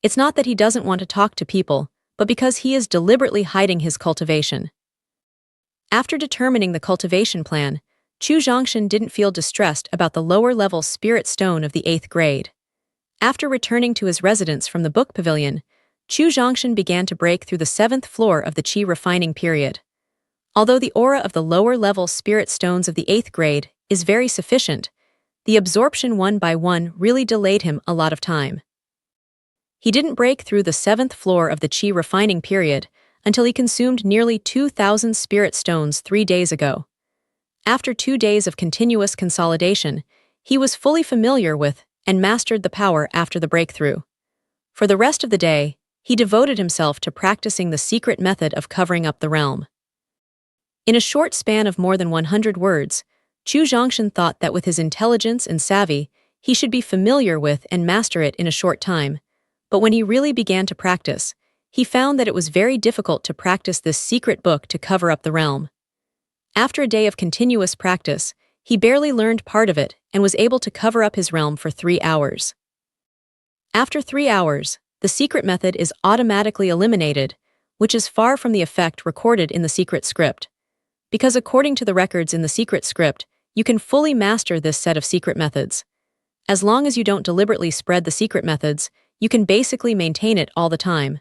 It's not that he doesn't want to talk to people, but because he is deliberately hiding his cultivation. After determining the cultivation plan, Chu Zhongshan didn't feel distressed about the lower-level spirit stone of the 8th grade. After returning to his residence from the book pavilion, Chu Zhongshan began to break through the 7th floor of the Qi refining period. Although the aura of the lower-level spirit stones of the 8th grade is very sufficient, the absorption one by one really delayed him a lot of time. He didn't break through the 7th floor of the Qi refining period until he consumed nearly 2,000 spirit stones 3 days ago. After 2 days of continuous consolidation, he was fully familiar with and mastered the power after the breakthrough. For the rest of the day, he devoted himself to practicing the secret method of covering up the realm. In a short span of more than 100 words, Chu Zhongshan thought that with his intelligence and savvy, he should be familiar with and master it in a short time. But when he really began to practice, he found that it was very difficult to practice this secret book to cover up the realm. After a day of continuous practice, he barely learned part of it and was able to cover up his realm for 3 hours. After 3 hours, the secret method is automatically eliminated, which is far from the effect recorded in the secret script. Because according to the records in the secret script, you can fully master this set of secret methods. As long as you don't deliberately spread the secret methods, you can basically maintain it all the time.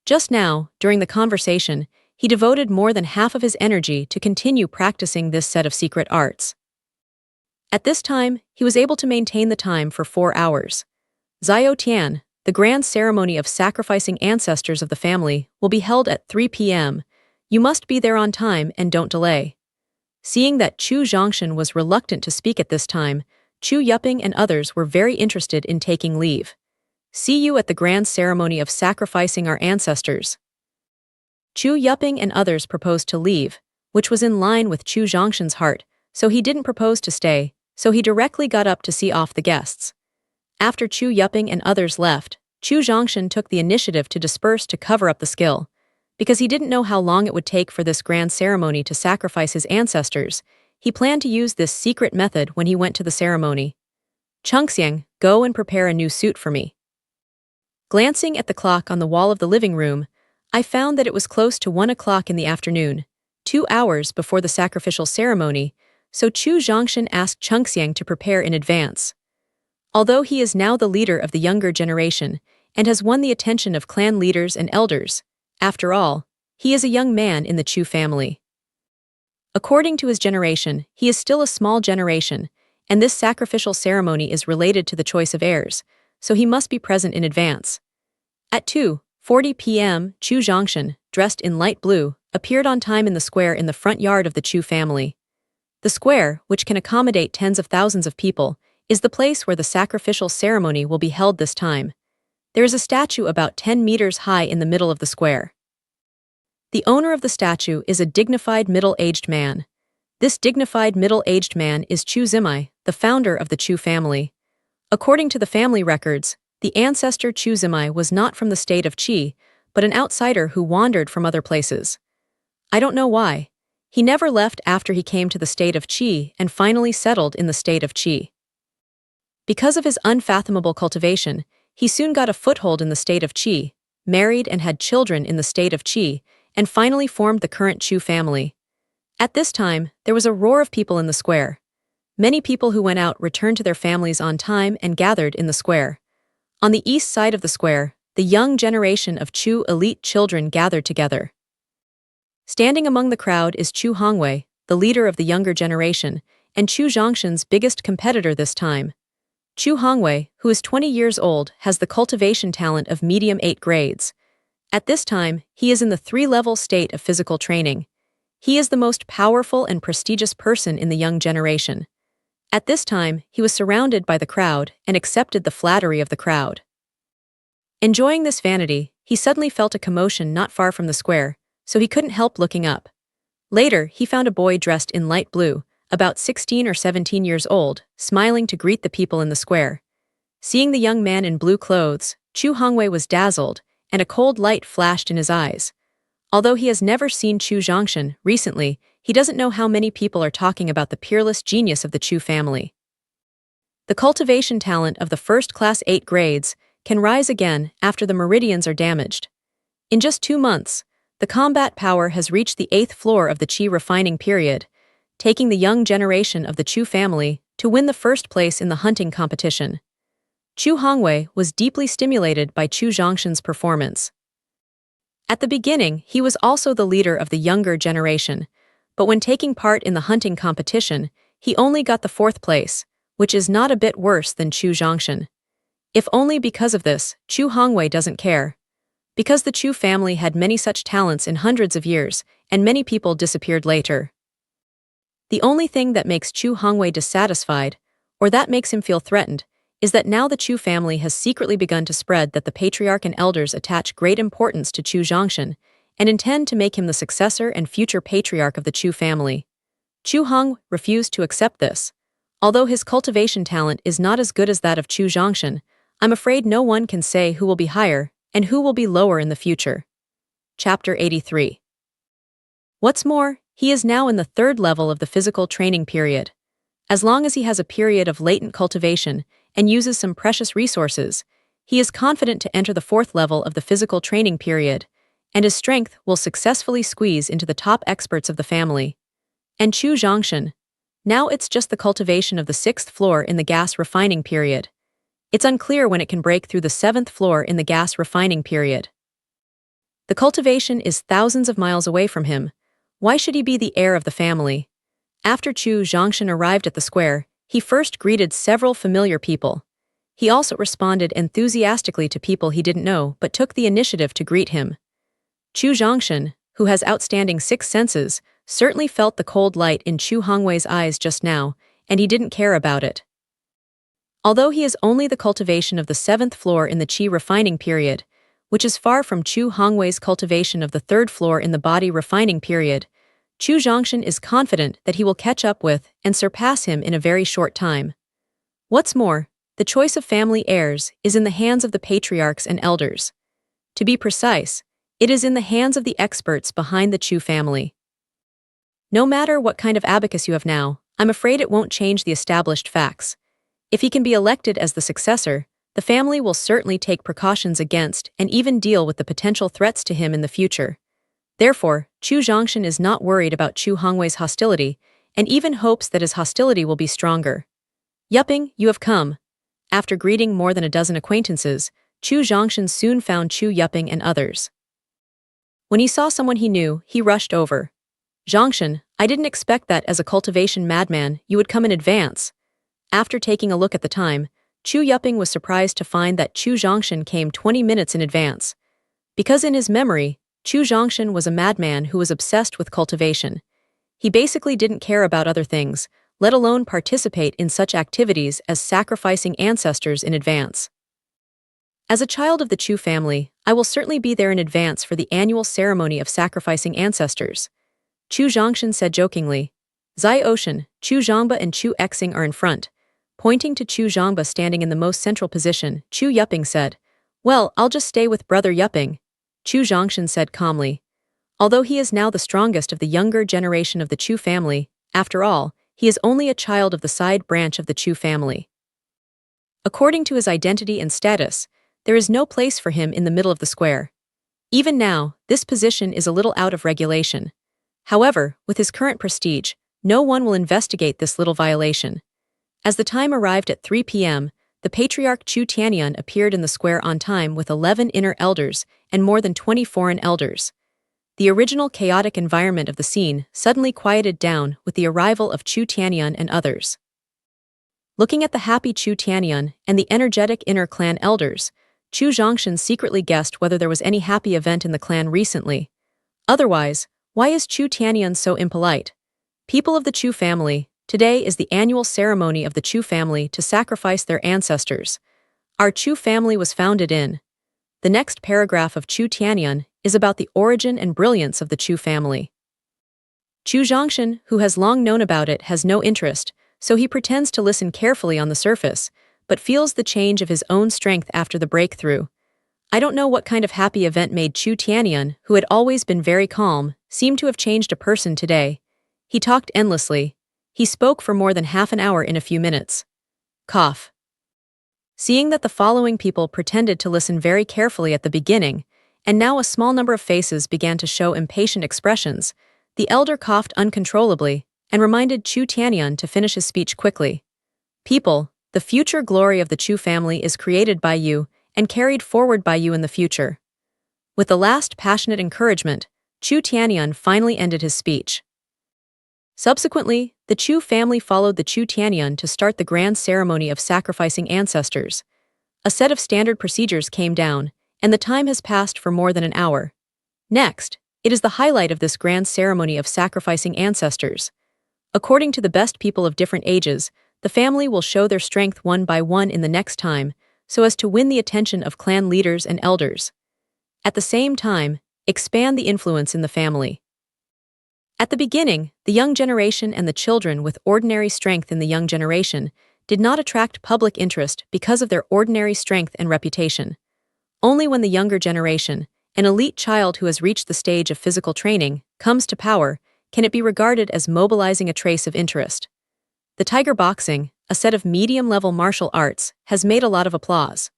Just now, during the conversation, he devoted more than half of his energy to continue practicing this set of secret arts. At this time, he was able to maintain the time for 4 hours. Xiao Tian, the grand ceremony of sacrificing ancestors of the family, will be held at 3 p.m. You must be there on time and don't delay. Seeing that Chu Zhongshan was reluctant to speak at this time, Chu Yuping and others were very interested in taking leave. See you at the grand ceremony of sacrificing our ancestors. Chu Yuping and others proposed to leave, which was in line with Chu Zhongshan's heart, so he didn't propose to stay, so he directly got up to see off the guests. After Chu Yuping and others left, Chu Zhongshan took the initiative to disperse to cover up the skill. Because he didn't know how long it would take for this grand ceremony to sacrifice his ancestors, he planned to use this secret method when he went to the ceremony. Chengxiang, go and prepare a new suit for me. Glancing at the clock on the wall of the living room, I found that it was close to 1 o'clock in the afternoon, 2 hours before the sacrificial ceremony, so Chu Zhongshan asked Chengxiang to prepare in advance. Although he is now the leader of the younger generation and has won the attention of clan leaders and elders, after all, he is a young man in the Chu family. According to his generation, he is still a small generation, and this sacrificial ceremony is related to the choice of heirs, so he must be present in advance. At 2:40 p.m., Chu Zhongshan, dressed in light blue, appeared on time in the square in the front yard of the Chu family. The square, which can accommodate tens of thousands of people, is the place where the sacrificial ceremony will be held this time. There is a statue about 10 meters high in the middle of the square. The owner of the statue is a dignified middle-aged man. This dignified middle-aged man is Chu Zimai, the founder of the Chu family. According to the family records, the ancestor Chu Zimai was not from the state of Qi, but an outsider who wandered from other places. I don't know why. He never left after he came to the state of Qi and finally settled in the state of Qi. Because of his unfathomable cultivation, he soon got a foothold in the state of Qi, married and had children in the state of Qi, and finally formed the current Chu family. At this time, there was a roar of people in the square. Many people who went out returned to their families on time and gathered in the square. On the east side of the square, the young generation of Chu elite children gathered together. Standing among the crowd is Chu Hongwei, the leader of the younger generation, and Chu Zhongshan's biggest competitor this time. Chu Hongwei, who is 20 years old, has the cultivation talent of medium 8 grades. At this time, he is in the 3-level state of physical training. He is the most powerful and prestigious person in the young generation. At this time, he was surrounded by the crowd and accepted the flattery of the crowd. Enjoying this vanity, he suddenly felt a commotion not far from the square, so he couldn't help looking up. Later, he found a boy dressed in light blue, about 16 or 17 years old, smiling to greet the people in the square. Seeing the young man in blue clothes, Chu Hongwei was dazzled, and a cold light flashed in his eyes. Although he has never seen Chu Zhongshan recently, he doesn't know how many people are talking about the peerless genius of the Chu family. The cultivation talent of the first-class 8 grades can rise again after the meridians are damaged. In just 2 months, the combat power has reached the 8th floor of the Qi refining period, taking the young generation of the Chu family to win the first place in the hunting competition. Chu Hongwei was deeply stimulated by Chu Zhongshan's performance. At the beginning, he was also the leader of the younger generation, but when taking part in the hunting competition, he only got the 4th place, which is not a bit worse than Chu Zhongshan. If only because of this, Chu Hongwei doesn't care. Because the Chu family had many such talents in hundreds of years, and many people disappeared later. The only thing that makes Chu Hongwei dissatisfied, or that makes him feel threatened, is that now the Chu family has secretly begun to spread that the patriarch and elders attach great importance to Chu Zhongshan, and intend to make him the successor and future patriarch of the Chu family. Chu Hong refused to accept this. Although his cultivation talent is not as good as that of Chu Zhongshan, I'm afraid no one can say who will be higher and who will be lower in the future. Chapter 83. What's more, he is now in the 3rd level of the physical training period. As long as he has a period of latent cultivation and uses some precious resources, he is confident to enter the 4th level of the physical training period, and his strength will successfully squeeze into the top experts of the family. And Chu Zhongshan, now it's just the cultivation of the 6th floor in the gas refining period. It's unclear when it can break through the 7th floor in the gas refining period. The cultivation is thousands of miles away from him. Why should he be the heir of the family? After Chu Zhongshan arrived at the square, he first greeted several familiar people. He also responded enthusiastically to people he didn't know but took the initiative to greet him. Chu Zhongshan, who has outstanding 6 senses, certainly felt the cold light in Chu Hongwei's eyes just now, and he didn't care about it. Although he is only the cultivation of the 7th floor in the Qi refining period, which is far from Chu Hongwei's cultivation of the 3rd floor in the body refining period, Chu Zhongshan is confident that he will catch up with and surpass him in a very short time. What's more, the choice of family heirs is in the hands of the patriarchs and elders. To be precise, it is in the hands of the experts behind the Chu family. No matter what kind of abacus you have now, I'm afraid it won't change the established facts. If he can be elected as the successor, the family will certainly take precautions against and even deal with the potential threats to him in the future. Therefore, Chu Zhongshan is not worried about Chu Hongwei's hostility, and even hopes that his hostility will be stronger. Yupping, you have come. After greeting more than a dozen acquaintances, Chu Zhongshan soon found Chu Yupping and others. When he saw someone he knew, he rushed over. Zhongshan, I didn't expect that as a cultivation madman you would come in advance. After taking a look at the time, Chu Yuping was surprised to find that Chu Zhongshan came 20 minutes in advance. Because in his memory, Chu Zhongshan was a madman who was obsessed with cultivation. He basically didn't care about other things, let alone participate in such activities as sacrificing ancestors in advance. As a child of the Chu family, I will certainly be there in advance for the annual ceremony of sacrificing ancestors. Chu Zhongshan said jokingly. Zai Ocean, Chu Zhongba and Chu Xing are in front. Pointing to Chu Zhongba standing in the most central position, Chu Yuping said, Well, I'll just stay with Brother Yuping. Chu Zhongshan said calmly. Although he is now the strongest of the younger generation of the Chu family, after all, he is only a child of the side branch of the Chu family. According to his identity and status, there is no place for him in the middle of the square. Even now, this position is a little out of regulation. However, with his current prestige, no one will investigate this little violation. As the time arrived at 3 p.m., the Patriarch Chu Tianyun appeared in the square on time with 11 inner elders and more than 20 foreign elders. The original chaotic environment of the scene suddenly quieted down with the arrival of Chu Tianyun and others. Looking at the happy Chu Tianyun and the energetic inner clan elders, Chu Zhongshan secretly guessed whether there was any happy event in the clan recently. Otherwise, why is Chu Tianyun so impolite? People of the Chu family, today is the annual ceremony of the Chu family to sacrifice their ancestors. Our Chu family was founded in. The next paragraph of Chu Tianyun is about the origin and brilliance of the Chu family. Chu Zhongshan, who has long known about it, has no interest, so he pretends to listen carefully on the surface, but feels the change of his own strength after the breakthrough. I don't know what kind of happy event made Chu Tianyun, who had always been very calm, seem to have changed a person today. He talked endlessly. He spoke for more than half an hour in a few minutes. Cough. Seeing that the following people pretended to listen very carefully at the beginning, and now a small number of faces began to show impatient expressions, the elder coughed uncontrollably and reminded Chu Tianyun to finish his speech quickly. People, the future glory of the Chu family is created by you and carried forward by you in the future. With the last passionate encouragement, Chu Tianyun finally ended his speech. Subsequently, the Chu family followed the Chu Tianyun to start the grand ceremony of sacrificing ancestors. A set of standard procedures came down, and the time has passed for more than an hour. Next, it is the highlight of this grand ceremony of sacrificing ancestors. According to the best people of different ages, the family will show their strength one by one in the next time, so as to win the attention of clan leaders and elders. At the same time, expand the influence in the family. At the beginning, the young generation and the children with ordinary strength in the young generation did not attract public interest because of their ordinary strength and reputation. Only when the younger generation, an elite child who has reached the stage of physical training, comes to power, can it be regarded as mobilizing a trace of interest. The tiger boxing, a set of medium-level martial arts, has made a lot of applause.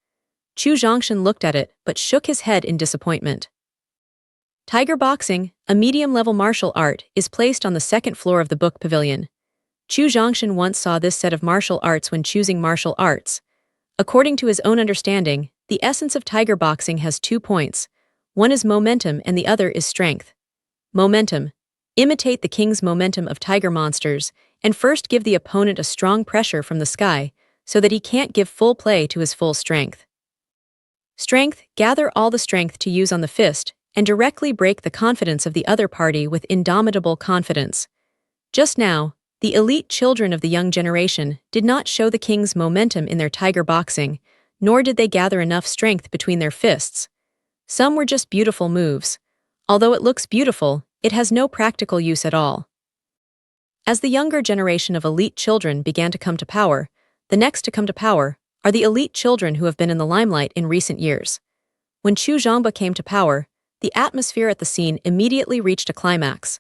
Chu Zhongshan looked at it but shook his head in disappointment. Tiger boxing, a medium-level martial art, is placed on the second floor of the book pavilion. Chu Zhongshan once saw this set of martial arts when choosing martial arts. According to his own understanding, the essence of tiger boxing has 2 points. One is momentum and the other is strength. Momentum. Imitate the king's momentum of tiger monsters, and first give the opponent a strong pressure from the sky, so that he can't give full play to his full strength. Strength. Gather all the strength to use on the fist, and directly break the confidence of the other party with indomitable confidence. Just now, the elite children of the young generation did not show the king's momentum in their tiger boxing, nor did they gather enough strength between their fists. Some were just beautiful moves. Although it looks beautiful, it has no practical use at all. As the younger generation of elite children began to come to power, the next to come to power are the elite children who have been in the limelight in recent years. When Chu Zhongba came to power, the atmosphere at the scene immediately reached a climax.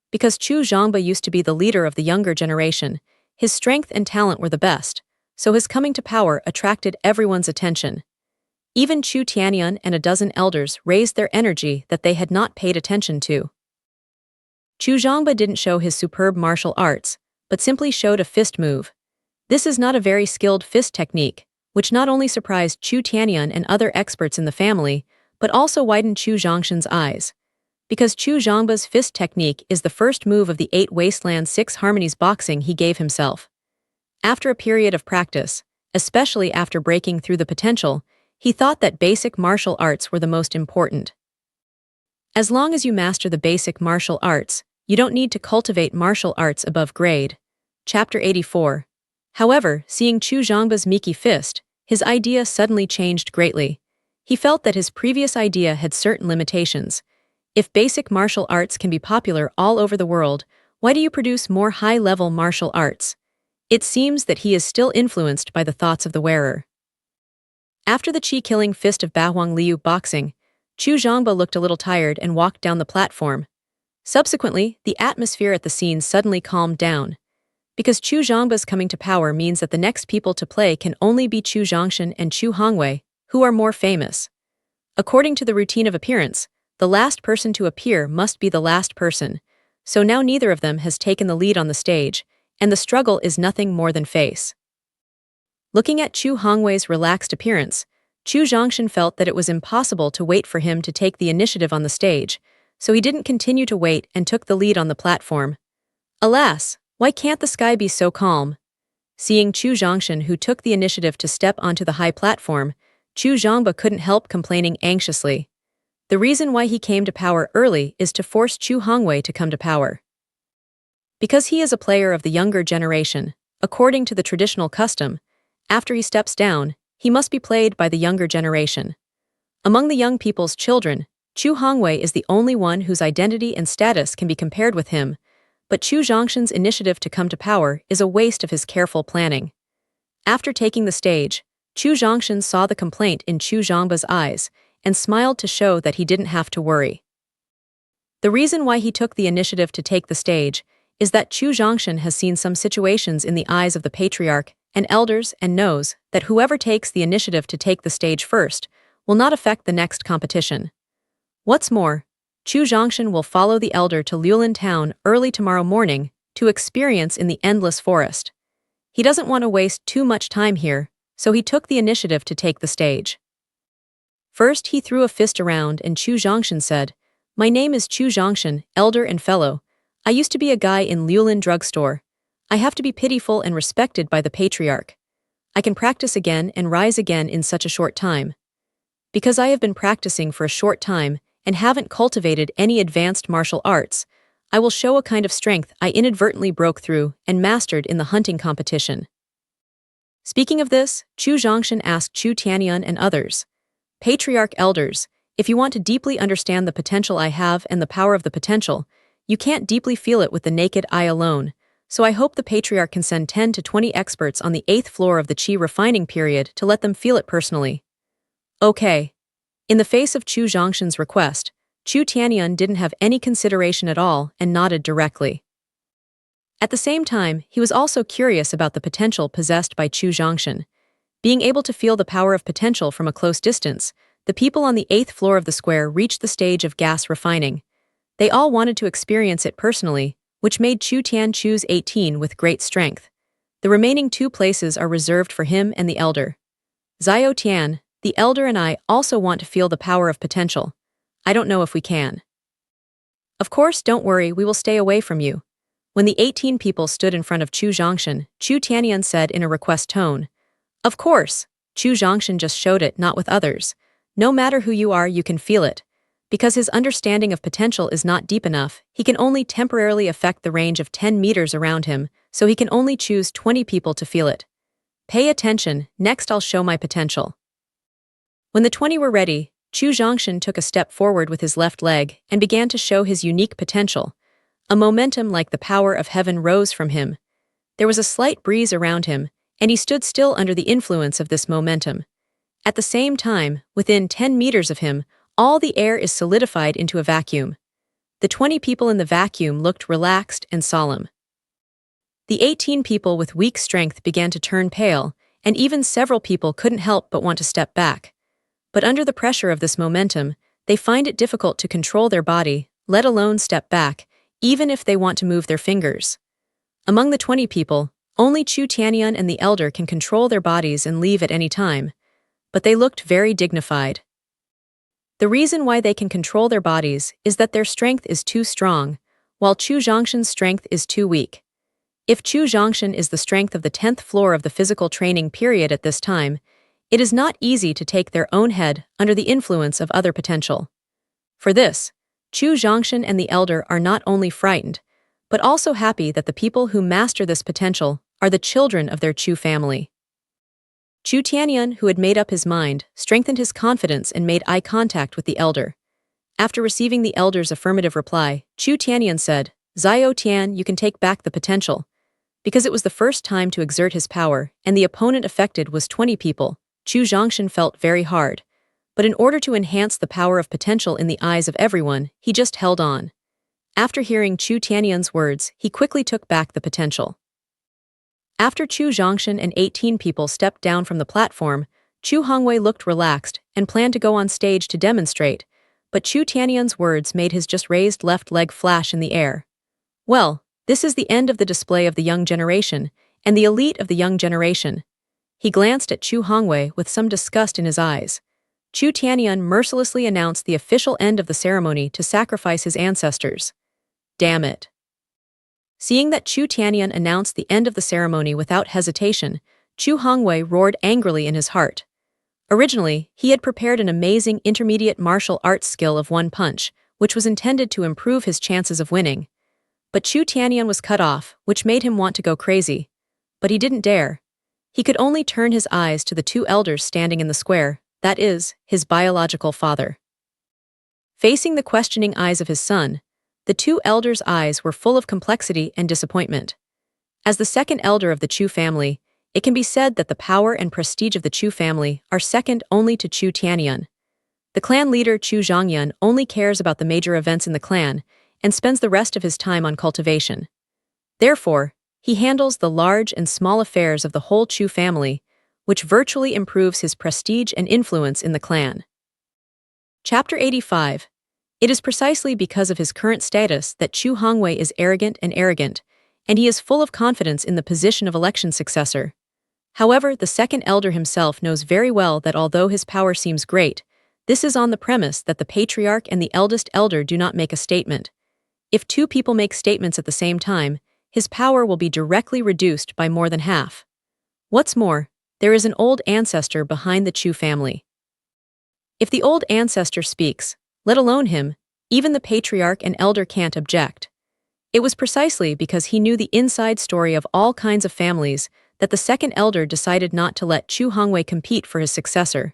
Because Chu Zhongba used to be the leader of the younger generation, his strength and talent were the best, so his coming to power attracted everyone's attention. Even Chu Tianyun and a dozen elders raised their energy that they had not paid attention to. Chu Zhongba didn't show his superb martial arts, but simply showed a fist move. This is not a very skilled fist technique, which not only surprised Chu Tianyun and other experts in the family, but also widened Chu Zhongshan's eyes. Because Chu Zhongba's fist technique is the first move of the 8 Wasteland 6 Harmonies boxing he gave himself. After a period of practice, especially after breaking through the potential, he thought that basic martial arts were the most important. As long as you master the basic martial arts, you don't need to cultivate martial arts above grade. Chapter 84. However, seeing Chu Zhangba's Miki fist, his idea suddenly changed greatly. He felt that his previous idea had certain limitations. If basic martial arts can be popular all over the world, why do you produce more high-level martial arts? It seems that he is still influenced by the thoughts of the wearer. After the chi-killing fist of Bahuang Liu boxing, Chu Zhangba looked a little tired and walked down the platform. Subsequently, the atmosphere at the scene suddenly calmed down. Because Chu Zhangba's coming to power means that the next people to play can only be Chu Zhongshan and Chu Hongwei, who are more famous. According to the routine of appearance, the last person to appear must be the last person, so now neither of them has taken the lead on the stage, and the struggle is nothing more than face. Looking at Chu Hongwei's relaxed appearance, Chu Zhongshan felt that it was impossible to wait for him to take the initiative on the stage, so he didn't continue to wait and took the lead on the platform. Alas, why can't the sky be so calm? Seeing Chu Zhongshan, who took the initiative to step onto the high platform, Chu Zhangba couldn't help complaining anxiously. The reason why he came to power early is to force Chu Hongwei to come to power. Because he is a player of the younger generation, according to the traditional custom, after he steps down, he must be played by the younger generation. Among the young people's children, Chu Hongwei is the only one whose identity and status can be compared with him, but Chu Zhongshan's initiative to come to power is a waste of his careful planning. After taking the stage, Chu Zhongshan saw the complaint in Chu Zhangba's eyes and smiled to show that he didn't have to worry. The reason why he took the initiative to take the stage is that Chu Zhongshan has seen some situations in the eyes of the patriarch and elders and knows that whoever takes the initiative to take the stage first will not affect the next competition. What's more, Chu Zhongshan will follow the elder to Liulin town early tomorrow morning to experience in the endless forest. He doesn't want to waste too much time here, so he took the initiative to take the stage. First, he threw a fist around and Chu Zhongshan said, "My name is Chu Zhongshan, elder and fellow. I used to be a guy in Liulin drugstore. I have to be pitiful and respected by the patriarch. I can practice again and rise again in such a short time. Because I have been practicing for a short time and haven't cultivated any advanced martial arts, I will show a kind of strength I inadvertently broke through and mastered in the hunting competition." Speaking of this, Chu Zhongshan asked Chu Tianyun and others, "Patriarch elders, if you want to deeply understand the potential I have and the power of the potential, you can't deeply feel it with the naked eye alone, so I hope the patriarch can send 10 to 20 experts on the 8th floor of the Qi refining period to let them feel it personally." Okay. In the face of Chu Zhongshan's request, Chu Tianyun didn't have any consideration at all and nodded directly. At the same time, he was also curious about the potential possessed by Chu Zhongshan. Being able to feel the power of potential from a close distance, the people on the 8th floor of the square reached the stage of gas refining. They all wanted to experience it personally, which made Chu Tian choose 18 with great strength. The remaining 2 places are reserved for him and the elder. Zhao Tian, the elder and I also want to feel the power of potential. I don't know if we can. Of course, don't worry, we will stay away from you. When the 18 people stood in front of Chu Zhongshan, Chu Tianyun said in a request tone, "Of course." Chu Zhongshan just showed it, not with others. No matter who you are, you can feel it. Because his understanding of potential is not deep enough, he can only temporarily affect the range of 10 meters around him, so he can only choose 20 people to feel it. Pay attention, next I'll show my potential. When the 20 were ready, Chu Zhongshan took a step forward with his left leg and began to show his unique potential. A momentum like the power of heaven rose from him. There was a slight breeze around him, and he stood still under the influence of this momentum. At the same time, within 10 meters of him, all the air is solidified into a vacuum. The 20 people in the vacuum looked relaxed and solemn. The 18 people with weak strength began to turn pale, and even several people couldn't help but want to step back. But under the pressure of this momentum, they find it difficult to control their body, let alone step back, even if they want to move their fingers. Among the 20 people, only Chu Tianyun and the elder can control their bodies and leave at any time, but they looked very dignified. The reason why they can control their bodies is that their strength is too strong, while Chu Zhongshan's strength is too weak. If Chu Zhongshan is the strength of the 10th floor of the physical training period at this time, it is not easy to take their own head under the influence of other potential. For this, Chu Zhongshan and the elder are not only frightened, but also happy that the people who master this potential are the children of their Chu family. Chu Tianyun, who had made up his mind, strengthened his confidence and made eye contact with the elder. After receiving the elder's affirmative reply, Chu Tianyun said, "Zio Tian, you can take back the potential." Because it was the first time to exert his power, and the opponent affected was 20 people, Chu Zhongshan felt very hard. But in order to enhance the power of potential in the eyes of everyone, he just held on. After hearing Chu Tianyun's words, he quickly took back the potential. After Chu Zhongshan and 18 people stepped down from the platform, Chu Hongwei looked relaxed and planned to go on stage to demonstrate, but Chu Tianyun's words made his just raised left leg flash in the air. Well, this is the end of the display of the young generation, and the elite of the young generation. He glanced at Chu Hongwei with some disgust in his eyes. Chu Tianyun mercilessly announced the official end of the ceremony to sacrifice his ancestors. Damn it. Seeing that Chu Tianyun announced the end of the ceremony without hesitation, Chu Hongwei roared angrily in his heart. Originally, he had prepared an amazing intermediate martial arts skill of one punch, which was intended to improve his chances of winning. But Chu Tianyun was cut off, which made him want to go crazy. But he didn't dare. He could only turn his eyes to the two elders standing in the square, that is, his biological father. Facing the questioning eyes of his son, the two elders' eyes were full of complexity and disappointment. As the second elder of the Chu family, it can be said that the power and prestige of the Chu family are second only to Chu Tianyun. The clan leader Chu Zhongyun only cares about the major events in the clan and spends the rest of his time on cultivation. Therefore, he handles the large and small affairs of the whole Chu family, which virtually improves his prestige and influence in the clan. Chapter 85. It is precisely because of his current status that Chu Hongwei is arrogant, and he is full of confidence in the position of election successor. However, the second elder himself knows very well that although his power seems great, this is on the premise that the patriarch and the eldest elder do not make a statement. If two people make statements at the same time, his power will be directly reduced by more than half. What's more, there is an old ancestor behind the Chu family. If the old ancestor speaks, let alone him, even the patriarch and elder can't object. It was precisely because he knew the inside story of all kinds of families that the second elder decided not to let Chu Hongwei compete for his successor.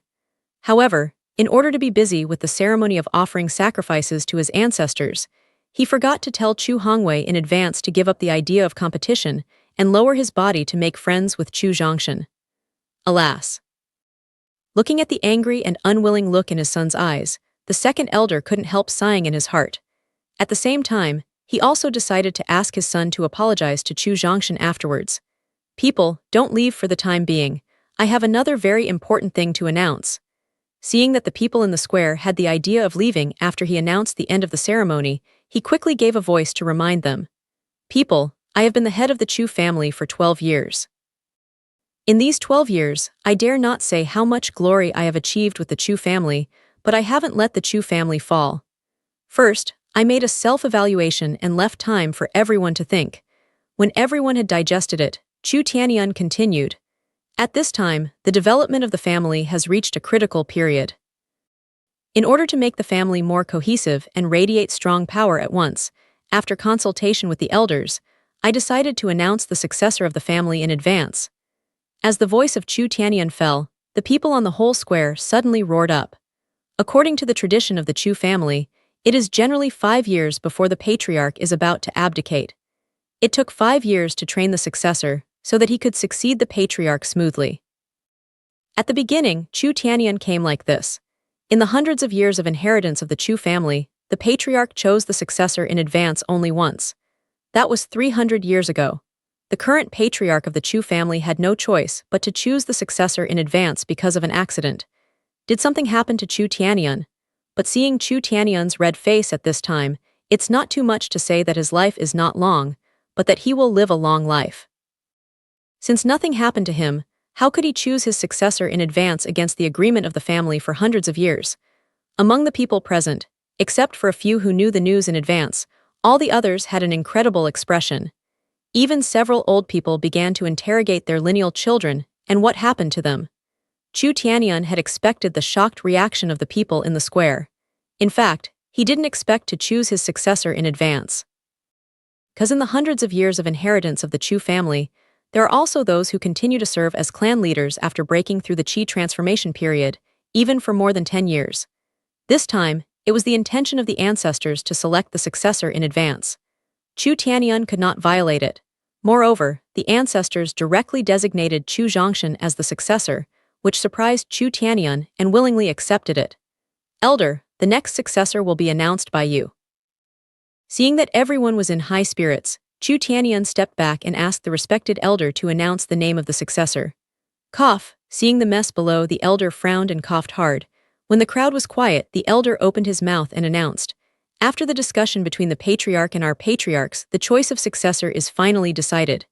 However, in order to be busy with the ceremony of offering sacrifices to his ancestors, he forgot to tell Chu Hongwei in advance to give up the idea of competition and lower his body to make friends with Chu Zhongshan. Alas. Looking at the angry and unwilling look in his son's eyes, the second elder couldn't help sighing in his heart. At the same time, he also decided to ask his son to apologize to Chu Zhongshan afterwards. People, don't leave for the time being. I have another very important thing to announce. Seeing that the people in the square had the idea of leaving after he announced the end of the ceremony, he quickly gave a voice to remind them. People, I have been the head of the Chu family for 12 years. In these 12 years, I dare not say how much glory I have achieved with the Chu family, but I haven't let the Chu family fall. First, I made a self-evaluation and left time for everyone to think. When everyone had digested it, Chu Tianyun continued. At this time, the development of the family has reached a critical period. In order to make the family more cohesive and radiate strong power at once, after consultation with the elders, I decided to announce the successor of the family in advance. As the voice of Chu Tianyun fell, the people on the whole square suddenly roared up. According to the tradition of the Chu family, it is generally 5 years before the patriarch is about to abdicate. It took 5 years to train the successor so that he could succeed the patriarch smoothly. At the beginning, Chu Tianyun came like this. In the hundreds of years of inheritance of the Chu family, the patriarch chose the successor in advance only once. That was 300 years ago. The current patriarch of the Chu family had no choice but to choose the successor in advance because of an accident. Did something happen to Chu Tianyun? But seeing Chu Tianyun's red face at this time, it's not too much to say that his life is not long, but that he will live a long life. Since nothing happened to him, how could he choose his successor in advance against the agreement of the family for hundreds of years? Among the people present, except for a few who knew the news in advance, all the others had an incredible expression. Even several old people began to interrogate their lineal children and what happened to them. Chu Tianyun had expected the shocked reaction of the people in the square. In fact, he didn't expect to choose his successor in advance. Because in the hundreds of years of inheritance of the Chu family, there are also those who continue to serve as clan leaders after breaking through the Qi transformation period, even for more than 10 years. This time, it was the intention of the ancestors to select the successor in advance. Chu Tianyun could not violate it. Moreover, the ancestors directly designated Chu Zhongshan as the successor, which surprised Chu Tianyun and willingly accepted it. Elder, the next successor will be announced by you. Seeing that everyone was in high spirits, Chu Tianyun stepped back and asked the respected elder to announce the name of the successor. Cough, seeing the mess below, the elder frowned and coughed hard. When the crowd was quiet, the elder opened his mouth and announced, "After the discussion between the patriarch and our patriarchs, the choice of successor is finally decided."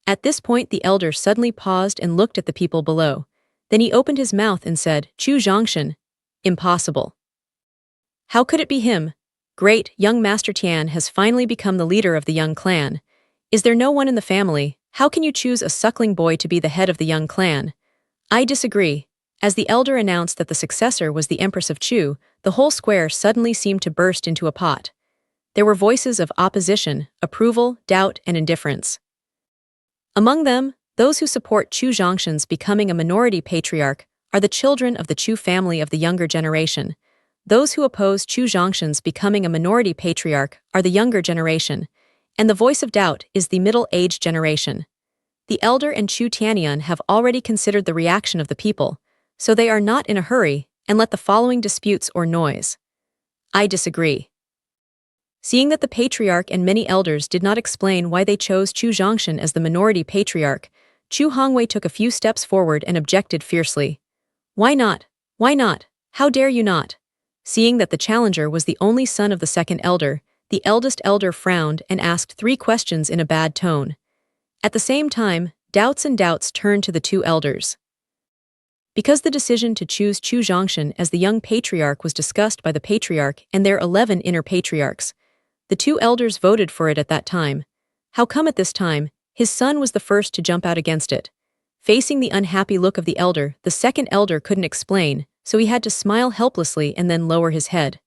At this point, the elder suddenly paused and looked at the people below. Then he opened his mouth and said, "Chu Zhongshan. Impossible. How could it be him? Great, young Master Tian has finally become the leader of the young clan. Is there no one in the family? How can you choose a suckling boy to be the head of the young clan?" "I disagree." As the elder announced that the successor was the Empress of Chu, the whole square suddenly seemed to burst into a pot. There were voices of opposition, approval, doubt, and indifference. Among them, those who support Chu Zhongshan's becoming a minority patriarch are the children of the Chu family of the younger generation. Those who oppose Chu Zhongshan's becoming a minority patriarch are the younger generation, and the voice of doubt is the middle-aged generation. The elder and Chu Tianyun have already considered the reaction of the people, so they are not in a hurry and let the following disputes or noise. I disagree. Seeing that the patriarch and many elders did not explain why they chose Chu Zhongshan as the minority patriarch, Chu Hongwei took a few steps forward and objected fiercely. Why not? Why not? How dare you not? Seeing that the challenger was the only son of the second elder, the eldest elder frowned and asked 3 questions in a bad tone. At the same time, doubts turned to the 2 elders. Because the decision to choose Chu Zhongshan as the young patriarch was discussed by the patriarch and their 11 inner patriarchs, the 2 elders voted for it at that time. How come at this time, his son was the first to jump out against it? Facing the unhappy look of the elder, the second elder couldn't explain, so he had to smile helplessly and then lower his head.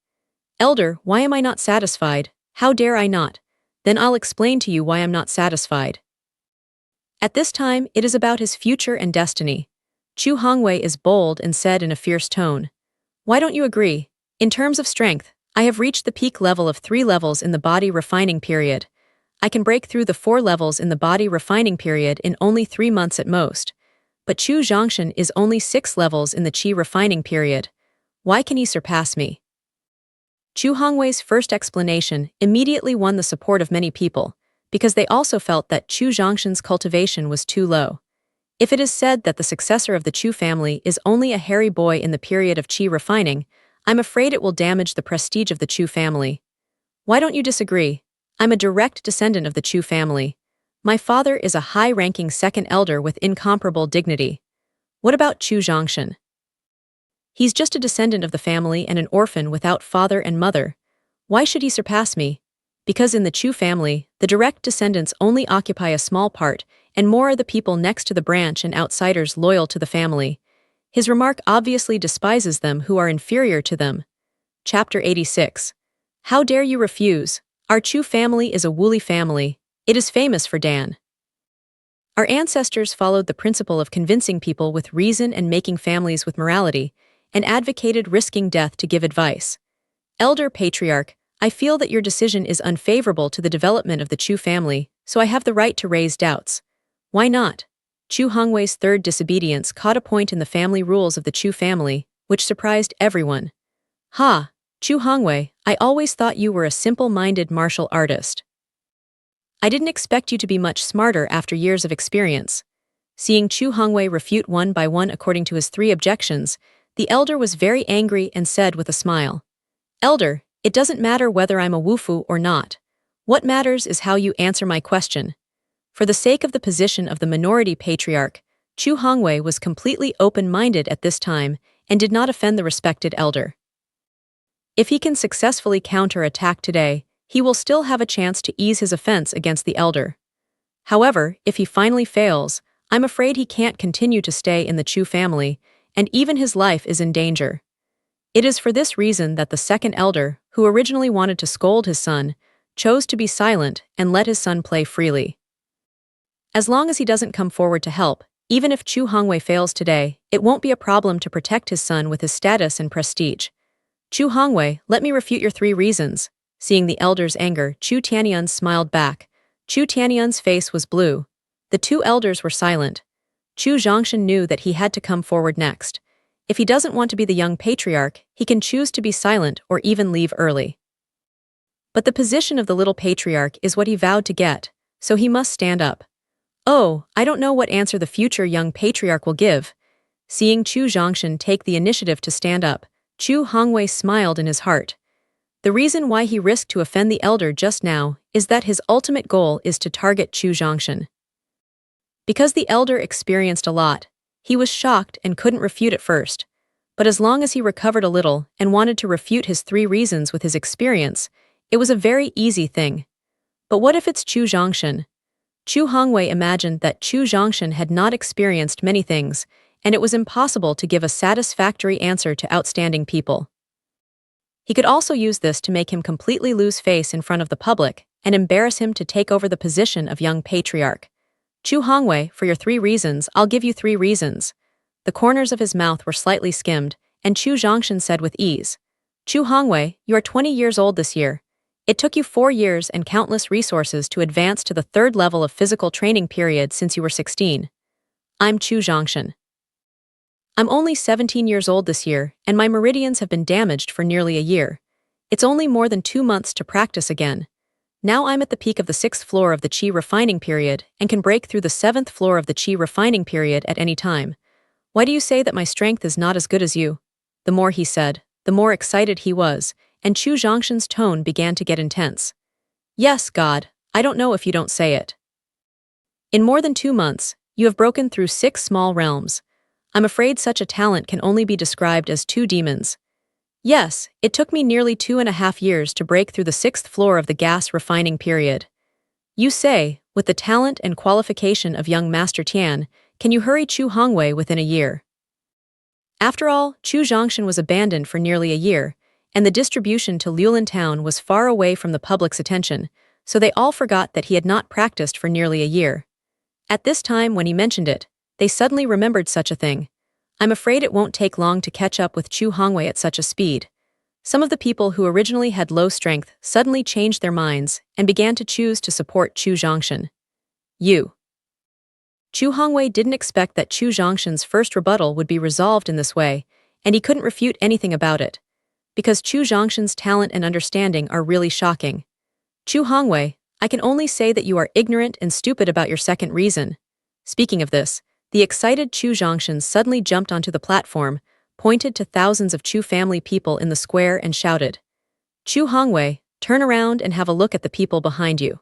Elder, why am I not satisfied? How dare I not? Then I'll explain to you why I'm not satisfied. At this time, it is about his future and destiny. Chu Hongwei is bold and said in a fierce tone, "Why don't you agree? In terms of strength, I have reached the peak level of 3 levels in the body refining period. I can break through the 4 levels in the body refining period in only 3 months at most. But Chu Zhongshan is only 6 levels in the Qi refining period. Why can he surpass me?" Chu Hongwei's first explanation immediately won the support of many people, because they also felt that Chu Zhongshan's cultivation was too low. If it is said that the successor of the Chu family is only a hairy boy in the period of Qi refining, I'm afraid it will damage the prestige of the Chu family. Why don't you disagree? I'm a direct descendant of the Chu family. My father is a high-ranking second elder with incomparable dignity. What about Chu Zhongshan? He's just a descendant of the family and an orphan without father and mother. Why should he surpass me? Because in the Chu family, the direct descendants only occupy a small part, and more are the people next to the branch and outsiders loyal to the family. His remark obviously despises them who are inferior to them. Chapter 86. How dare you refuse? Our Chu family is a woolly family. It is famous for Dan. Our ancestors followed the principle of convincing people with reason and making families with morality, and advocated risking death to give advice. Elder Patriarch, I feel that your decision is unfavorable to the development of the Chu family, so I have the right to raise doubts. Why not? Chu Hongwei's third disobedience caught a point in the family rules of the Chu family, which surprised everyone. Ha! Chu Hongwei, I always thought you were a simple-minded martial artist. I didn't expect you to be much smarter after years of experience. Seeing Chu Hongwei refute one by one according to his 3 objections, the elder was very angry and said with a smile, "Elder, it doesn't matter whether I'm a wufu or not. What matters is how you answer my question." For the sake of the position of the minority patriarch, Chu Hongwei was completely open-minded at this time and did not offend the respected elder. If he can successfully counter-attack today, he will still have a chance to ease his offense against the elder. However, if he finally fails, I'm afraid he can't continue to stay in the Chu family, and even his life is in danger. It is for this reason that the second elder, who originally wanted to scold his son, chose to be silent and let his son play freely. As long as he doesn't come forward to help, even if Chu Hongwei fails today, it won't be a problem to protect his son with his status and prestige. Chu Hongwei, let me refute your 3 reasons. Seeing the elder's anger, Chu Tianyun smiled back. Chu Tianyun's face was blue. The 2 elders were silent. Chu Zhongshan knew that he had to come forward next. If he doesn't want to be the young patriarch, he can choose to be silent or even leave early. But the position of the little patriarch is what he vowed to get, so he must stand up. Oh, I don't know what answer the future young patriarch will give. Seeing Chu Zhongshan take the initiative to stand up, Chu Hongwei smiled in his heart. The reason why he risked to offend the elder just now is that his ultimate goal is to target Chu Zhongshan. Because the elder experienced a lot, he was shocked and couldn't refute at first. But as long as he recovered a little and wanted to refute his 3 reasons with his experience, it was a very easy thing. But what if it's Chu Zhongshan? Chu Hongwei imagined that Chu Zhongshan had not experienced many things, and it was impossible to give a satisfactory answer to outstanding people. He could also use this to make him completely lose face in front of the public and embarrass him to take over the position of young patriarch. Chu Hongwei, for your 3 reasons, I'll give you 3 reasons. The corners of his mouth were slightly skimmed, and Chu Zhongshan said with ease, Chu Hongwei, you are 20 years old this year. It took you 4 years and countless resources to advance to the 3rd level of physical training period since you were 16. I'm Chu Zhongshan. I'm only 17 years old this year, and my meridians have been damaged for nearly a year. It's only more than 2 months to practice again. Now I'm at the peak of the 6th floor of the Qi refining period and can break through the 7th floor of the Qi refining period at any time. Why do you say that my strength is not as good as you? The more he said, the more excited he was, and Chu Zhongshan's tone began to get intense. Yes, God, I don't know if you don't say it. In more than 2 months, you have broken through 6 small realms. I'm afraid such a talent can only be described as 2 demons. Yes, it took me nearly 2.5 years to break through the 6th floor of the gas refining period. You say, with the talent and qualification of young Master Tian, can you hurry Chu Hongwei within a year? After all, Chu Zhongshan was abandoned for nearly a year, and the distribution to Liulan town was far away from the public's attention, so they all forgot that he had not practiced for nearly a year. At this time when he mentioned it, they suddenly remembered such a thing. I'm afraid it won't take long to catch up with Chu Hongwei at such a speed. Some of the people who originally had low strength suddenly changed their minds and began to choose to support Chu Zhongshan. Chu Hongwei didn't expect that Chu Zhongshan's first rebuttal would be resolved in this way, and he couldn't refute anything about it. Because Chu Zhongshan's talent and understanding are really shocking. Chu Hongwei, I can only say that you are ignorant and stupid about your second reason. Speaking of this, the excited Chu Zhongshan suddenly jumped onto the platform, pointed to thousands of Chu family people in the square and shouted, Chu Hongwei, turn around and have a look at the people behind you.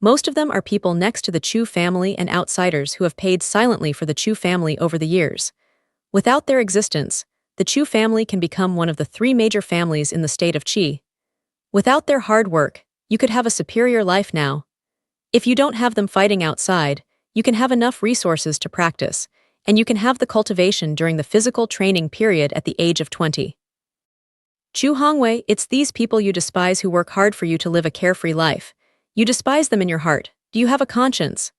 Most of them are people next to the Chu family and outsiders who have paid silently for the Chu family over the years. Without their existence, the Chu family can become one of the 3 major families in the state of Qi. Without their hard work, you could have a superior life now. If you don't have them fighting outside, you can have enough resources to practice, and you can have the cultivation during the physical training period at the age of 20. Chu Hongwei, it's these people you despise who work hard for you to live a carefree life. You despise them in your heart. Do you have a conscience?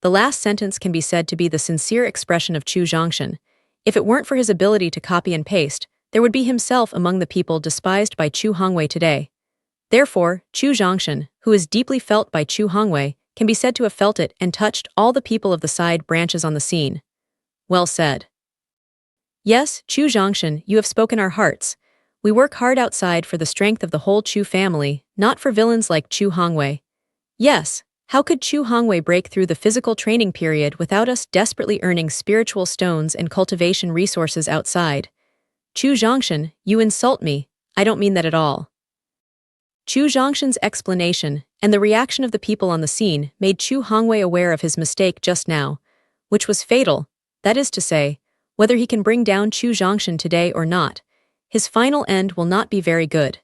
The last sentence can be said to be the sincere expression of Chu Zhongshan. If it weren't for his ability to copy and paste, there would be himself among the people despised by Chu Hongwei today. Therefore, Chu Zhongshan, who is deeply felt by Chu Hongwei, can be said to have felt it and touched all the people of the side branches on the scene. Well said. Yes, Chu Zhongshan, you have spoken our hearts. We work hard outside for the strength of the whole Chu family, not for villains like Chu Hongwei. Yes, how could Chu Hongwei break through the physical training period without us desperately earning spiritual stones and cultivation resources outside? Chu Zhongshan, you insult me. I don't mean that at all. Chu Zhongshan's explanation and the reaction of the people on the scene made Chu Hongwei aware of his mistake just now, which was fatal, that is to say, whether he can bring down Chu Zhongshan today or not, his final end will not be very good.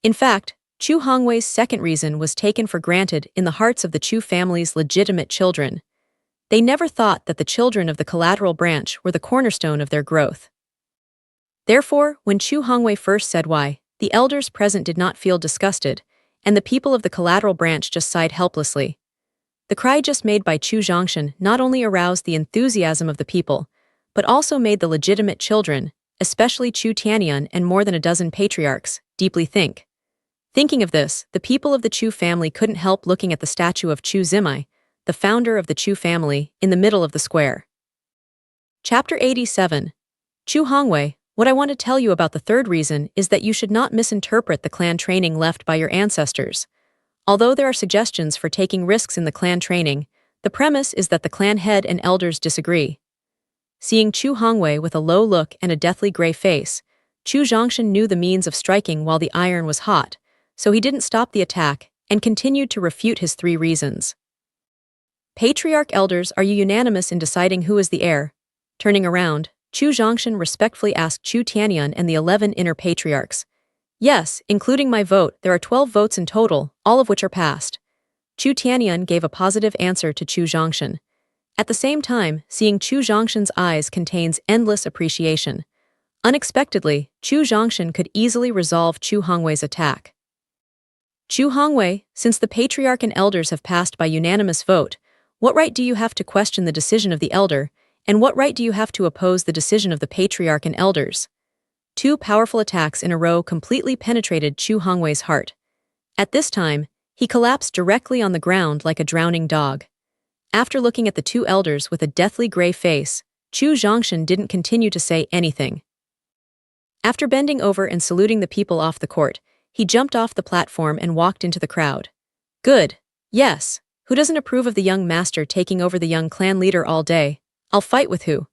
In fact, Chu Hongwei's second reason was taken for granted in the hearts of the Chu family's legitimate children. They never thought that the children of the collateral branch were the cornerstone of their growth. Therefore, when Chu Hongwei first said why, the elders present did not feel disgusted, and the people of the collateral branch just sighed helplessly. The cry just made by Chu Zhongshan not only aroused the enthusiasm of the people, but also made the legitimate children, especially Chu Tianyun and more than a dozen patriarchs, deeply think. Thinking of this, the people of the Chu family couldn't help looking at the statue of Chu Zimai, the founder of the Chu family, in the middle of the square. Chapter 87. Chu Hongwei, what I want to tell you about the third reason is that you should not misinterpret the clan training left by your ancestors. Although there are suggestions for taking risks in the clan training, the premise is that the clan head and elders disagree. Seeing Chu Hongwei with a low look and a deathly gray face, Chu Zhongshan knew the means of striking while the iron was hot, so he didn't stop the attack and continued to refute his three reasons. Patriarch elders, are you unanimous in deciding who is the heir? Turning around, Chu Zhongshan respectfully asked Chu Tianyun and the 11 inner patriarchs. Yes, including my vote, there are 12 votes in total, all of which are passed. Chu Tianyun gave a positive answer to Chu Zhongshan. At the same time, seeing Chu Zhongshan's eyes contains endless appreciation. Unexpectedly, Chu Zhongshan could easily resolve Chu Hongwei's attack. Chu Hongwei, since the patriarch and elders have passed by unanimous vote, what right do you have to question the decision of the elder, and what right do you have to oppose the decision of the patriarch and elders? Two powerful attacks in a row completely penetrated Chu Hongwei's heart. At this time, he collapsed directly on the ground like a drowning dog. After looking at the two elders with a deathly gray face, Chu Zhongshan didn't continue to say anything. After bending over and saluting the people off the court, he jumped off the platform and walked into the crowd. Good. Yes. Who doesn't approve of the young master taking over the young clan leader all day? I'll fight with who?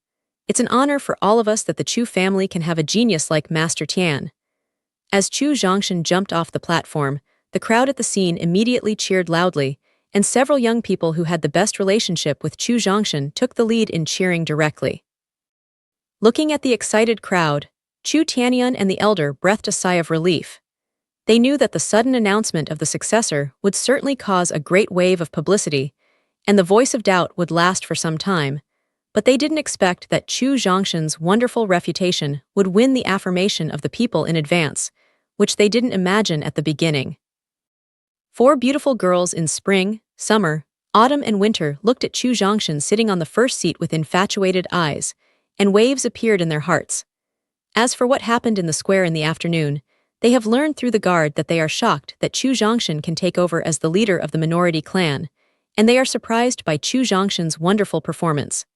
It's an honor for all of us that the Chu family can have a genius like Master Tian. As Chu Zhongshan jumped off the platform, the crowd at the scene immediately cheered loudly, and several young people who had the best relationship with Chu Zhongshan took the lead in cheering directly. Looking at the excited crowd, Chu Tianyun and the elder breathed a sigh of relief. They knew that the sudden announcement of the successor would certainly cause a great wave of publicity, and the voice of doubt would last for some time, but they didn't expect that Chu Zhongshan's wonderful reputation would win the affirmation of the people in advance, which they didn't imagine at the beginning. 4 beautiful girls in spring, summer, autumn and winter looked at Chu Zhongshan sitting on the first seat with infatuated eyes, and waves appeared in their hearts. As for what happened in the square in the afternoon, they have learned through the guard that they are shocked that Chu Zhongshan can take over as the leader of the minority clan, and they are surprised by Chu Zhongshan's wonderful performance.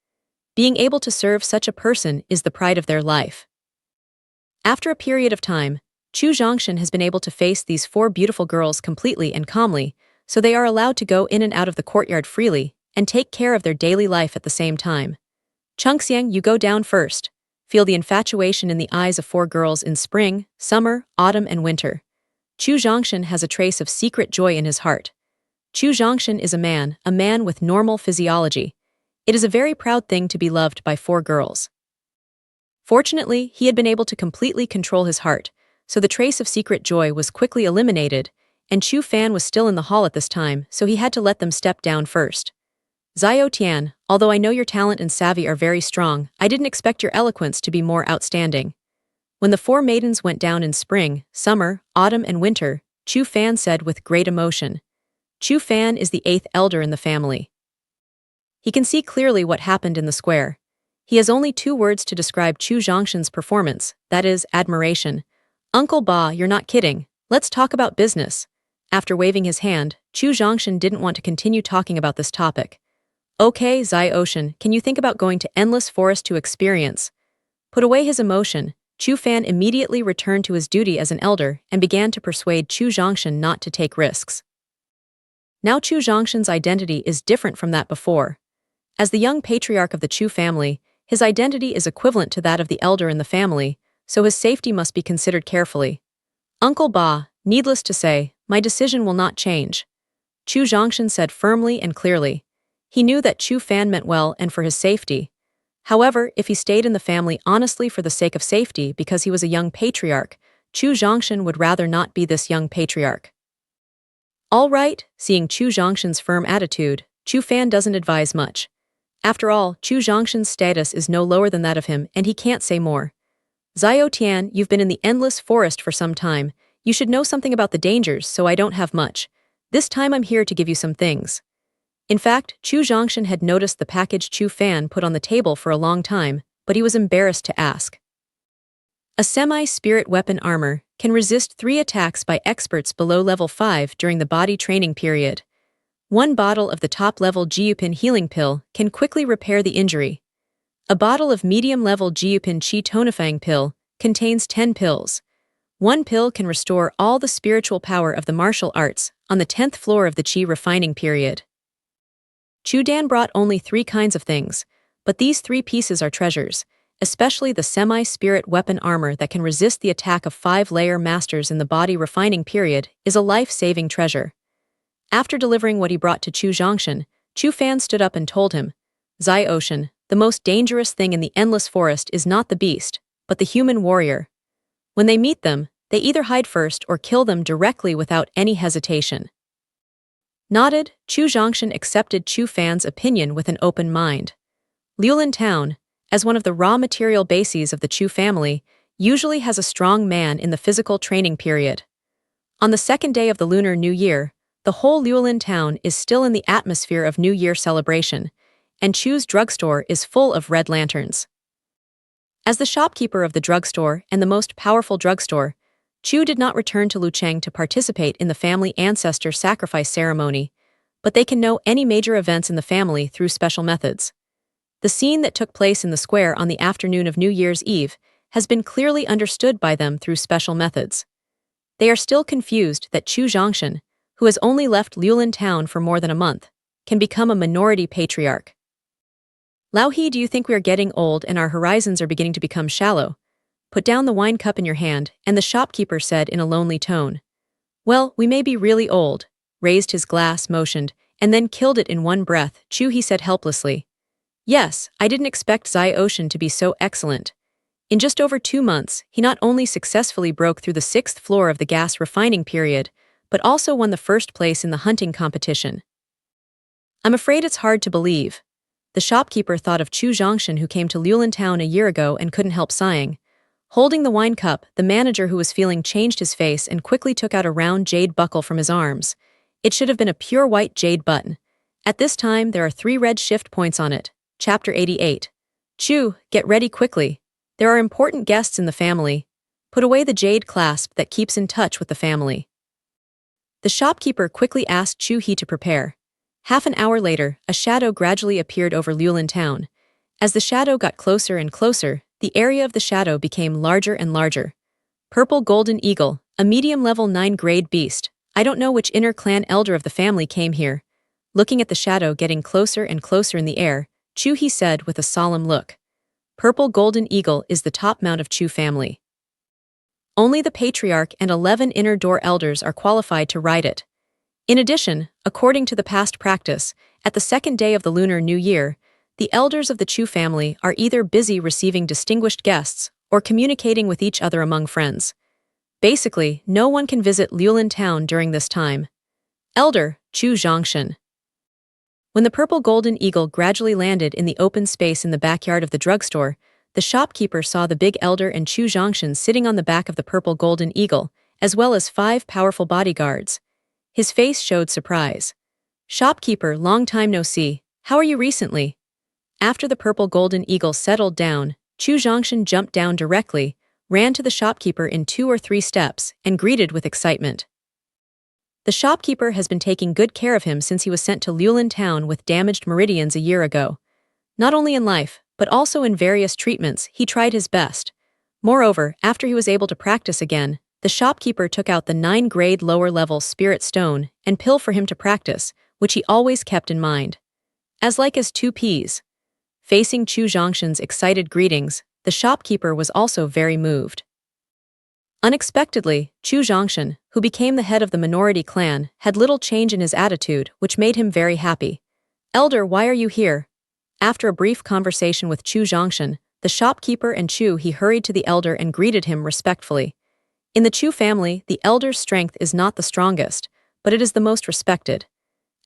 Being able to serve such a person is the pride of their life. After a period of time, Chu Zhongshan has been able to face these 4 beautiful girls completely and calmly, so they are allowed to go in and out of the courtyard freely and take care of their daily life at the same time. Chengxiang, you go down first. Feel the infatuation in the eyes of 4 girls in spring, summer, autumn and winter. Chu Zhongshan has a trace of secret joy in his heart. Chu Zhongshan is a man with normal physiology. It is a very proud thing to be loved by 4 girls. Fortunately, he had been able to completely control his heart, so the trace of secret joy was quickly eliminated, and Chu Fan was still in the hall at this time, so he had to let them step down first. Zhao Tian, although I know your talent and savvy are very strong, I didn't expect your eloquence to be more outstanding. When the 4 maidens went down in spring, summer, autumn and winter, Chu Fan said with great emotion. Chu Fan is the 8th elder in the family. He can see clearly what happened in the square. He has only 2 words to describe Chu Zhongshan's performance, that is, admiration. Uncle Ba, you're not kidding. Let's talk about business. After waving his hand, Chu Zhongshan didn't want to continue talking about this topic. Okay, Zai Ocean, can you think about going to Endless Forest to experience? Put away his emotion, Chu Fan immediately returned to his duty as an elder and began to persuade Chu Zhongshan not to take risks. Now Chu Zhongshan's identity is different from that before. As the young patriarch of the Chu family, his identity is equivalent to that of the elder in the family, so his safety must be considered carefully. Uncle Ba, needless to say, my decision will not change. Chu Zhongshan said firmly and clearly. He knew that Chu Fan meant well and for his safety. However, if he stayed in the family honestly for the sake of safety because he was a young patriarch, Chu Zhongshan would rather not be this young patriarch. All right, seeing Chu Zhongshan's firm attitude, Chu Fan doesn't advise much. After all, Chu Zhongshan's status is no lower than that of him, and he can't say more. Xiao Tian, you've been in the endless forest for some time. You should know something about the dangers, so I don't have much. This time I'm here to give you some things. In fact, Chu Zhongshan had noticed the package Chu Fan put on the table for a long time, but he was embarrassed to ask. A semi-spirit weapon armor can resist 3 attacks by experts below level 5 during the body training period. 1 bottle of the top-level Jiupin healing pill can quickly repair the injury. A bottle of medium-level Jiupin Qi tonifying pill contains 10 pills. 1 pill can restore all the spiritual power of the martial arts on the 10th floor of the Qi refining period. Chu Dan brought only 3 kinds of things, but these 3 pieces are treasures, especially the semi-spirit weapon armor that can resist the attack of 5-layer masters in the body refining period is a life-saving treasure. After delivering what he brought to Chu Zhongshan, Chu Fan stood up and told him, Zai Ocean, the most dangerous thing in the endless forest is not the beast, but the human warrior. When they meet them, they either hide first or kill them directly without any hesitation. Nodded, Chu Zhongshan accepted Chu Fan's opinion with an open mind. Liulin Town, as one of the raw material bases of the Chu family, usually has a strong man in the physical training period. On the 2nd day of the Lunar New Year, the whole Liulin Town is still in the atmosphere of New Year celebration, and Chu's drugstore is full of red lanterns. As the shopkeeper of the drugstore and the most powerful drugstore, Chu did not return to Lucheng to participate in the family ancestor sacrifice ceremony, but they can know any major events in the family through special methods. The scene that took place in the square on the afternoon of New Year's Eve has been clearly understood by them through special methods. They are still confused that Chu Zhongshan, who has only left Liulin Town for more than a month, can become a minority patriarch. Lao He, do you think we are getting old and our horizons are beginning to become shallow? Put down the wine cup in your hand, and the shopkeeper said in a lonely tone. Well, we may be really old, raised his glass, motioned, and then killed it in one breath. Chu, he said helplessly. Yes, I didn't expect Zai Ocean to be so excellent. In just over 2 months, he not only successfully broke through the 6th floor of the gas refining period, but also won the 1st place in the hunting competition. I'm afraid it's hard to believe. The shopkeeper thought of Chu Zhongshan, who came to Liulin Town a year ago and couldn't help sighing. Holding the wine cup, the manager who was feeling changed his face and quickly took out a round jade buckle from his arms. It should have been a pure white jade button. At this time, there are 3 red shift points on it. Chapter 88. Chu, get ready quickly. There are important guests in the family. Put away the jade clasp that keeps in touch with the family. The shopkeeper quickly asked Chu He to prepare. Half an hour later, a shadow gradually appeared over Liulin Town. As the shadow got closer and closer, the area of the shadow became larger and larger. Purple Golden Eagle, a medium-level 9-grade beast. I don't know which inner clan elder of the family came here. Looking at the shadow getting closer and closer in the air, Chu He said with a solemn look. Purple Golden Eagle is the top mount of Chu family. Only the patriarch and 11 inner door elders are qualified to ride it. In addition, according to the past practice, at the 2nd day of the Lunar New Year, the elders of the Chu family are either busy receiving distinguished guests or communicating with each other among friends. Basically, no one can visit Liulin Town during this time. Elder, Chu Zhongshan. When the Purple Golden Eagle gradually landed in the open space in the backyard of the drugstore, the shopkeeper saw the big elder and Chu Zhongshan sitting on the back of the Purple Golden Eagle, as well as 5 powerful bodyguards. His face showed surprise. Shopkeeper, long time no see. How are you recently? After the Purple Golden Eagle settled down, Chu Zhongshan jumped down directly, ran to the shopkeeper in 2 or 3 steps, and greeted with excitement. The shopkeeper has been taking good care of him since he was sent to Liulin Town with damaged meridians a year ago. Not only in life, but also in various treatments, he tried his best. Moreover, after he was able to practice again, the shopkeeper took out the 9-grade lower-level spirit stone and pill for him to practice, which he always kept in mind. As like as 2 peas. Facing Chu Zhongshan's excited greetings, the shopkeeper was also very moved. Unexpectedly, Chu Zhongshan, who became the head of the minority clan, had little change in his attitude, which made him very happy. Elder, why are you here? After a brief conversation with Chu Zhongshan, the shopkeeper and Chu He hurried to the elder and greeted him respectfully. In the Chu family, the elder's strength is not the strongest, but it is the most respected.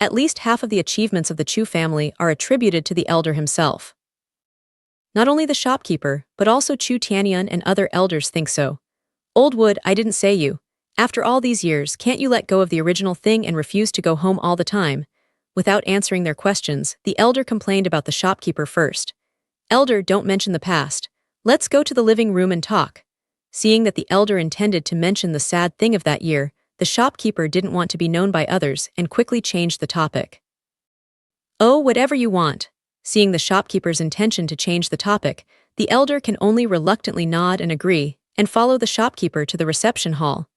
At least half of the achievements of the Chu family are attributed to the elder himself. Not only the shopkeeper, but also Chu Tianyun and other elders think so. Old wood, I didn't say you. After all these years, can't you let go of the original thing and refuse to go home all the time? Without answering their questions, the elder complained about the shopkeeper first. Elder, don't mention the past. Let's go to the living room and talk. Seeing that the elder intended to mention the sad thing of that year, the shopkeeper didn't want to be known by others and quickly changed the topic. Oh, whatever you want. Seeing the shopkeeper's intention to change the topic, the elder can only reluctantly nod and agree, and follow the shopkeeper to the reception hall.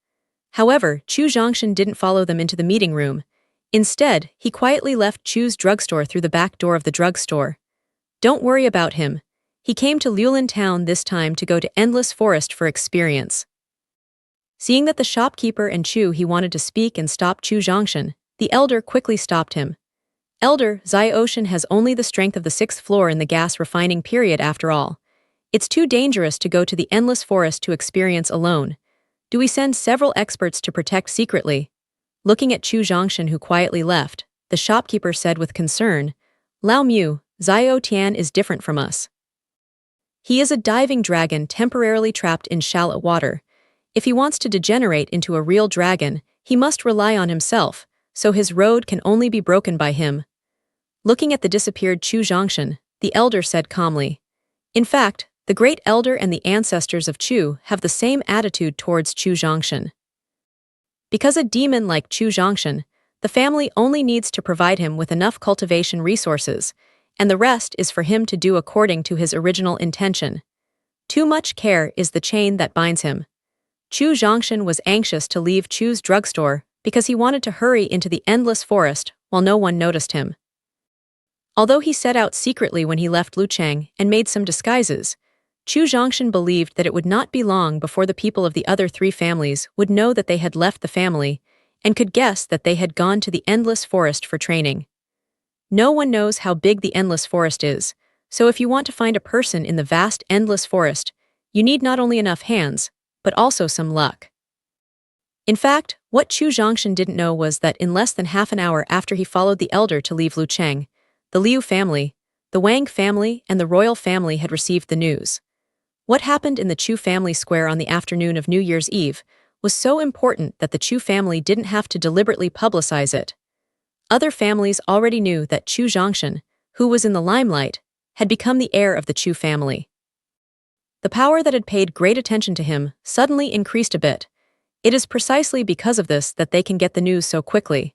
However, Chu Zhongshan didn't follow them into the meeting room. Instead, he quietly left Chu's drugstore through the back door of the drugstore. Don't worry about him. He came to Liulin town this time to go to Endless Forest for experience. Seeing that the shopkeeper and Chu he wanted to speak and stop Chu Zhongshan, the elder quickly stopped him. Elder, Zai Ocean has only the strength of the 6th floor in the gas refining period after all. It's too dangerous to go to the Endless Forest to experience alone. Do we send several experts to protect secretly? Looking at Chu Zhongshan who quietly left, the shopkeeper said with concern, Lao Mu, Zio Tian is different from us. He is a diving dragon temporarily trapped in shallow water. If he wants to degenerate into a real dragon, he must rely on himself, so his road can only be broken by him. Looking at the disappeared Chu Zhongshan, the elder said calmly. In fact, the great elder and the ancestors of Chu have the same attitude towards Chu Zhongshan. Because a demon like Chu Zhongshan, the family only needs to provide him with enough cultivation resources, and the rest is for him to do according to his original intention. Too much care is the chain that binds him. Chu Zhongshan was anxious to leave Chu's drugstore because he wanted to hurry into the Endless Forest while no one noticed him. Although he set out secretly when he left Lucheng and made some disguises, Chu Zhongshan believed that it would not be long before the people of the other 3 families would know that they had left the family and could guess that they had gone to the Endless Forest for training. No one knows how big the Endless Forest is, so if you want to find a person in the vast Endless Forest, you need not only enough hands, but also some luck. In fact, what Chu Zhongshan didn't know was that in less than half an hour after he followed the elder to leave Lucheng, the Liu family, the Wang family, and the royal family had received the news. What happened in the Chu family square on the afternoon of New Year's Eve was so important that the Chu family didn't have to deliberately publicize it. Other families already knew that Chu Zhongshan, who was in the limelight, had become the heir of the Chu family. The power that had paid great attention to him suddenly increased a bit. It is precisely because of this that they can get the news so quickly.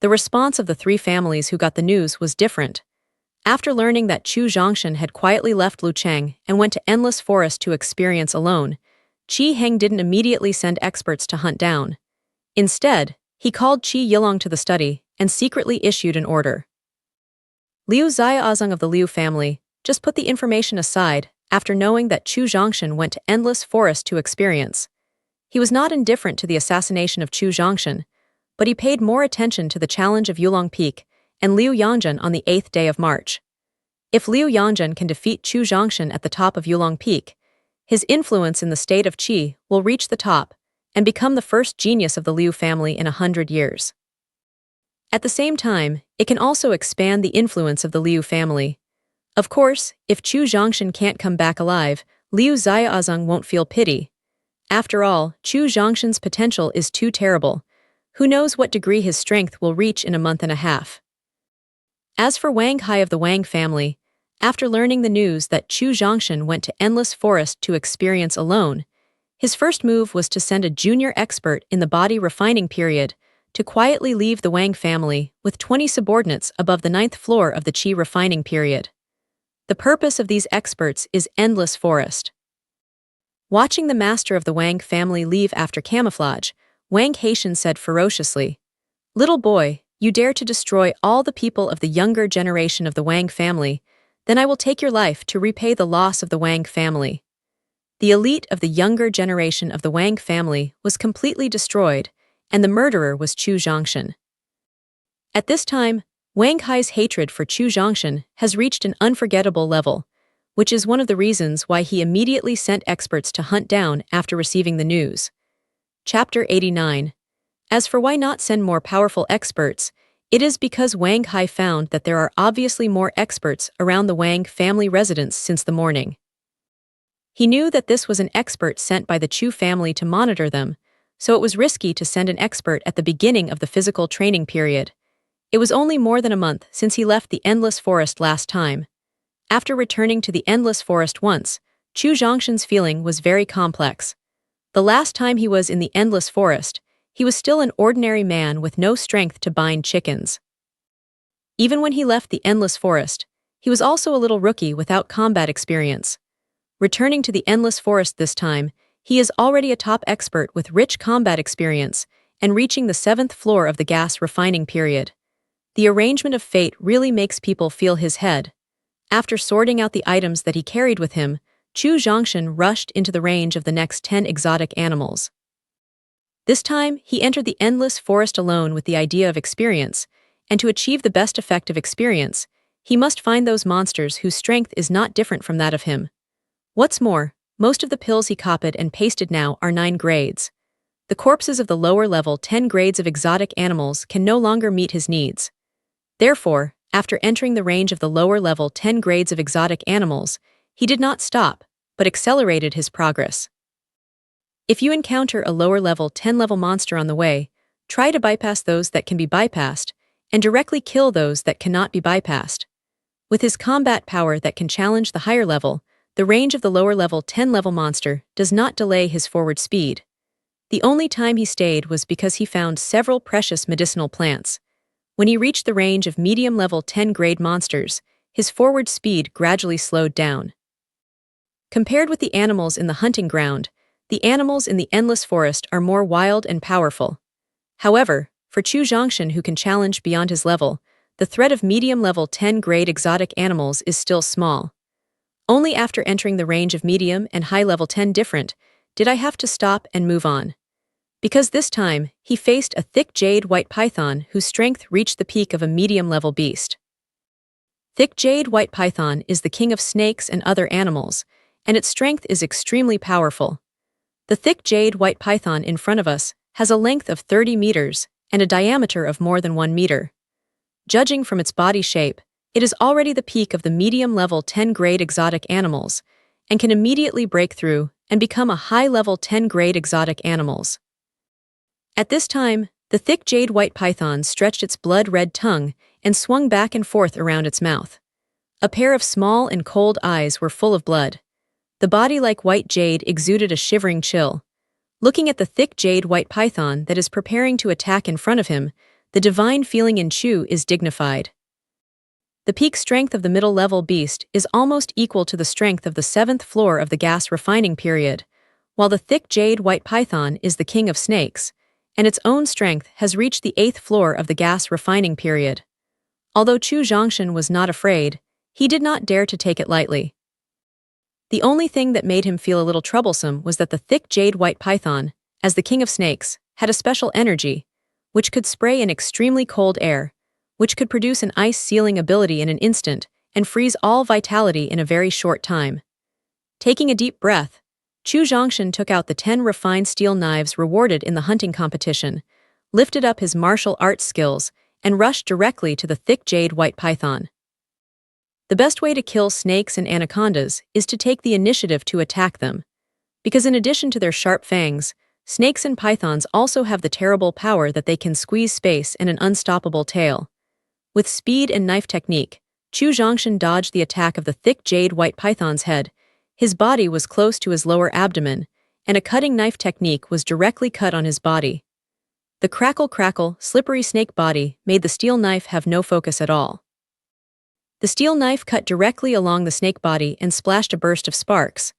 The response of the 3 families who got the news was different. After learning that Chu Zhongshan had quietly left Lucheng and went to Endless Forest to experience alone, Qi Heng didn't immediately send experts to hunt down. Instead, he called Qi Yilong to the study and secretly issued an order. Liu Xiaozong of the Liu family just put the information aside after knowing that Chu Zhongshan went to Endless Forest to experience. He was not indifferent to the assassination of Chu Zhongshan, but he paid more attention to the challenge of Yulong Peak and Liu Yangjun on the 8th day of March. If Liu Yangjun can defeat Chu Zhongshan at the top of Yulong Peak, his influence in the state of Qi will reach the top and become the first genius of the Liu family in 100 years. At the same time, it can also expand the influence of the Liu family. Of course, if Chu Zhongshan can't come back alive, Liu Xiaozong won't feel pity. After all, Chu Zhongshan's potential is too terrible. Who knows what degree his strength will reach in a month and a half. As for Wang Hai of the Wang family, after learning the news that Chu Zhongshan went to Endless Forest to experience alone, his first move was to send a junior expert in the body refining period to quietly leave the Wang family with 20 subordinates above the 9th floor of the Qi refining period. The purpose of these experts is Endless Forest. Watching the master of the Wang family leave after camouflage, Wang Haitian said ferociously, "Little boy, you dare to destroy all the people of the younger generation of the Wang family, then I will take your life to repay the loss of the Wang family." The elite of the younger generation of the Wang family was completely destroyed, and the murderer was Chu Zhongshan. At this time, Wang Hai's hatred for Chu Zhongshan has reached an unforgettable level, which is one of the reasons why he immediately sent experts to hunt down after receiving the news. Chapter 89. As for why not send more powerful experts, it is because Wang Hai found that there are obviously more experts around the Wang family residence since the morning. He knew that this was an expert sent by the Chu family to monitor them, so it was risky to send an expert at the beginning of the physical training period. It was only more than a month since he left the Endless Forest last time. After returning to the Endless Forest once, Chu Zhongshan's feeling was very complex. The last time he was in the Endless Forest, he was still an ordinary man with no strength to bind chickens. Even when he left the Endless Forest, he was also a little rookie without combat experience. Returning to the Endless Forest this time, he is already a top expert with rich combat experience and reaching the 7th floor of the gas refining period. The arrangement of fate really makes people feel his head. After sorting out the items that he carried with him, Chu Zhongshan rushed into the range of the next 10 exotic animals. This time, he entered the Endless Forest alone with the idea of experience, and to achieve the best effect of experience, he must find those monsters whose strength is not different from that of him. What's more, most of the pills he copied and pasted now are 9 grades. The corpses of the lower level 10 grades of exotic animals can no longer meet his needs. Therefore, after entering the range of the lower level 10 grades of exotic animals, he did not stop, but accelerated his progress. If you encounter a lower level 10 level monster on the way, try to bypass those that can be bypassed, and directly kill those that cannot be bypassed. With his combat power that can challenge the higher level, the range of the lower level 10 level monster does not delay his forward speed. The only time he stayed was because he found several precious medicinal plants. When he reached the range of medium level 10 grade monsters, his forward speed gradually slowed down. Compared with the animals in the hunting ground, the animals in the Endless Forest are more wild and powerful. However, for Chu Zhongshan who can challenge beyond his level, the threat of medium level 10 grade exotic animals is still small. Only after entering the range of medium and high level 10 different did I have to stop and move on. Because this time, he faced a thick jade white python whose strength reached the peak of a medium level beast. Thick jade white python is the king of snakes and other animals, and its strength is extremely powerful. The thick jade white python in front of us has a length of 30 meters and a diameter of more than 1 meter. Judging from its body shape, it is already the peak of the medium-level 10-grade exotic animals, and can immediately break through and become a high-level 10-grade exotic animals. At this time, the thick jade white python stretched its blood-red tongue and swung back and forth around its mouth. A pair of small and cold eyes were full of blood. The body like white jade exuded a shivering chill. Looking at the thick jade white python that is preparing to attack in front of him, the divine feeling in Chu is dignified. The peak strength of the middle-level beast is almost equal to the strength of the 7th floor of the gas refining period, while the thick jade white python is the king of snakes, and its own strength has reached the 8th floor of the gas refining period. Although Chu Zhongshan was not afraid, he did not dare to take it lightly. The only thing that made him feel a little troublesome was that the thick jade white python, as the king of snakes, had a special energy, which could spray in extremely cold air, which could produce an ice-sealing ability in an instant and freeze all vitality in a very short time. Taking a deep breath, Chu Zhongshan took out the 10 refined steel knives rewarded in the hunting competition, lifted up his martial arts skills, and rushed directly to the thick jade white python. The best way to kill snakes and anacondas is to take the initiative to attack them, because in addition to their sharp fangs, snakes and pythons also have the terrible power that they can squeeze space and an unstoppable tail. With speed and knife technique, Chu Zhongshan dodged the attack of the thick jade white python's head. His body was close to his lower abdomen, and a cutting knife technique was directly cut on his body. The crackle, slippery snake body made the steel knife have no focus at all. The steel knife cut directly along the snake body and splashed a burst of sparks.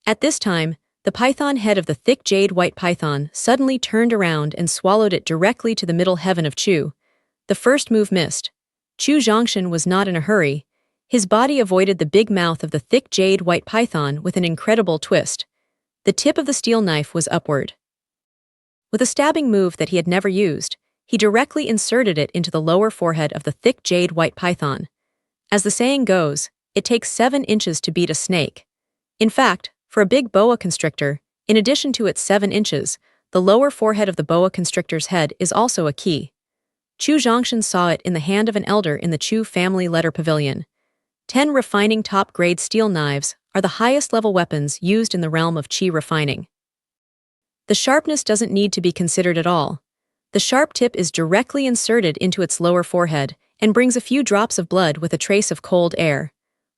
At this time, the python head of the thick jade white python suddenly turned around and swallowed it directly to the middle heaven of Chu. The first move missed. Chu Zhongshan was not in a hurry. His body avoided the big mouth of the thick jade white python with an incredible twist. The tip of the steel knife was upward. With a stabbing move that he had never used, he directly inserted it into the lower forehead of the thick jade white python. As the saying goes, it takes 7 inches to beat a snake. In fact, for a big boa constrictor, in addition to its 7 inches, the lower forehead of the boa constrictor's head is also a key. Chu Zhongshan saw it in the hand of an elder in the Chu family letter pavilion. 10 refining top-grade steel knives are the highest-level weapons used in the realm of qi refining. The sharpness doesn't need to be considered at all. The sharp tip is directly inserted into its lower forehead and brings a few drops of blood with a trace of cold air.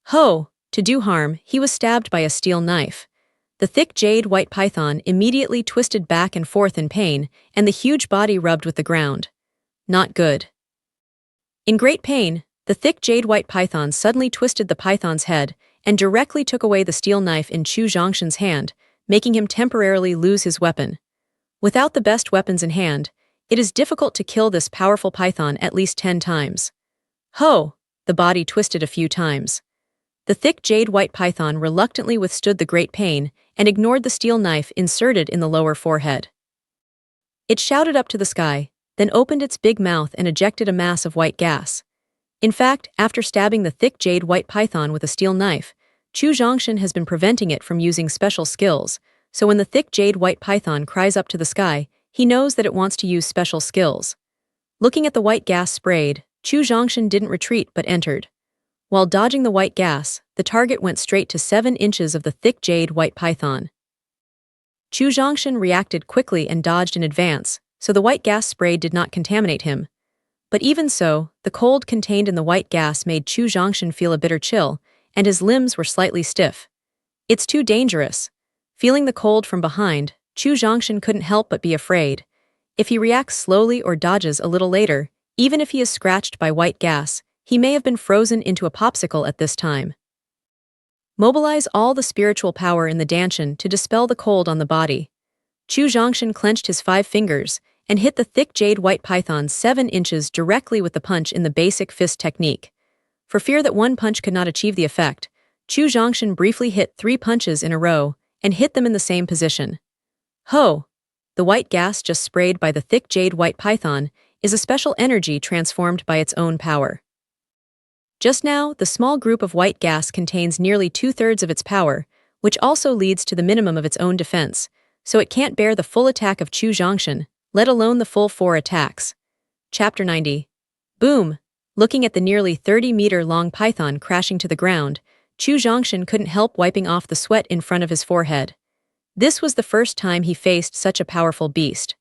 Ho! To do harm, he was stabbed by a steel knife. The thick jade white python immediately twisted back and forth in pain, and the huge body rubbed with the ground. Not good. In great pain, the thick jade white python suddenly twisted the python's head and directly took away the steel knife in Chu Zhongshan's hand, making him temporarily lose his weapon. Without the best weapons in hand, it is difficult to kill this powerful python at least 10 times. Ho! The body twisted a few times. The thick jade white python reluctantly withstood the great pain and ignored the steel knife inserted in the lower forehead. It shouted up to the sky, then opened its big mouth and ejected a mass of white gas. In fact, after stabbing the thick jade white python with a steel knife, Chu Zhongshan has been preventing it from using special skills, so when the thick jade white python cries up to the sky, he knows that it wants to use special skills. Looking at the white gas sprayed, Chu Zhongshan didn't retreat but entered. While dodging the white gas, the target went straight to 7 inches of the thick jade white python. Chu Zhongshan reacted quickly and dodged in advance, so the white gas spray did not contaminate him. But even so, the cold contained in the white gas made Chu Zhongshan feel a bitter chill, and his limbs were slightly stiff. It's too dangerous. Feeling the cold from behind, Chu Zhongshan couldn't help but be afraid. If he reacts slowly or dodges a little later, even if he is scratched by white gas, he may have been frozen into a popsicle at this time. Mobilize all the spiritual power in the danshan to dispel the cold on the body. Chu Zhongshan clenched his 5 fingers and hit the thick jade white python 7 inches directly with the punch in the basic fist technique. For fear that one punch could not achieve the effect, Chu Zhongshan briefly hit 3 punches in a row and hit them in the same position. Ho! The white gas just sprayed by the thick jade white python is a special energy transformed by its own power. Just now, the small group of white gas contains nearly 2/3 of its power, which also leads to the minimum of its own defense, so it can't bear the full attack of Chu Zhongshan, let alone the full 4 attacks. Chapter 90. Boom! Looking at the nearly 30-meter-long python crashing to the ground, Chu Zhongshan couldn't help wiping off the sweat in front of his forehead. This was the first time he faced such a powerful beast.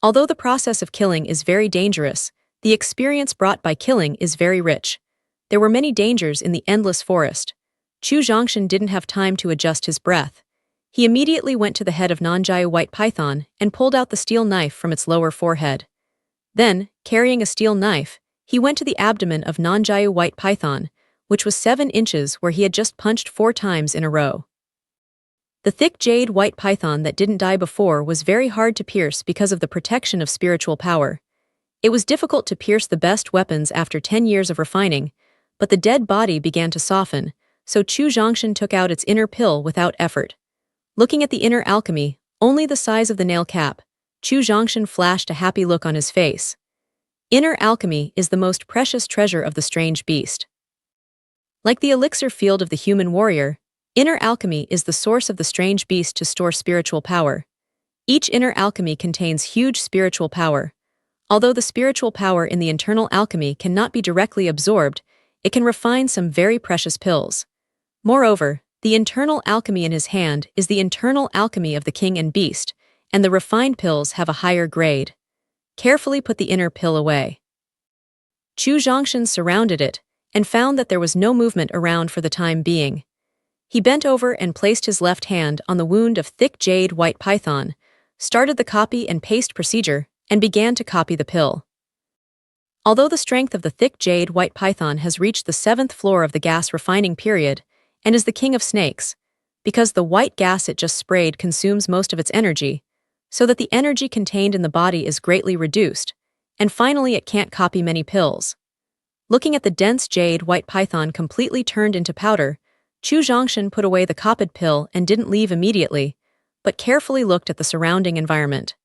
Although the process of killing is very dangerous, the experience brought by killing is very rich. There were many dangers in the endless forest. Chu Zhongshan didn't have time to adjust his breath. He immediately went to the head of Nanjiao white python and pulled out the steel knife from its lower forehead. Then, carrying a steel knife, he went to the abdomen of Nanjiao white python, which was 7 inches where he had just punched 4 times in a row. The thick jade white python that didn't die before was very hard to pierce because of the protection of spiritual power. It was difficult to pierce the best weapons after 10 years of refining, but the dead body began to soften, so Chu Zhongshan took out its inner pill without effort. Looking at the inner alchemy, only the size of the nail cap, Chu Zhongshan flashed a happy look on his face. Inner alchemy is the most precious treasure of the strange beast. Like the elixir field of the human warrior, inner alchemy is the source of the strange beast to store spiritual power. Each inner alchemy contains huge spiritual power. Although the spiritual power in the internal alchemy cannot be directly absorbed, it can refine some very precious pills. Moreover, the internal alchemy in his hand is the internal alchemy of the king and beast, and the refined pills have a higher grade. Carefully put the inner pill away. Chu Zhongshan surrounded it and found that there was no movement around for the time being. He bent over and placed his left hand on the wound of thick jade white python, started the copy and paste procedure, and began to copy the pill. Although the strength of the thick jade white python has reached the 7th floor of the gas refining period and is the king of snakes, because the white gas it just sprayed consumes most of its energy, so that the energy contained in the body is greatly reduced, and finally it can't copy many pills. Looking at the dense jade white python completely turned into powder, Chu Zhongshan put away the copied pill and didn't leave immediately, but carefully looked at the surrounding environment.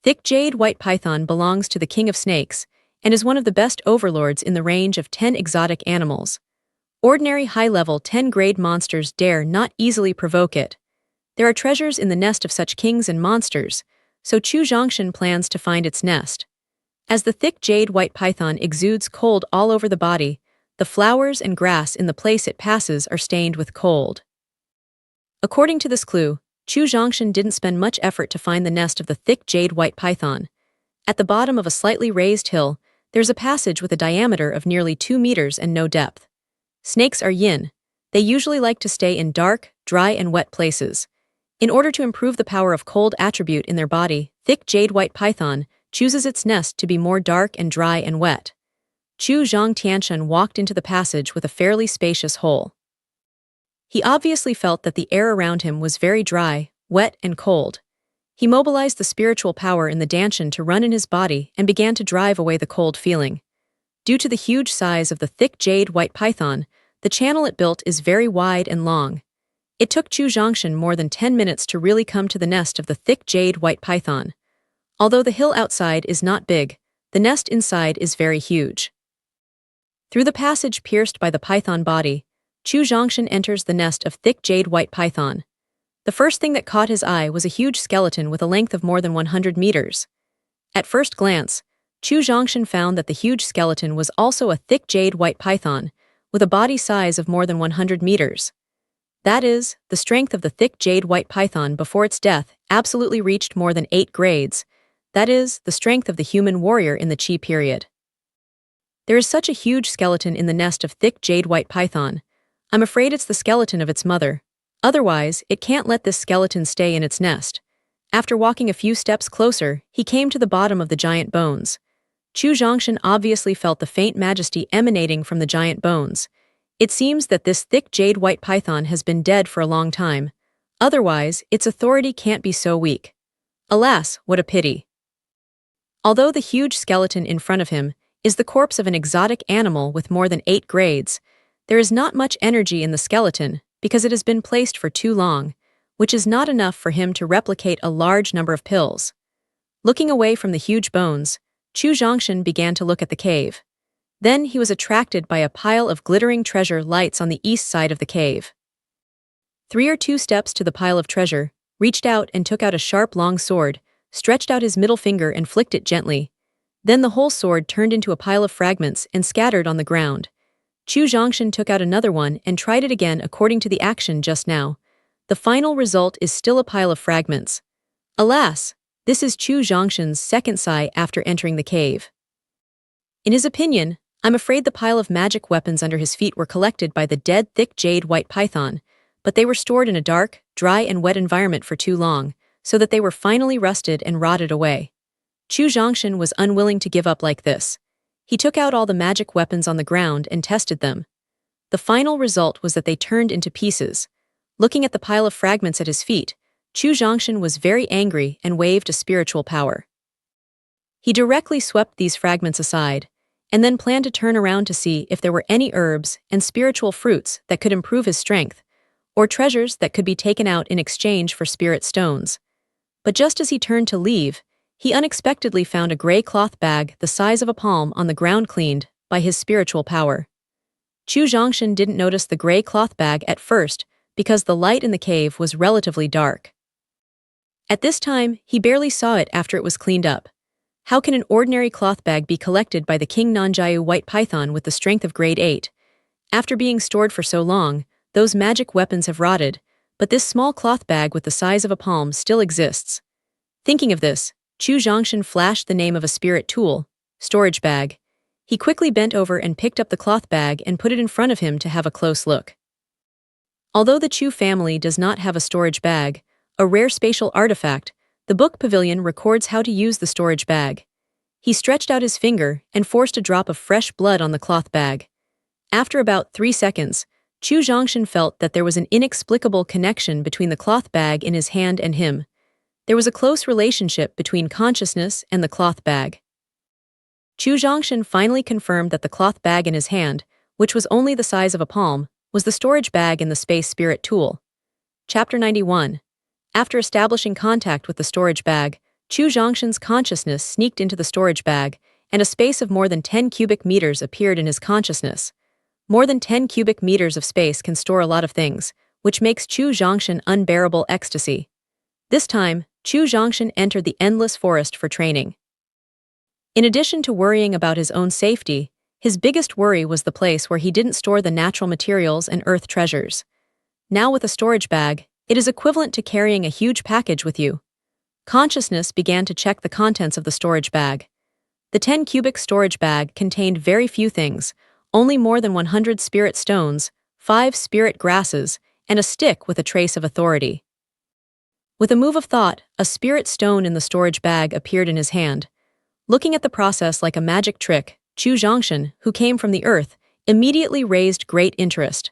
Thick jade white python belongs to the king of snakes and is one of the best overlords in the range of 10 exotic animals. Ordinary high-level 10-grade monsters dare not easily provoke it. There are treasures in the nest of such kings and monsters, so Chu Zhongshan plans to find its nest. As the thick jade white python exudes cold all over the body, the flowers and grass in the place it passes are stained with cold. According to this clue, Chu Zhongshan didn't spend much effort to find the nest of the thick jade white python. At the bottom of a slightly raised hill, there's a passage with a diameter of nearly 2 meters and no depth. Snakes are yin. They usually like to stay in dark, dry and wet places. In order to improve the power of cold attribute in their body, thick jade white python chooses its nest to be more dark and dry and wet. Chu Zhongtianshan walked into the passage with a fairly spacious hole. He obviously felt that the air around him was very dry, wet and cold. He mobilized the spiritual power in the danshan to run in his body and began to drive away the cold feeling. Due to the huge size of the thick jade white python, the channel it built is very wide and long. It took Chu Zhongshan more than 10 minutes to really come to the nest of the thick jade white python. Although the hill outside is not big, the nest inside is very huge. Through the passage pierced by the python body, Chu Zhongshan enters the nest of thick jade white python. The first thing that caught his eye was a huge skeleton with a length of more than 100 meters. At first glance, Chu Zhongshan found that the huge skeleton was also a thick jade white python, with a body size of more than 100 meters. That is, the strength of the thick jade white python before its death absolutely reached more than 8 grades. That is, the strength of the human warrior in the Qi period. There is such a huge skeleton in the nest of thick jade white python. I'm afraid it's the skeleton of its mother. Otherwise, it can't let this skeleton stay in its nest. After walking a few steps closer, he came to the bottom of the giant bones. Chu Zhongshan obviously felt the faint majesty emanating from the giant bones. It seems that this thick jade white python has been dead for a long time. Otherwise, its authority can't be so weak. Alas, what a pity. Although the huge skeleton in front of him is the corpse of an exotic animal with more than 8 grades, there is not much energy in the skeleton because it has been placed for too long, which is not enough for him to replicate a large number of pills. Looking away from the huge bones, Chu Zhongshan began to look at the cave. Then he was attracted by a pile of glittering treasure lights on the east side of the cave. 3 or 2 steps to the pile of treasure, reached out and took out a sharp long sword, stretched out his middle finger and flicked it gently. Then the whole sword turned into a pile of fragments and scattered on the ground. Chu Zhongshan took out another one and tried it again according to the action just now. The final result is still a pile of fragments. Alas, this is Chu Zhongshan's second sigh after entering the cave. In his opinion, I'm afraid the pile of magic weapons under his feet were collected by the dead thick jade white python, but they were stored in a dark, dry and wet environment for too long, so that they were finally rusted and rotted away. Chu Zhongshan was unwilling to give up like this. He took out all the magic weapons on the ground and tested them. The final result was that they turned into pieces. Looking at the pile of fragments at his feet, Chu Zhongshan was very angry and waved a spiritual power. He directly swept these fragments aside, and then planned to turn around to see if there were any herbs and spiritual fruits that could improve his strength, or treasures that could be taken out in exchange for spirit stones. But just as he turned to leave, he unexpectedly found a gray cloth bag the size of a palm on the ground cleaned by his spiritual power. Chu Zhongshan didn't notice the gray cloth bag at first because the light in the cave was relatively dark. At this time, he barely saw it after it was cleaned up. How can an ordinary cloth bag be collected by the King Nanjiu white python with the strength of grade 8? After being stored for so long, those magic weapons have rotted, but this small cloth bag with the size of a palm still exists. Thinking of this, Chu Zhongshan flashed the name of a spirit tool, storage bag. He quickly bent over and picked up the cloth bag and put it in front of him to have a close look. Although the Chu family does not have a storage bag, a rare spatial artifact, the book pavilion records how to use the storage bag. He stretched out his finger and forced a drop of fresh blood on the cloth bag. After about 3 seconds, Chu Zhongshan felt that there was an inexplicable connection between the cloth bag in his hand and him. There was a close relationship between consciousness and the cloth bag. Chu Zhongshan finally confirmed that the cloth bag in his hand, which was only the size of a palm, was the storage bag in the space spirit tool. Chapter 91. After establishing contact with the storage bag, Chu Zhongshan's consciousness sneaked into the storage bag, and a space of more than 10 cubic meters appeared in his consciousness. More than 10 cubic meters of space can store a lot of things, which makes Chu Zhongshan unbearable ecstasy. This time, Chu Zhongshan entered the endless forest for training. In addition to worrying about his own safety, his biggest worry was the place where he didn't store the natural materials and earth treasures. Now with a storage bag, it is equivalent to carrying a huge package with you. Consciousness began to check the contents of the storage bag. The 10-cubic storage bag contained very few things, only more than 100 spirit stones, 5 spirit grasses, and a stick with a trace of authority. With a move of thought, a spirit stone in the storage bag appeared in his hand. Looking at the process like a magic trick, Chu Zhongshan, who came from the earth, immediately raised great interest.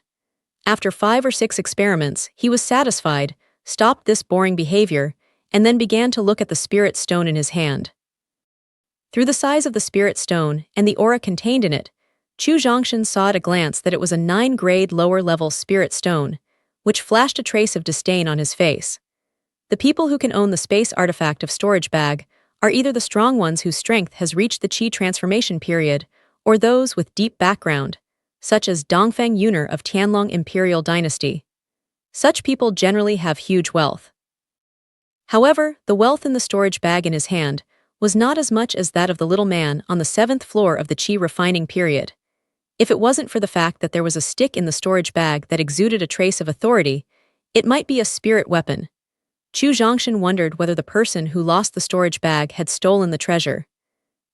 After 5 or 6 experiments, he was satisfied, stopped this boring behavior, and then began to look at the spirit stone in his hand. Through the size of the spirit stone and the aura contained in it, Chu Zhongshan saw at a glance that it was a 9-grade lower-level spirit stone, which flashed a trace of disdain on his face. The people who can own the space artifact of storage bag are either the strong ones whose strength has reached the Qi transformation period, or those with deep background, such as Dongfeng Yuner of Tianlong Imperial Dynasty. Such people generally have huge wealth. However, the wealth in the storage bag in his hand was not as much as that of the little man on the 7th floor of the Qi refining period. If it wasn't for the fact that there was a stick in the storage bag that exuded a trace of authority, it might be a spirit weapon. Chu Zhongshan wondered whether the person who lost the storage bag had stolen the treasure.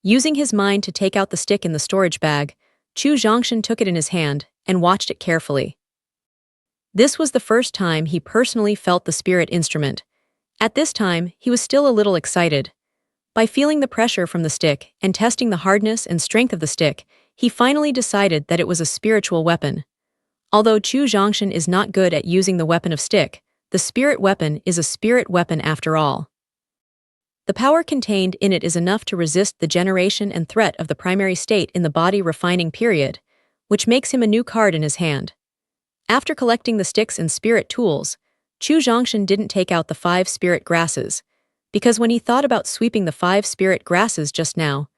Using his mind to take out the stick in the storage bag, Chu Zhongshan took it in his hand and watched it carefully. This was the first time he personally felt the spirit instrument. At this time, he was still a little excited. By feeling the pressure from the stick and testing the hardness and strength of the stick, he finally decided that it was a spiritual weapon. Although Chu Zhongshan is not good at using the weapon of stick, the spirit weapon is a spirit weapon after all. The power contained in it is enough to resist the generation and threat of the primary state in the body refining period, which makes him a new card in his hand. After collecting the sticks and spirit tools, Chu Zhongshan didn't take out the 5 spirit grasses, because when he thought about sweeping the 5 spirit grasses just now,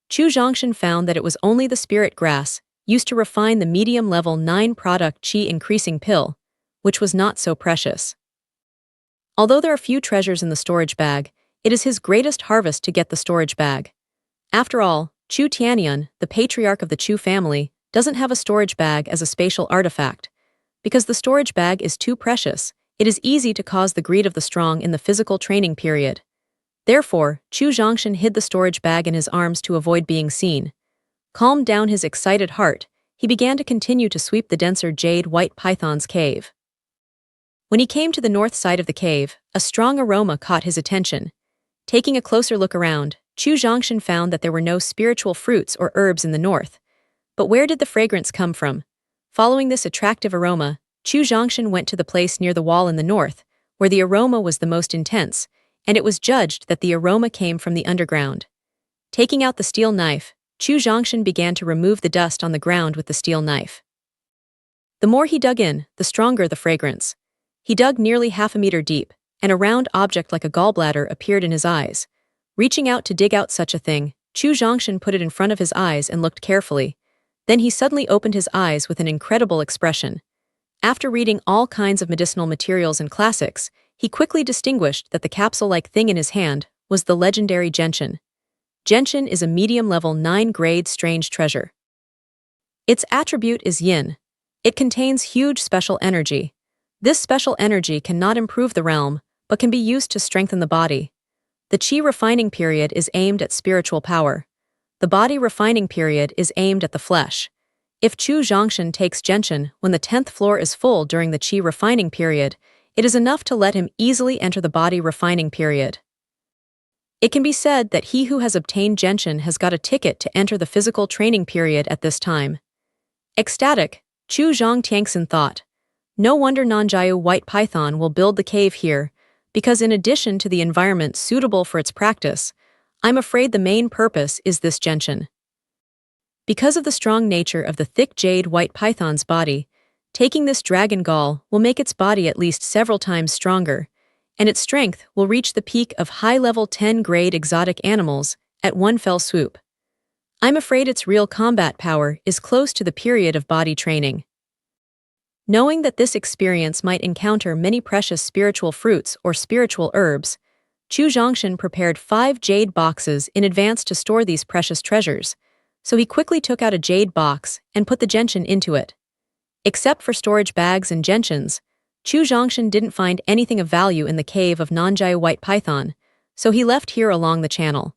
Chu Zhongshan found that it was only the spirit grass used to refine the medium-level 9-product Qi increasing pill, which was not so precious. Although there are few treasures in the storage bag, it is his greatest harvest to get the storage bag. After all, Chu Tianyun, the patriarch of the Chu family, doesn't have a storage bag as a spatial artifact. Because the storage bag is too precious, it is easy to cause the greed of the strong in the physical training period. Therefore, Chu Zhongshan hid the storage bag in his arms to avoid being seen. Calmed down his excited heart, he began to continue to sweep the denser jade white python's cave. When he came to the north side of the cave, a strong aroma caught his attention. Taking a closer look around, Chu Zhongshan found that there were no spiritual fruits or herbs in the north. But where did the fragrance come from? Following this attractive aroma, Chu Zhongshan went to the place near the wall in the north, where the aroma was the most intense, and it was judged that the aroma came from the underground. Taking out the steel knife, Chu Zhongshan began to remove the dust on the ground with the steel knife. The more he dug in, the stronger the fragrance. He dug nearly half a meter deep, and a round object like a gallbladder appeared in his eyes. Reaching out to dig out such a thing, Chu Zhongshan put it in front of his eyes and looked carefully. Then he suddenly opened his eyes with an incredible expression. After reading all kinds of medicinal materials and classics, he quickly distinguished that the capsule-like thing in his hand was the legendary gentian. Gentian is a medium-level 9-grade strange treasure. Its attribute is yin. It contains huge special energy. This special energy cannot improve the realm, but can be used to strengthen the body. The Qi refining period is aimed at spiritual power. The body refining period is aimed at the flesh. If Chu Zhongshan takes gentian when the 10th floor is full during the Qi refining period, it is enough to let him easily enter the body refining period. It can be said that he who has obtained gentian has got a ticket to enter the physical training period at this time. Ecstatic, Chu Zhongtiangxin thought, no wonder Nanjiao White Python will build the cave here, because in addition to the environment suitable for its practice, I'm afraid the main purpose is this gentian. Because of the strong nature of the thick jade white python's body, taking this dragon gall will make its body at least several times stronger, and its strength will reach the peak of high-level 10-grade exotic animals at one fell swoop. I'm afraid its real combat power is close to the period of body training. Knowing that this experience might encounter many precious spiritual fruits or spiritual herbs, Chu Zhongshan prepared 5 jade boxes in advance to store these precious treasures, so he quickly took out a jade box and put the gentian into it. Except for storage bags and gentians, Chu Zhongshan didn't find anything of value in the cave of Nanjai White Python, so he left here along the channel.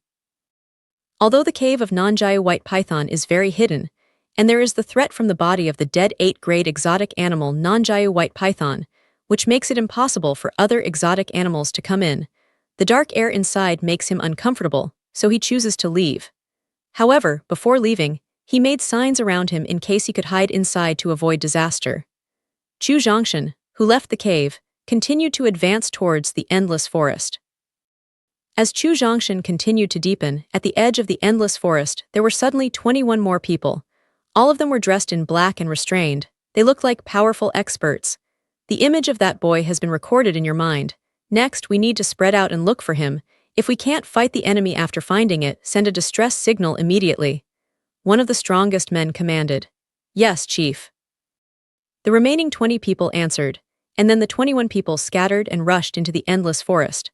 Although the cave of Nanjai White Python is very hidden, and there is the threat from the body of the dead 8th-grade exotic animal Nanjai White Python, which makes it impossible for other exotic animals to come in, the dark air inside makes him uncomfortable, so he chooses to leave. However, before leaving, he made signs around him in case he could hide inside to avoid disaster. Chu Zhongshan, who left the cave, continued to advance towards the endless forest. As Chu Zhongshan continued to deepen, at the edge of the endless forest there were suddenly 21 more people. All of them were dressed in black and restrained. They looked like powerful experts. The image of that boy has been recorded in your mind. Next, we need to spread out and look for him. If we can't fight the enemy after finding it, send a distress signal immediately. One of the strongest men commanded. Yes, Chief. The remaining 20 people answered, and then the 21 people scattered and rushed into the endless forest.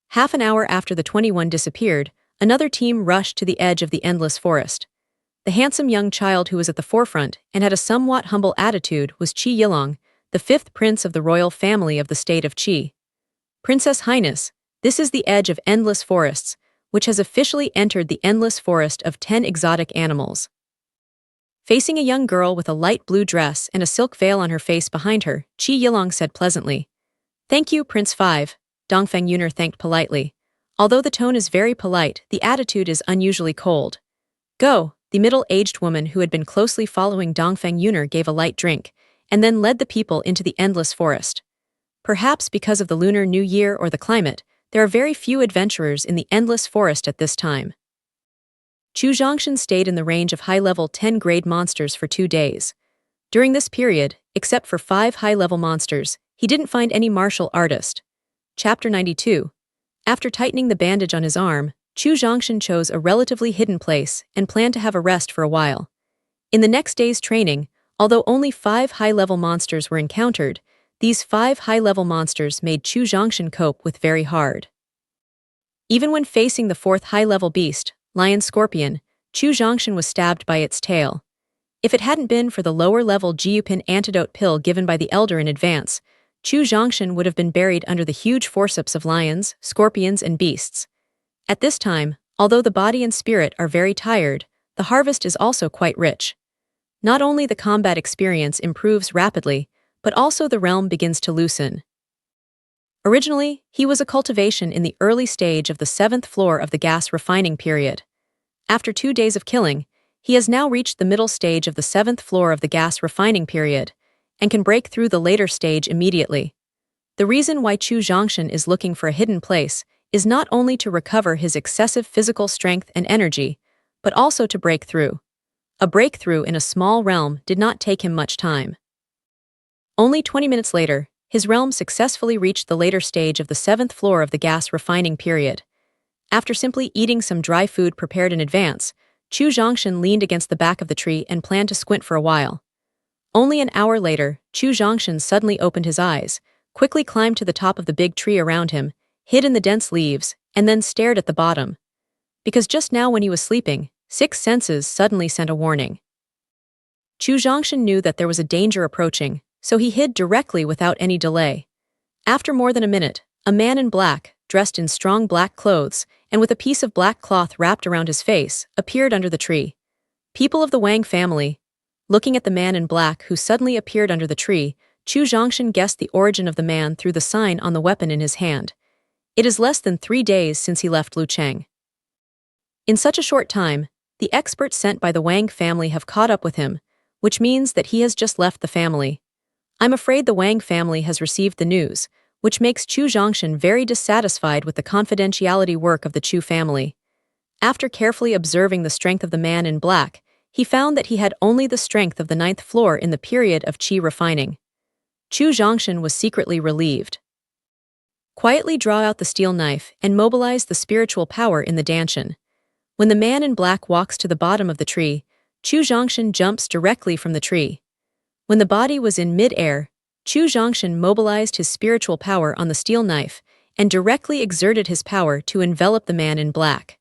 Half an hour after the 21 disappeared, another team rushed to the edge of the endless forest. The handsome young child who was at the forefront and had a somewhat humble attitude was Qi Yilong, the 5th prince of the royal family of the state of Qi. Princess Highness, this is the edge of endless forests, which has officially entered the endless forest of 10 exotic animals. Facing a young girl with a light blue dress and a silk veil on her face behind her, Qi Yilong said pleasantly. Thank you, Prince 5, Dongfeng Yuner thanked politely. Although the tone is very polite, the attitude is unusually cold. Go, the middle-aged woman who had been closely following Dongfeng Yuner gave a light drink, and then led the people into the endless forest. Perhaps because of the Lunar New Year or the climate, there are very few adventurers in the endless forest at this time. Chu Zhongshan stayed in the range of high-level 10th-grade monsters for 2 days. During this period, except for 5 high-level monsters, he didn't find any martial artist. Chapter 92. After tightening the bandage on his arm, Chu Zhongshan chose a relatively hidden place and planned to have a rest for a while. In the next day's training, although only 5 high-level monsters were encountered, these 5 high-level monsters made Chu Zhongshan cope with very hard. Even when facing the 4th high-level beast, Lion Scorpion, Chu Zhongshan was stabbed by its tail. If it hadn't been for the lower-level Jiupin antidote pill given by the elder in advance, Chu Zhongshan would have been buried under the huge forceps of lions, scorpions, and beasts. At this time, although the body and spirit are very tired, the harvest is also quite rich. Not only the combat experience improves rapidly, but also the realm begins to loosen. Originally, he was a cultivation in the early stage of the 7th floor of the gas refining period. After 2 days of killing, he has now reached the middle stage of the 7th floor of the gas refining period, and can break through the later stage immediately. The reason why Chu Zhongshan is looking for a hidden place is not only to recover his excessive physical strength and energy, but also to break through. A breakthrough in a small realm did not take him much time. Only 20 minutes later, his realm successfully reached the later stage of the 7th floor of the gas refining period. After simply eating some dry food prepared in advance, Chu Zhongshan leaned against the back of the tree and planned to squint for a while. Only an hour later, Chu Zhongshan suddenly opened his eyes, quickly climbed to the top of the big tree around him, hid in the dense leaves, and then stared at the bottom. Because just now when he was sleeping, 6 senses suddenly sent a warning. Chu Zhongshan knew that there was a danger approaching, so he hid directly without any delay. After more than a minute, a man in black, dressed in strong black clothes, and with a piece of black cloth wrapped around his face, appeared under the tree. People of the Wang family. Looking at the man in black who suddenly appeared under the tree, Chu Zhongshan guessed the origin of the man through the sign on the weapon in his hand. It is less than 3 days since he left Lucheng. In such a short time, the experts sent by the Wang family have caught up with him, which means that he has just left the family. I'm afraid the Wang family has received the news, which makes Chu Zhongshan very dissatisfied with the confidentiality work of the Chu family. After carefully observing the strength of the man in black, he found that he had only the strength of the 9th floor in the period of qi refining. Chu Zhongshan was secretly relieved. Quietly draw out the steel knife and mobilize the spiritual power in the danshan. When the man in black walks to the bottom of the tree, Chu Zhongshan jumps directly from the tree. When the body was in mid-air, Chu Zhongshan mobilized his spiritual power on the steel knife and directly exerted his power to envelop the man in black.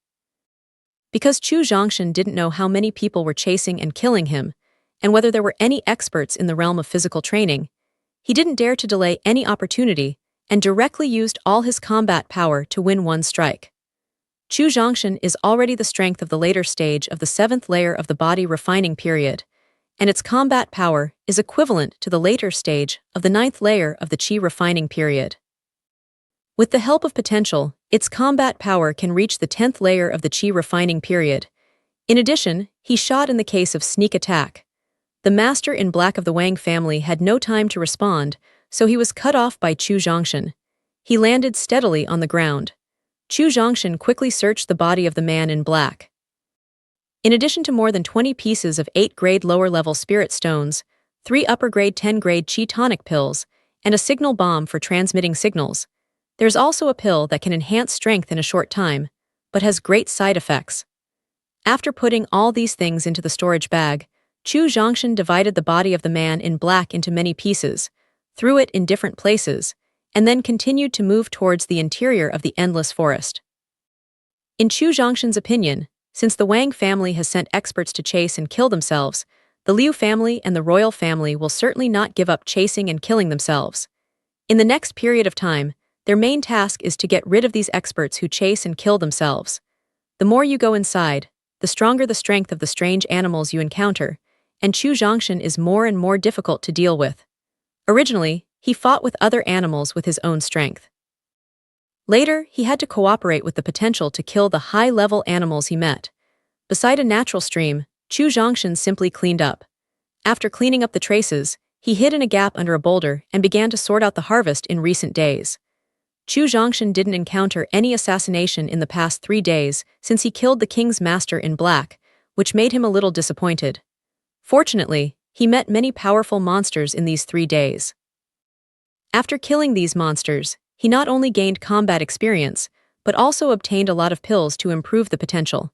Because Chu Zhongshan didn't know how many people were chasing and killing him, and whether there were any experts in the realm of physical training, he didn't dare to delay any opportunity and directly used all his combat power to win one strike. Chu Zhongshan is already the strength of the later stage of the 7th layer of the body refining period, and its combat power is equivalent to the later stage of the 9th layer of the Qi refining period. With the help of potential, its combat power can reach the 10th layer of the Qi refining period. In addition, he shot in the case of sneak attack. The master in black of the Wang family had no time to respond, so he was cut off by Chu Zhongshan. He landed steadily on the ground. Chu Zhongshan quickly searched the body of the man in black. In addition to more than 20 pieces of 8-grade lower-level spirit stones, 3 upper-grade 10-grade Qi tonic pills, and a signal bomb for transmitting signals, there's also a pill that can enhance strength in a short time, but has great side effects. After putting all these things into the storage bag, Chu Zhongshan divided the body of the man in black into many pieces, threw it in different places, and then continued to move towards the interior of the endless forest. In Chu Zhongshan's opinion, since the Wang family has sent experts to chase and kill themselves, the Liu family and the royal family will certainly not give up chasing and killing themselves. In the next period of time, their main task is to get rid of these experts who chase and kill themselves. The more you go inside, the stronger the strength of the strange animals you encounter, and Chu Zhongshan is more and more difficult to deal with. Originally, he fought with other animals with his own strength. Later, he had to cooperate with the potential to kill the high-level animals he met. Beside a natural stream, Chu Zhongshan simply cleaned up. After cleaning up the traces, he hid in a gap under a boulder and began to sort out the harvest in recent days. Chu Zhongshan didn't encounter any assassination in the past 3 days since he killed the king's master in black, which made him a little disappointed. Fortunately, he met many powerful monsters in these 3 days. After killing these monsters, he not only gained combat experience, but also obtained a lot of pills to improve the potential.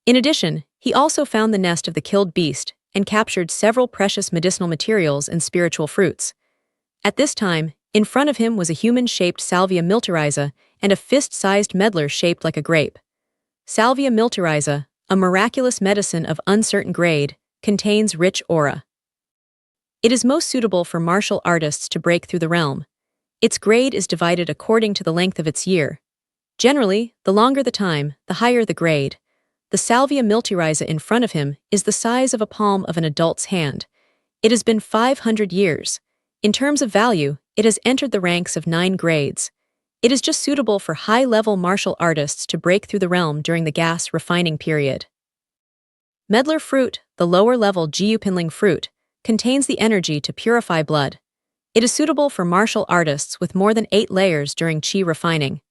In addition, he also found the nest of the killed beast and captured several precious medicinal materials and spiritual fruits. At this time, in front of him was a human-shaped Salvia militariza and a fist-sized medlar shaped like a grape. Salvia militariza, a miraculous medicine of uncertain grade, contains rich aura. It is most suitable for martial artists to break through the realm. Its grade is divided according to the length of its year. Generally, the longer the time, the higher the grade. The Salvia militariza in front of him is the size of a palm of an adult's hand. It has been 500 years. In terms of value, it has entered the ranks of 9 grades. It is just suitable for high-level martial artists to break through the realm during the gas refining period. Medlar fruit, the lower-level Jiupinling fruit, contains the energy to purify blood. It is suitable for martial artists with more than 8 layers during Qi refining.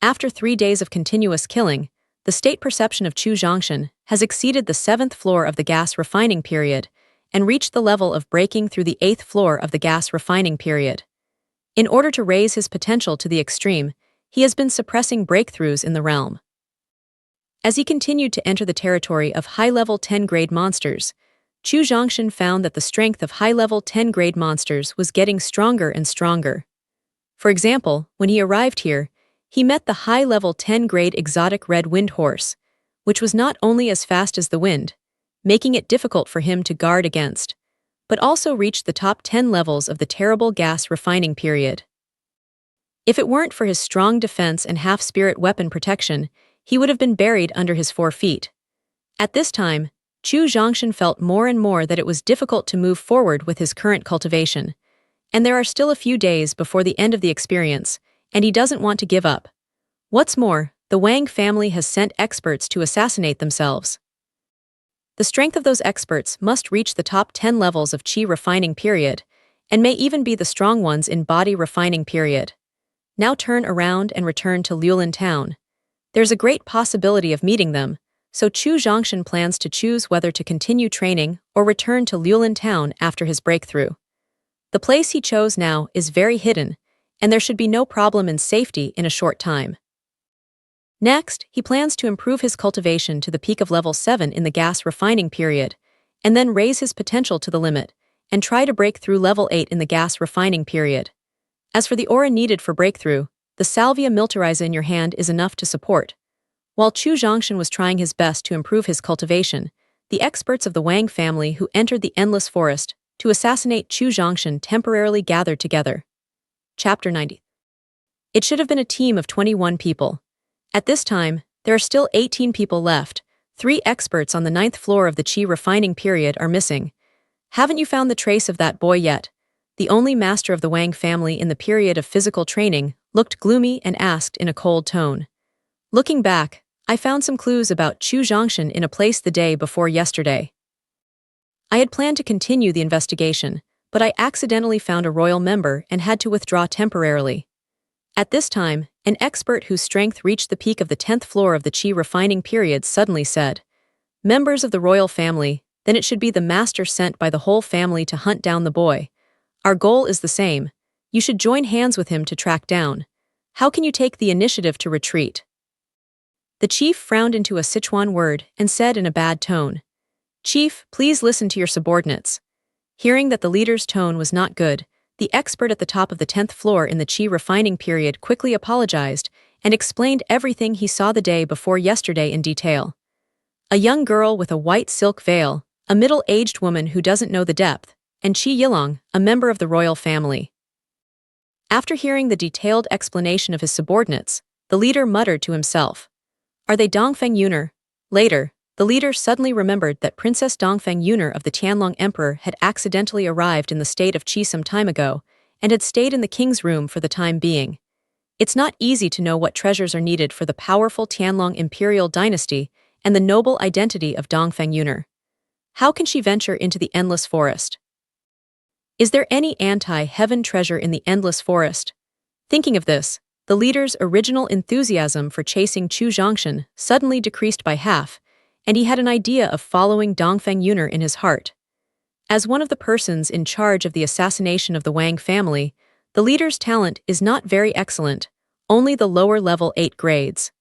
After 3 days of continuous killing, the state perception of Chu Zhongshan has exceeded the 7th floor of the gas refining period and reached the level of breaking through the 8th floor of the gas refining period. In order to raise his potential to the extreme, he has been suppressing breakthroughs in the realm. As he continued to enter the territory of high-level 10-grade monsters, Chu Zhongshan found that the strength of high-level 10-grade monsters was getting stronger and stronger. For example, when he arrived here, he met the high-level 10-grade exotic red wind horse, which was not only as fast as the wind, making it difficult for him to guard against, but also reached the top 10 levels of the terrible gas refining period. If it weren't for his strong defense and half-spirit weapon protection, he would have been buried under his 4 feet. At this time, Chu Zhongshan felt more and more that it was difficult to move forward with his current cultivation, and there are still a few days before the end of the experience, and he doesn't want to give up. What's more, the Wang family has sent experts to assassinate themselves. The strength of those experts must reach the top 10 levels of Qi refining period, and may even be the strong ones in body refining period. Now turn around and return to Liulin town. There's a great possibility of meeting them, so Chu Zhongshan plans to choose whether to continue training or return to Liulin town after his breakthrough. The place he chose now is very hidden, and there should be no problem in safety in a short time. Next, he plans to improve his cultivation to the peak of level 7 in the gas refining period, and then raise his potential to the limit, and try to break through level 8 in the gas refining period. As for the aura needed for breakthrough, the Salvia militariza in your hand is enough to support. While Chu Zhongshan was trying his best to improve his cultivation, the experts of the Wang family who entered the Endless Forest to assassinate Chu Zhongshan temporarily gathered together. Chapter 90. It should have been a team of 21 people. At this time, there are still 18 people left. 3 experts on the 9th floor of the Qi refining period are missing. Haven't you found the trace of that boy yet? The only master of the Wang family in the period of physical training looked gloomy and asked in a cold tone. Looking back, I found some clues about Chu Zhongshan in a place the day before yesterday. I had planned to continue the investigation, but I accidentally found a royal member and had to withdraw temporarily. At this time, an expert whose strength reached the peak of the 10th floor of the Qi refining period suddenly said, "Members of the royal family, then it should be the master sent by the whole family to hunt down the boy. Our goal is the same. You should join hands with him to track down. How can you take the initiative to retreat?" The chief frowned into a Sichuan word and said in a bad tone, "Chief, please listen to your subordinates." Hearing that the leader's tone was not good, the expert at the top of the 10th floor in the Qi refining period quickly apologized and explained everything he saw the day before yesterday in detail. A young girl with a white silk veil, a middle-aged woman who doesn't know the depth, and Qi Yilong, a member of the royal family. After hearing the detailed explanation of his subordinates, the leader muttered to himself, "Are they Dongfeng Yuner?" Later, the leader suddenly remembered that Princess Dongfeng Yuner of the Tianlong Emperor had accidentally arrived in the state of Qi some time ago and had stayed in the king's room for the time being. It's not easy to know what treasures are needed for the powerful Tianlong imperial dynasty and the noble identity of Dongfeng Yuner. How can she venture into the endless forest? Is there any anti-heaven treasure in the endless forest? Thinking of this, the leader's original enthusiasm for chasing Chu Zhongshan suddenly decreased by half, and he had an idea of following Dongfeng Yuner in his heart. As one of the persons in charge of the assassination of the Wang family, the leader's talent is not very excellent, only the lower level 8 grades.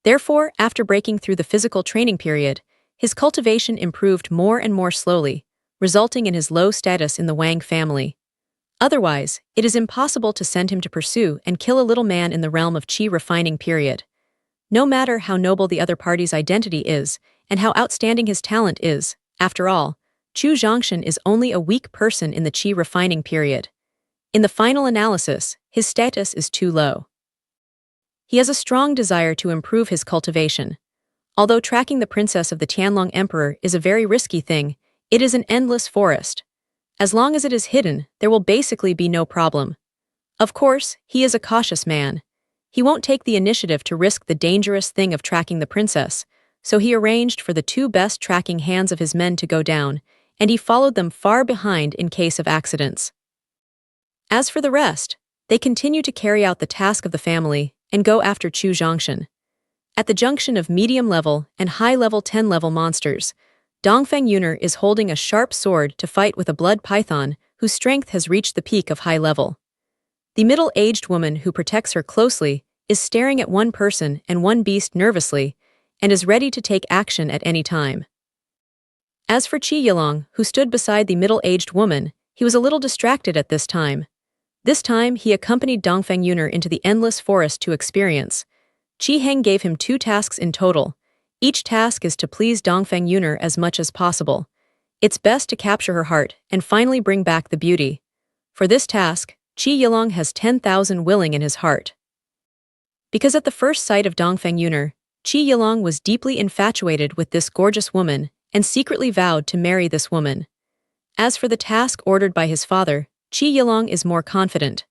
Therefore, after breaking through the physical training period, his cultivation improved more and more slowly, resulting in his low status in the Wang family. Otherwise, it is impossible to send him to pursue and kill a little man in the realm of Qi refining period. No matter how noble the other party's identity is, and how outstanding his talent is, after all, Chu Zhongshan is only a weak person in the Qi refining period. In the final analysis, his status is too low. He has a strong desire to improve his cultivation. Although tracking the princess of the Tianlong Emperor is a very risky thing, it is an endless forest. As long as it is hidden, there will basically be no problem. Of course, he is a cautious man. He won't take the initiative to risk the dangerous thing of tracking the princess, so he arranged for the 2 best tracking hands of his men to go down, and he followed them far behind in case of accidents. As for the rest, they continue to carry out the task of the family and go after Chu Zhongshan. At the junction of medium-level and high-level 10-level monsters, Dongfeng Yuner is holding a sharp sword to fight with a blood python whose strength has reached the peak of high level. The middle-aged woman who protects her closely is staring at one person and one beast nervously and is ready to take action at any time. As for Qi Yilong, who stood beside the middle-aged woman, he was a little distracted at this time. This time, he accompanied Dongfeng Yuner into the endless forest to experience. Qi Heng gave him 2 tasks in total. Each task is to please Dongfeng Yuner as much as possible. It's best to capture her heart and finally bring back the beauty. For this task, Qi Yilong has 10,000 willing in his heart. Because at the first sight of Dongfeng Yuner, Qi Yilong was deeply infatuated with this gorgeous woman and secretly vowed to marry this woman. As for the task ordered by his father, Qi Yilong is more confident.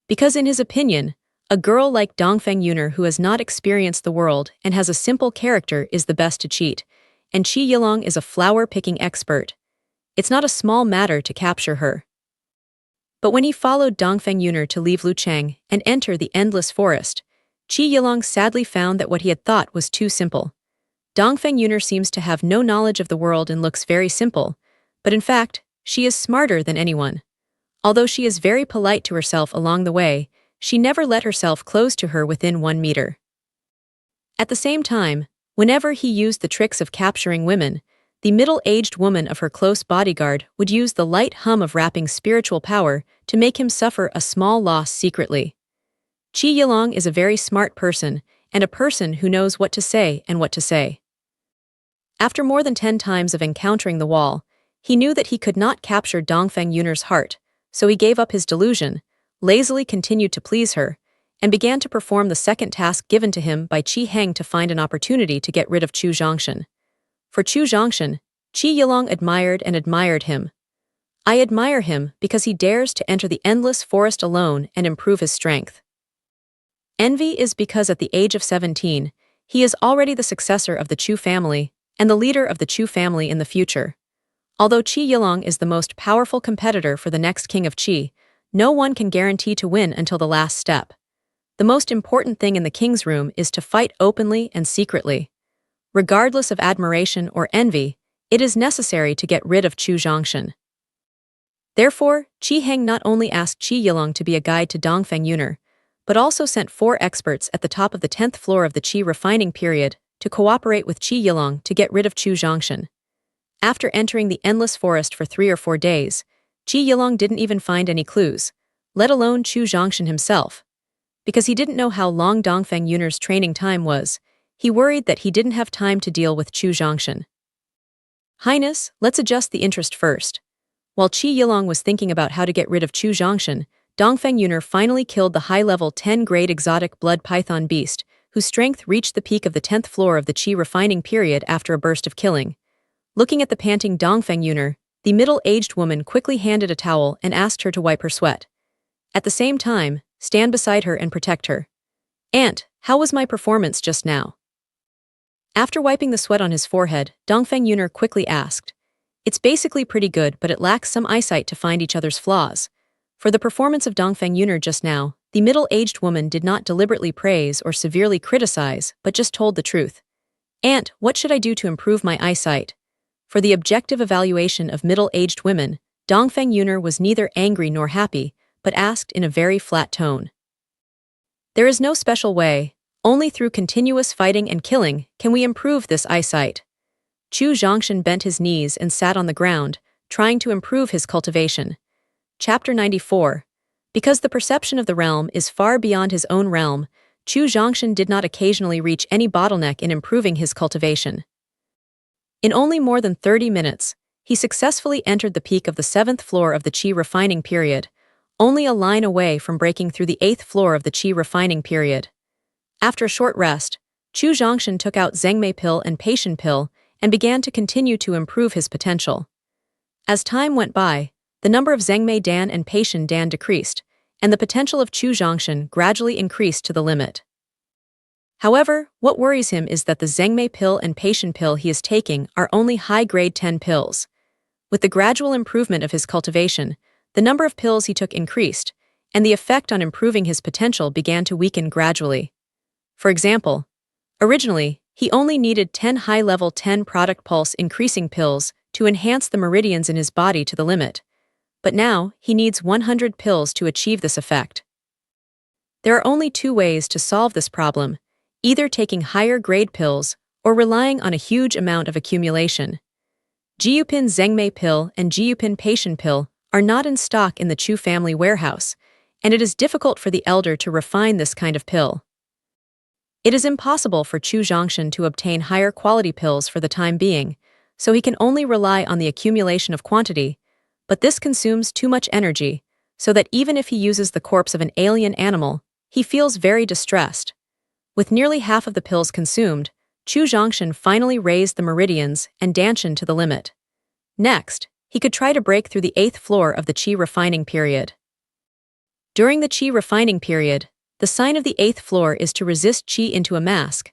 Because in his opinion, a girl like Dongfeng Yuner who has not experienced the world and has a simple character is the best to cheat, and Qi Yilong is a flower-picking expert. It's not a small matter to capture her. But when he followed Dongfeng Yuner to leave Lucheng and enter the endless forest, Qi Yilong sadly found that what he had thought was too simple. Dongfeng Yuner seems to have no knowledge of the world and looks very simple, but in fact, she is smarter than anyone. Although she is very polite to herself along the way, she never let herself close to her within 1 meter. At the same time, whenever he used the tricks of capturing women, the middle-aged woman of her close bodyguard would use the light hum of rapping spiritual power to make him suffer a small loss secretly. Qi Yilong is a very smart person, and a person who knows what to say and what to say. After more than 10 times of encountering the wall, he knew that he could not capture Dongfeng Yun'er's heart, so he gave up his delusion, lazily continued to please her, and began to perform the second task given to him by Qi Heng to find an opportunity to get rid of Chu Zhongshan. For Chu Zhongshan, Qi Yilong admired and admired him. I admire him because he dares to enter the endless forest alone and improve his strength. Envy is because at the age of 17, he is already the successor of the Chu family and the leader of the Chu family in the future. Although Qi Yilong is the most powerful competitor for the next king of Qi, no one can guarantee to win until the last step. The most important thing in the king's room is to fight openly and secretly. Regardless of admiration or envy, it is necessary to get rid of Chu Zhongshan. Therefore, Qi Heng not only asked Qi Yilong to be a guide to Dongfeng Yun'er, but also sent 4 experts at the top of the 10th floor of the Qi refining period to cooperate with Qi Yilong to get rid of Chu Zhongshan. After entering the endless forest for 3 or 4 days, Qi Yilong didn't even find any clues, let alone Chu Zhongshan himself. Because he didn't know how long Dongfeng Yun'er's training time was, he worried that he didn't have time to deal with Chu Zhongshan. Highness, let's adjust the interest first. While Qi Yilong was thinking about how to get rid of Chu Zhongshan, Dongfeng Yun'er finally killed the high-level 10-grade exotic blood python beast, whose strength reached the peak of the 10th floor of the Qi refining period after a burst of killing. Looking at the panting Dongfeng Yun'er, the middle-aged woman quickly handed a towel and asked her to wipe her sweat. At the same time, stand beside her and protect her. Aunt, how was my performance just now? After wiping the sweat on his forehead, Dongfeng Yun'er quickly asked. It's basically pretty good, but it lacks some eyesight to find each other's flaws. For the performance of Dongfeng Yun'er just now, the middle-aged woman did not deliberately praise or severely criticize, but just told the truth. Aunt, what should I do to improve my eyesight? For the objective evaluation of middle-aged women, Dongfeng Yun'er was neither angry nor happy, but asked in a very flat tone. There is no special way, only through continuous fighting and killing can we improve this eyesight. Chu Zhongshan bent his knees and sat on the ground, trying to improve his cultivation. Chapter 94. Because the perception of the realm is far beyond his own realm, Chu Zhongshan did not occasionally reach any bottleneck in improving his cultivation. In only more than 30 minutes, he successfully entered the peak of the 7th floor of the Qi refining period, only a line away from breaking through the 8th floor of the Qi refining period. After a short rest, Chu Zhongshan took out Zhengmei pill and Patian pill and began to continue to improve his potential. As time went by, the number of Zhengmei Dan and Patian Dan decreased, and the potential of Chu Zhongshan gradually increased to the limit. However, what worries him is that the Zhengmei pill and Patian pill he is taking are only high-grade 10 pills. With the gradual improvement of his cultivation, the number of pills he took increased, and the effect on improving his potential began to weaken gradually. For example, originally, he only needed 10 high-level 10 product pulse increasing pills to enhance the meridians in his body to the limit, but now he needs 100 pills to achieve this effect. There are only 2 ways to solve this problem, either taking higher-grade pills or relying on a huge amount of accumulation. Jiupin Zhengmei pill and Jiupin Patian pill are not in stock in the Chu family warehouse, and it is difficult for the elder to refine this kind of pill. It is impossible for Chu Zhongshan to obtain higher quality pills for the time being, so he can only rely on the accumulation of quantity, but this consumes too much energy, so that even if he uses the corpse of an alien animal, he feels very distressed. With nearly half of the pills consumed, Chu Zhongshan finally raised the meridians and danshan to the limit. Next, he could try to break through the 8th floor of the Qi refining period. During the Qi refining period, the sign of the 8th floor is to resist Qi into a mask,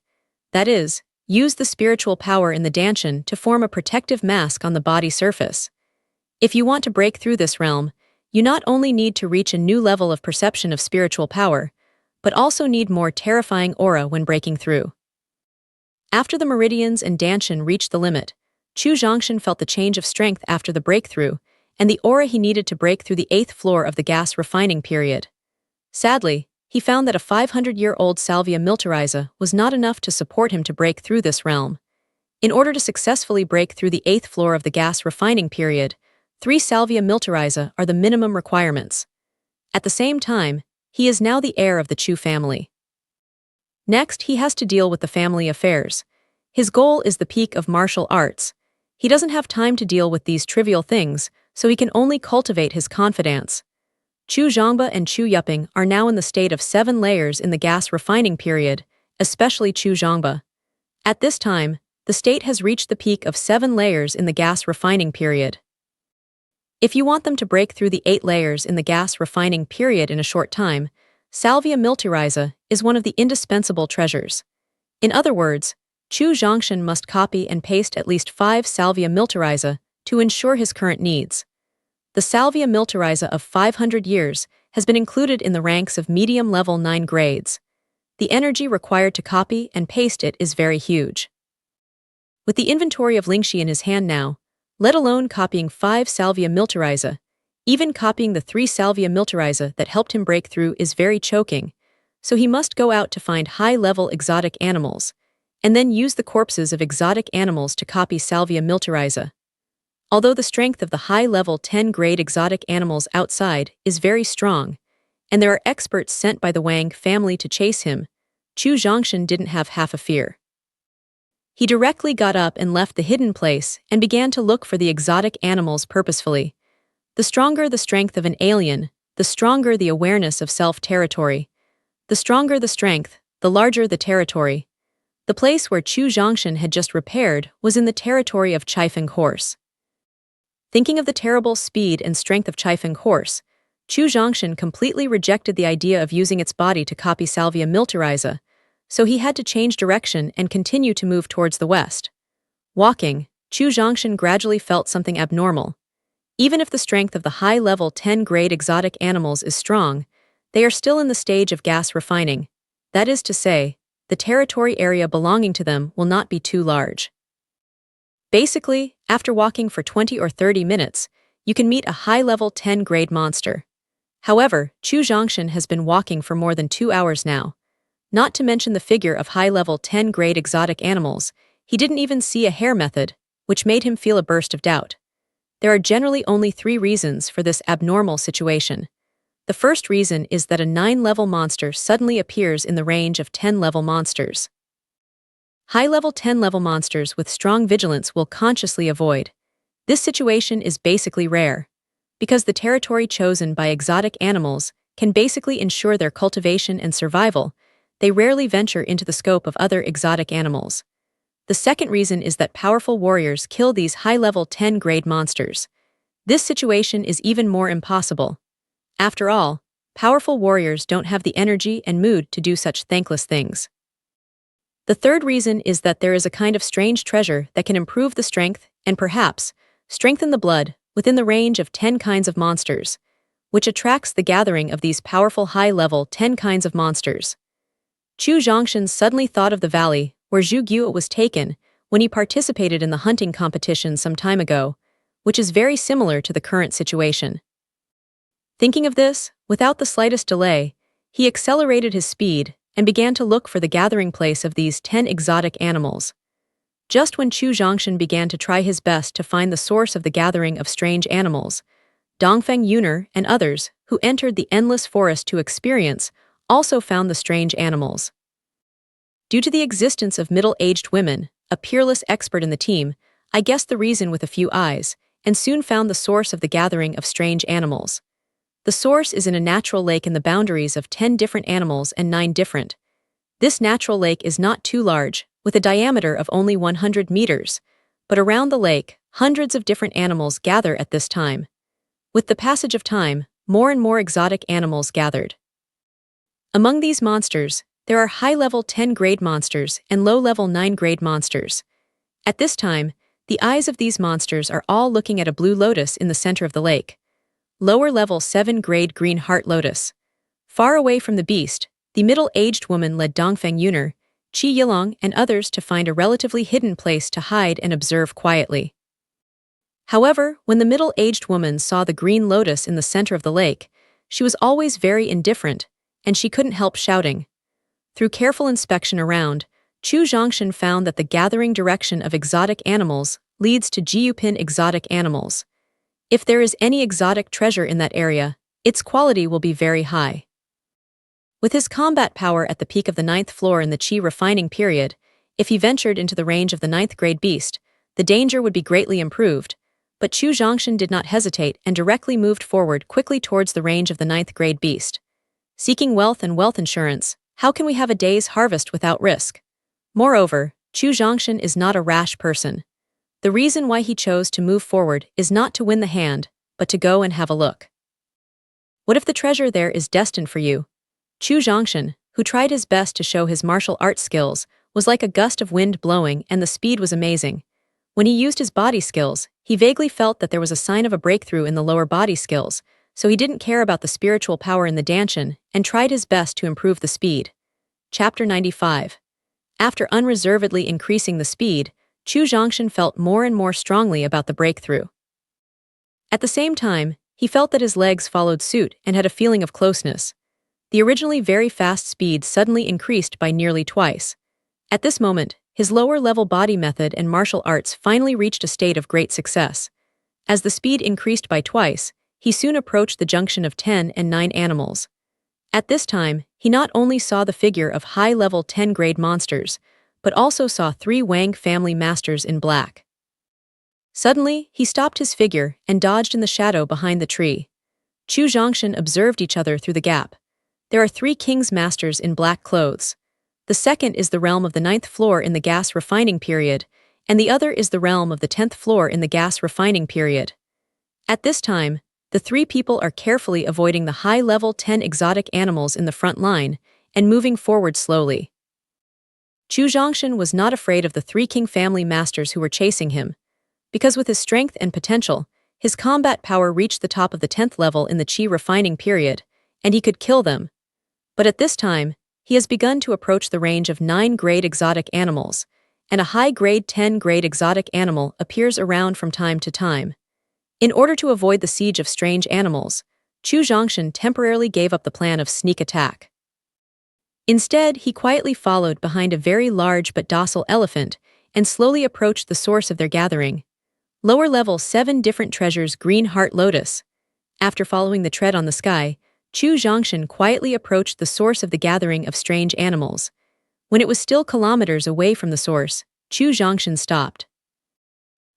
that is, use the spiritual power in the danshan to form a protective mask on the body surface. If you want to break through this realm, you not only need to reach a new level of perception of spiritual power, but also need more terrifying aura when breaking through. After the meridians and danshan reached the limit, Chu Zhongshan felt the change of strength after the breakthrough, and the aura he needed to break through the 8th floor of the gas refining period. Sadly, he found that a 500-year-old Salvia militariza was not enough to support him to break through this realm. In order to successfully break through the 8th floor of the gas refining period, 3 salvia militariza are the minimum requirements. At the same time, he is now the heir of the Chu family. Next, he has to deal with the family affairs. His goal is the peak of martial arts. He doesn't have time to deal with these trivial things, so he can only cultivate his confidence. Chu Zhongba and Chu Yuping are now in the state of 7 layers in the gas refining period, especially Chu Zhongba. At this time, the state has reached the peak of 7 layers in the gas refining period. If you want them to break through the 8 layers in the gas refining period in a short time, salvia militariza is one of the indispensable treasures. In other words, Chu Zhongshan must copy and paste at least 5 salvia militariza to ensure his current needs. The salvia militariza of 500 years has been included in the ranks of medium level 9 grades. The energy required to copy and paste it is very huge. With the inventory of Lingxi in his hand now, let alone copying 5 salvia militariza, even copying the 3 salvia militariza that helped him break through is very choking, so he must go out to find high-level exotic animals, and then use the corpses of exotic animals to copy salvia militariza. Although the strength of the high-level 10-grade exotic animals outside is very strong, and there are experts sent by the Wang family to chase him, Chu Zhongshan didn't have half a fear. He directly got up and left the hidden place and began to look for the exotic animals purposefully. The stronger the strength of an alien, the stronger the awareness of self-territory. The stronger the strength, the larger the territory. The place where Chu Zhongshan had just repaired was in the territory of Chifeng horse. Thinking of the terrible speed and strength of Chifeng horse, Chu Zhongshan completely rejected the idea of using its body to copy salvia militariza, so he had to change direction and continue to move towards the west. Walking, Chu Zhongshan gradually felt something abnormal. Even if the strength of the high-level 10-grade exotic animals is strong, they are still in the stage of gas refining. That is to say, the territory area belonging to them will not be too large. Basically, after walking for 20 or 30 minutes, you can meet a high-level 10-grade monster. However, Chu Zhongshan has been walking for more than 2 hours now. Not to mention the figure of high-level 10-grade exotic animals, he didn't even see a hair method, which made him feel a burst of doubt. There are generally only 3 reasons for this abnormal situation. The first reason is that a 9-level monster suddenly appears in the range of 10-level monsters. High-level 10-level monsters with strong vigilance will consciously avoid. This situation is basically rare. Because the territory chosen by exotic animals can basically ensure their cultivation and survival, they rarely venture into the scope of other exotic animals. The second reason is that powerful warriors kill these high-level 10-grade monsters. This situation is even more impossible. After all, powerful warriors don't have the energy and mood to do such thankless things. The third reason is that there is a kind of strange treasure that can improve the strength and perhaps strengthen the blood within the range of 10 kinds of monsters, which attracts the gathering of these powerful high-level 10 kinds of monsters. Chu Zhongshan suddenly thought of the valley where Zhu Guo was taken when he participated in the hunting competition some time ago, which is very similar to the current situation. Thinking of this, without the slightest delay, he accelerated his speed and began to look for the gathering place of these 10 exotic animals. Just when Chu Zhongshan began to try his best to find the source of the gathering of strange animals, Dongfeng Yuner and others who entered the endless forest to experience also found the strange animals. Due to the existence of middle-aged women, a peerless expert in the team, I guessed the reason with a few eyes, and soon found the source of the gathering of strange animals. The source is in a natural lake in the boundaries of 10 different animals and 9 different. This natural lake is not too large, with a diameter of only 100 meters, but around the lake, hundreds of different animals gather at this time. With the passage of time, more and more exotic animals gathered. Among these monsters, there are high-level 10-grade monsters and low-level 9-grade monsters. At this time, the eyes of these monsters are all looking at a blue lotus in the center of the lake. Lower-level 7-grade green heart lotus. Far away from the beast, the middle-aged woman led Dongfeng Yuner, Qi Yilong and others to find a relatively hidden place to hide and observe quietly. However, when the middle-aged woman saw the green lotus in the center of the lake, she was always very indifferent, and she couldn't help shouting. Through careful inspection around, Chu Zhongshan found that the gathering direction of exotic animals leads to Jiupin exotic animals. If there is any exotic treasure in that area, its quality will be very high. With his combat power at the peak of the 9th floor in the Qi refining period, if he ventured into the range of the 9th grade beast, the danger would be greatly improved, but Chu Zhongshan did not hesitate and directly moved forward quickly towards the range of the 9th grade beast. Seeking wealth and wealth insurance, how can we have a day's harvest without risk? Moreover, Chu Zhongshan is not a rash person. The reason why he chose to move forward is not to win the hand, but to go and have a look. What if the treasure there is destined for you? Chu Zhongshan, who tried his best to show his martial arts skills, was like a gust of wind blowing, and the speed was amazing. When he used his body skills, he vaguely felt that there was a sign of a breakthrough in the lower body skills, so he didn't care about the spiritual power in the Danshan and tried his best to improve the speed. Chapter 95. After unreservedly increasing the speed, Chu Zhongshan felt more and more strongly about the breakthrough. At the same time, he felt that his legs followed suit and had a feeling of closeness. The originally very fast speed suddenly increased by nearly twice. At this moment, his lower-level body method and martial arts finally reached a state of great success. As the speed increased by twice, he soon approached the junction of 10 and 9 animals. At this time, he not only saw the figure of high-level 10-grade monsters, but also saw 3 Wang family masters in black. Suddenly, he stopped his figure and dodged in the shadow behind the tree. Chu Zhongshan observed each other through the gap. There are 3 king's masters in black clothes. The second is the realm of the 9th floor in the gas refining period, and the other is the realm of the 10th floor in the gas refining period. At this time, the 3 people are carefully avoiding the high-level 10 exotic animals in the front line and moving forward slowly. Chu Zhongshan was not afraid of the 3 king family masters who were chasing him, because with his strength and potential, his combat power reached the top of the 10th level in the Qi refining period, and he could kill them. But at this time, he has begun to approach the range of 9-grade exotic animals, and a high-grade 10-grade exotic animal appears around from time to time. In order to avoid the siege of strange animals, Chu Zhongshan temporarily gave up the plan of sneak attack. Instead, he quietly followed behind a very large but docile elephant and slowly approached the source of their gathering. Lower level 7 different treasures green heart lotus. After following the tread on the sky, Chu Zhongshan quietly approached the source of the gathering of strange animals. When it was still kilometers away from the source, Chu Zhongshan stopped.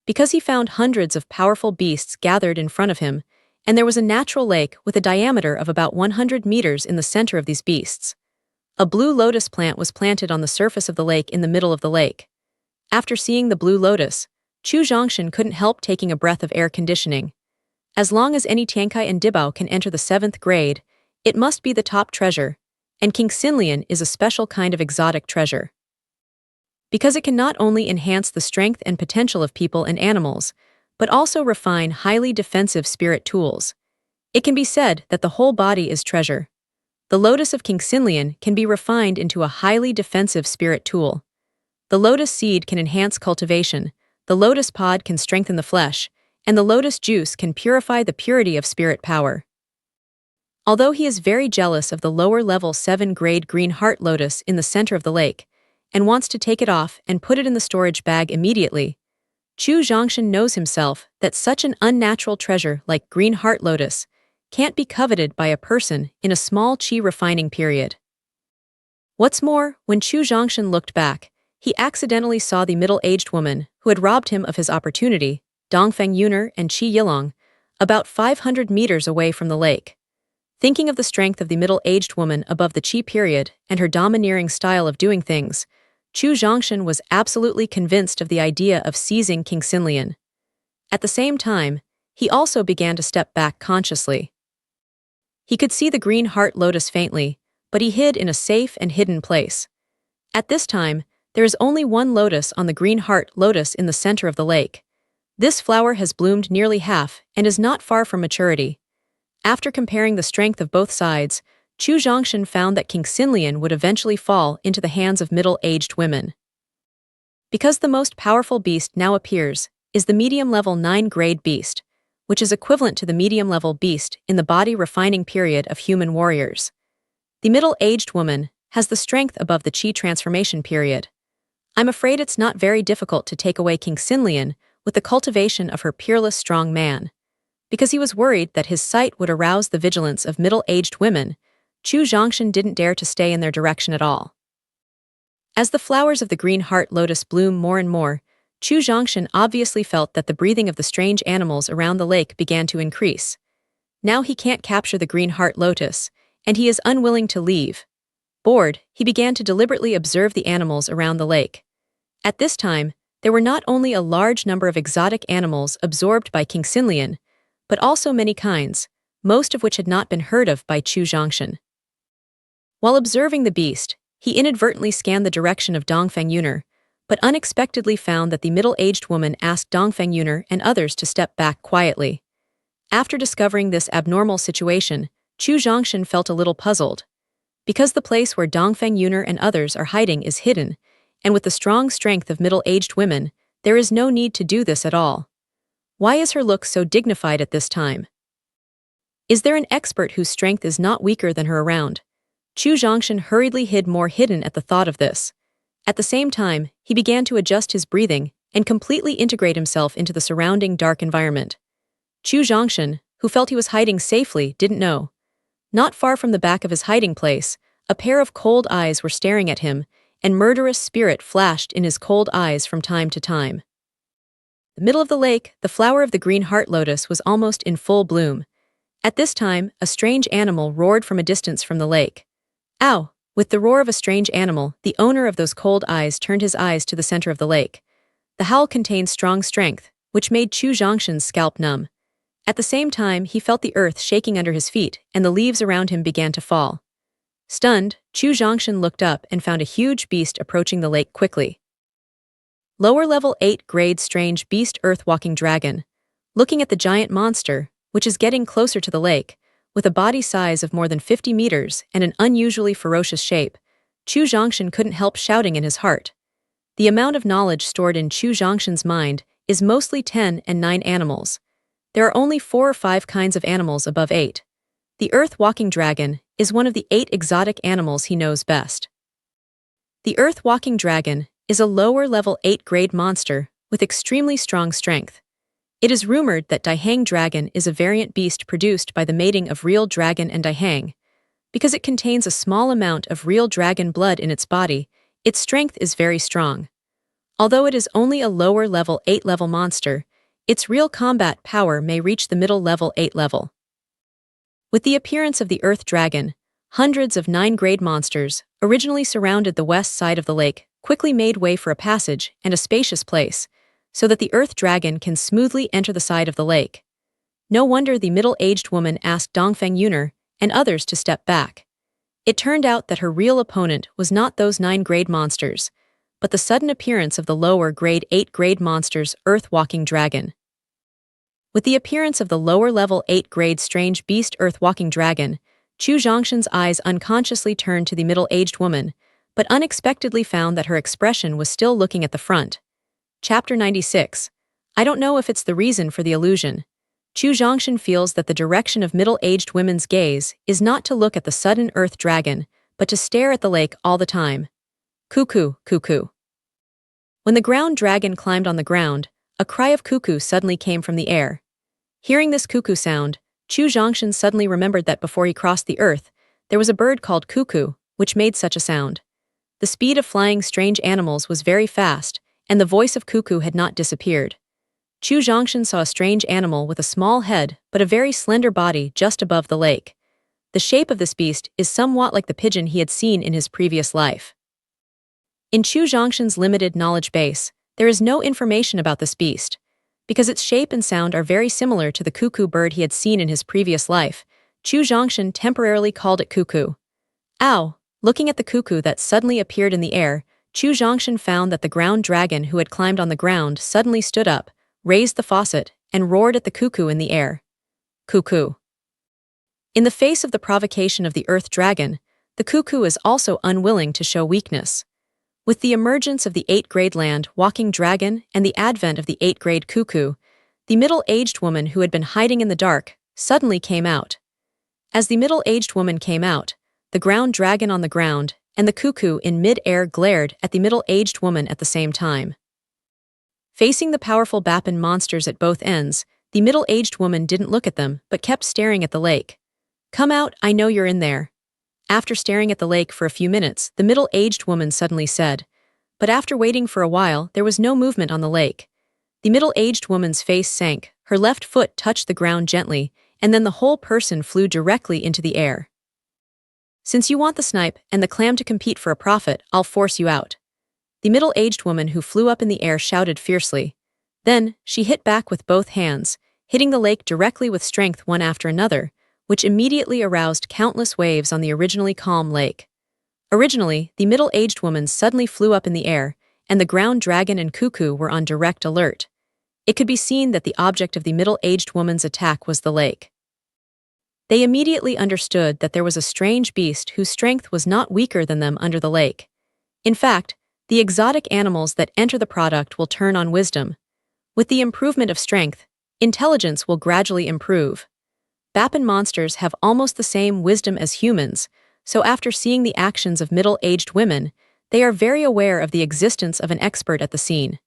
Because he found hundreds of powerful beasts gathered in front of him, and there was a natural lake with a diameter of about 100 meters in the center of these beasts. A blue lotus plant was planted on the surface of the lake in the middle of the lake. After seeing the blue lotus, Chu Zhongshan couldn't help taking a breath of air conditioning. As long as any Tiankai and Dibao can enter the 7th grade, it must be the top treasure, and King Xinlian is a special kind of exotic treasure. Because it can not only enhance the strength and potential of people and animals, but also refine highly defensive spirit tools. It can be said that the whole body is treasure. The lotus of King Xinlian can be refined into a highly defensive spirit tool. The lotus seed can enhance cultivation, the lotus pod can strengthen the flesh, and the lotus juice can purify the purity of spirit power. Although he is very jealous of the lower-level 7-grade green heart lotus in the center of the lake, and wants to take it off and put it in the storage bag immediately, Chu Zhongshan knows himself that such an unnatural treasure like green heart lotus can't be coveted by a person in a small Qi refining period. What's more, when Chu Zhongshan looked back, he accidentally saw the middle-aged woman who had robbed him of his opportunity, Dongfeng Yuner and Qi Yilong, about 500 meters away from the lake. Thinking of the strength of the middle-aged woman above the Qi period and her domineering style of doing things, Chu Zhongshan was absolutely convinced of the idea of seizing King Xinlian. At the same time, he also began to step back consciously. He could see the green heart lotus faintly, but he hid in a safe and hidden place. At this time, there is only one lotus on the green heart lotus in the center of the lake. This flower has bloomed nearly half and is not far from maturity. After comparing the strength of both sides, Chu Zhongshan found that King Xinlian would eventually fall into the hands of middle-aged women. Because the most powerful beast now appears is the medium-level 9-grade beast, which is equivalent to the medium-level beast in the body refining period of human warriors. The middle-aged woman has the strength above the Qi transformation period. I'm afraid it's not very difficult to take away King Sinlian with the cultivation of her peerless strong man. Because he was worried that his sight would arouse the vigilance of middle-aged women, Chu Zhongshan didn't dare to stay in their direction at all. As the flowers of the green heart lotus bloom more and more, Chu Zhongshan obviously felt that the breathing of the strange animals around the lake began to increase. Now he can't capture the green heart lotus, and he is unwilling to leave. Bored, he began to deliberately observe the animals around the lake. At this time, there were not only a large number of exotic animals absorbed by King Sinlian, but also many kinds, most of which had not been heard of by Chu Zhongshan. While observing the beast, he inadvertently scanned the direction of Dongfeng Yuner, but unexpectedly found that the middle-aged woman asked Dongfeng Yuner and others to step back quietly. After discovering this abnormal situation, Chu Zhongshan felt a little puzzled. Because the place where Dongfeng Yuner and others are hiding is hidden, and with the strong strength of middle-aged women, there is no need to do this at all. Why is her look so dignified at this time? Is there an expert whose strength is not weaker than her around? Chu Zhongshan hurriedly hid more hidden at the thought of this. At the same time, he began to adjust his breathing and completely integrate himself into the surrounding dark environment. Chu Zhongshan, who felt he was hiding safely, didn't know. Not far from the back of his hiding place, a pair of cold eyes were staring at him, and murderous spirit flashed in his cold eyes from time to time. The middle of the lake, the flower of the green heart lotus was almost in full bloom. At this time, a strange animal roared from a distance from the lake. Ow! With the roar of a strange animal, the owner of those cold eyes turned his eyes to the center of the lake. The howl contained strong strength, which made Chu Zhongshan's scalp numb. At the same time, he felt the earth shaking under his feet, and the leaves around him began to fall. Stunned, Chu Zhongshan looked up and found a huge beast approaching the lake quickly. Lower level 8 grade strange beast earth-walking dragon. Looking at the giant monster, which is getting closer to the lake, with a body size of more than 50 meters and an unusually ferocious shape, Chu Zhongshan couldn't help shouting in his heart. The amount of knowledge stored in Chu Zhongshan's mind is mostly 10 and 9 animals. There are only 4 or 5 kinds of animals above 8. The earth-walking dragon is one of the 8 exotic animals he knows best. The earth-walking dragon is a lower-level 8-grade monster with extremely strong strength. It is rumored that Daihang dragon is a variant beast produced by the mating of real dragon and Daihang. Because it contains a small amount of real dragon blood in its body, its strength is very strong. Although it is only a lower-level 8-level monster, its real combat power may reach the middle-level 8 level. With the appearance of the Earth Dragon, hundreds of 9-grade monsters, originally surrounded the west side of the lake, quickly made way for a passage and a spacious place, so that the Earth Dragon can smoothly enter the side of the lake. No wonder the middle-aged woman asked Dongfeng Yuner and others to step back. It turned out that her real opponent was not those 9-grade monsters, but the sudden appearance of the lower grade 8-grade monster's earth-walking dragon. With the appearance of the lower-level 8-grade strange beast earth-walking dragon, Chu Zhongshan's eyes unconsciously turned to the middle-aged woman, but unexpectedly found that her expression was still looking at the front. Chapter 96. I don't know if it's the reason for the illusion. Chu Zhongshan feels that the direction of middle-aged women's gaze is not to look at the sudden earth dragon, but to stare at the lake all the time. Cuckoo, cuckoo. When the ground dragon climbed on the ground, a cry of cuckoo suddenly came from the air. Hearing this cuckoo sound, Chu Zhongshan suddenly remembered that before he crossed the earth, there was a bird called cuckoo, which made such a sound. The speed of flying strange animals was very fast, and the voice of cuckoo had not disappeared. Chu Zhongshan saw a strange animal with a small head but a very slender body just above the lake. The shape of this beast is somewhat like the pigeon he had seen in his previous life. In Chu Zhongshan's limited knowledge base, there is no information about this beast. Because its shape and sound are very similar to the cuckoo bird he had seen in his previous life, Chu Zhongshan temporarily called it cuckoo. Ow! Looking at the cuckoo that suddenly appeared in the air, Chu Zhongshan found that the ground dragon who had climbed on the ground suddenly stood up, raised the faucet, and roared at the cuckoo in the air. Cuckoo. In the face of the provocation of the earth dragon, the cuckoo is also unwilling to show weakness. With the emergence of the 8-grade land-walking dragon and the advent of the 8-grade cuckoo, the middle-aged woman who had been hiding in the dark suddenly came out. As the middle-aged woman came out, the ground dragon on the ground and the cuckoo in mid-air glared at the middle-aged woman at the same time. Facing the powerful Bapan monsters at both ends, the middle-aged woman didn't look at them but kept staring at the lake. "Come out, I know you're in there." After staring at the lake for a few minutes, the middle-aged woman suddenly said. But after waiting for a while, there was no movement on the lake. The middle-aged woman's face sank, her left foot touched the ground gently, and then the whole person flew directly into the air. "Since you want the snipe and the clam to compete for a profit, I'll force you out." The middle-aged woman who flew up in the air shouted fiercely. Then, she hit back with both hands, hitting the lake directly with strength one after another, which immediately aroused countless waves on the originally calm lake. Originally, the middle-aged woman suddenly flew up in the air, and the ground dragon and cuckoo were on direct alert. It could be seen that the object of the middle-aged woman's attack was the lake. They immediately understood that there was a strange beast whose strength was not weaker than them under the lake. In fact, the exotic animals that enter the product will turn on wisdom. With the improvement of strength, intelligence will gradually improve. Bapan monsters have almost the same wisdom as humans, so after seeing the actions of middle-aged women, they are very aware of the existence of an expert at the scene.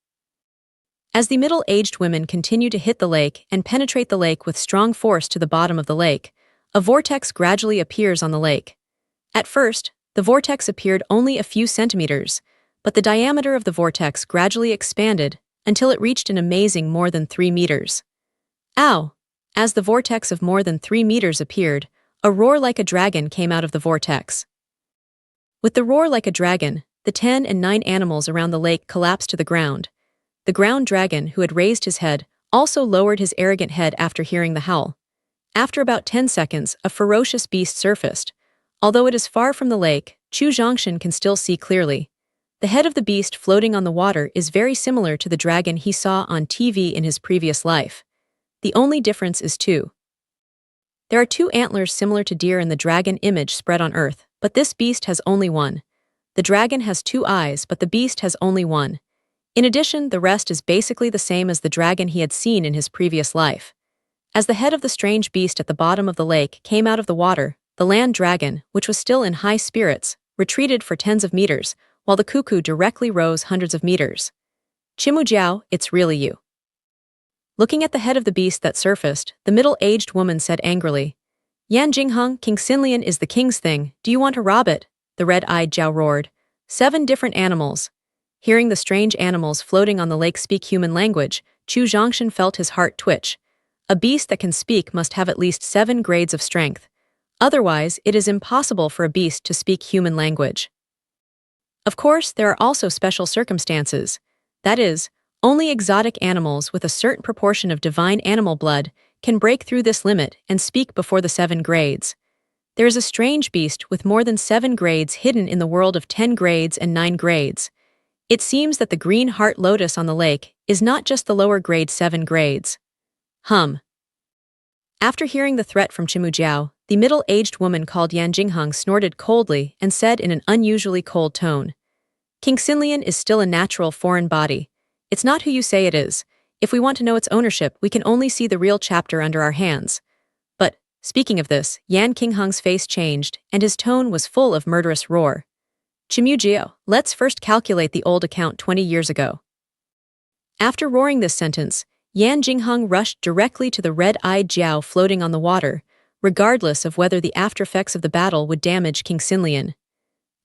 As the middle-aged women continue to hit the lake and penetrate the lake with strong force to the bottom of the lake, a vortex gradually appears on the lake. At first, the vortex appeared only a few centimeters, but the diameter of the vortex gradually expanded until it reached an amazing more than 3 meters. Ow! As the vortex of more than 3 meters appeared, a roar like a dragon came out of the vortex. With the roar like a dragon, the 10 and 9 animals around the lake collapsed to the ground. The ground dragon, who had raised his head, also lowered his arrogant head after hearing the howl. After about 10 seconds, a ferocious beast surfaced. Although it is far from the lake, Chu Zhongshan can still see clearly. The head of the beast floating on the water is very similar to the dragon he saw on TV in his previous life. The only difference is 2. There are 2 antlers similar to deer in the dragon image spread on Earth, but this beast has only 1. The dragon has 2 eyes, but the beast has only 1. In addition, the rest is basically the same as the dragon he had seen in his previous life. As the head of the strange beast at the bottom of the lake came out of the water, the land dragon, which was still in high spirits, retreated for tens of meters, while the cuckoo directly rose hundreds of meters. "Chimu Jiao, it's really you." Looking at the head of the beast that surfaced, the middle-aged woman said angrily, "Yan Jingheng, King Xinlian is the king's thing, do you want to rob it?" The red-eyed Jiao roared. 7 different animals. Hearing the strange animals floating on the lake speak human language, Chu Zhongshan felt his heart twitch. A beast that can speak must have at least 7 grades of strength. Otherwise, it is impossible for a beast to speak human language. Of course, there are also special circumstances. That is, only exotic animals with a certain proportion of divine animal blood can break through this limit and speak before the 7 grades. There is a strange beast with more than 7 grades hidden in the world of 10 grades and 9 grades. It seems that the green heart lotus on the lake is not just the lower grade 7 grades. After hearing the threat from Chimu Jiao, the middle-aged woman called Yan Jingheng snorted coldly and said in an unusually cold tone, "King Xinlian is still a natural foreign body. It's not who you say it is. If we want to know its ownership, we can only see the real chapter under our hands." But, speaking of this, Yan Jingheng's face changed, and his tone was full of murderous roar. "Chimu Jiao, let's first calculate the old account 20 years ago." After roaring this sentence, Yan Jingheng rushed directly to the red-eyed Jiao floating on the water, regardless of whether the aftereffects of the battle would damage King Xinlian.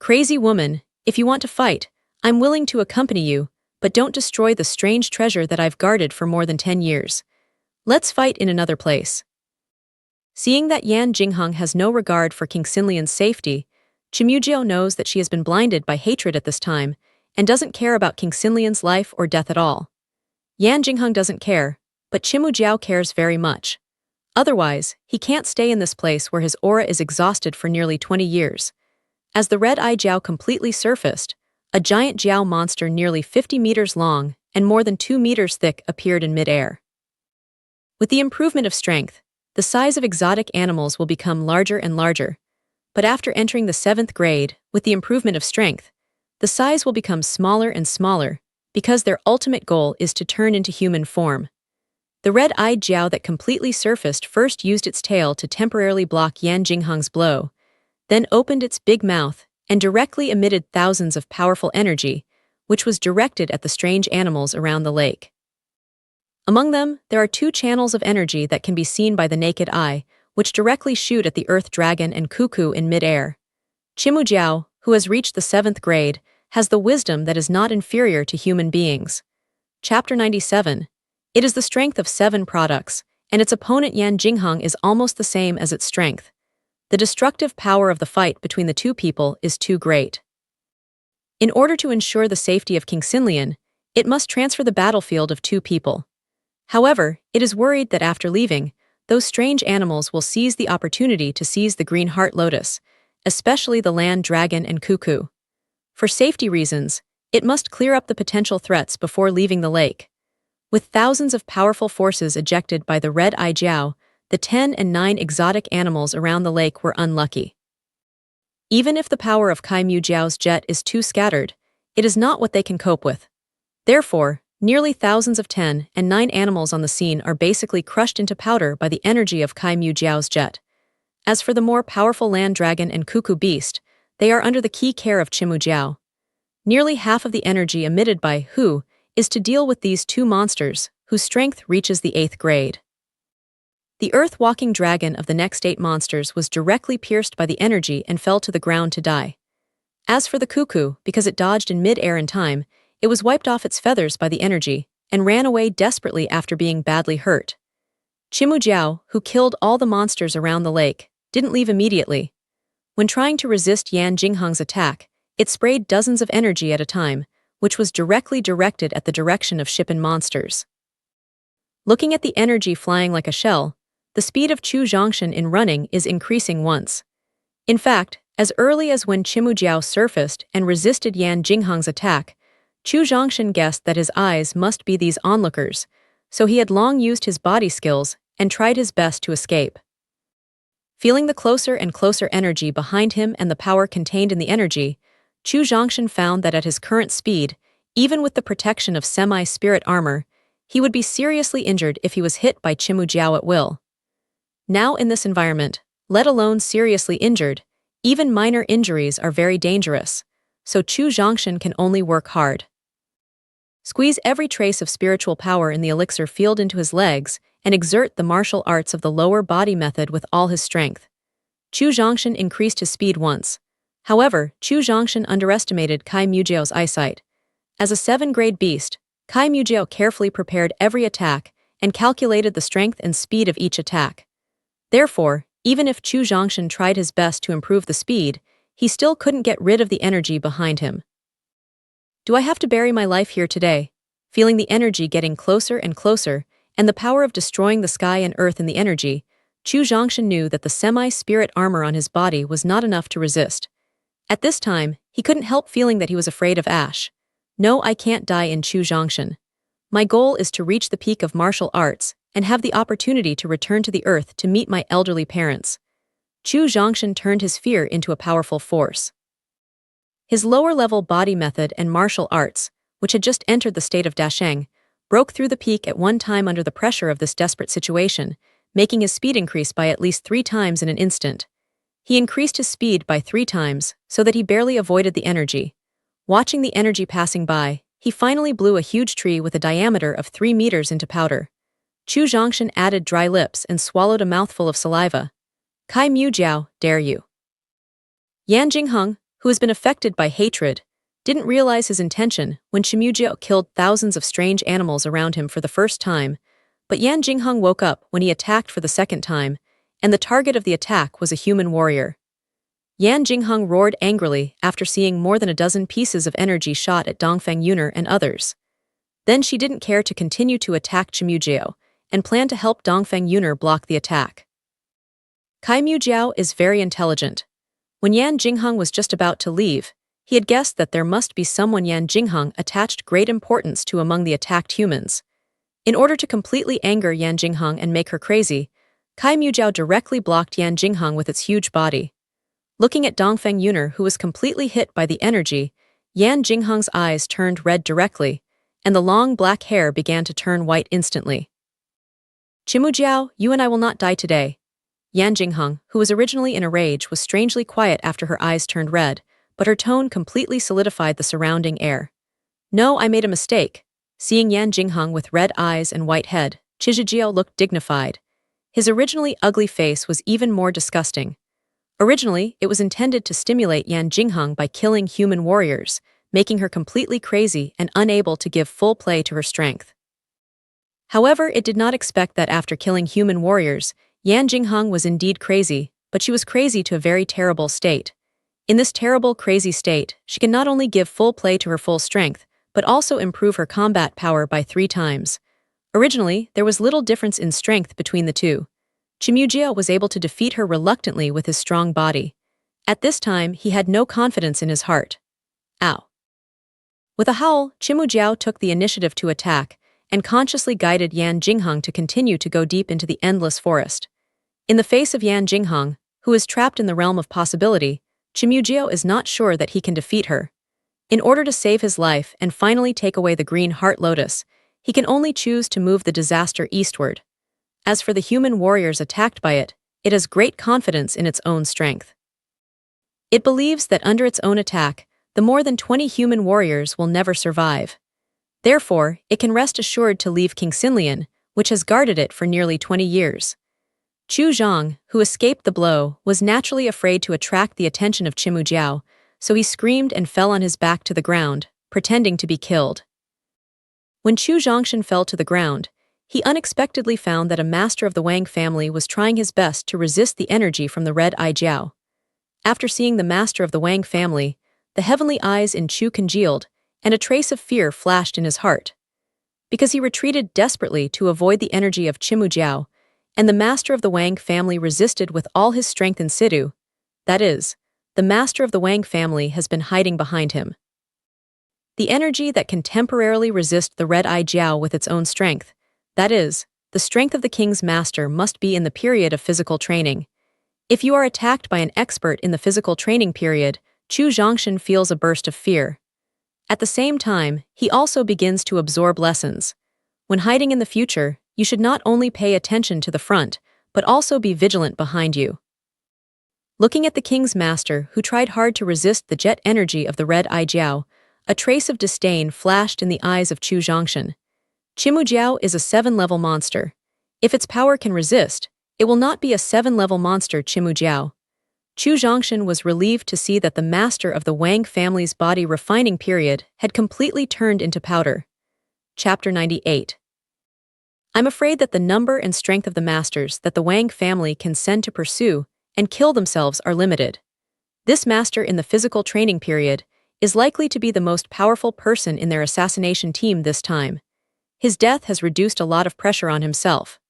"Crazy woman, if you want to fight, I'm willing to accompany you, but don't destroy the strange treasure that I've guarded for more than 10 years. Let's fight in another place." Seeing that Yan Jingheng has no regard for King Xinlian's safety, Chimu Jiao knows that she has been blinded by hatred at this time and doesn't care about King Xinlian's life or death at all. Yan Jingheng doesn't care, but Chimu Jiao cares very much. Otherwise, he can't stay in this place where his aura is exhausted for nearly 20 years. As the red-eye Jiao completely surfaced, a giant Jiao monster nearly 50 meters long and more than 2 meters thick appeared in mid-air. With the improvement of strength, the size of exotic animals will become larger and larger. But after entering the 7th grade, with the improvement of strength, the size will become smaller and smaller, because their ultimate goal is to turn into human form. The red-eyed Jiao that completely surfaced first used its tail to temporarily block Yan Jingheng's blow, then opened its big mouth and directly emitted thousands of powerful energy, which was directed at the strange animals around the lake. Among them, there are two channels of energy that can be seen by the naked eye, which directly shoot at the earth dragon and cuckoo in mid-air. Chimujiao, who has reached the 7th grade, has the wisdom that is not inferior to human beings. Chapter 97. It is the strength of 7 products, and its opponent Yan Jingheng is almost the same as its strength. The destructive power of the fight between the two people is too great. In order to ensure the safety of King Xinlian, it must transfer the battlefield of 2 people. However, it is worried that after leaving, those strange animals will seize the opportunity to seize the green heart lotus, especially the land dragon and cuckoo. For safety reasons, it must clear up the potential threats before leaving the lake. With thousands of powerful forces ejected by the red-eye Jiao, the 10 and 9 exotic animals around the lake were unlucky. Even if the power of Kai Mu Jiao's jet is too scattered, it is not what they can cope with. Therefore, nearly thousands of 10 and 9 animals on the scene are basically crushed into powder by the energy of Kai Mu Jiao's jet. As for the more powerful land dragon and cuckoo beast, they are under the key care of Chimu Jiao. Nearly half of the energy emitted by Hu is to deal with these 2 monsters, whose strength reaches the 8th grade. The earth-walking dragon of the next 8 monsters was directly pierced by the energy and fell to the ground to die. As for the cuckoo, because it dodged in mid-air in time, it was wiped off its feathers by the energy and ran away desperately after being badly hurt. Chimu Jiao, who killed all the monsters around the lake, didn't leave immediately. When trying to resist Yan Jingheng's attack, it sprayed dozens of energy at a time, which was directly directed at the direction of ship and monsters. Looking at the energy flying like a shell, the speed of Chu Zhongshan in running is increasing once. In fact, as early as when Chimu Jiao surfaced and resisted Yan Jingheng's attack, Chu Zhongshan guessed that his eyes must be these onlookers, so he had long used his body skills and tried his best to escape. Feeling the closer and closer energy behind him and the power contained in the energy, Chu Zhongshan found that at his current speed, even with the protection of semi-spirit armor, he would be seriously injured if he was hit by Chimu Jiao at will. Now in this environment, let alone seriously injured, even minor injuries are very dangerous, so Chu Zhongshan can only work hard. Squeeze every trace of spiritual power in the elixir field into his legs and exert the martial arts of the lower body method with all his strength. Chu Zhongshan increased his speed once. However, Chu Zhongshan underestimated Kai Mu Jiao's eyesight. As a 7th-grade beast, Kai Mu Jiao carefully prepared every attack and calculated the strength and speed of each attack. Therefore, even if Chu Zhongshan tried his best to improve the speed, he still couldn't get rid of the energy behind him. Do I have to bury my life here today? Feeling the energy getting closer and closer, and the power of destroying the sky and earth in the energy, Chu Zhongshan knew that the semi-spirit armor on his body was not enough to resist. At this time, he couldn't help feeling that he was afraid of ash. No, I can't die in Chu Zhongshan. My goal is to reach the peak of martial arts and have the opportunity to return to the earth to meet my elderly parents. Chu Zhongshan turned his fear into a powerful force. His lower-level body method and martial arts, which had just entered the state of Dasheng, broke through the peak at one time under the pressure of this desperate situation, making his speed increase by at least 3 times in an instant. He increased his speed by 3 times, so that he barely avoided the energy. Watching the energy passing by, he finally blew a huge tree with a diameter of 3 meters into powder. Chu Zhongshan added dry lips and swallowed a mouthful of saliva. Kai Mu Jiao, dare you? Yan Jingheng, who has been affected by hatred, didn't realize his intention when Chimu Jiao killed thousands of strange animals around him for the first time, but Yan Jingheng woke up when he attacked for the 2nd time, and the target of the attack was a human warrior. Yan Jingheng roared angrily after seeing more than a dozen pieces of energy shot at Dongfeng Yuner and others. Then she didn't care to continue to attack Chimu Jiao, and planned to help Dongfeng Yuner block the attack. Kai Mu Jiao is very intelligent. When Yan Jingheng was just about to leave, he had guessed that there must be someone Yan Jingheng attached great importance to among the attacked humans. In order to completely anger Yan Jingheng and make her crazy, Kai Mu Jiao directly blocked Yan Jingheng with its huge body. Looking at Dongfeng Yuner, who was completely hit by the energy, Yan Jingheng's eyes turned red directly, and the long black hair began to turn white instantly. Chimu Jiao, you and I will not die today. Yan Jingheng, who was originally in a rage, was strangely quiet after her eyes turned red, but her tone completely solidified the surrounding air. "No, I made a mistake." Seeing Yan Jingheng with red eyes and white head, Chijijiao looked dignified. His originally ugly face was even more disgusting. Originally, it was intended to stimulate Yan Jingheng by killing human warriors, making her completely crazy and unable to give full play to her strength. However, it did not expect that after killing human warriors, Yan Jingheng was indeed crazy, but she was crazy to a very terrible state. In this terrible, crazy state, she can not only give full play to her full strength, but also improve her combat power by 3 times. Originally, there was little difference in strength between the two. Chimujiao was able to defeat her reluctantly with his strong body. At this time, he had no confidence in his heart. Ow. With a howl, Chimujiao took the initiative to attack, and consciously guided Yan Jingheng to continue to go deep into the endless forest. In the face of Yan Jingheng, who is trapped in the realm of possibility, Chimujiao is not sure that he can defeat her. In order to save his life and finally take away the green heart lotus, he can only choose to move the disaster eastward. As for the human warriors attacked by it, it has great confidence in its own strength. It believes that under its own attack, the more than 20 human warriors will never survive. Therefore, it can rest assured to leave King Xinlian, which has guarded it for nearly 20 years. Chu Zhang, who escaped the blow, was naturally afraid to attract the attention of Chimujiao, so he screamed and fell on his back to the ground, pretending to be killed. When Chu Zhongshan fell to the ground, he unexpectedly found that a master of the Wang family was trying his best to resist the energy from the red eye Jiao. After seeing the master of the Wang family, the heavenly eyes in Chu congealed, and a trace of fear flashed in his heart. Because he retreated desperately to avoid the energy of Chimujiao, and the master of the Wang family resisted with all his strength in situ, that is, the master of the Wang family has been hiding behind him. The energy that can temporarily resist the red eye Jiao with its own strength, that is, the strength of the king's master must be in the period of physical training. If you are attacked by an expert in the physical training period, Chu Zhongshan feels a burst of fear. At the same time, he also begins to absorb lessons. When hiding in the future, you should not only pay attention to the front, but also be vigilant behind you. Looking at the king's master, who tried hard to resist the jet energy of the red eye Jiao, a trace of disdain flashed in the eyes of Chu Zhongshan. Chimujiao is a 7-level monster. If its power can resist, it will not be a 7-level monster Chimujiao. Chu Zhongshan was relieved to see that the master of the Wang family's body refining period had completely turned into powder. Chapter 98. I'm afraid that the number and strength of the masters that the Wang family can send to pursue and kill themselves are limited. This master in the physical training period is likely to be the most powerful person in their assassination team this time. His death has reduced a lot of pressure on himself.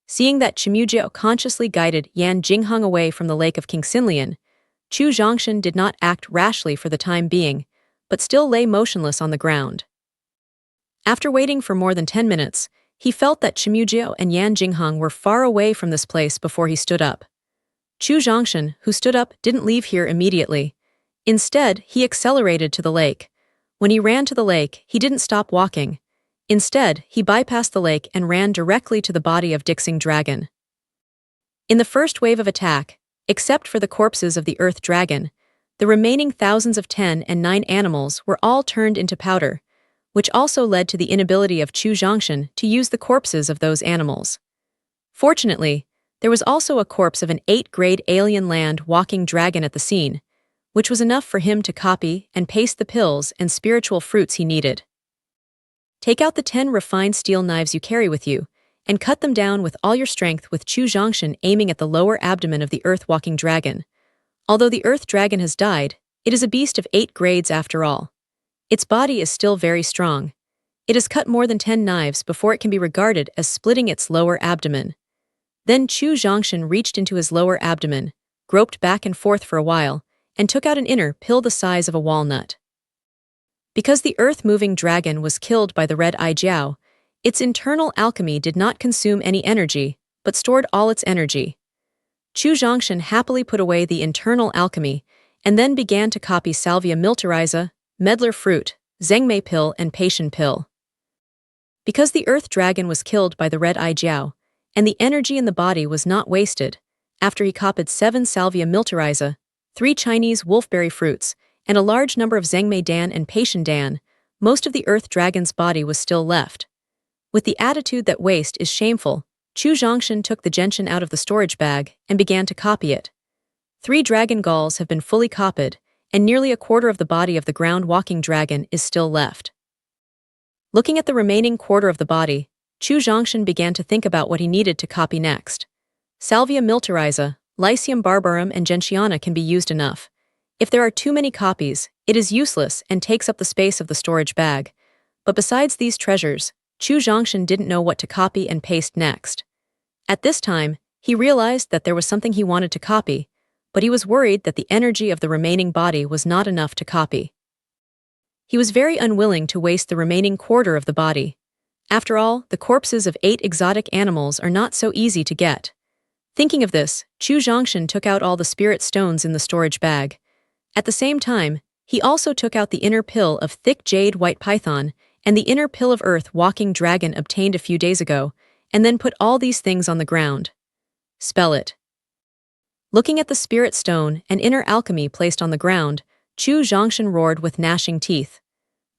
Seeing that Chimujiao consciously guided Yan Jingheng away from the lake of King Xinlian, Chu Zhongshan did not act rashly for the time being, but still lay motionless on the ground. After waiting for more than 10 minutes, he felt that Chimujiao and Yan Jingheng were far away from this place before he stood up. Chu Zhongshan, who stood up, didn't leave here immediately. Instead, he accelerated to the lake. When he ran to the lake, he didn't stop walking. Instead, he bypassed the lake and ran directly to the body of Dixing Dragon. In the first wave of attack, except for the corpses of the Earth Dragon, the remaining thousands of 10 and 9 animals were all turned into powder, which also led to the inability of Chu Zhongshan to use the corpses of those animals. Fortunately, there was also a corpse of an 8-grade alien land walking dragon at the scene, which was enough for him to copy and paste the pills and spiritual fruits he needed. Take out the 10 refined steel knives you carry with you, and cut them down with all your strength with Chu Zhongshan aiming at the lower abdomen of the earth-walking dragon. Although the earth dragon has died, it is a beast of 8 grades after all. Its body is still very strong. It has cut more than 10 knives before it can be regarded as splitting its lower abdomen. Then Chu Zhongshan reached into his lower abdomen, groped back and forth for a while, and took out an inner pill the size of a walnut. Because the earth-moving dragon was killed by the red eye Jiao, its internal alchemy did not consume any energy, but stored all its energy. Chu Zhongshan happily put away the internal alchemy, and then began to copy Salvia militariza, medlar fruit, zhengmei pill and Patian pill. Because the earth dragon was killed by the red eye Jiao, and the energy in the body was not wasted, after he copied 7 Salvia militariza, 3 Chinese wolfberry fruits, and a large number of Zhengmei Dan and Patian Dan, most of the Earth Dragon's body was still left. With the attitude that waste is shameful, Chu Zhongshan took the gentian out of the storage bag and began to copy it. 3 dragon galls have been fully copied, and nearly a quarter of the body of the ground-walking dragon is still left. Looking at the remaining quarter of the body, Chu Zhongshan began to think about what he needed to copy next. Salvia militariza, Lycium barbarum and Gentiana can be used enough. If there are too many copies, it is useless and takes up the space of the storage bag. But besides these treasures, Chu Zhongshan didn't know what to copy and paste next. At this time, he realized that there was something he wanted to copy, but he was worried that the energy of the remaining body was not enough to copy. He was very unwilling to waste the remaining quarter of the body. After all, the corpses of 8 exotic animals are not so easy to get. Thinking of this, Chu Zhongshan took out all the spirit stones in the storage bag. At the same time, he also took out the inner pill of thick jade white python and the inner pill of earth walking dragon obtained a few days ago, and then put all these things on the ground. Spell it. Looking at the spirit stone and inner alchemy placed on the ground, Chu Zhongshan roared with gnashing teeth.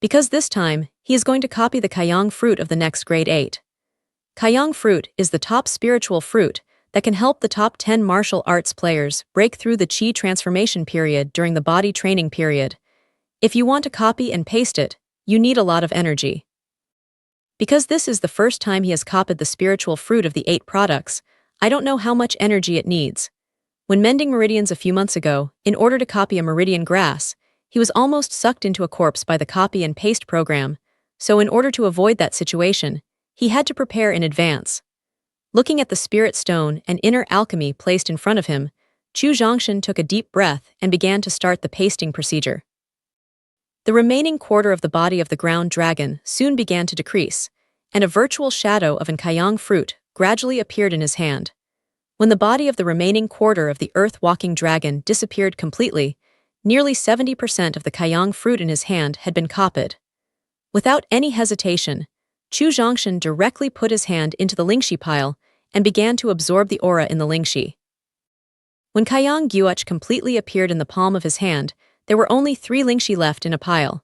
Because this time, he is going to copy the Kaiyang fruit of the next grade 8. Kaiyang fruit is the top spiritual fruit that can help the top 10 martial arts players break through the Qi transformation period during the body training period. If you want to copy and paste it, you need a lot of energy. Because this is the first time he has copied the spiritual fruit of the 8 products, I don't know how much energy it needs. When mending meridians a few months ago, in order to copy a meridian grass, he was almost sucked into a corpse by the copy and paste program, so in order to avoid that situation, he had to prepare in advance. Looking at the spirit stone and inner alchemy placed in front of him, Chu Zhongshan took a deep breath and began to start the pasting procedure. The remaining quarter of the body of the ground dragon soon began to decrease, and a virtual shadow of an Kaiyang fruit gradually appeared in his hand. When the body of the remaining quarter of the earth-walking dragon disappeared completely, nearly 70% of the Kaiyang fruit in his hand had been copied. Without any hesitation, Chu Zhongshan directly put his hand into the Lingxi pile and began to absorb the aura in the Lingxi. When Kaiyang Guoch completely appeared in the palm of his hand, there were only 3 Lingxi left in a pile.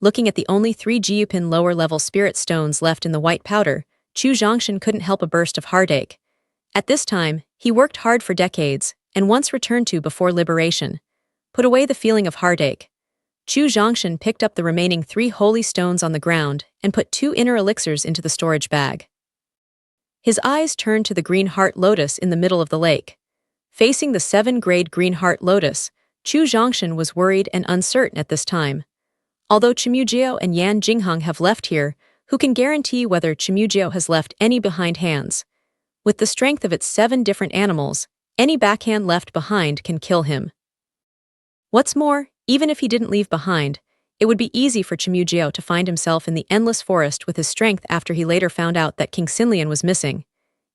Looking at the only 3 Jiupin lower-level spirit stones left in the white powder, Chu Zhongshan couldn't help a burst of heartache. At this time, he worked hard for decades, and once returned to before liberation. Put away the feeling of heartache. Chu Zhongshan picked up the remaining 3 holy stones on the ground and put 2 inner elixirs into the storage bag. His eyes turned to the green heart lotus in the middle of the lake. Facing the 7-grade green heart lotus, Chu Zhongshan was worried and uncertain at this time. Although Chimujiao and Yan Jingheng have left here, who can guarantee whether Chimujiao has left any behind hands? With the strength of its 7 different animals, any backhand left behind can kill him. What's more, even if he didn't leave behind, it would be easy for Chimujiao to find himself in the endless forest with his strength after he later found out that King Xinlian was missing.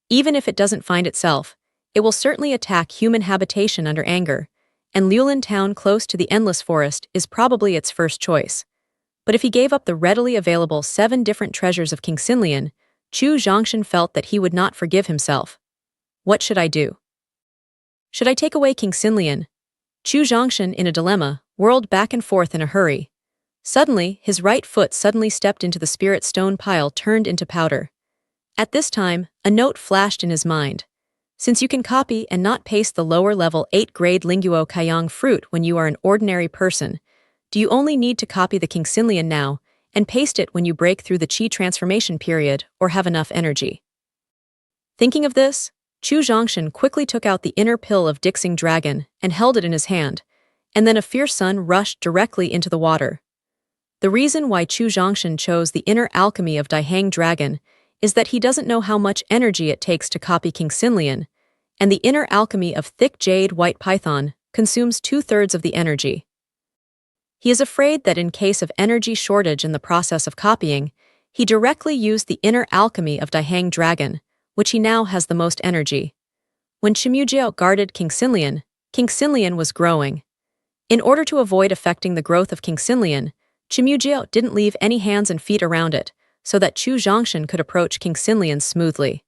Even if it doesn't find itself, it will certainly attack human habitation under anger, and Liulin town close to the endless forest is probably its first choice. But if he gave up the readily available 7 different treasures of King Xinlian, Chu Zhongshan felt that he would not forgive himself. What should I do? Should I take away King Xinlian? Chu Zhongshan, in a dilemma, whirled back and forth in a hurry. Suddenly, his right foot suddenly stepped into the spirit stone pile turned into powder. At this time, a note flashed in his mind. Since you can copy and not paste the lower-level 8-grade Linguo Kaiyang fruit when you are an ordinary person, do you only need to copy the King Xinlian now and paste it when you break through the Qi transformation period or have enough energy? Thinking of this, Chu Zhongshan quickly took out the inner pill of Dixing Dragon and held it in his hand, and then a fierce sun rushed directly into the water. The reason why Chu Zhongshan chose the inner alchemy of Daihang Dragon is that he doesn't know how much energy it takes to copy King Xinlian, and the inner alchemy of thick jade white python consumes 2/3 of the energy. He is afraid that in case of energy shortage in the process of copying, he directly used the inner alchemy of Daihang Dragon, which he now has the most energy. When Chimujiao guarded King Xinlian was growing. In order to avoid affecting the growth of King Xinlian, Chimujiao didn't leave any hands and feet around it, so that Chu Zhongshan could approach King Xinlian smoothly.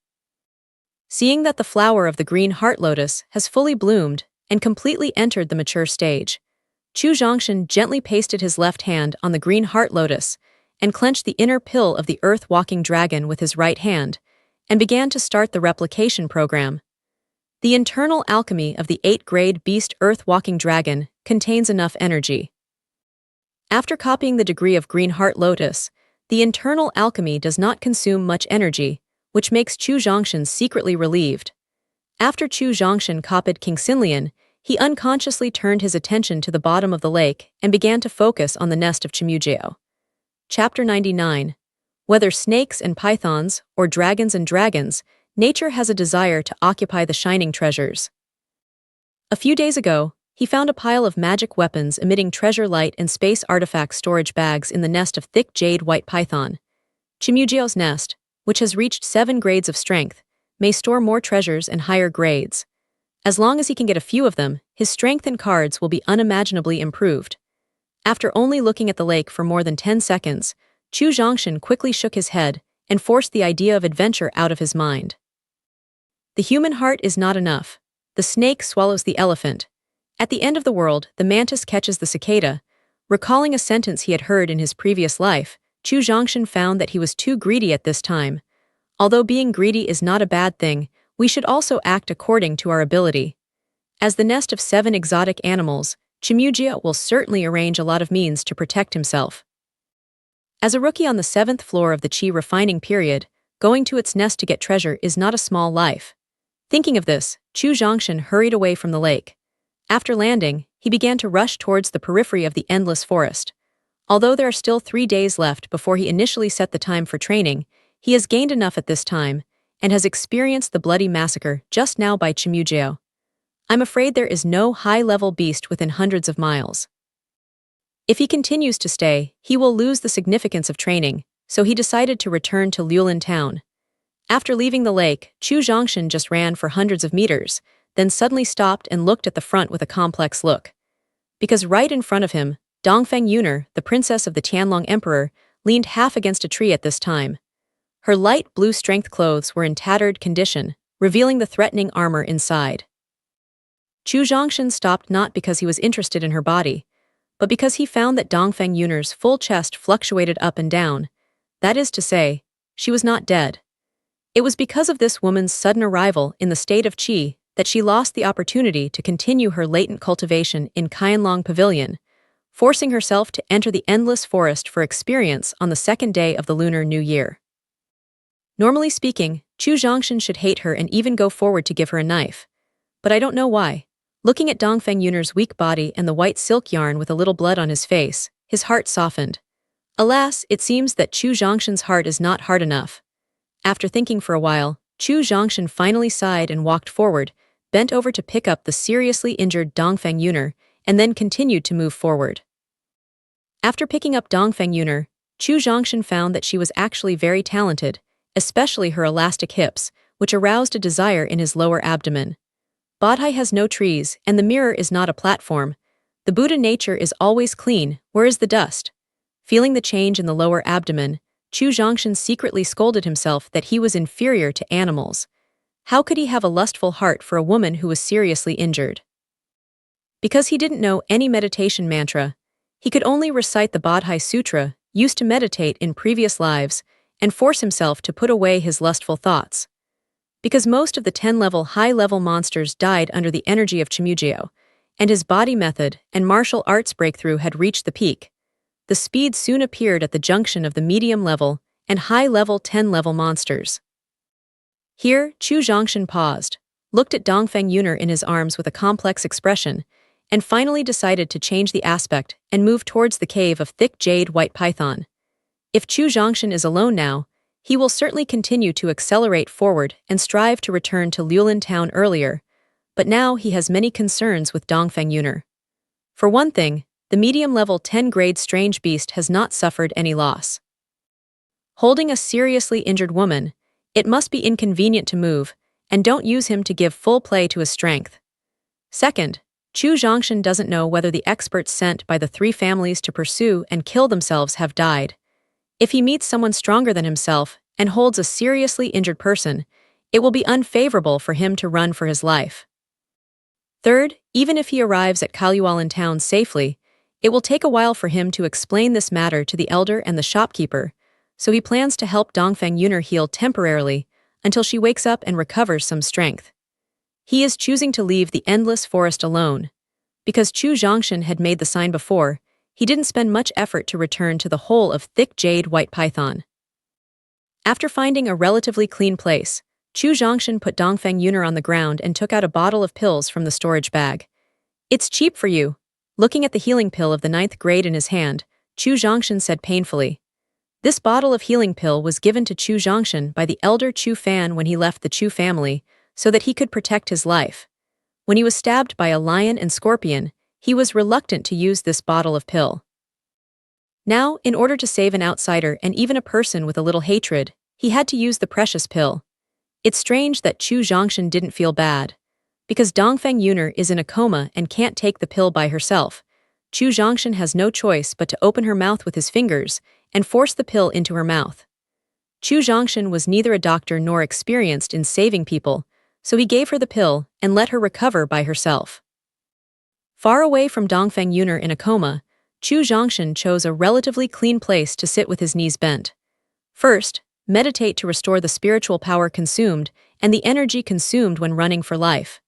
Seeing that the flower of the green heart lotus has fully bloomed and completely entered the mature stage, Chu Zhongshan gently pasted his left hand on the green heart lotus and clenched the inner pill of the earth-walking dragon with his right hand, and began to start the replication program. The internal alchemy of the 8th-grade beast earth-walking dragon contains enough energy. After copying the degree of green heart lotus, the internal alchemy does not consume much energy, which makes Chu Zhongshan secretly relieved. After Chu Zhongshan copied King Xinlian, he unconsciously turned his attention to the bottom of the lake and began to focus on the nest of Chimujiao. Chapter 99. Whether snakes and pythons, or dragons and dragons, nature has a desire to occupy the shining treasures. A few days ago, he found a pile of magic weapons emitting treasure light and space artifact storage bags in the nest of thick jade white python. Chimujiao's nest, which has reached 7 grades of strength, may store more treasures and higher grades. As long as he can get a few of them, his strength and cards will be unimaginably improved. After only looking at the lake for more than 10 seconds, Chu Zhongshan quickly shook his head and forced the idea of adventure out of his mind. The human heart is not enough. The snake swallows the elephant. At the end of the world, the mantis catches the cicada. Recalling a sentence he had heard in his previous life, Chu Zhongshan found that he was too greedy at this time. Although being greedy is not a bad thing, we should also act according to our ability. As the nest of 7 exotic animals, Chimujiao will certainly arrange a lot of means to protect himself. As a rookie on the 7th floor of the Qi refining period, going to its nest to get treasure is not a small life. Thinking of this, Chu Zhongshan hurried away from the lake. After landing, he began to rush towards the periphery of the endless forest. Although there are still 3 days left before he initially set the time for training, he has gained enough at this time, and has experienced the bloody massacre just now by Chimujiao. I'm afraid there is no high-level beast within hundreds of miles. If he continues to stay, he will lose the significance of training, so he decided to return to Liulin town. After leaving the lake, Chu Zhongshan just ran for hundreds of meters, then suddenly stopped and looked at the front with a complex look. Because right in front of him, Dongfeng Yuner, the princess of the Tianlong Emperor, leaned half against a tree at this time. Her light blue strength clothes were in tattered condition, revealing the threatening armor inside. Chu Zhongshan stopped not because he was interested in her body, but because he found that Dongfeng Yuner's full chest fluctuated up and down. That is to say, she was not dead. It was because of this woman's sudden arrival in the state of Qi that she lost the opportunity to continue her latent cultivation in Qianlong Pavilion, forcing herself to enter the endless forest for experience on the 2nd day of the Lunar New Year. Normally speaking, Chu Zhongshan should hate her and even go forward to give her a knife. But I don't know why. Looking at Dongfeng Yuner's weak body and the white silk yarn with a little blood on his face, his heart softened. Alas, it seems that Chu Zhongshan's heart is not hard enough. After thinking for a while, Chu Zhongshan finally sighed and walked forward, bent over to pick up the seriously injured Dongfeng Yuner, and then continued to move forward. After picking up Dongfeng Yuner, Chu Zhongshan found that she was actually very talented, especially her elastic hips, which aroused a desire in his lower abdomen. Bodhi has no trees, and the mirror is not a platform. The Buddha nature is always clean, where is the dust? Feeling the change in the lower abdomen, Chu Zhongshan secretly scolded himself that he was inferior to animals. How could he have a lustful heart for a woman who was seriously injured? Because he didn't know any meditation mantra, he could only recite the Bodhi Sutra, used to meditate in previous lives, and force himself to put away his lustful thoughts. Because most of the 10-level high-level monsters died under the energy of Chimujiao, and his body method and martial arts breakthrough had reached the peak, the speed soon appeared at the junction of the medium-level and high-level 10-level monsters. Here, Chu Zhongshan paused, looked at Dongfeng Yuner in his arms with a complex expression, and finally decided to change the aspect and move towards the cave of thick jade white python. If Chu Zhongshan is alone now, he will certainly continue to accelerate forward and strive to return to Liulin town earlier, but now he has many concerns with Dongfeng Yuner. For one thing, the medium-level 10-grade strange beast has not suffered any loss. Holding a seriously injured woman, it must be inconvenient to move, and don't use him to give full play to his strength. Second, Chu Zhongshan doesn't know whether the experts sent by the 3 families to pursue and kill themselves have died. If he meets someone stronger than himself and holds a seriously injured person, it will be unfavorable for him to run for his life. Third, even if he arrives at Kalualin town safely, It will take a while for him to explain this matter to the elder and the shopkeeper, so he plans to help Dongfeng Yuner heal temporarily until she wakes up and recovers some strength. He is choosing to leave the endless forest alone. Because Chu Zhongshan had made the sign before, he didn't spend much effort to return to the hole of thick jade white python. After finding a relatively clean place, Chu Zhongshan put Dongfeng Yuner on the ground and took out a bottle of pills from the storage bag. "It's cheap for you." Looking at the healing pill of the 9th grade in his hand, Chu Zhongshan said painfully. This bottle of healing pill was given to Chu Zhongshan by the elder Chu Fan when he left the Chu family, so that he could protect his life. When he was stabbed by a lion and scorpion, he was reluctant to use this bottle of pill. Now, in order to save an outsider and even a person with a little hatred, he had to use the precious pill. It's strange that Chu Zhongshan didn't feel bad. Because Dongfeng Yuner is in a coma and can't take the pill by herself, Chu Zhongshan has no choice but to open her mouth with his fingers and force the pill into her mouth. Chu Zhongshan was neither a doctor nor experienced in saving people, so he gave her the pill and let her recover by herself. Far away from Dongfeng Yuner in a coma, Chu Zhongshan chose a relatively clean place to sit with his knees bent. First, meditate to restore the spiritual power consumed and the energy consumed when running for life.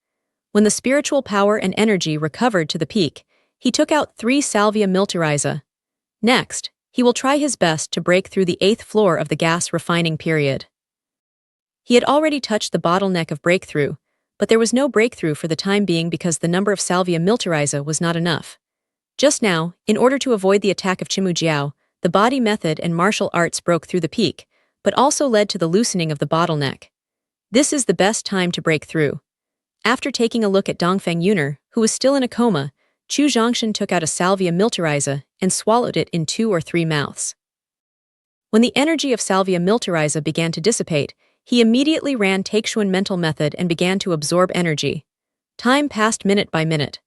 When the spiritual power and energy recovered to the peak, he took out 3 salvia militariza. Next, he will try his best to break through the 8th floor of the gas refining period. He had already touched the bottleneck of breakthrough, but there was no breakthrough for the time being because the number of salvia militariza was not enough. Just now, in order to avoid the attack of Chimu Jiao, the body method and martial arts broke through the peak, but also led to the loosening of the bottleneck. This is the best time to break through. After taking a look at Dongfeng Yuner, who was still in a coma, Chu Zhongshan took out a salvia militariza and swallowed it in 2 or 3 mouths. When the energy of salvia militariza began to dissipate, he immediately ran Taixuan mental method and began to absorb energy. Time passed minute by minute.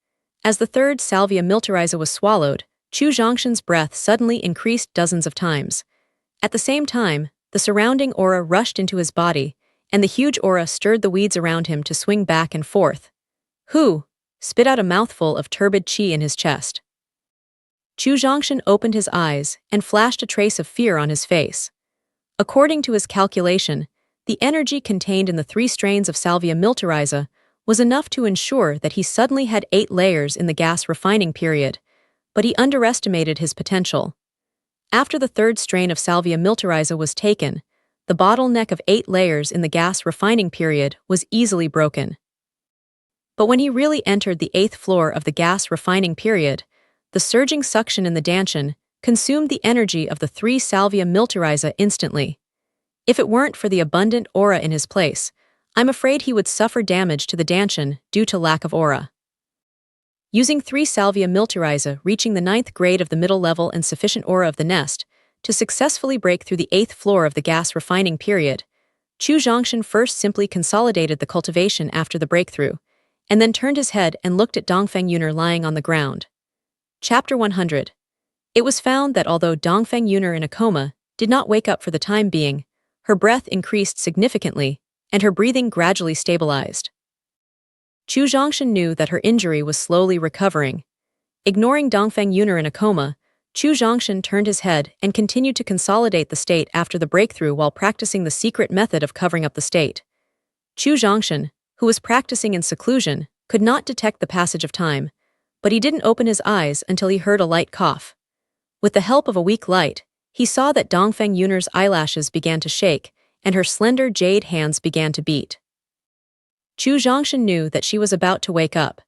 As the 3rd salvia militariza was swallowed, Chu Zhongshan's breath suddenly increased dozens of times. At the same time, the surrounding aura rushed into his body, and the huge aura stirred the weeds around him to swing back and forth. Hu spit out a mouthful of turbid qi in his chest. Chu Zhongshan opened his eyes and flashed a trace of fear on his face. According to his calculation, the energy contained in the 3 strains of salvia militariza was enough to ensure that he suddenly had 8 layers in the gas refining period, but he underestimated his potential. After the 3rd strain of salvia militariza was taken, the bottleneck of 8 layers in the gas refining period was easily broken. But when he really entered the 8th floor of the gas refining period, the surging suction in the danshan consumed the energy of the 3 salvia militariza instantly. If it weren't for the abundant aura in his place, I'm afraid he would suffer damage to the danshan due to lack of aura. Using 3 salvia militariza reaching the 9th grade of the middle level and sufficient aura of the nest, to successfully break through the 8th floor of the gas refining period, Chu Zhongshan first simply consolidated the cultivation after the breakthrough, and then turned his head and looked at Dongfeng Yuner lying on the ground. Chapter 100. It was found that although Dongfeng Yuner in a coma did not wake up for the time being, her breath increased significantly, and her breathing gradually stabilized. Chu Zhongshan knew that her injury was slowly recovering. Ignoring Dongfeng Yuner in a coma, Chu Zhongshan turned his head and continued to consolidate the state after the breakthrough while practicing the secret method of covering up the state. Chu Zhongshan, who was practicing in seclusion, could not detect the passage of time, but he didn't open his eyes until he heard a light cough. With the help of a weak light, he saw that Dongfeng Yuner's eyelashes began to shake, and her slender jade hands began to beat. Chu Zhongshan knew that she was about to wake up.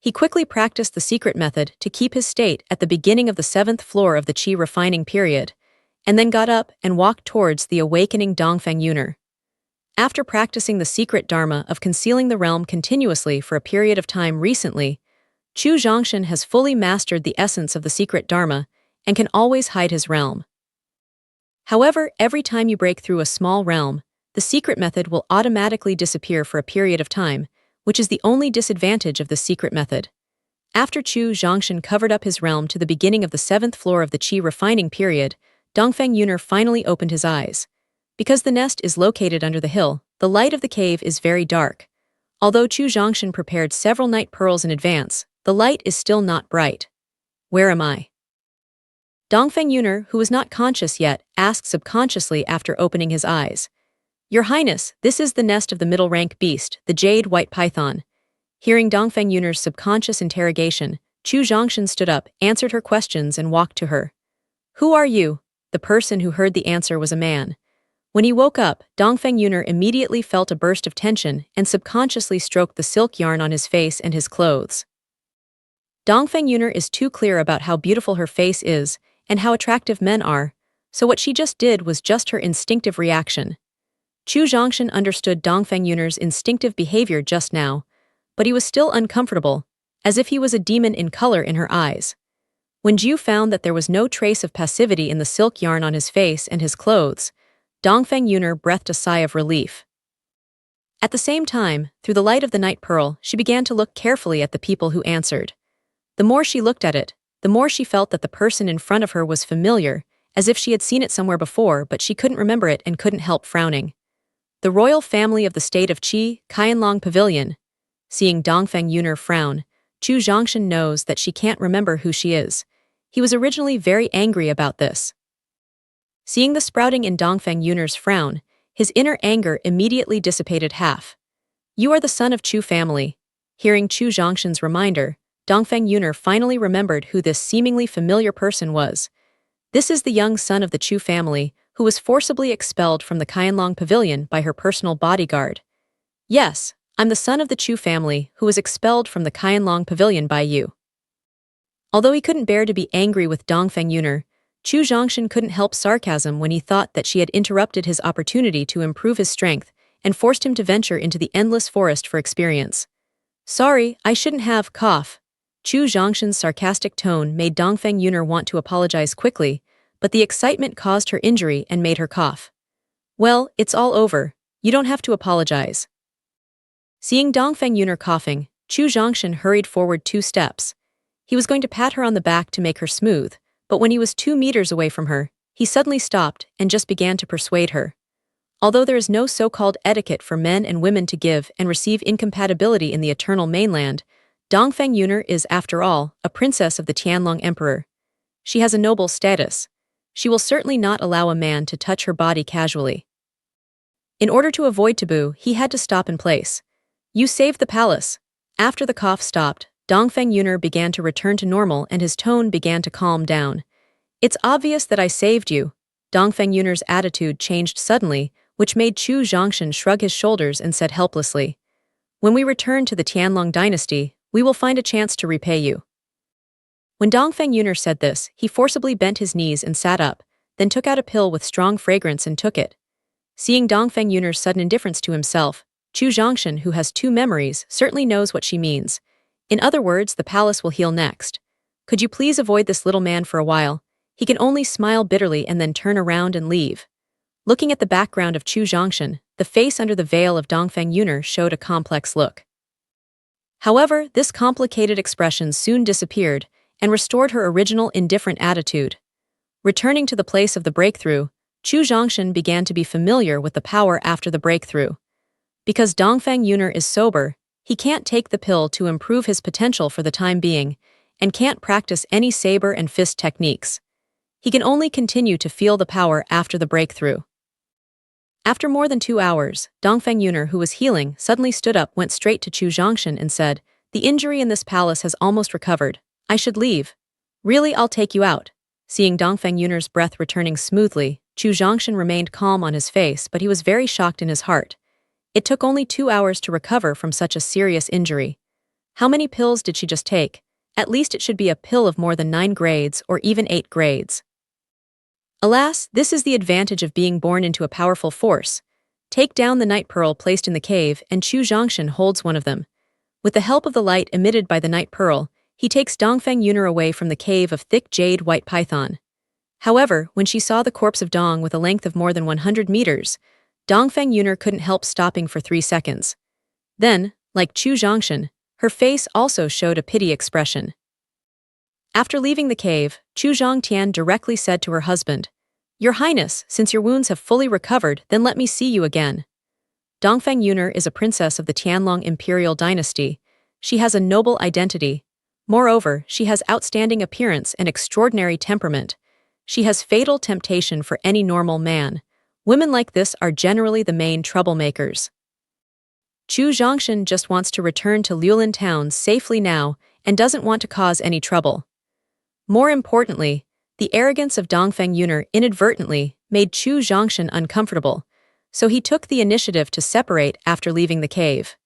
He quickly practiced the secret method to keep his state at the beginning of the 7th floor of the qi refining period, and then got up and walked towards the awakening Dongfeng Yuner. After practicing the secret dharma of concealing the realm continuously for a period of time recently, Chu Zhongshan has fully mastered the essence of the secret dharma and can always hide his realm. However, every time you break through a small realm, the secret method will automatically disappear for a period of time, which is the only disadvantage of the secret method. After Chu Zhongshan covered up his realm to the beginning of the 7th floor of the qi refining period, Dongfeng Yuner finally opened his eyes. Because the nest is located under the hill, the light of the cave is very dark. Although Chu Zhongshan prepared several night pearls in advance, the light is still not bright. Where am I? Dongfeng Yuner, who was not conscious yet, asked subconsciously after opening his eyes. Your Highness, this is the nest of the middle-rank beast, the jade white python. Hearing Dongfeng Yuner's subconscious interrogation, Chu Zhongshan stood up, answered her questions, and walked to her. Who are you? The person who heard the answer was a man. When he woke up, Dongfeng Yuner immediately felt a burst of tension and subconsciously stroked the silk yarn on his face and his clothes. Dongfeng Yuner is too clear about how beautiful her face is and how attractive men are, so what she just did was just her instinctive reaction. Chu Zhongshan understood Dongfeng Yuner's instinctive behavior just now, but he was still uncomfortable, as if he was a demon in color in her eyes. When Jiu found that there was no trace of passivity in the silk yarn on his face and his clothes, Dongfeng Yuner breathed a sigh of relief. At the same time, through the light of the night pearl, she began to look carefully at the people who answered. The more she looked at it, the more she felt that the person in front of her was familiar, as if she had seen it somewhere before, but she couldn't remember it and couldn't help frowning. The royal family of the state of Qi, Qianlong Pavilion. Seeing Dongfeng Yuner frown, Chu Zhongshan knows that she can't remember who she is. He was originally very angry about this. Seeing the sprouting in Dongfeng Yuner's frown, his inner anger immediately dissipated half. You are the son of Chu family. Hearing Chu Zhongshan's reminder, Dongfeng Yuner finally remembered who this seemingly familiar person was. This is the young son of the Chu family, who was forcibly expelled from the Qianlong Pavilion by her personal bodyguard. Yes, I'm the son of the Chu family, who was expelled from the Qianlong Pavilion by you. Although he couldn't bear to be angry with Dongfeng Yuner, Chu Zhongshan couldn't help sarcasm when he thought that she had interrupted his opportunity to improve his strength and forced him to venture into the endless forest for experience. Sorry, I shouldn't have, cough. Chu Zhongshan's sarcastic tone made Dongfeng Yuner want to apologize quickly, but the excitement caused her injury and made her cough. Well, it's all over. You don't have to apologize. Seeing Dongfeng Yuner coughing, Chu Zhongshan hurried forward 2 steps. He was going to pat her on the back to make her smooth, but when he was 2 meters away from her, he suddenly stopped and just began to persuade her. Although there is no so-called etiquette for men and women to give and receive incompatibility in the eternal mainland, Dongfeng Yuner is, after all, a princess of the Tianlong Emperor. She has a noble status. She will certainly not allow a man to touch her body casually. In order to avoid taboo, he had to stop in place. You saved the palace. After the cough stopped, Dongfeng Yuner began to return to normal and his tone began to calm down. It's obvious that I saved you. Dongfeng Yuner's attitude changed suddenly, which made Chu Zhongshan shrug his shoulders and said helplessly, When we return to the Tianlong dynasty, we will find a chance to repay you. When Dongfeng Yuner said this, he forcibly bent his knees and sat up, then took out a pill with strong fragrance and took it. Seeing Dongfeng Yuner's sudden indifference to himself, Chu Zhongshan, who has 2 memories, certainly knows what she means. In other words, the palace will heal next. Could you please avoid this little man for a while? He can only smile bitterly and then turn around and leave. Looking at the background of Chu Zhongshan, the face under the veil of Dongfeng Yuner showed a complex look. However, this complicated expression soon disappeared and restored her original indifferent attitude. Returning to the place of the breakthrough, Chu Zhongshan began to be familiar with the power after the breakthrough. Because Dongfeng Yuner is sober, he can't take the pill to improve his potential for the time being, and can't practice any saber and fist techniques. He can only continue to feel the power after the breakthrough. After more than 2 hours, Dongfeng Yuner, who was healing, suddenly stood up, went straight to Chu Zhongshan and said, The injury in this palace has almost recovered. I should leave. Really, I'll take you out. Seeing Dongfeng Yuner's breath returning smoothly, Chu Zhongshan remained calm on his face, but he was very shocked in his heart. It took only 2 hours to recover from such a serious injury. How many pills did she just take? At least it should be a pill of more than 9 grades or even 8 grades. Alas, this is the advantage of being born into a powerful force. Take down the night pearl placed in the cave and Chu Zhongshan holds one of them. With the help of the light emitted by the night pearl, he takes Dongfeng Yuner away from the cave of thick jade white python. However, when she saw the corpse of Dong with a length of more than 100 meters, Dongfeng Yuner couldn't help stopping for 3 seconds. Then, like Chu Zhongshan, her face also showed a pity expression. After leaving the cave, Chu Zhongtian directly said to her husband, Your Highness, since your wounds have fully recovered, then let me see you again. Dongfeng Yuner is a princess of the Tianlong imperial dynasty. She has a noble identity. Moreover, she has outstanding appearance and extraordinary temperament. She has fatal temptation for any normal man. Women like this are generally the main troublemakers. Chu Zhongshan just wants to return to Liulin town safely now and doesn't want to cause any trouble. More importantly, the arrogance of Dongfeng Yuner inadvertently made Chu Zhongshan uncomfortable, so he took the initiative to separate after leaving the cave.